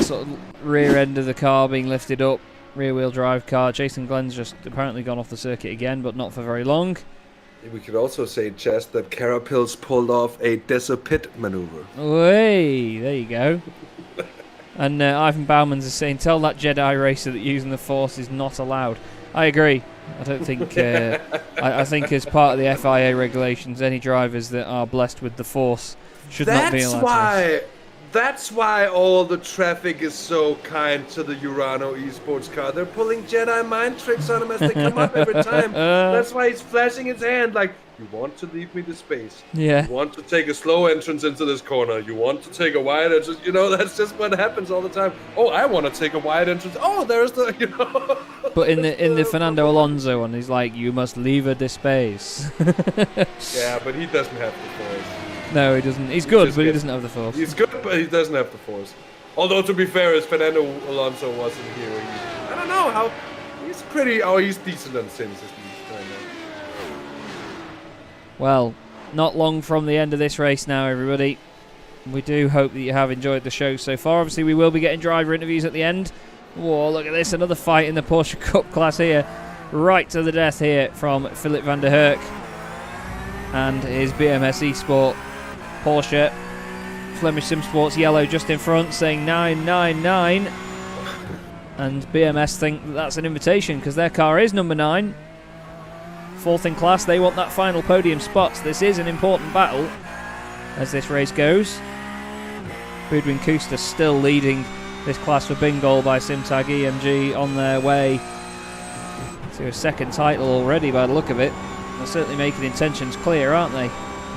sort of rear end of the car being lifted up, rear wheel drive car. Jason Glenn's just apparently gone off the circuit again, but not for very long. We could also say, Chaz, that Carapils pulled off a Decipit maneuver. Hey, there you go. And Ivan Bauman's is saying, tell that Jedi racer that using the Force is not allowed. I agree. I don't think... I think as part of the FIA regulations, any drivers that are blessed with the Force should not be allowed to. That's why all the traffic is so kind to the Urano esports car. They're pulling Jedi mind tricks on him as they come up every time. That's why he's flashing his hand like, you want to leave me the space. Yeah. You want to take a slow entrance into this corner. You want to take a wide entrance. You know, that's just what happens all the time. Oh, I want to take a wide entrance. Oh, there's the, you know. But in the Fernando Alonso one, he's like, you must leave the space. Yeah, but he doesn't have the Force. No, he doesn't. He's good, but he doesn't have the Force. He's good, but he doesn't have the Force. Although, to be fair, as Fernando Alonso wasn't here, I don't know how... He's pretty... Oh, he's decent on Sims, isn't he? I know. Well, not long from the end of this race now, everybody. We do hope that you have enjoyed the show so far. Obviously, we will be getting driver interviews at the end. Whoa, look at this. Another fight in the Porsche Cup class here. Right to the death here from Philip van der Herk and his BMS Esport Porsche. Flemish Sim Sports yellow just in front saying 999. And BMS think that that's an invitation because their car is number 9. Fourth in class, they want that final podium spot. So this is an important battle as this race goes. Boudwin Kuster still leading this class for Bingoal by Simtag EMG on their way to a second title already by the look of it. They're certainly making intentions clear, aren't they?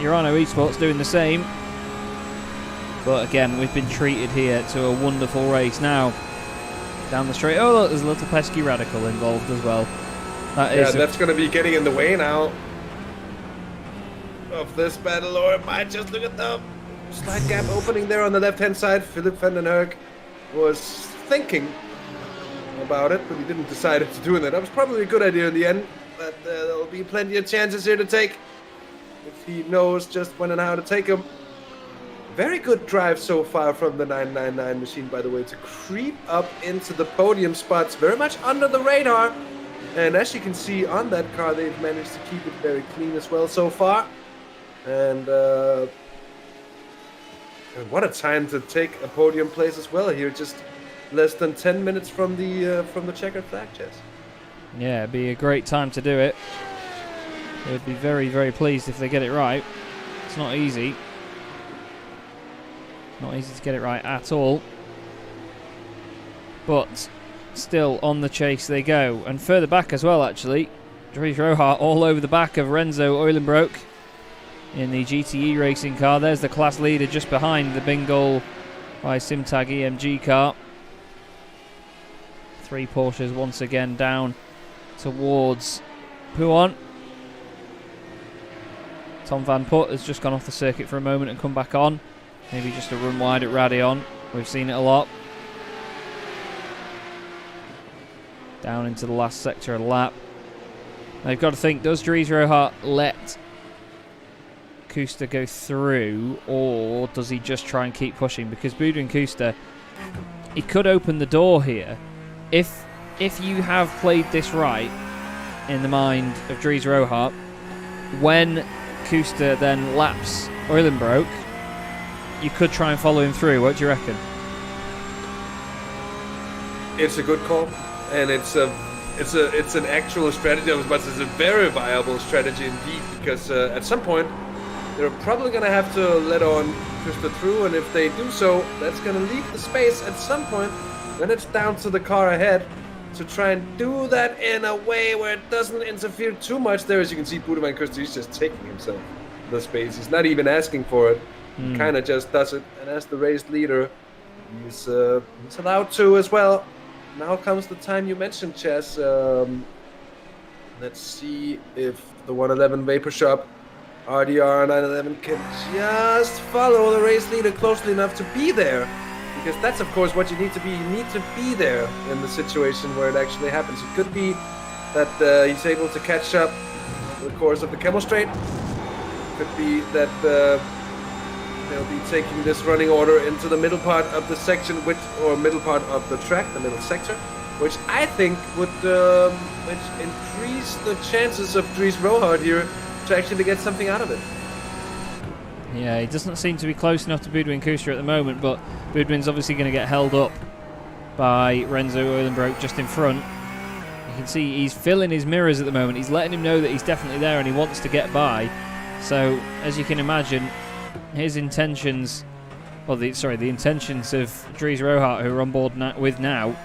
Urano Esports doing the same. But again, we've been treated here to a wonderful race now. Down the straight. Oh, look, there's a little pesky radical involved as well. That's going to be getting in the way now of this battle, or it might just look at the slight gap opening there on the left-hand side. Philip van den Herk was thinking about it, but he didn't decide to do that. That was probably a good idea in the end, but there'll be plenty of chances here to take if he knows just when and how to take them. Very good drive so far from the 999 machine, by the way, to creep up into the podium spots, very much under the radar. And as you can see on that car, they've managed to keep it very clean as well so far. And what a time to take a podium place as well here, just less than 10 minutes from the checkered flag, Chaz. Yeah, it'd be a great time to do it. They'd be very, very pleased if they get it right. It's not easy. Not easy to get it right at all. But still on the chase they go. And further back as well, actually. Dries Rohart all over the back of Renzo Eulenbroek in the GTE racing car. There's the class leader just behind the Bingoal by Simtag EMG car. 3 Porsches once again down towards Pouan. Tom Van Putt has just gone off the circuit for a moment and come back on. Maybe just a run wide at Radion. We've seen it a lot. Down into the last sector of the lap. They've got to think, does Dries Rohart let Kuster go through, or does he just try and keep pushing? Because Boudwin Kuster, he could open the door here. If you have played this right in the mind of Dries Rohart, when Kuster then laps Oilenbroek, you could try and follow him through. What do you reckon? It's a good call, and it's an actual strategy. I was about to say it's a very viable strategy indeed, because at some point they're probably going to have to let on Christer through, and if they do so, that's going to leave the space at some point. Then it's down to the car ahead to try and do that in a way where it doesn't interfere too much. There, as you can see, Budeman Christer, he's just taking himself the space. He's not even asking for it. He kind of just does it, and as the race leader, he's allowed to as well. Now comes the time you mentioned, Chaz. Let's see if the 111 Vapor Shop RDR 911 can just follow the race leader closely enough to be there. Because that's, of course, what you need to be. You need to be there in the situation where it actually happens. It could be that he's able to catch up over the course of the Camel Straight. It could be that they'll be taking this running order into the middle part of the section, or middle part of the track, the middle sector, which I think would increase the chances of Dries Rohart here to actually get something out of it. Yeah, he doesn't seem to be close enough to Boudewijn Kuster at the moment, but Boudewijn's obviously going to get held up by Renzo Oilenbroek just in front. You can see he's filling his mirrors at the moment. He's letting him know that he's definitely there and he wants to get by. So, as you can imagine, his intentions, the intentions of Dries Rohart, who are on board with now,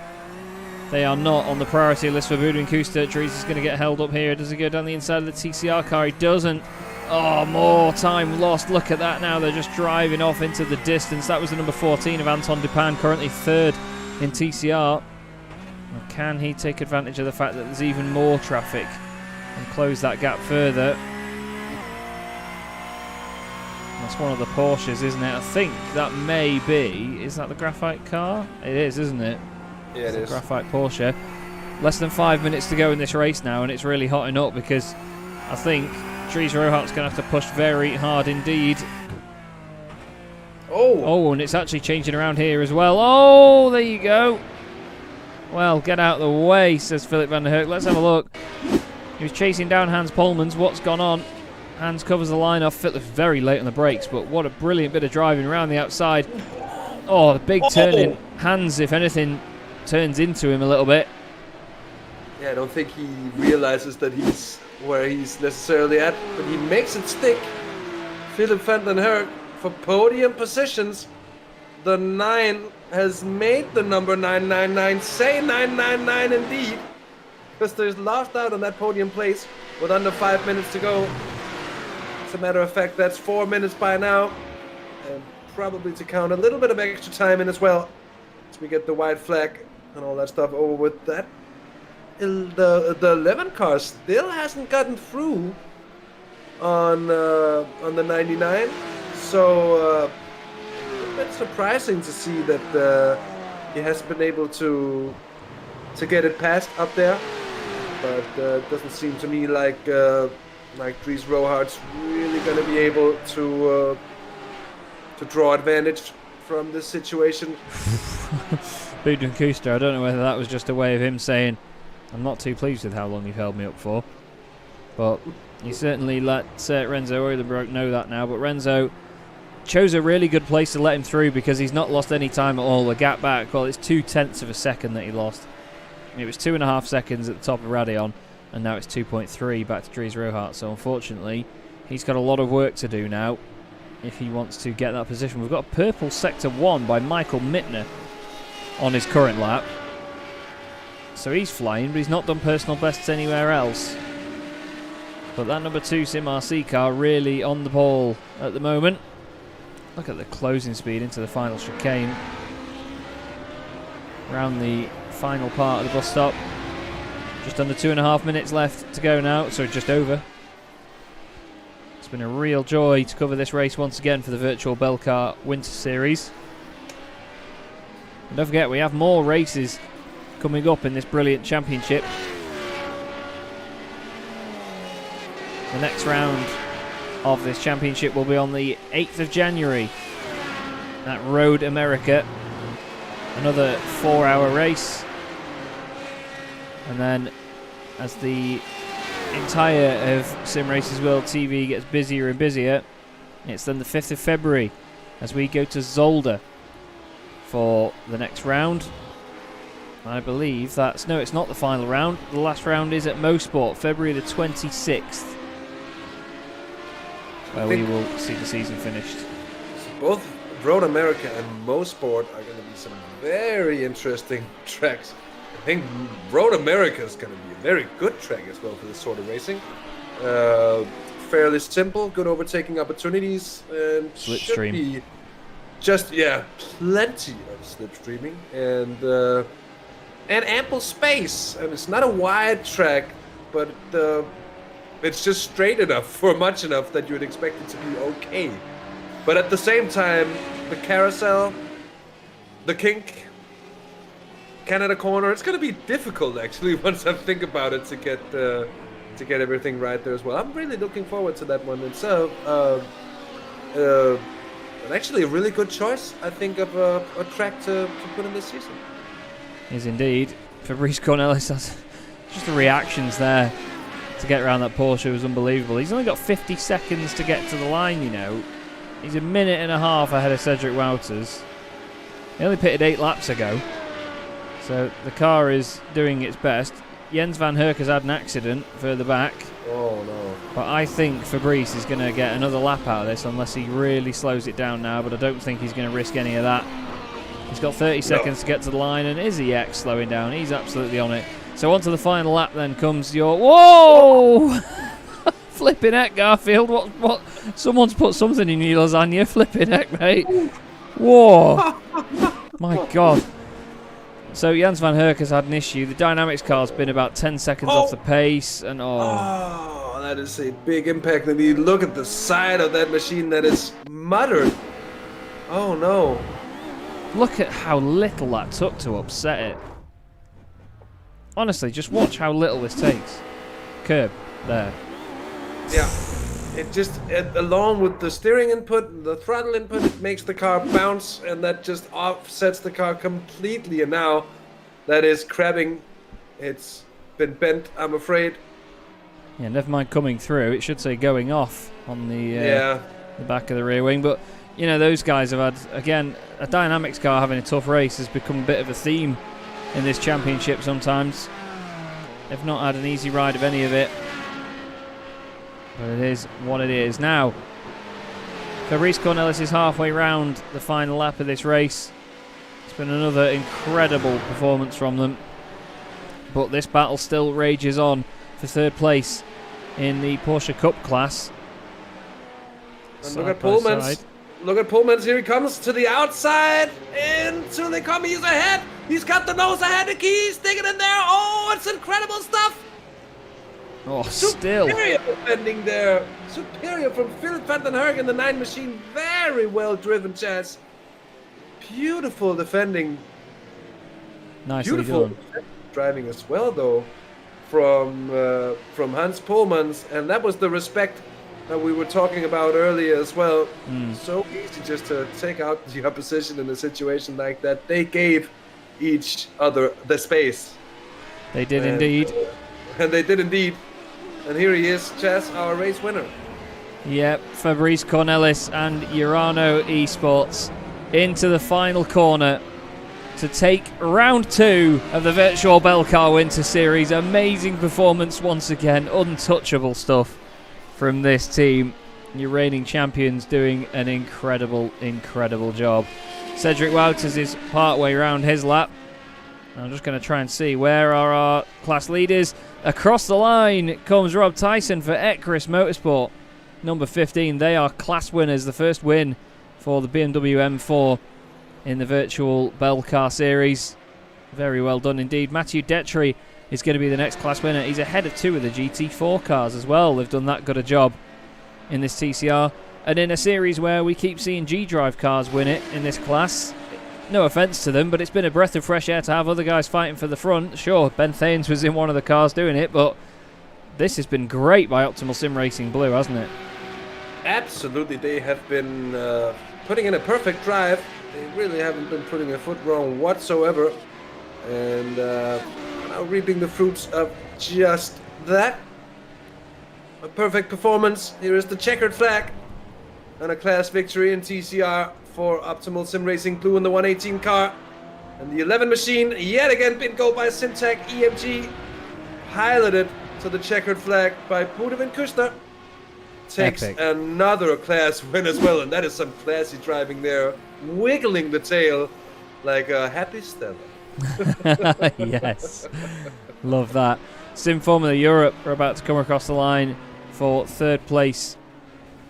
they are not on the priority list for Boudewijn Kuster. Dries is going to get held up here. Does he go down the inside of the TCR car? He doesn't. Oh, more time lost. Look at that now. They're just driving off into the distance. That was the number 14 of Anton Dupin, currently third in TCR. Well, can he take advantage of the fact that there's even more traffic and close that gap further? That's one of the Porsches, isn't it? I think that may be... Is that the graphite car? It is, isn't it? Yeah, it is. The graphite Porsche. Less than 5 minutes to go in this race now, and it's really hotting up because I think Dries Rohart's going to have to push very hard indeed. Oh, and it's actually changing around here as well. Oh, there you go. Well, get out of the way, says Philip van der Herk. Let's have a look. He was chasing down Hans Polmans. What's gone on? Hans covers the line off. Philip's very late on the brakes, but what a brilliant bit of driving around the outside. Oh, the big turn in. Hans, if anything, turns into him a little bit. Yeah, I don't think he realizes that he's where he's necessarily at, but he makes it stick. Philip van den Herk for podium positions. The 9 has made the number 999 say 999 indeed, because there's lost out on that podium place with under 5 minutes to go. As a matter of fact, that's 4 minutes by now, and probably to count a little bit of extra time in as well, as we get the white flag and all that stuff over with that. The 11 car still hasn't gotten through on the 99, so a bit surprising to see that he hasn't been able to get it past up there. But it doesn't seem to me like Dries Rohart's really going to be able to draw advantage from this situation. Boudewijn Kuster, I don't know whether that was just a way of him saying, I'm not too pleased with how long you've held me up for. But he certainly let Renzo Oilenbroek know that now. But Renzo chose a really good place to let him through because he's not lost any time at all. The gap back, well, it's 0.2 of a second that he lost. It was 2.5 seconds at the top of Radeon, and now it's 2.3 back to Dries Rohart. So unfortunately, he's got a lot of work to do now if he wants to get that position. We've got a purple Sector 1 by Michael Mittner on his current lap. So he's flying, but he's not done personal bests anywhere else. But that number 2 Sim RC car really on the ball at the moment. Look at the closing speed into the final chicane. Around the final part of the bus stop. Just under 2.5 minutes left to go now. So just over. It's been a real joy to cover this race once again for the Virtual Belcar Winter Series. And don't forget, we have more races coming up in this brilliant championship. The next round of this championship will be on the 8th of January at Road America. Another 4-hour race. And then as the entire of Simracersworld TV gets busier and busier, It's then the 5th of February as we go to Zolder for the next round. I believe that's... No, it's not the final round. The last round is at Mosport, February the 26th. Where we will see the season finished. Both Road America and Mosport are going to be some very interesting tracks. I think Road America is going to be a very good track as well for this sort of racing. Fairly simple, good overtaking opportunities, and Slipstream. should be just plenty of slipstreaming and ample space. And it's not a wide track, but it's just straight enough for much enough that you would expect it to be okay. But at the same time, the carousel, the kink, Canada corner, it's going to be difficult actually once I think about it to get everything right there as well. I'm really looking forward to that one. It's actually a really good choice, I think, of a track to put in this season. Is indeed. Fabrice Cornelis, that's just the reactions there to get around that Porsche was unbelievable. He's only got 50 seconds to get to the line, you know. He's a minute and a half ahead of Cedric Wouters. He only pitted 8 laps ago, so the car is doing its best. Jens van Herk has had an accident further back. Oh no. But I think Fabrice is going to get another lap out of this unless he really slows it down now, but I don't think he's going to risk any of that. He's got 30 seconds to get to the line, and is EX slowing down? He's absolutely on it. So on to the final lap then comes your... Whoa! Flipping heck, Garfield. What? Someone's put something in your lasagna. Flipping heck, mate. Whoa. My God. So Jens van Herk has had an issue. The Dynamics car's been about 10 seconds off the pace, and Oh, that is a big impact. And you look at the side of that machine that is muttered. Oh no. Look at how little that took to upset it. Honestly, just watch how little this takes. Curb. There. Yeah. It just, along with the steering input, the throttle input, it makes the car bounce, and that just offsets the car completely. And now that is crabbing. It's been bent, I'm afraid. Yeah, never mind coming through. It should say going off on the back of the rear wing. But, you know, those guys have had, again, a Dynamics car having a tough race has become a bit of a theme in this championship sometimes. They've not had an easy ride of any of it. But it is what it is. Now, Fabrice Cornelis is halfway round the final lap of this race. It's been another incredible performance from them. But this battle still rages on for third place in the Porsche Cup class. And look at Pullman's. Look at Pullman's. Here he comes to the outside. Into the come. He's ahead. He's got the nose ahead. The keys sticking in there. Oh, it's incredible stuff. Oh, still. Superior defending there. Superior from Phil van den Herk in the 9 machine. Very well driven, Chaz. Beautiful defending. Nicely Beautiful done. Driving as well, though, from Hans Pullmans. And that was the respect that we were talking about earlier as well. So easy just to take out the opposition in a situation like that. They gave each other the space. They did indeed. And they did indeed. And here he is, Chaz, our race winner. Yep, Fabrice Cornelis and Urano Esports into the final corner to take round 2 of the Virtual Belcar Winter Series. Amazing performance once again. Untouchable stuff from this team. Your reigning champions doing an incredible, incredible job. Cedric Wouters is partway round his lap. I'm just going to try and see where are our class leaders. Across the line comes Rob Tyson for Ecris Motorsport. Number 15, they are class winners. The first win for the BMW M4 in the Virtual Belcar Series. Very well done indeed. Matthew Detry is going to be the next class winner. He's ahead of 2 of the GT4 cars as well. They've done that good a job in this TCR. And in a series where we keep seeing G-Drive cars win it in this class. No offence to them, but it's been a breath of fresh air to have other guys fighting for the front. Sure, Ben Thanes was in one of the cars doing it, but this has been great by Optimal Sim Racing Blue, hasn't it? Absolutely, they have been putting in a perfect drive. They really haven't been putting a foot wrong whatsoever. And now reaping the fruits of just that. A perfect performance. Here is the checkered flag. and a class victory in TCR for Optimal Sim Racing Blue in the 118 car. And the 11 machine, yet again, bingo by Simtag EMG, piloted to the checkered flag by Budevin Kushner. Takes Epic. another class win as well, and that is some classy driving there, wiggling the tail like a happy Stella. Yes, love that. Sim Formula Europe are about to come across the line for third place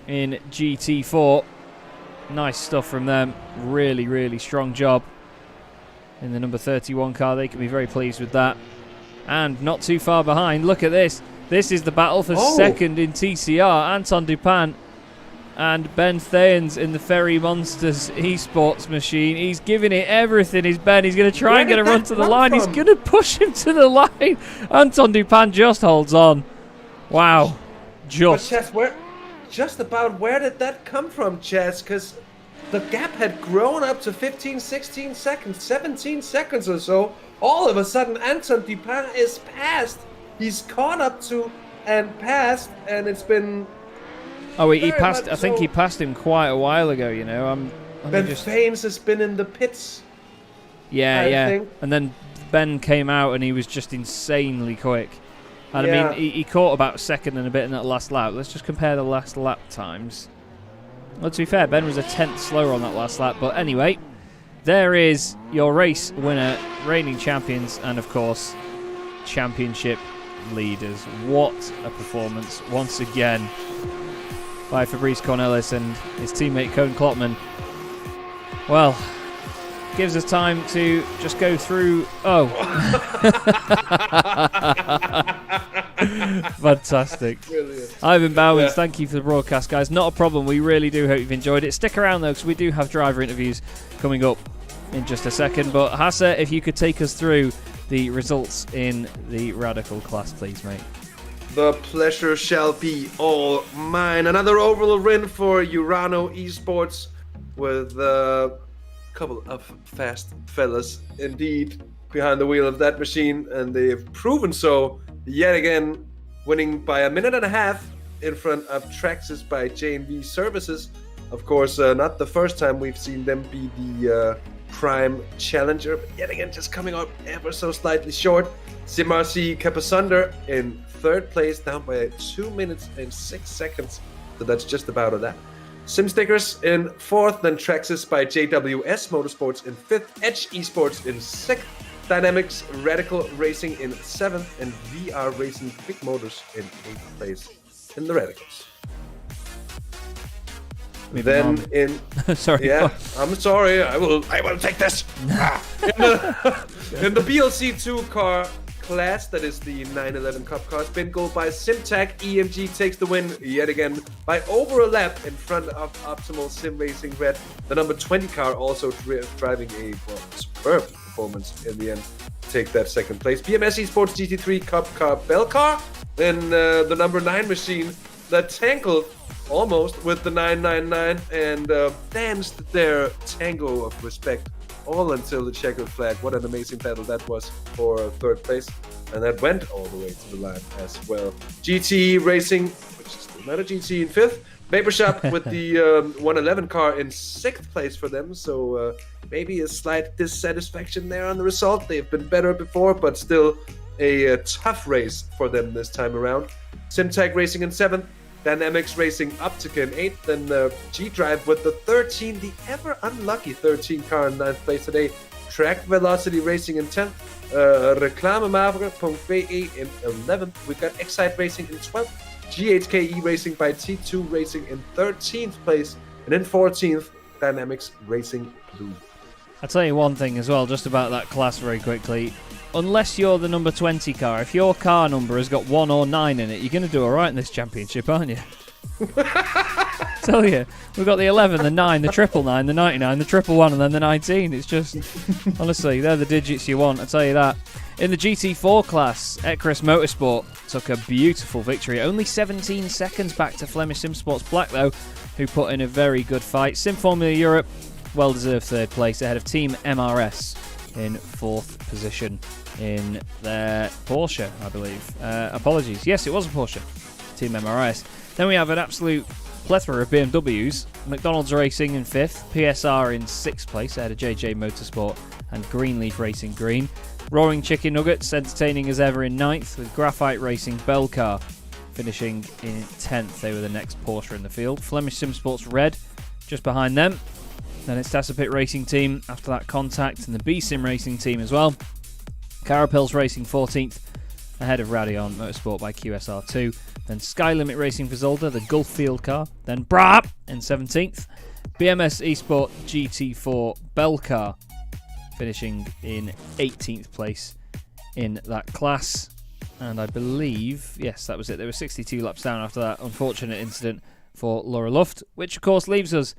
in GT4. Nice stuff from them. Really, really strong job in the number 31 car. They can be very pleased with that. And not too far behind. Look at this. This is the battle for second in TCR. Anton Dupin and Ben Thayens in the Ferry Monsters esports machine. He's giving it everything, is Ben. He's going to try and get a run to the line. He's going to push him to the line. Anton Dupin just holds on. Wow. Just. But Chaz, where did that come from, Chaz? Because the gap had grown up to 15, 16 seconds, 17 seconds or so. All of a sudden, Anton Dupin is passed. He's caught up to and passed, and it's been... Oh, he passed. I think he passed him quite a while ago. You know, Ben Thayens has been in the pits. Yeah, I think. And then Ben came out, and he was just insanely quick. And I mean, he caught about a second and a bit in that last lap. Let's just compare the last lap times. Well, to be fair, Ben was a tenth slower on that last lap. But anyway, there is your race winner, reigning champions, and of course, championship leaders. What a performance once again by Fabrice Cornelis and his teammate Cone Klotman. Well, gives us time to just go through... Oh. Fantastic. Brilliant. Ivan Bowens, thank you for the broadcast, guys. Not a problem. We really do hope you've enjoyed it. Stick around, though, because we do have driver interviews coming up in just a second. But Hasse, if you could take us through the results in the Radical class, please, mate. The pleasure shall be all mine. Another overall win for Urano Esports with a couple of fast fellas indeed behind the wheel of that machine, and they've proven so yet again, winning by a minute and a half in front of Traxxas by J&V Services. Of course, not the first time we've seen them be the prime challenger, but yet again just coming up ever so slightly short. Simracers Capasunder in third place, down by 2 minutes and 6 seconds, so that's just about that. Sim Stickers in fourth, then Traxxas by JWS Motorsports in fifth, Edge Esports in sixth, Dynamics Radical Racing in seventh, and VR Racing Big Motors in eighth place in the Radicals. Then in sorry. Yeah, I'm sorry. I will take this. in the BLC2 car class, that is the 911 Cup car, spin goal by Simtag. EMG takes the win yet again by over a lap in front of Optimal Sim Racing Red. The number 20 car also driving a superb performance in the end. Take that second place. BMS Esports GT3 Cup car Belcar. Then the number 9 machine that tangled almost with the 999 and danced their tango of respect all until the checkered flag. What an amazing battle that was for third place, and that went all the way to the line as well. GT Racing, which is still not a GT, in fifth. Vapor Shop with the 111 car in sixth place for them, so maybe a slight dissatisfaction there on the result. They've been better before, but still a tough race for them this time around. Simtag Racing in seventh. Dynamics Racing Optica in 8th, then G-Drive with the 13, the ever unlucky 13 car in 9th place today. Track Velocity Racing in 10th, Reclamemavre.be in 11th. We've got Excite Racing in 12th, GHKE Racing by T2 Racing in 13th place, and in 14th, Dynamics Racing Blue. I'll tell you one thing as well, just about that class very quickly. Unless you're the number 20 car, if your car number has got 1 or 9 in it, you're going to do all right in this championship, aren't you? Tell you, we've got the 11, the 9, the 999, the 99, the 111, and then the 19. It's just, honestly, they're the digits you want, I tell you that. In the GT4 class, Ecris Motorsport took a beautiful victory. Only 17 seconds back to Flemish Sim Sports Black, though, who put in a very good fight. Sim Formula Europe, well-deserved third place, ahead of Team MRS in fourth position in their Porsche, I believe. Apologies. Yes, it was a Porsche. Team MRS. Then we have an absolute plethora of BMWs. McDonald's Racing in 5th, PSR in 6th place ahead of JJ Motorsport and Greenleaf Racing Green. Roaring Chicken Nuggets entertaining as ever in 9th, with Graphite Racing Belcar finishing in 10th. They were the next Porsche in the field. Flemish Sim Sports Red just behind them. Then it's Tassapit Racing Team after that contact, and the B-Sim Racing Team as well. Carapils Racing 14th ahead of Radeon Motorsport by QSR2. Then Sky Limit Racing for Zolder, the Gulf Field car. Then Brab in 17th. BMS Esport GT4 Belcar finishing in 18th place in that class. And I believe, yes, that was it. There were 62 laps down after that unfortunate incident for Laura Luft, which of course leaves us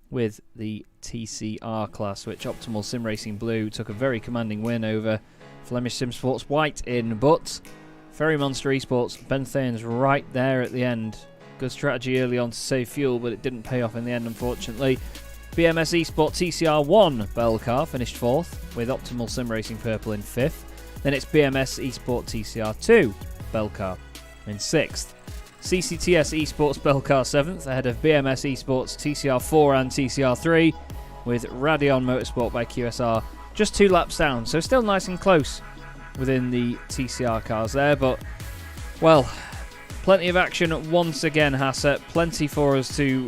with the TCR class, which Optimal Sim Racing Blue took a very commanding win over Flemish Sim Sports White in, but Ferry Monster Esports, Ben Thane's right there at the end. Good strategy early on to save fuel, but it didn't pay off in the end, unfortunately. BMS Esport TCR1 Belcar finished 4th, with Optimal Sim Racing Purple in 5th. Then it's BMS Esport TCR2 Belcar in 6th. CCTS Esports Belcar 7th, ahead of BMS Esports TCR4 and TCR3, with Radeon Motorsport by QSR just 2 laps down, so still nice and close within the TCR cars there, but, well, plenty of action once again, Hasse. Plenty for us to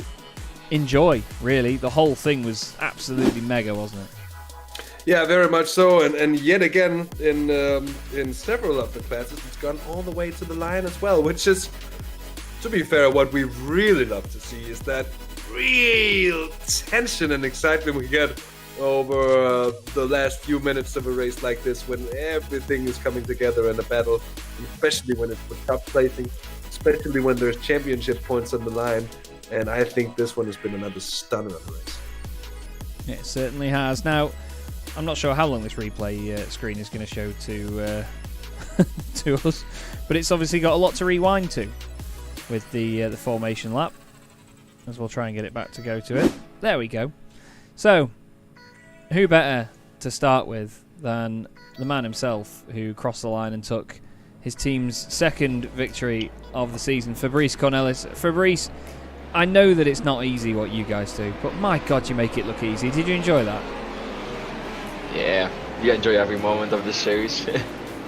enjoy, really. The whole thing was absolutely mega, wasn't it? Yeah, very much so, and yet again, in several of the classes, it's gone all the way to the line as well, which is, to be fair, what we really love to see is that real tension and excitement we get over the last few minutes of a race like this, when everything is coming together in a battle, especially when it's with top placing, especially when there's championship points on the line. And I think this one has been another stunner of a race. It certainly has. Now, I'm not sure how long this replay screen is going to show to to us, but it's obviously got a lot to rewind to with the formation lap, as we'll try and get it back to go to it. There we go. So, who better to start with than the man himself, who crossed the line and took his team's second victory of the season, Fabrice Cornelis. Fabrice, I know that it's not easy what you guys do, but my God, you make it look easy. Did you enjoy that? Yeah, you enjoy every moment of this series.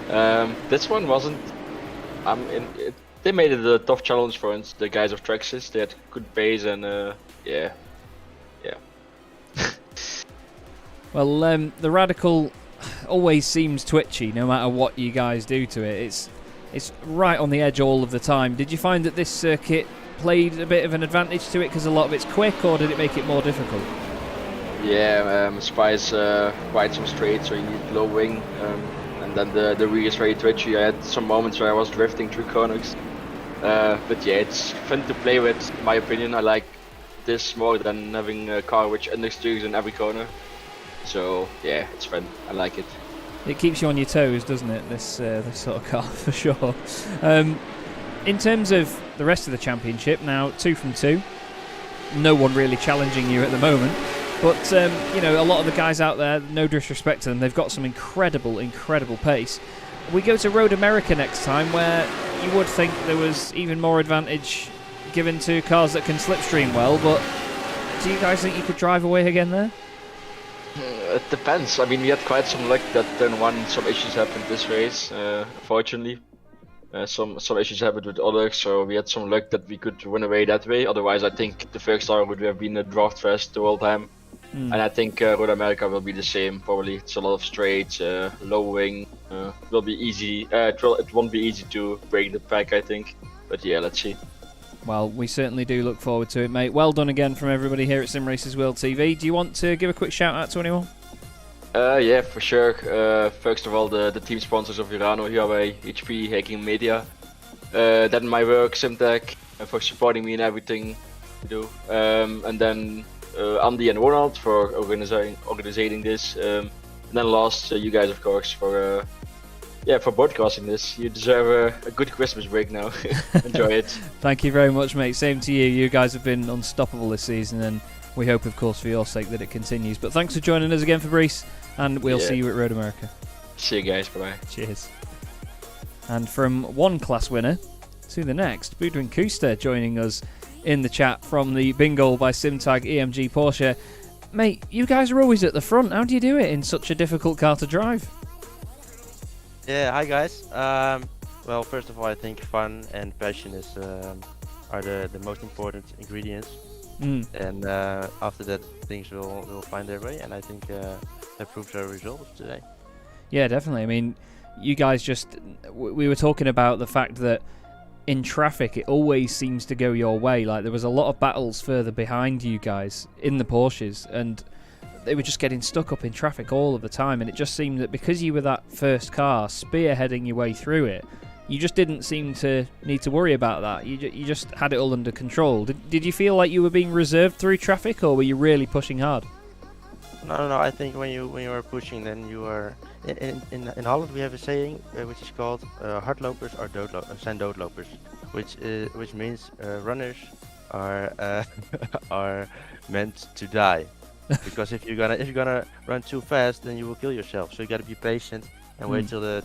This one wasn't. They made it a tough challenge for us, the guys of Traxxas. They had good pace and yeah. Well, the Radical always seems twitchy, no matter what you guys do to it. It's right on the edge all of the time. Did you find that this circuit played a bit of an advantage to it because a lot of it's quick, or did it make it more difficult? Yeah, Spice quite some straight, so you need low wing, and then the rear is very twitchy. I had some moments where I was drifting through corners, but yeah, it's fun to play with. In my opinion, I like this more than having a car which understeers in every corner. So yeah, it's fun. I like it. It keeps you on your toes, doesn't it? This sort of car for sure. In terms of the rest of the championship, now 2 from 2. No one really challenging you at the moment. But, a lot of the guys out there, no disrespect to them, they've got some incredible pace. We go to Road America next time, where you would think there was even more advantage given to cars that can slipstream well, but do you guys think you could drive away again there? It depends. I mean, we had quite some luck that turn 1 some issues happened this race, unfortunately. Some issues happened with others, so we had some luck that we could win away that way. Otherwise, I think the first hour would have been a draft fest the whole time. And I think Road America will be the same, probably. It's a lot of straights, low wing. Will be easy. It won't be easy to break the pack, I think. But yeah, let's see. Well, we certainly do look forward to it, mate. Well done again from everybody here at Simracersworld TV. Do you want to give a quick shout out to anyone? Yeah, for sure. First of all, the team sponsors of Urano, Huawei, HP, Hacking Media. Then my work, Simtag, for supporting me in everything we do. And then Andy and Ronald for organizing this. And then last, you guys, of course, for broadcasting this. You deserve a good Christmas break now. Enjoy it. Thank you very much, mate. Same to you. You guys have been unstoppable this season, and we hope, of course, for your sake that it continues. But thanks for joining us again, Fabrice, and we'll see you at Road America. See you guys. Bye-bye. Cheers. And from one class winner to the next, Boudrin Kuster joining us in the chat from the Bingo by Simtag EMG Porsche. Mate, you guys are always at the front. How do you do it in such a difficult car to drive? Yeah, hi guys. Well, first of all, I think fun and passion are the most important ingredients. And after that, things will find their way, and I think that proves our results today. Yeah, definitely. I mean, you guys we were talking about the fact that in traffic it always seems to go your way. Like, there was a lot of battles further behind you guys in the Porsches, and they were just getting stuck up in traffic all of the time, and it just seemed that because you were that first car spearheading your way through it, you just didn't seem to need to worry about that. You just had it all under control. Did you feel like you were being reserved through traffic, or were you really pushing hard? No. I think when you are pushing, then you are. In Holland, we have a saying which is called hardlopers zijn doodlopers, which means runners are are meant to die. Because if you're gonna run too fast, then you will kill yourself. So you gotta be patient and wait till the